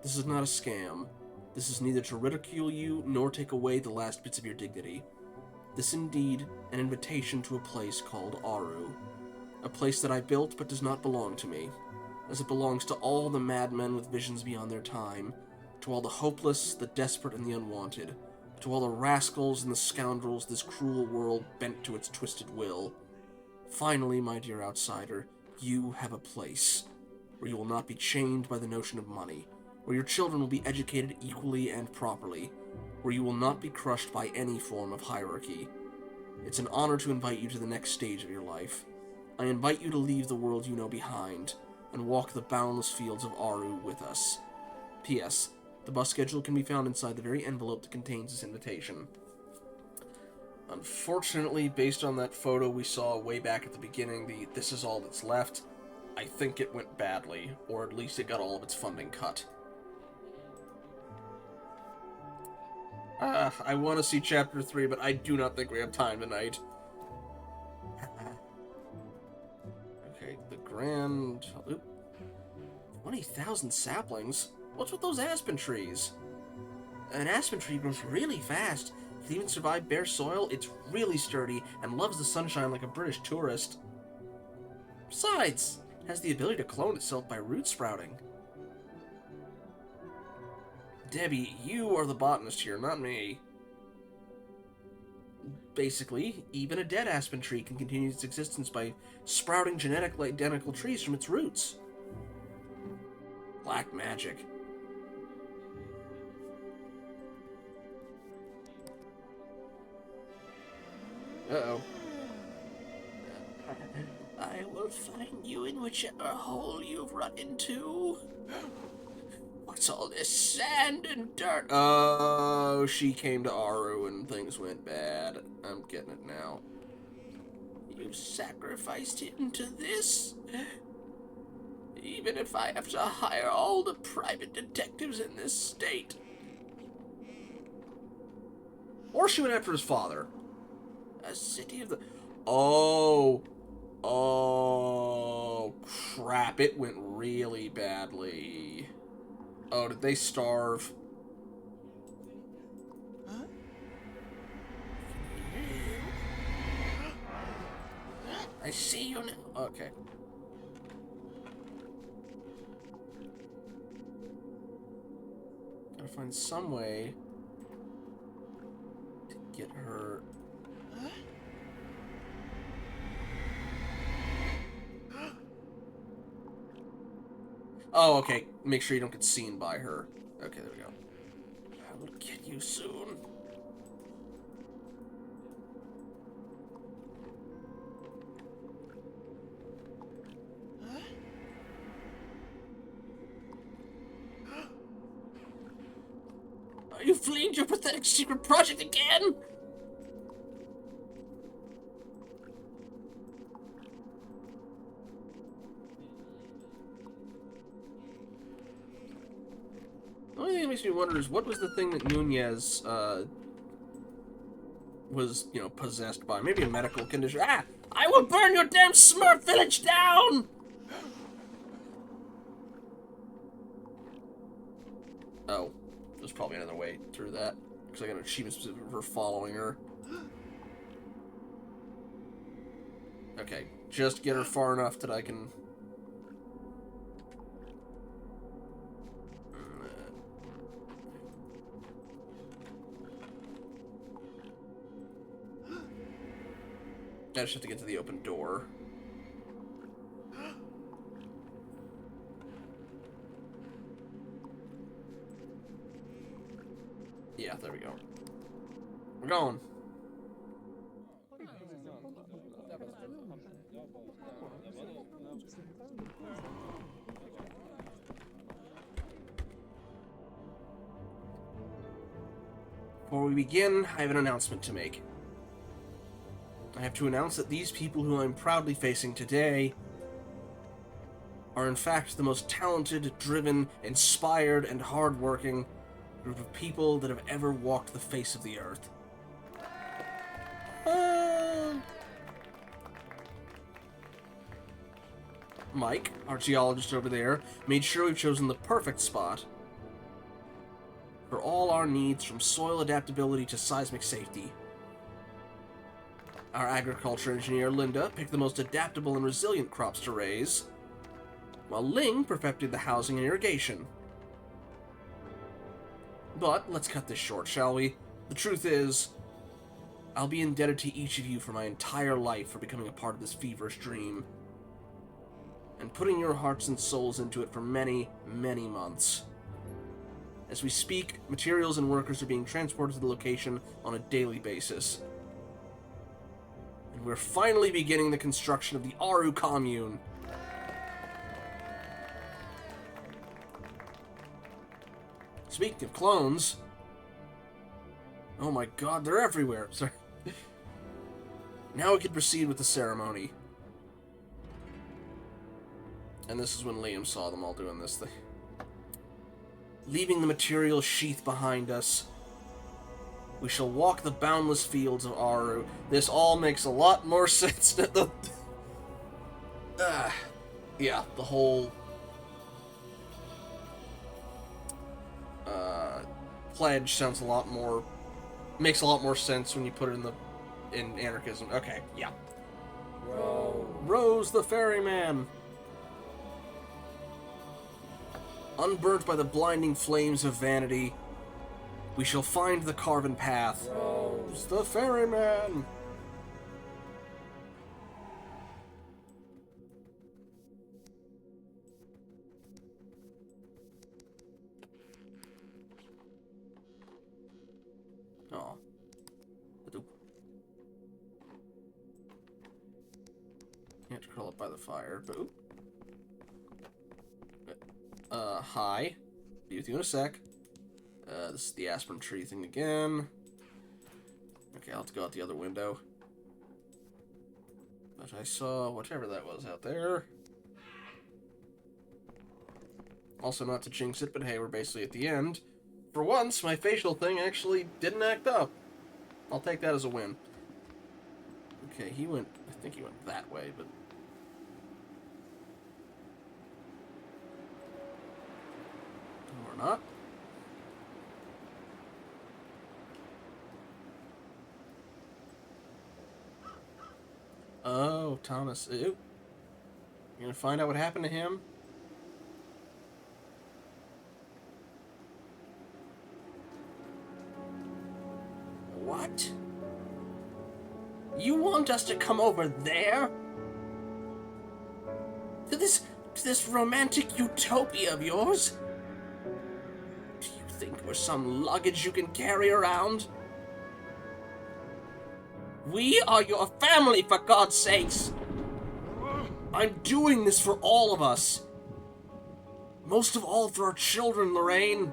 This is not a scam. This is neither to ridicule you nor take away the last bits of your dignity. This indeed an invitation to a place called Aru. A place that I built but does not belong to me, as it belongs to all the madmen with visions beyond their time, to all the hopeless, the desperate, and the unwanted, to all the rascals and the scoundrels this cruel world bent to its twisted will. Finally, my dear outsider, you have a place, where you will not be chained by the notion of money, where your children will be educated equally and properly, where you will not be crushed by any form of hierarchy. It's an honor to invite you to the next stage of your life. I invite you to leave the world you know behind, and walk the boundless fields of Aru with us. P.S. The bus schedule can be found inside the very envelope that contains this invitation. Unfortunately, based on that photo we saw way back at the beginning, the "this is all that's left," I think it went badly, or at least it got all of its funding cut. I want to see Chapter 3, but I do not think we have time tonight. Okay, the grand... Oop. 20,000 saplings? What's with those aspen trees? An aspen tree grows really fast. It can even survive bare soil. It's really sturdy and loves the sunshine like a British tourist. Besides, it has the ability to clone itself by root sprouting. Debbie, you are the botanist here, not me. Basically, even a dead aspen tree can continue its existence by sprouting genetically identical trees from its roots. Black magic. Uh-oh. I will find you in whichever hole you've run into. What's all this sand and dirt? Oh, she came to Aru and things went bad. I'm getting it now. You sacrificed him to this? Even if I have to hire all the private detectives in this state. Or she went after his father. A city of the... Oh, crap. It went really badly. Oh, did they starve? Huh? I see you now. Okay. Gotta find some way to get her... Oh, okay. Make sure you don't get seen by her. Okay, there we go. I will get you soon. Are you fleeing to your pathetic secret project again? The only thing that makes me wonder is what was the thing that Nunez was, you know, possessed by? Maybe a medical condition. Ah! I will burn your damn smart village down! Oh, there's probably another way through that. Because I got an achievement specific for following her. Okay, just get her far enough that I can... I just have to get to the open door. Yeah, there we go. We're going. Before we begin, I have an announcement to make. I have to announce that these people who I'm proudly facing today are in fact the most talented, driven, inspired, and hardworking group of people that have ever walked the face of the earth. Mike, our geologist over there, made sure we've chosen the perfect spot for all our needs, from soil adaptability to seismic safety. Our agriculture engineer, Linda, picked the most adaptable and resilient crops to raise, while Ling perfected the housing and irrigation. But let's cut this short, shall we? The truth is, I'll be indebted to each of you for my entire life for becoming a part of this feverish dream, and putting your hearts and souls into it for many, many months. As we speak, materials and workers are being transported to the location on a daily basis. And we're finally beginning the construction of the Aru commune. Speaking of clones... Oh my god, they're everywhere. Sorry. Now we can proceed with the ceremony. And this is when Liam saw them all doing this thing. Leaving the material sheath behind us, We shall walk the boundless fields of Aru. This all makes a lot more sense than the... yeah, the whole... pledge sounds a lot more... makes a lot more sense when you put it in anarchism. Okay, yeah. Rose the Ferryman. Unburnt by the blinding flames of vanity, we shall find the carven path. Rose the Ferryman. Oh. Can't curl up by the fire, but oop. Hi. Be with you in a sec. This is the Aspen tree thing again. Okay, I'll have to go out the other window. But I saw whatever that was out there. Also, not to jinx it, but hey, we're basically at the end. For once, my facial thing actually didn't act up. I'll take that as a win. Okay, I think he went that way, but... or not. Oh, Thomas. Ew. You gonna find out what happened to him? What? You want us to come over there? To this romantic utopia of yours? Do you think we're some luggage you can carry around? We are your family, for God's sakes! I'm doing this for all of us. Most of all for our children, Lorraine.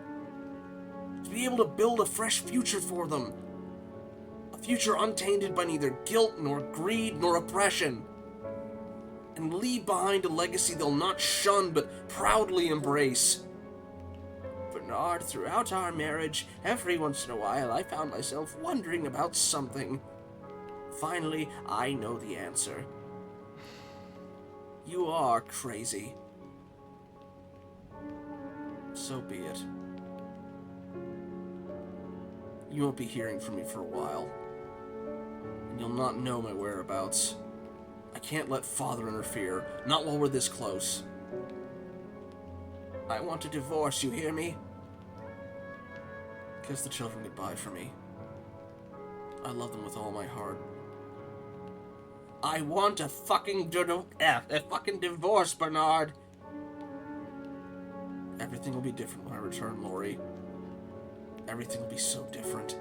To be able to build a fresh future for them. A future untainted by neither guilt, nor greed, nor oppression. And leave behind a legacy they'll not shun, but proudly embrace. Bernard, throughout our marriage, every once in a while, I found myself wondering about something. Finally, I know the answer. You are crazy. So be it. You won't be hearing from me for a while. And you'll not know my whereabouts. I can't let Father interfere, not while we're this close. I want a divorce, you hear me? Kiss the children goodbye for me. I love them with all my heart. I want a fucking divorce, Bernard. Everything will be different when I return, Lori. Everything will be so different.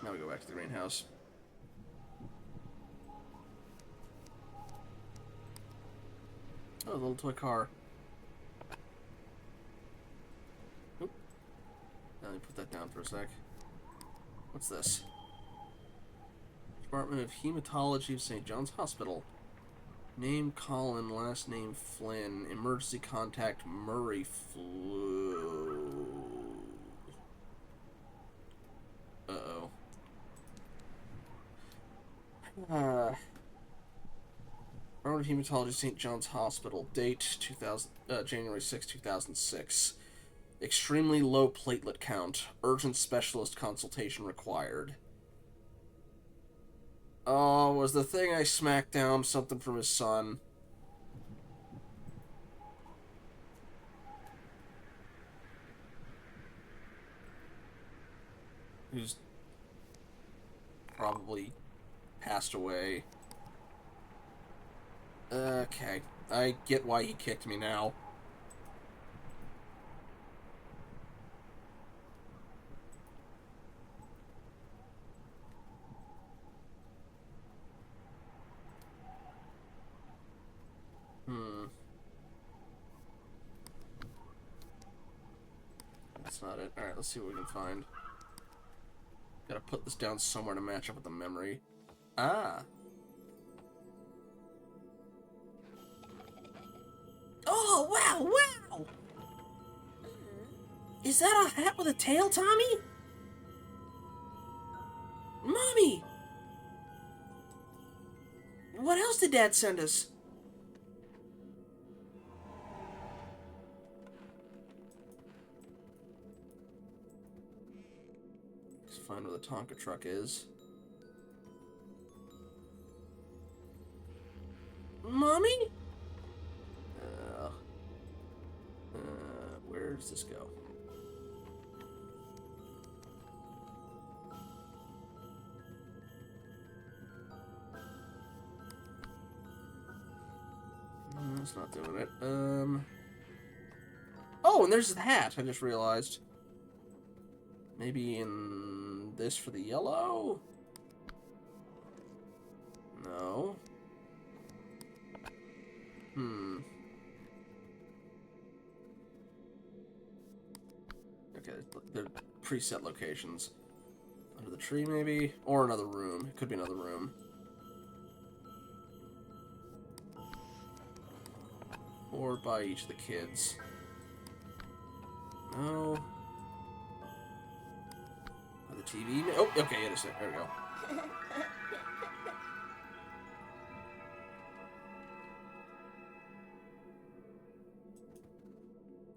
Now we go back to the greenhouse. Oh, a little toy car. Oop. Now let me put that down for a sec. What's this? Department of Hematology of St. John's Hospital. Name Colin, last name Flynn. Emergency contact Murray Flew. Uh-oh. Department of Hematology, St. John's Hospital. Date January 6, 2006. Extremely low platelet count. Urgent specialist consultation required. Oh, was the thing I smacked down something from his son? Who's probably passed away. Okay, I get why he kicked me now. that's not it. Alright, let's see what we can find. Gotta put this down somewhere to match up with the memory. Ah. Oh, wow, wow! Is that a hat with a tail, Tommy? Mommy! What else did Dad send us? Let's find where the Tonka truck is. Mommy? Where does this go? It's not doing it. Oh, and there's the hat, I just realized. Maybe in this for the yellow? No. Okay, they're preset locations. Under the tree, maybe? Or another room. It could be another room. Or by each of the kids. No. By the TV? Oh, okay, it is it. There we go.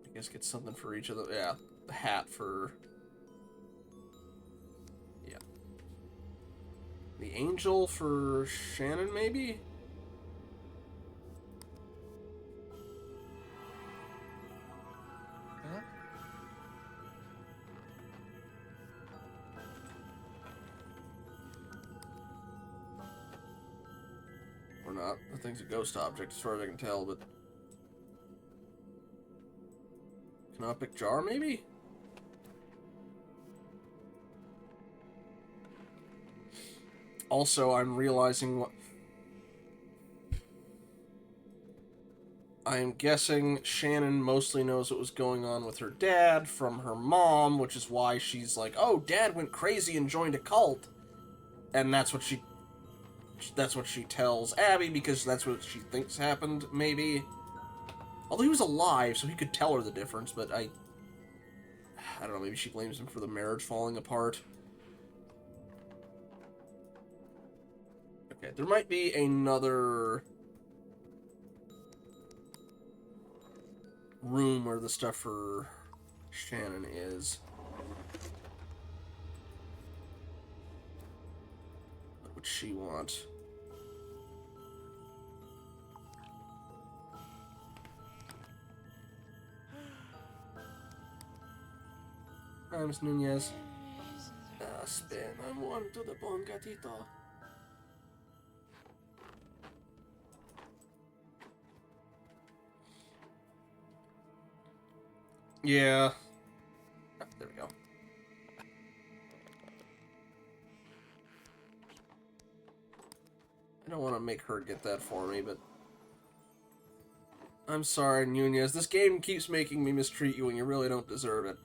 I guess get something for each of them. Yeah, the hat for... Yeah. The angel for Shannon, maybe? Or not. The thing's a ghost object, as far as I can tell, but... Canopic jar, maybe? Also, I'm realizing what... I'm guessing Shannon mostly knows what was going on with her dad from her mom, which is why she's like, oh, Dad went crazy and joined a cult. And that's what she tells Abby, because that's what she thinks happened, maybe. Although he was alive, so he could tell her the difference, but I don't know, maybe she blames him for the marriage falling apart. Okay, there might be another room where the stuff for Shannon is. What would she want? Hi, Miss Nunez. Aspen, I'm one to the bon gatito. Yeah. Oh, there we go. I don't want to make her get that for me, but... I'm sorry, Nunez. This game keeps making me mistreat you when you really don't deserve it.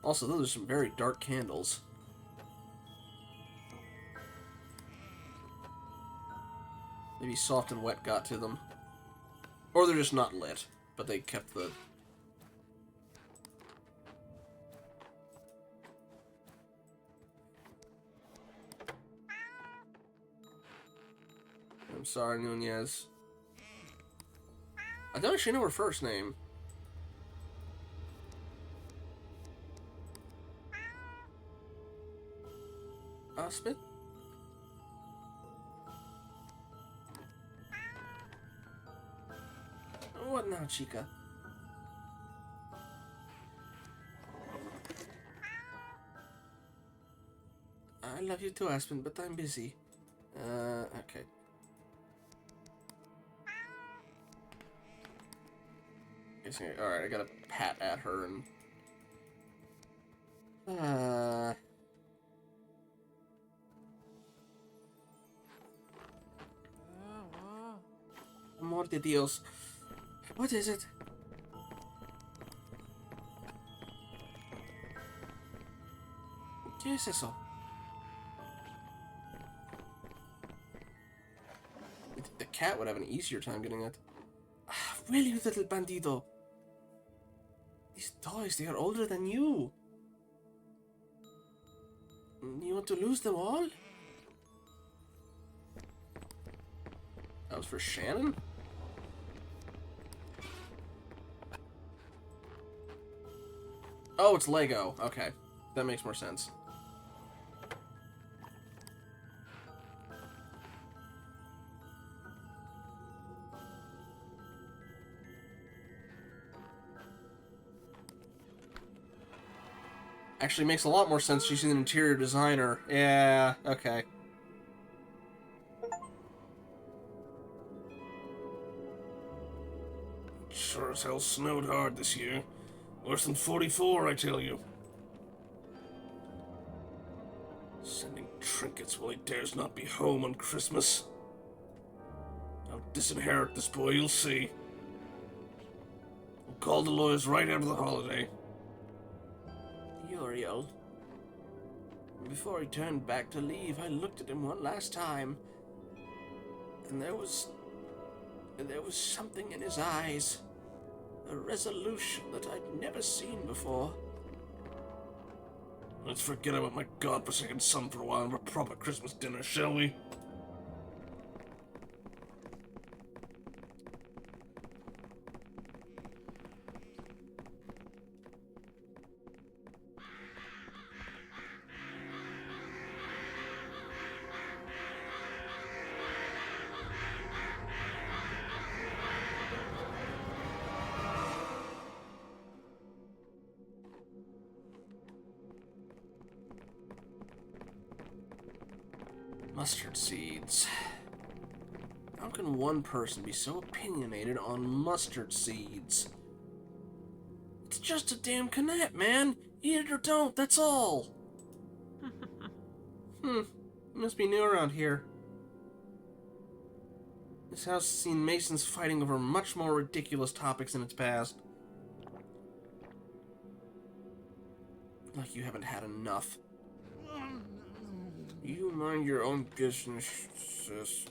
Also, those are some very dark candles. Maybe soft and wet got to them. Or they're just not lit, but they kept the... I'm sorry, Nunez. I don't actually know her first name. Aspen? What now, chica? I love you too, Aspen, but I'm busy. Okay. Alright, I gotta pat at her and... Amor de Dios. What is it? ¿Qué es eso? The cat would have an easier time getting it. Ah, really, you little bandido? These toys, they are older than you. You want to lose them all? That was for Shannon? Oh, it's Lego. Okay. That makes more sense. Actually makes a lot more sense. She's an interior designer. Yeah, okay. Sure as hell snowed hard this year. Worse than 44, I tell you. Sending trinkets while he dares not be home on Christmas. I'll disinherit this boy, you'll see. We'll call the lawyers right after the holiday. Uriel. Before he turned back to leave, I looked at him one last time. And there was something in his eyes. A resolution that I'd never seen before. Let's forget about my godforsaken son for a while and have a proper Christmas dinner, shall we? Mustard seeds. How can one person be so opinionated on mustard seeds? It's just a damn canette, man. Eat it or don't, that's all. You must be new around here. This house has seen Masons fighting over much more ridiculous topics in its past. Like you haven't had enough. You mind your own business, sis.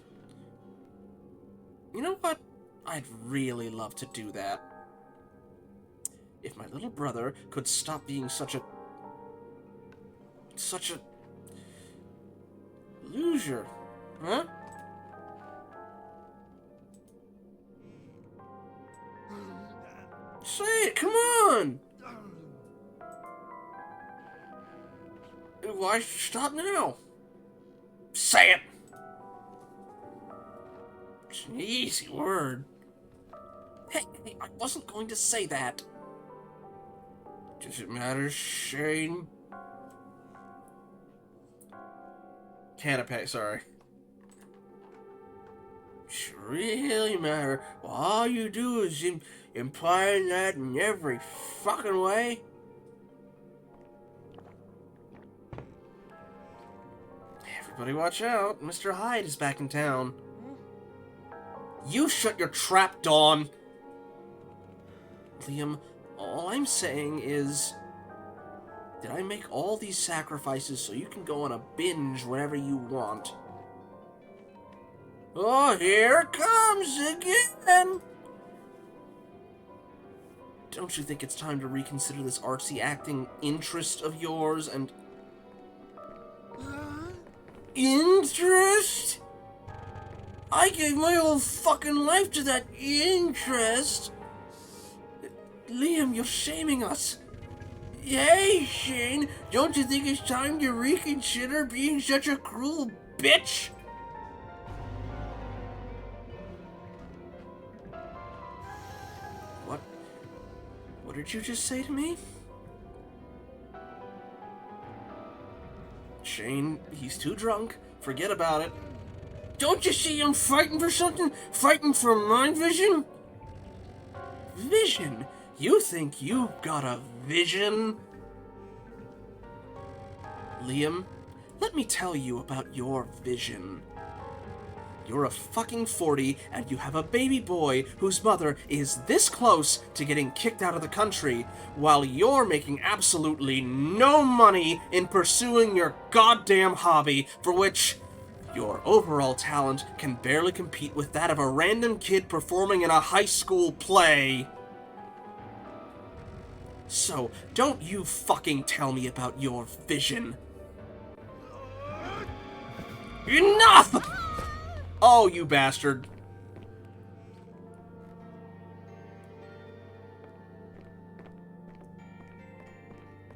You know what? I'd really love to do that. If my little brother could stop being such a loser, huh? Say it, come on! Why stop now? Say it! It's an easy word. Hey, I wasn't going to say that. Does it matter, Shane? Canapé, sorry. Does it really matter? Well, all you do is implying that in every fucking way? Everybody watch out. Mr. Hyde is back in town. You shut your trap, Dawn! Liam, all I'm saying is... Did I make all these sacrifices so you can go on a binge whenever you want? Oh, here it comes again! Don't you think it's time to reconsider this artsy acting interest of yours and... Interest? I gave my whole fucking life to that interest! Liam, you're shaming us. Hey, Shane, don't you think it's time to reconsider being such a cruel bitch? What did you just say to me? Shane, he's too drunk. Forget about it. Don't you see I'm fighting for something? Fighting for my vision? Vision? You think you got a vision? Liam, let me tell you about your vision. You're a fucking 40, and you have a baby boy whose mother is this close to getting kicked out of the country, while you're making absolutely no money in pursuing your goddamn hobby, for which your overall talent can barely compete with that of a random kid performing in a high school play. So, don't you fucking tell me about your vision. Enough! Oh, you bastard.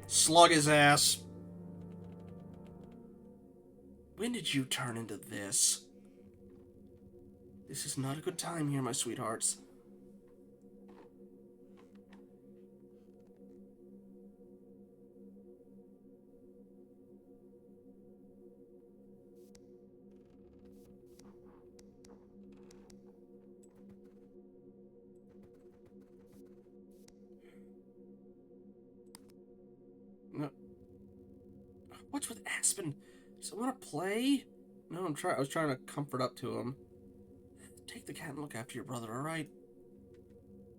Slug his ass. When did you turn into this? This is not a good time here, my sweethearts. No. What's with Aspen? Does he want to play? No, I was trying to comfort up to him. Take the cat and look after your brother, alright?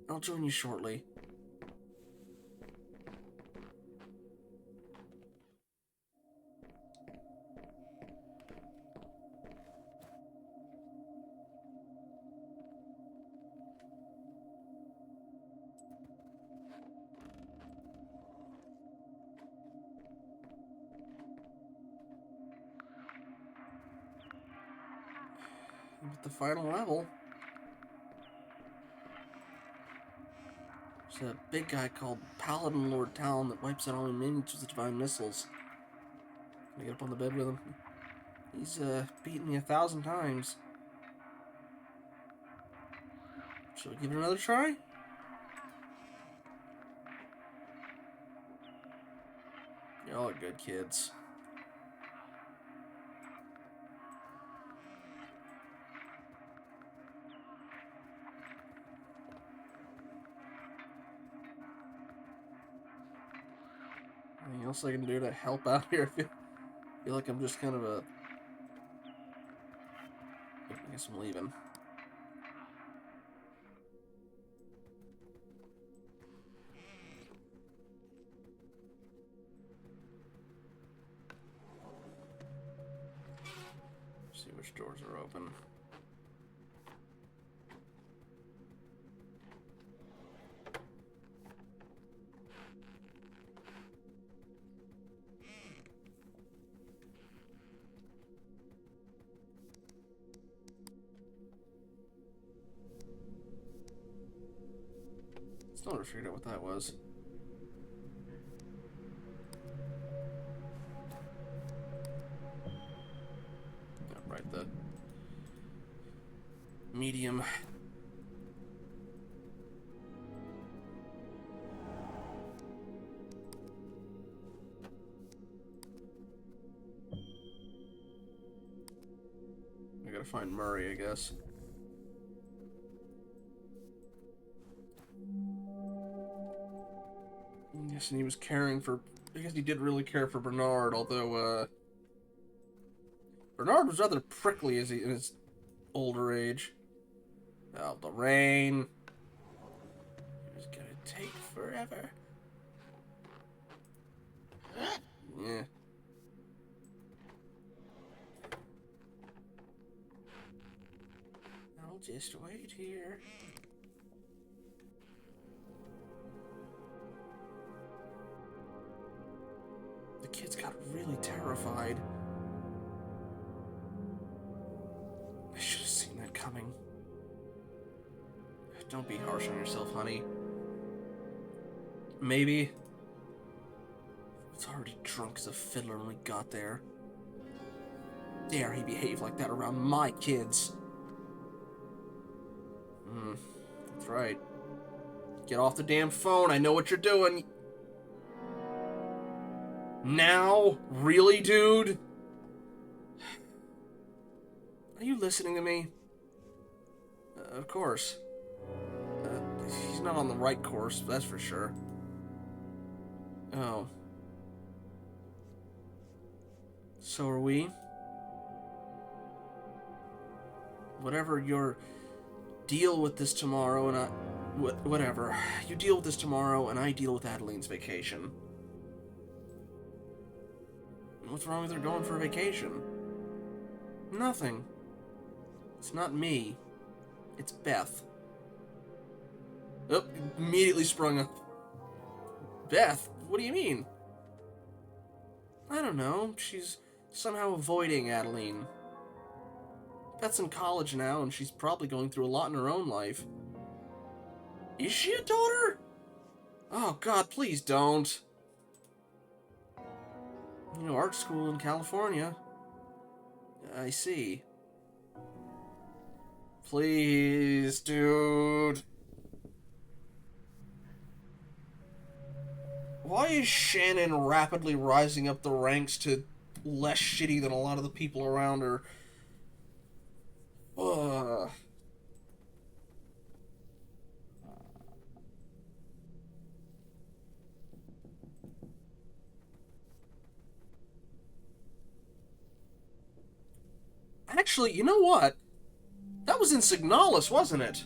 I'll join you shortly. At the final level, there's a big guy called Paladin Lord Talon that wipes out all minions with the divine missiles. Can I get up on the bed with him? He's beaten me 1,000 times. Should we give it another try? Y'all are good kids. Anything else I can do to help out here? I feel like I'm just kind of a... I guess I'm leaving. See which doors are open. Still never figured out what that was. Yeah, right, the medium. I gotta find Murray, I guess. Yes, and he was caring for... I guess he did really care for Bernard, although, Bernard was rather prickly in his older age. Oh, the rain. It was gonna take forever. Yeah. I'll just wait here. The kids got really terrified. I should have seen that coming. Don't be harsh on yourself, honey. Maybe. I was already drunk as a fiddler when we got there. Dare he behave like that around my kids? That's right. Get off the damn phone. I know what you're doing. Now? Really, dude? Are you listening to me? Of course. He's not on the right course, that's for sure. Oh. So are we? whatever your deal with this tomorrow, and whatever. You deal with this tomorrow, and I deal with Adeline's vacation. What's wrong with her going for a vacation? Nothing. It's not me. It's Beth. Oh, immediately sprung up. Beth? What do you mean? I don't know. She's somehow avoiding Adeline. Beth's in college now, and she's probably going through a lot in her own life. Is she a daughter? Oh, God, please don't. You know, art school in California. I see. Please, dude. Why is Shannon rapidly rising up the ranks to less shitty than a lot of the people around her? Ugh. Actually, you know what? That was in Signalis, wasn't it?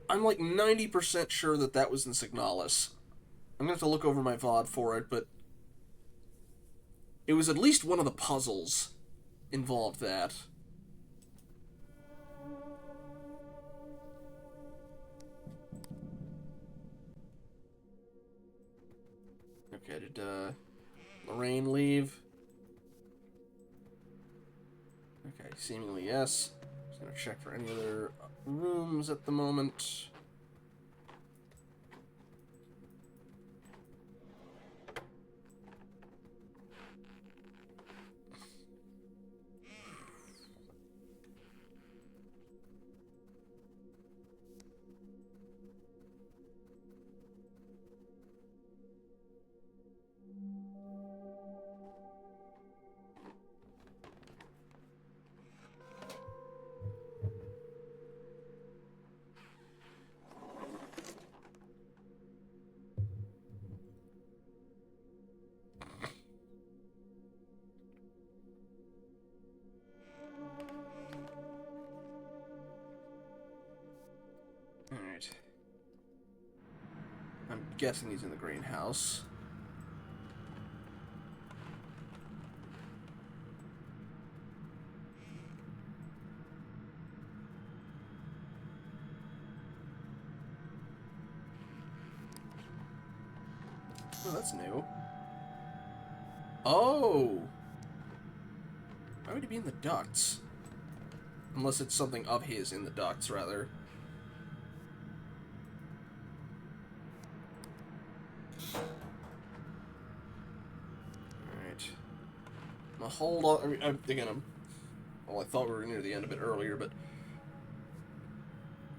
I'm like 90% sure that that was in Signalis. I'm gonna have to look over my VOD for it, but it was at least one of the puzzles involved that. Okay, did Lorraine leave? Okay, seemingly yes. Just gonna check for any other rooms at the moment. Alright. I'm guessing he's in the greenhouse. Oh, that's new. Oh! Why would he be in the ducts? Unless it's something of his in the ducts, rather. Alright. Now hold on. I mean, well, I thought we were near the end a bit earlier, but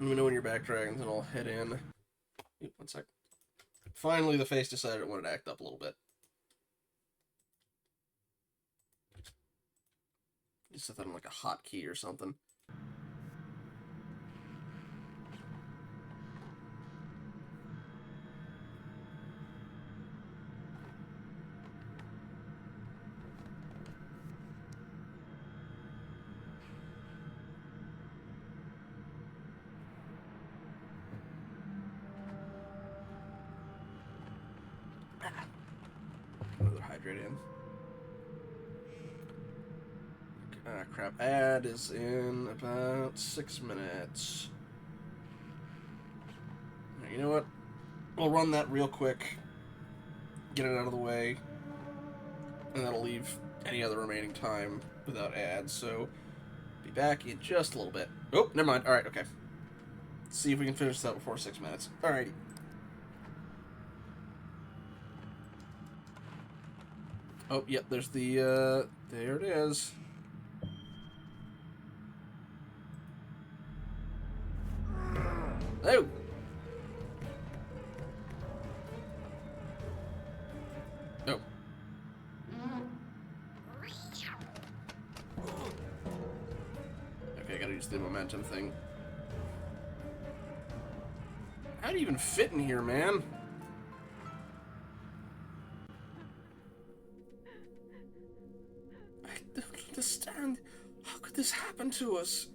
let me know when you're back, dragons, and I'll head in. Ooh, one sec. Finally, the face decided it wanted to act up a little bit. Just set that on like a hotkey or something. Another hydrate in. Crap. Ad is in about 6 minutes. Right, you know what? We'll run that real quick. Get it out of the way. And that'll leave any other remaining time without ads, so be back in just a little bit. Oh, never mind. Alright, okay. Let's see if we can finish this out before 6 minutes. Alrighty. Oh, yep, there's the, there it is. Oh! Oh. Okay, I gotta use the momentum thing. How do you even fit in here, man? understand. How could this happen to us?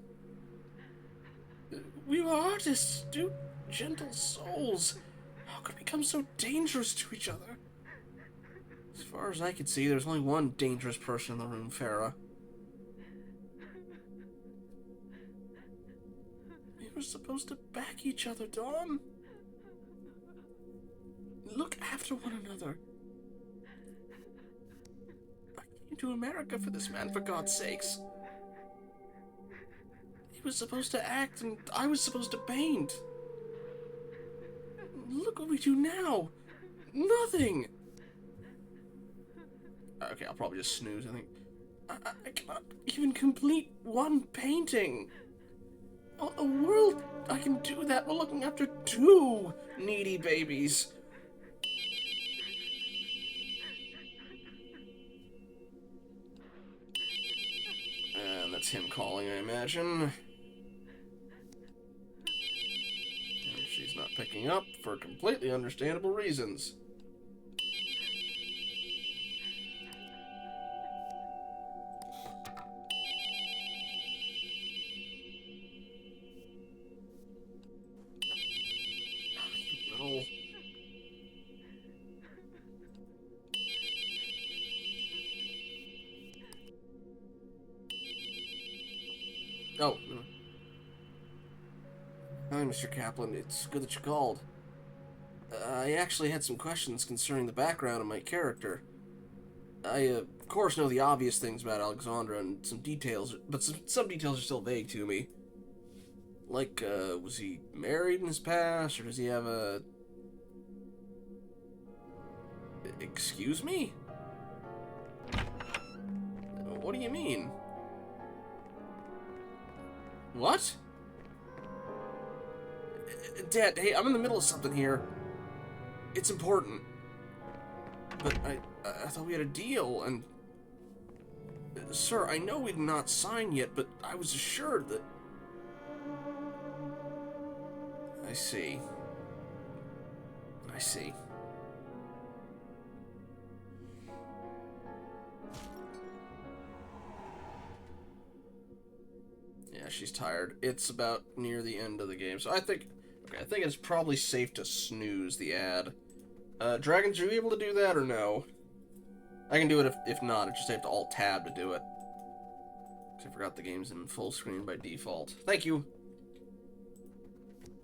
We were artists, gentle souls. How could we become so dangerous to each other? As far as I could see, there's only one dangerous person in the room, Farah. We were supposed to back each other, Dawn. Look after one another. I came to America for this man, for God's sakes. He was supposed to act, and I was supposed to paint. Look what we do now. Nothing. Okay, I'll probably just snooze, I think. I cannot even complete one painting. A world I can do that while looking after 2 needy babies. And that's him calling, I imagine. And she's not picking up for completely understandable reasons. Little... Oh. Hi, Mr. Kaplan. It's good that you called. I actually had some questions concerning the background of my character. I, of course, know the obvious things about Alexandra and some details, but some details are still vague to me. Like, was he married in his past, or does he have a... Excuse me? What do you mean? What? Dad, hey, I'm in the middle of something here. It's important. But I thought we had a deal, and... Sir, I know we did not sign yet, but I was assured that... I see. I see. Yeah, she's tired. It's about near the end of the game, so I think it's probably safe to snooze the ad. Dragons, are you able to do that or no? I can do it if not. I just have to Alt-Tab to do it. I forgot the game's in full screen by default. Thank you.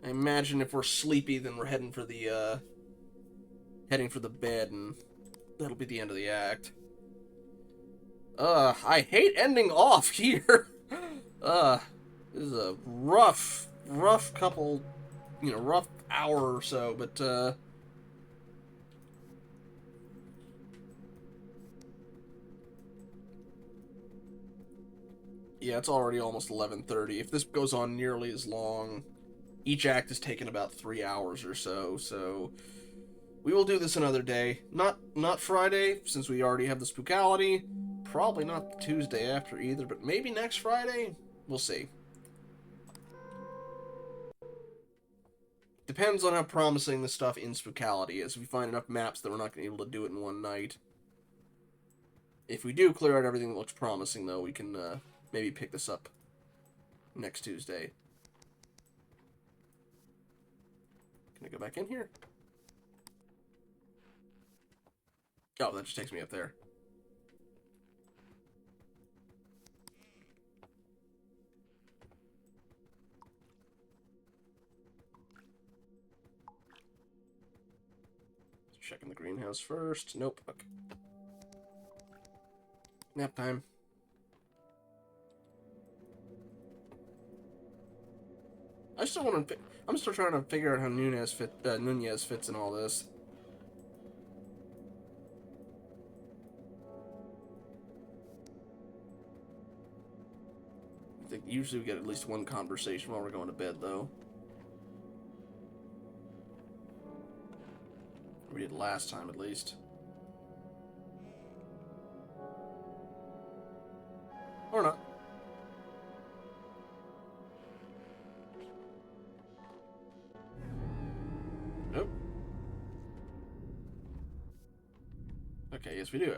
I imagine if we're sleepy, then we're heading for the bed, and that'll be the end of the act. I hate ending off here. This is a rough couple, rough hour or so, but, yeah, it's already almost 11:30. If this goes on nearly as long, each act is taking about 3 hours or so, so we will do this another day. Not Friday, since we already have the Spookality. Probably not the Tuesday after either, but maybe next Friday? We'll see. Depends on how promising the stuff in Spookality is. If we find enough maps that we're not going to be able to do it in one night. If we do clear out everything that looks promising, though, we can maybe pick this up next Tuesday. Can I go back in here? Oh, that just takes me up there. Checking the greenhouse first. Nope. Okay. Nap time. I still want to. I'm still trying to figure out how Nunez fits in all this. I think usually we get at least one conversation while we're going to bed, though. We did last time, at least. Or not. Nope. Okay, yes we do.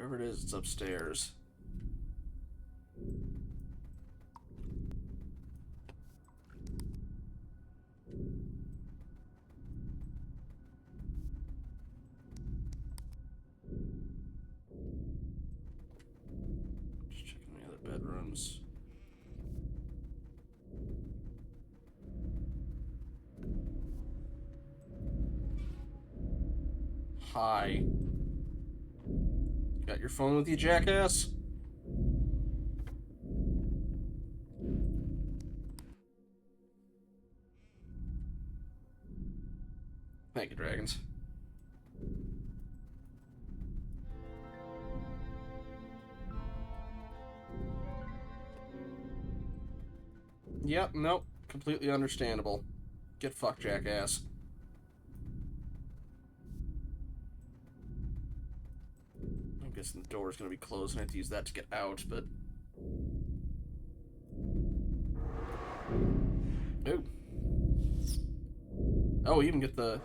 Wherever it is, it's upstairs. Just checking the other bedrooms. Hi. Got your phone with you, jackass? Thank you, dragons. Yep, nope. Completely understandable. Get fucked, jackass. I'm guessing the door's gonna be closed and I have to use that to get out, but... Ooh. Oh, we even get the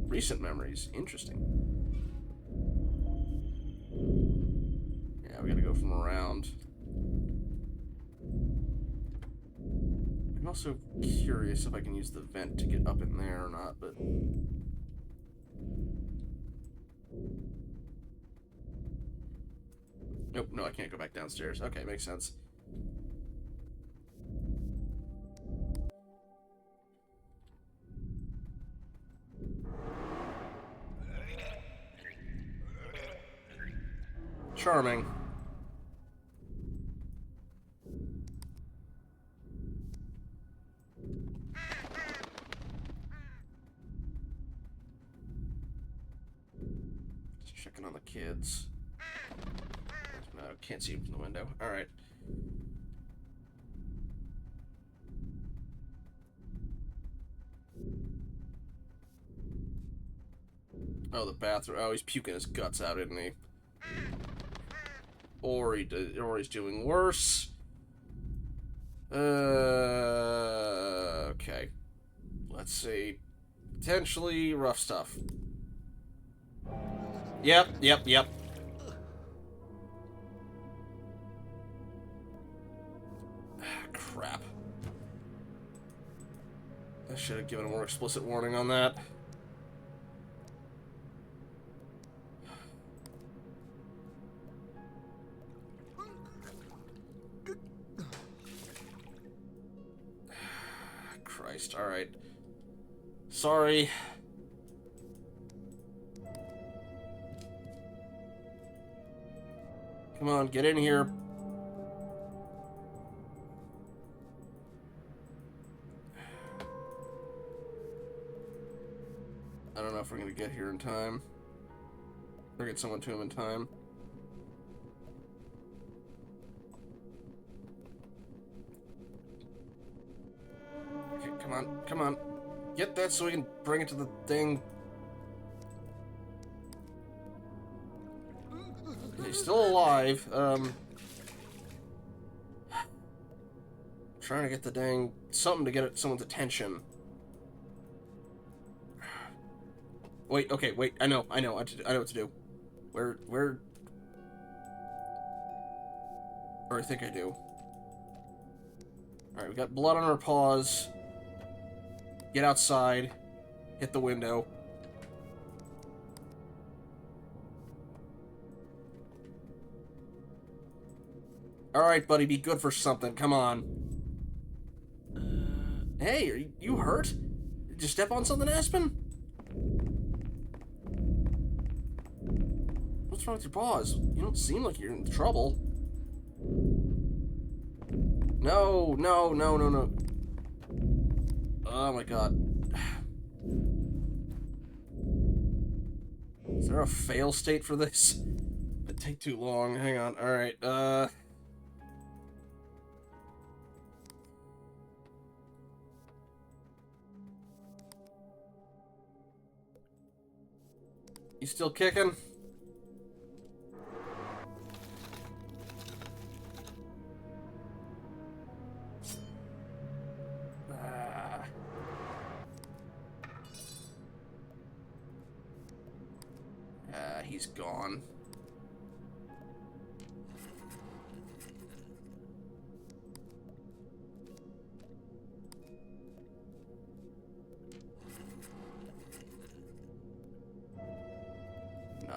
recent memories. Interesting. Yeah, we gotta go from around. I'm also curious if I can use the vent to get up in there or not, but... Nope, no, I can't go back downstairs. Okay, makes sense. Charming. Just checking on the kids. No, can't see them from the window. Alright. Oh, the bathroom. Oh, he's puking his guts out, isn't he? Or he's doing worse. Okay. Let's see. Potentially rough stuff. Yep. Crap. I should have given a more explicit warning on that. Christ, alright. Sorry. Come on, get in here. I don't know if we're gonna get here in time. Or get someone to him in time. Okay, come on. Get that so we can bring it to the thing. He's still alive. Trying to get the dang something to get someone's attention. Wait, okay, wait. I know what to do. Where? Or I think I do. Alright, we got blood on our paws. Get outside. Hit the window. Alright, buddy, be good for something. Come on. Hey, are you hurt? Did you step on something, Aspen? What's wrong with your paws? You don't seem like you're in trouble. No. Oh my god. Is there a fail state for this? It'd take too long. Hang on. Alright, You still kicking? He's gone.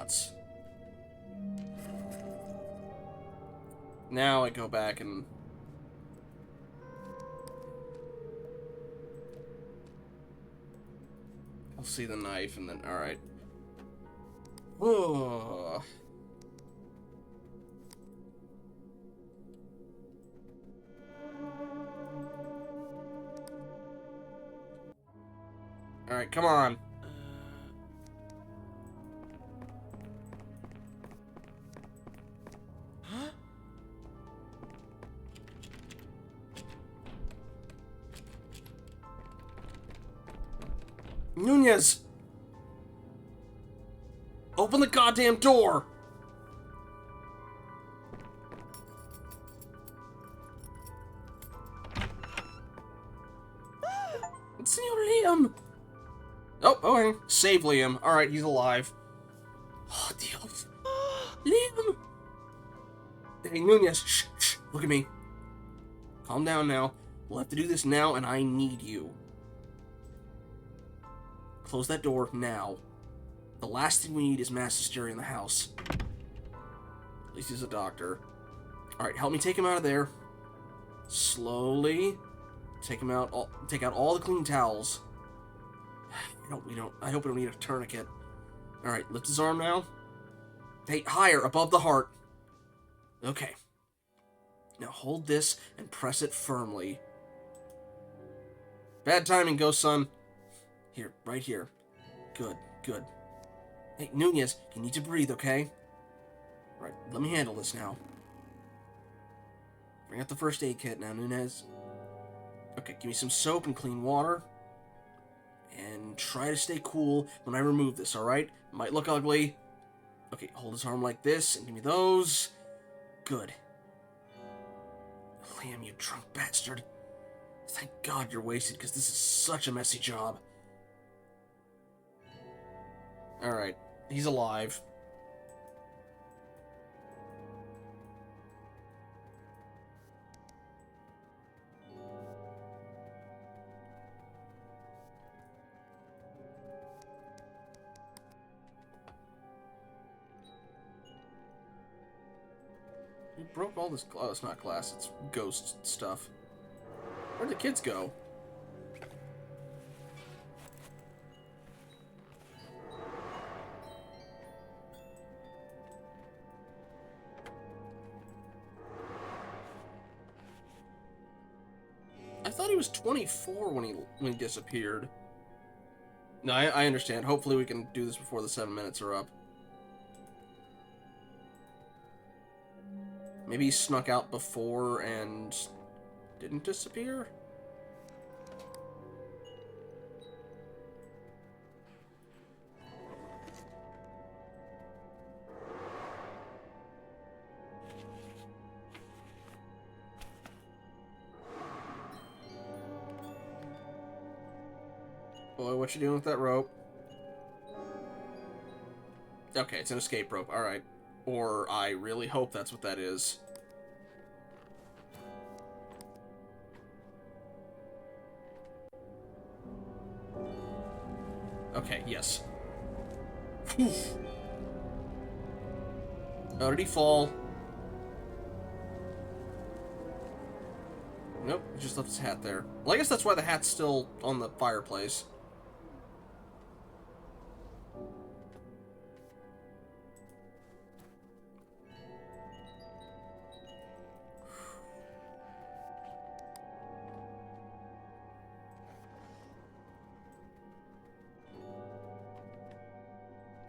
nuts. Now I go back and... I'll see the knife and then... Alright. Whoa. Alright, come on. Huh? Nunez! Open the goddamn door! It's Senor Liam! Oh, okay. Save Liam. Alright, he's alive. Oh, Dios. Liam! Hey, Nunez, shh, shh, look at me. Calm down now. We'll have to do this now, and I need you. Close that door now. The last thing we need is mass hysteria in the house. At least he's a doctor. Alright, help me take him out of there. Slowly. Take him out. Take out all the clean towels. I hope we don't need a tourniquet. Alright, lift his arm now. Hey, higher, above the heart. Okay. Now hold this and press it firmly. Bad timing, ghost son. Here, right here. Good, good. Hey, Nunez, you need to breathe, okay? Right, let me handle this now. Bring out the first aid kit now, Nunez. Okay, give me some soap and clean water. And try to stay cool when I remove this, alright? Might look ugly. Okay, hold his arm like this and give me those. Good. Liam, you drunk bastard. Thank God you're wasted, because this is such a messy job. Alright, he's alive. You broke all this... Oh, it's not glass, it's ghost stuff. Where'd the kids go? I thought he was 24 when he disappeared. No, I understand. Hopefully we can do this before the 7 minutes are up. Maybe he snuck out before and didn't disappear? Boy, what you doing with that rope? Okay, it's an escape rope. Alright. Or I really hope that's what that is. Okay, yes. Whew. Oh, did he fall? Nope, he just left his hat there. Well, I guess that's why the hat's still on the fireplace.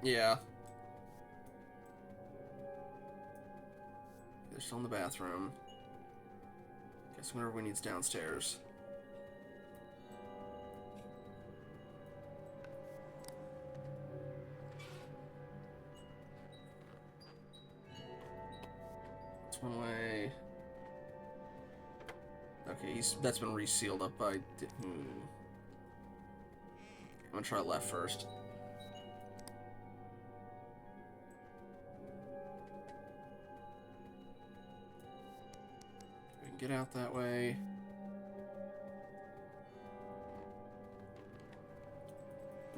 Yeah. They're still in the bathroom. Guess whenever we needs downstairs. That's one way. Okay, that's been resealed up by... I'm gonna try left first. Get out that way.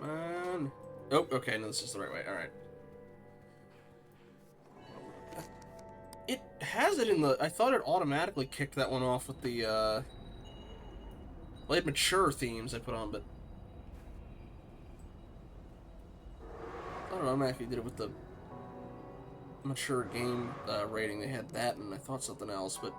Come on. Oh, okay, no, this is the right way. Alright. has it in the... I thought it automatically kicked that one off with the, Well, they had mature themes I put on, but... I thought it automatically did it with the mature game rating. They had that, and I thought something else, but...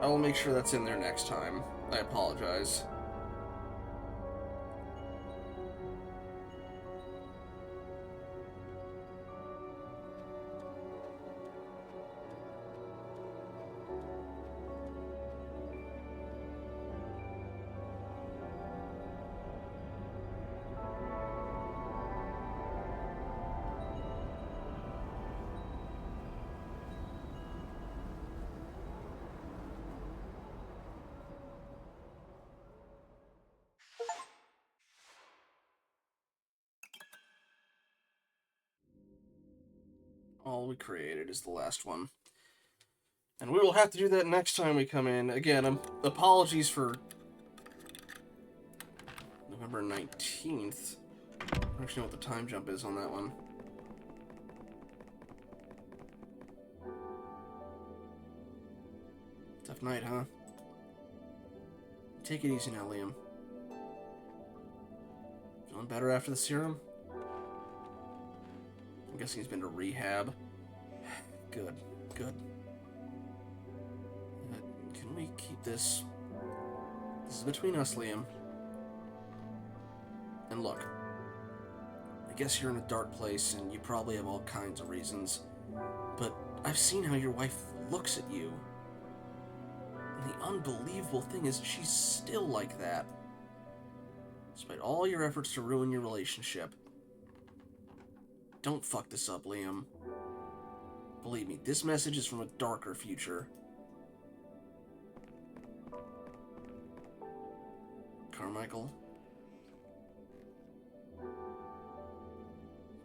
I will make sure that's in there next time. I apologize. All we created is the last one. And we will have to do that next time we come in. Again, apologies for November 19th. I don't actually know what the time jump is on that one. Tough night, huh? Take it easy now, Liam. Feeling better after the serum? I'm guessing he's been to rehab. Good, good. Can we keep this? This is between us, Liam. And look, I guess you're in a dark place and you probably have all kinds of reasons, but I've seen how your wife looks at you. And the unbelievable thing is she's still like that. Despite all your efforts to ruin your relationship. Don't fuck this up, Liam. Believe me, this message is from a darker future. Carmichael?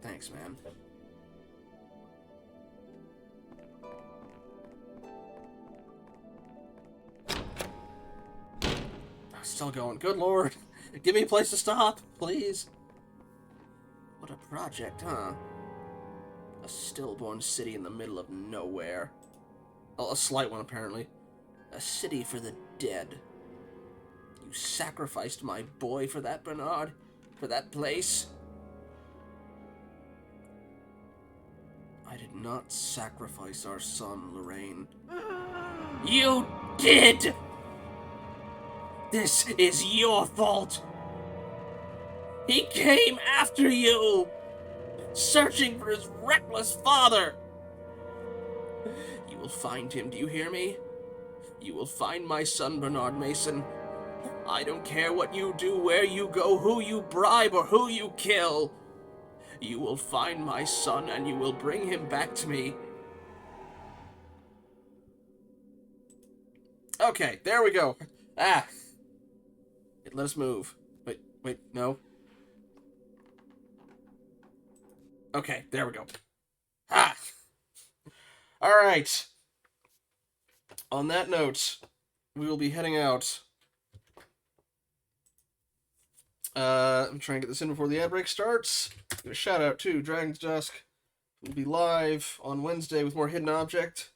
Thanks, man. Still going. Good lord. Give me a place to stop, please. What a project, huh? A stillborn city in the middle of nowhere. Oh, a slight one, apparently. A city for the dead. You sacrificed my boy for that, Bernard? For that place? I did not sacrifice our son, Lorraine. You did! This is your fault! He came after you! Searching for his reckless father! You will find him, do you hear me? You will find my son, Bernard Mason. I don't care what you do, where you go, who you bribe, or who you kill. You will find my son, and you will bring him back to me. Okay, there we go. Ah. Let us move. Wait, no. Okay, there we go. Ah! Alright. On that note, we will be heading out. I'm trying to get this in before the ad break starts. Give a shout out to Dragon's Dusk. We'll be live on Wednesday with more Hidden Object.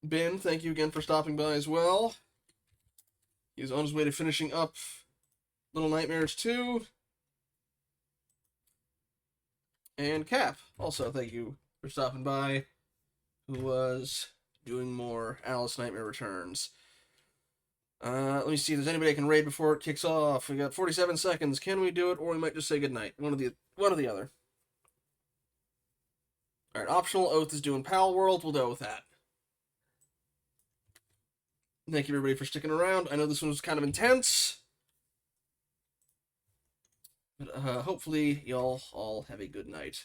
Ben, thank you again for stopping by as well. He's on his way to finishing up Little Nightmares 2. And Cap, also thank you for stopping by, who was doing more Alice Nightmare Returns. Let me see if there's anybody I can raid before it kicks off. We got 47 seconds. Can we do it, or we might just say goodnight? One or the other. Alright, optional Oath is doing Pal World. We'll go with that. Thank you, everybody, for sticking around. I know this one was kind of intense. But hopefully, y'all all have a good night.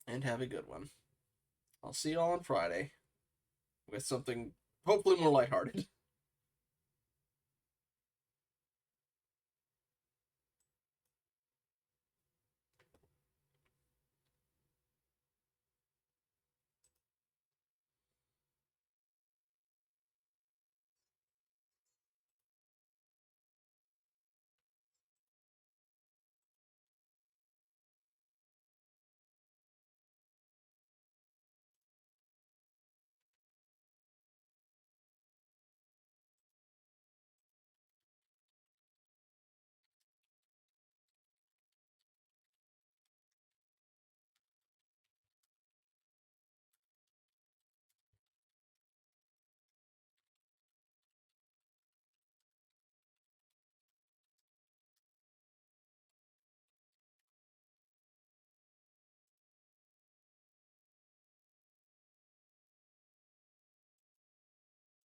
And have a good one. I'll see y'all on Friday. with something hopefully more lighthearted.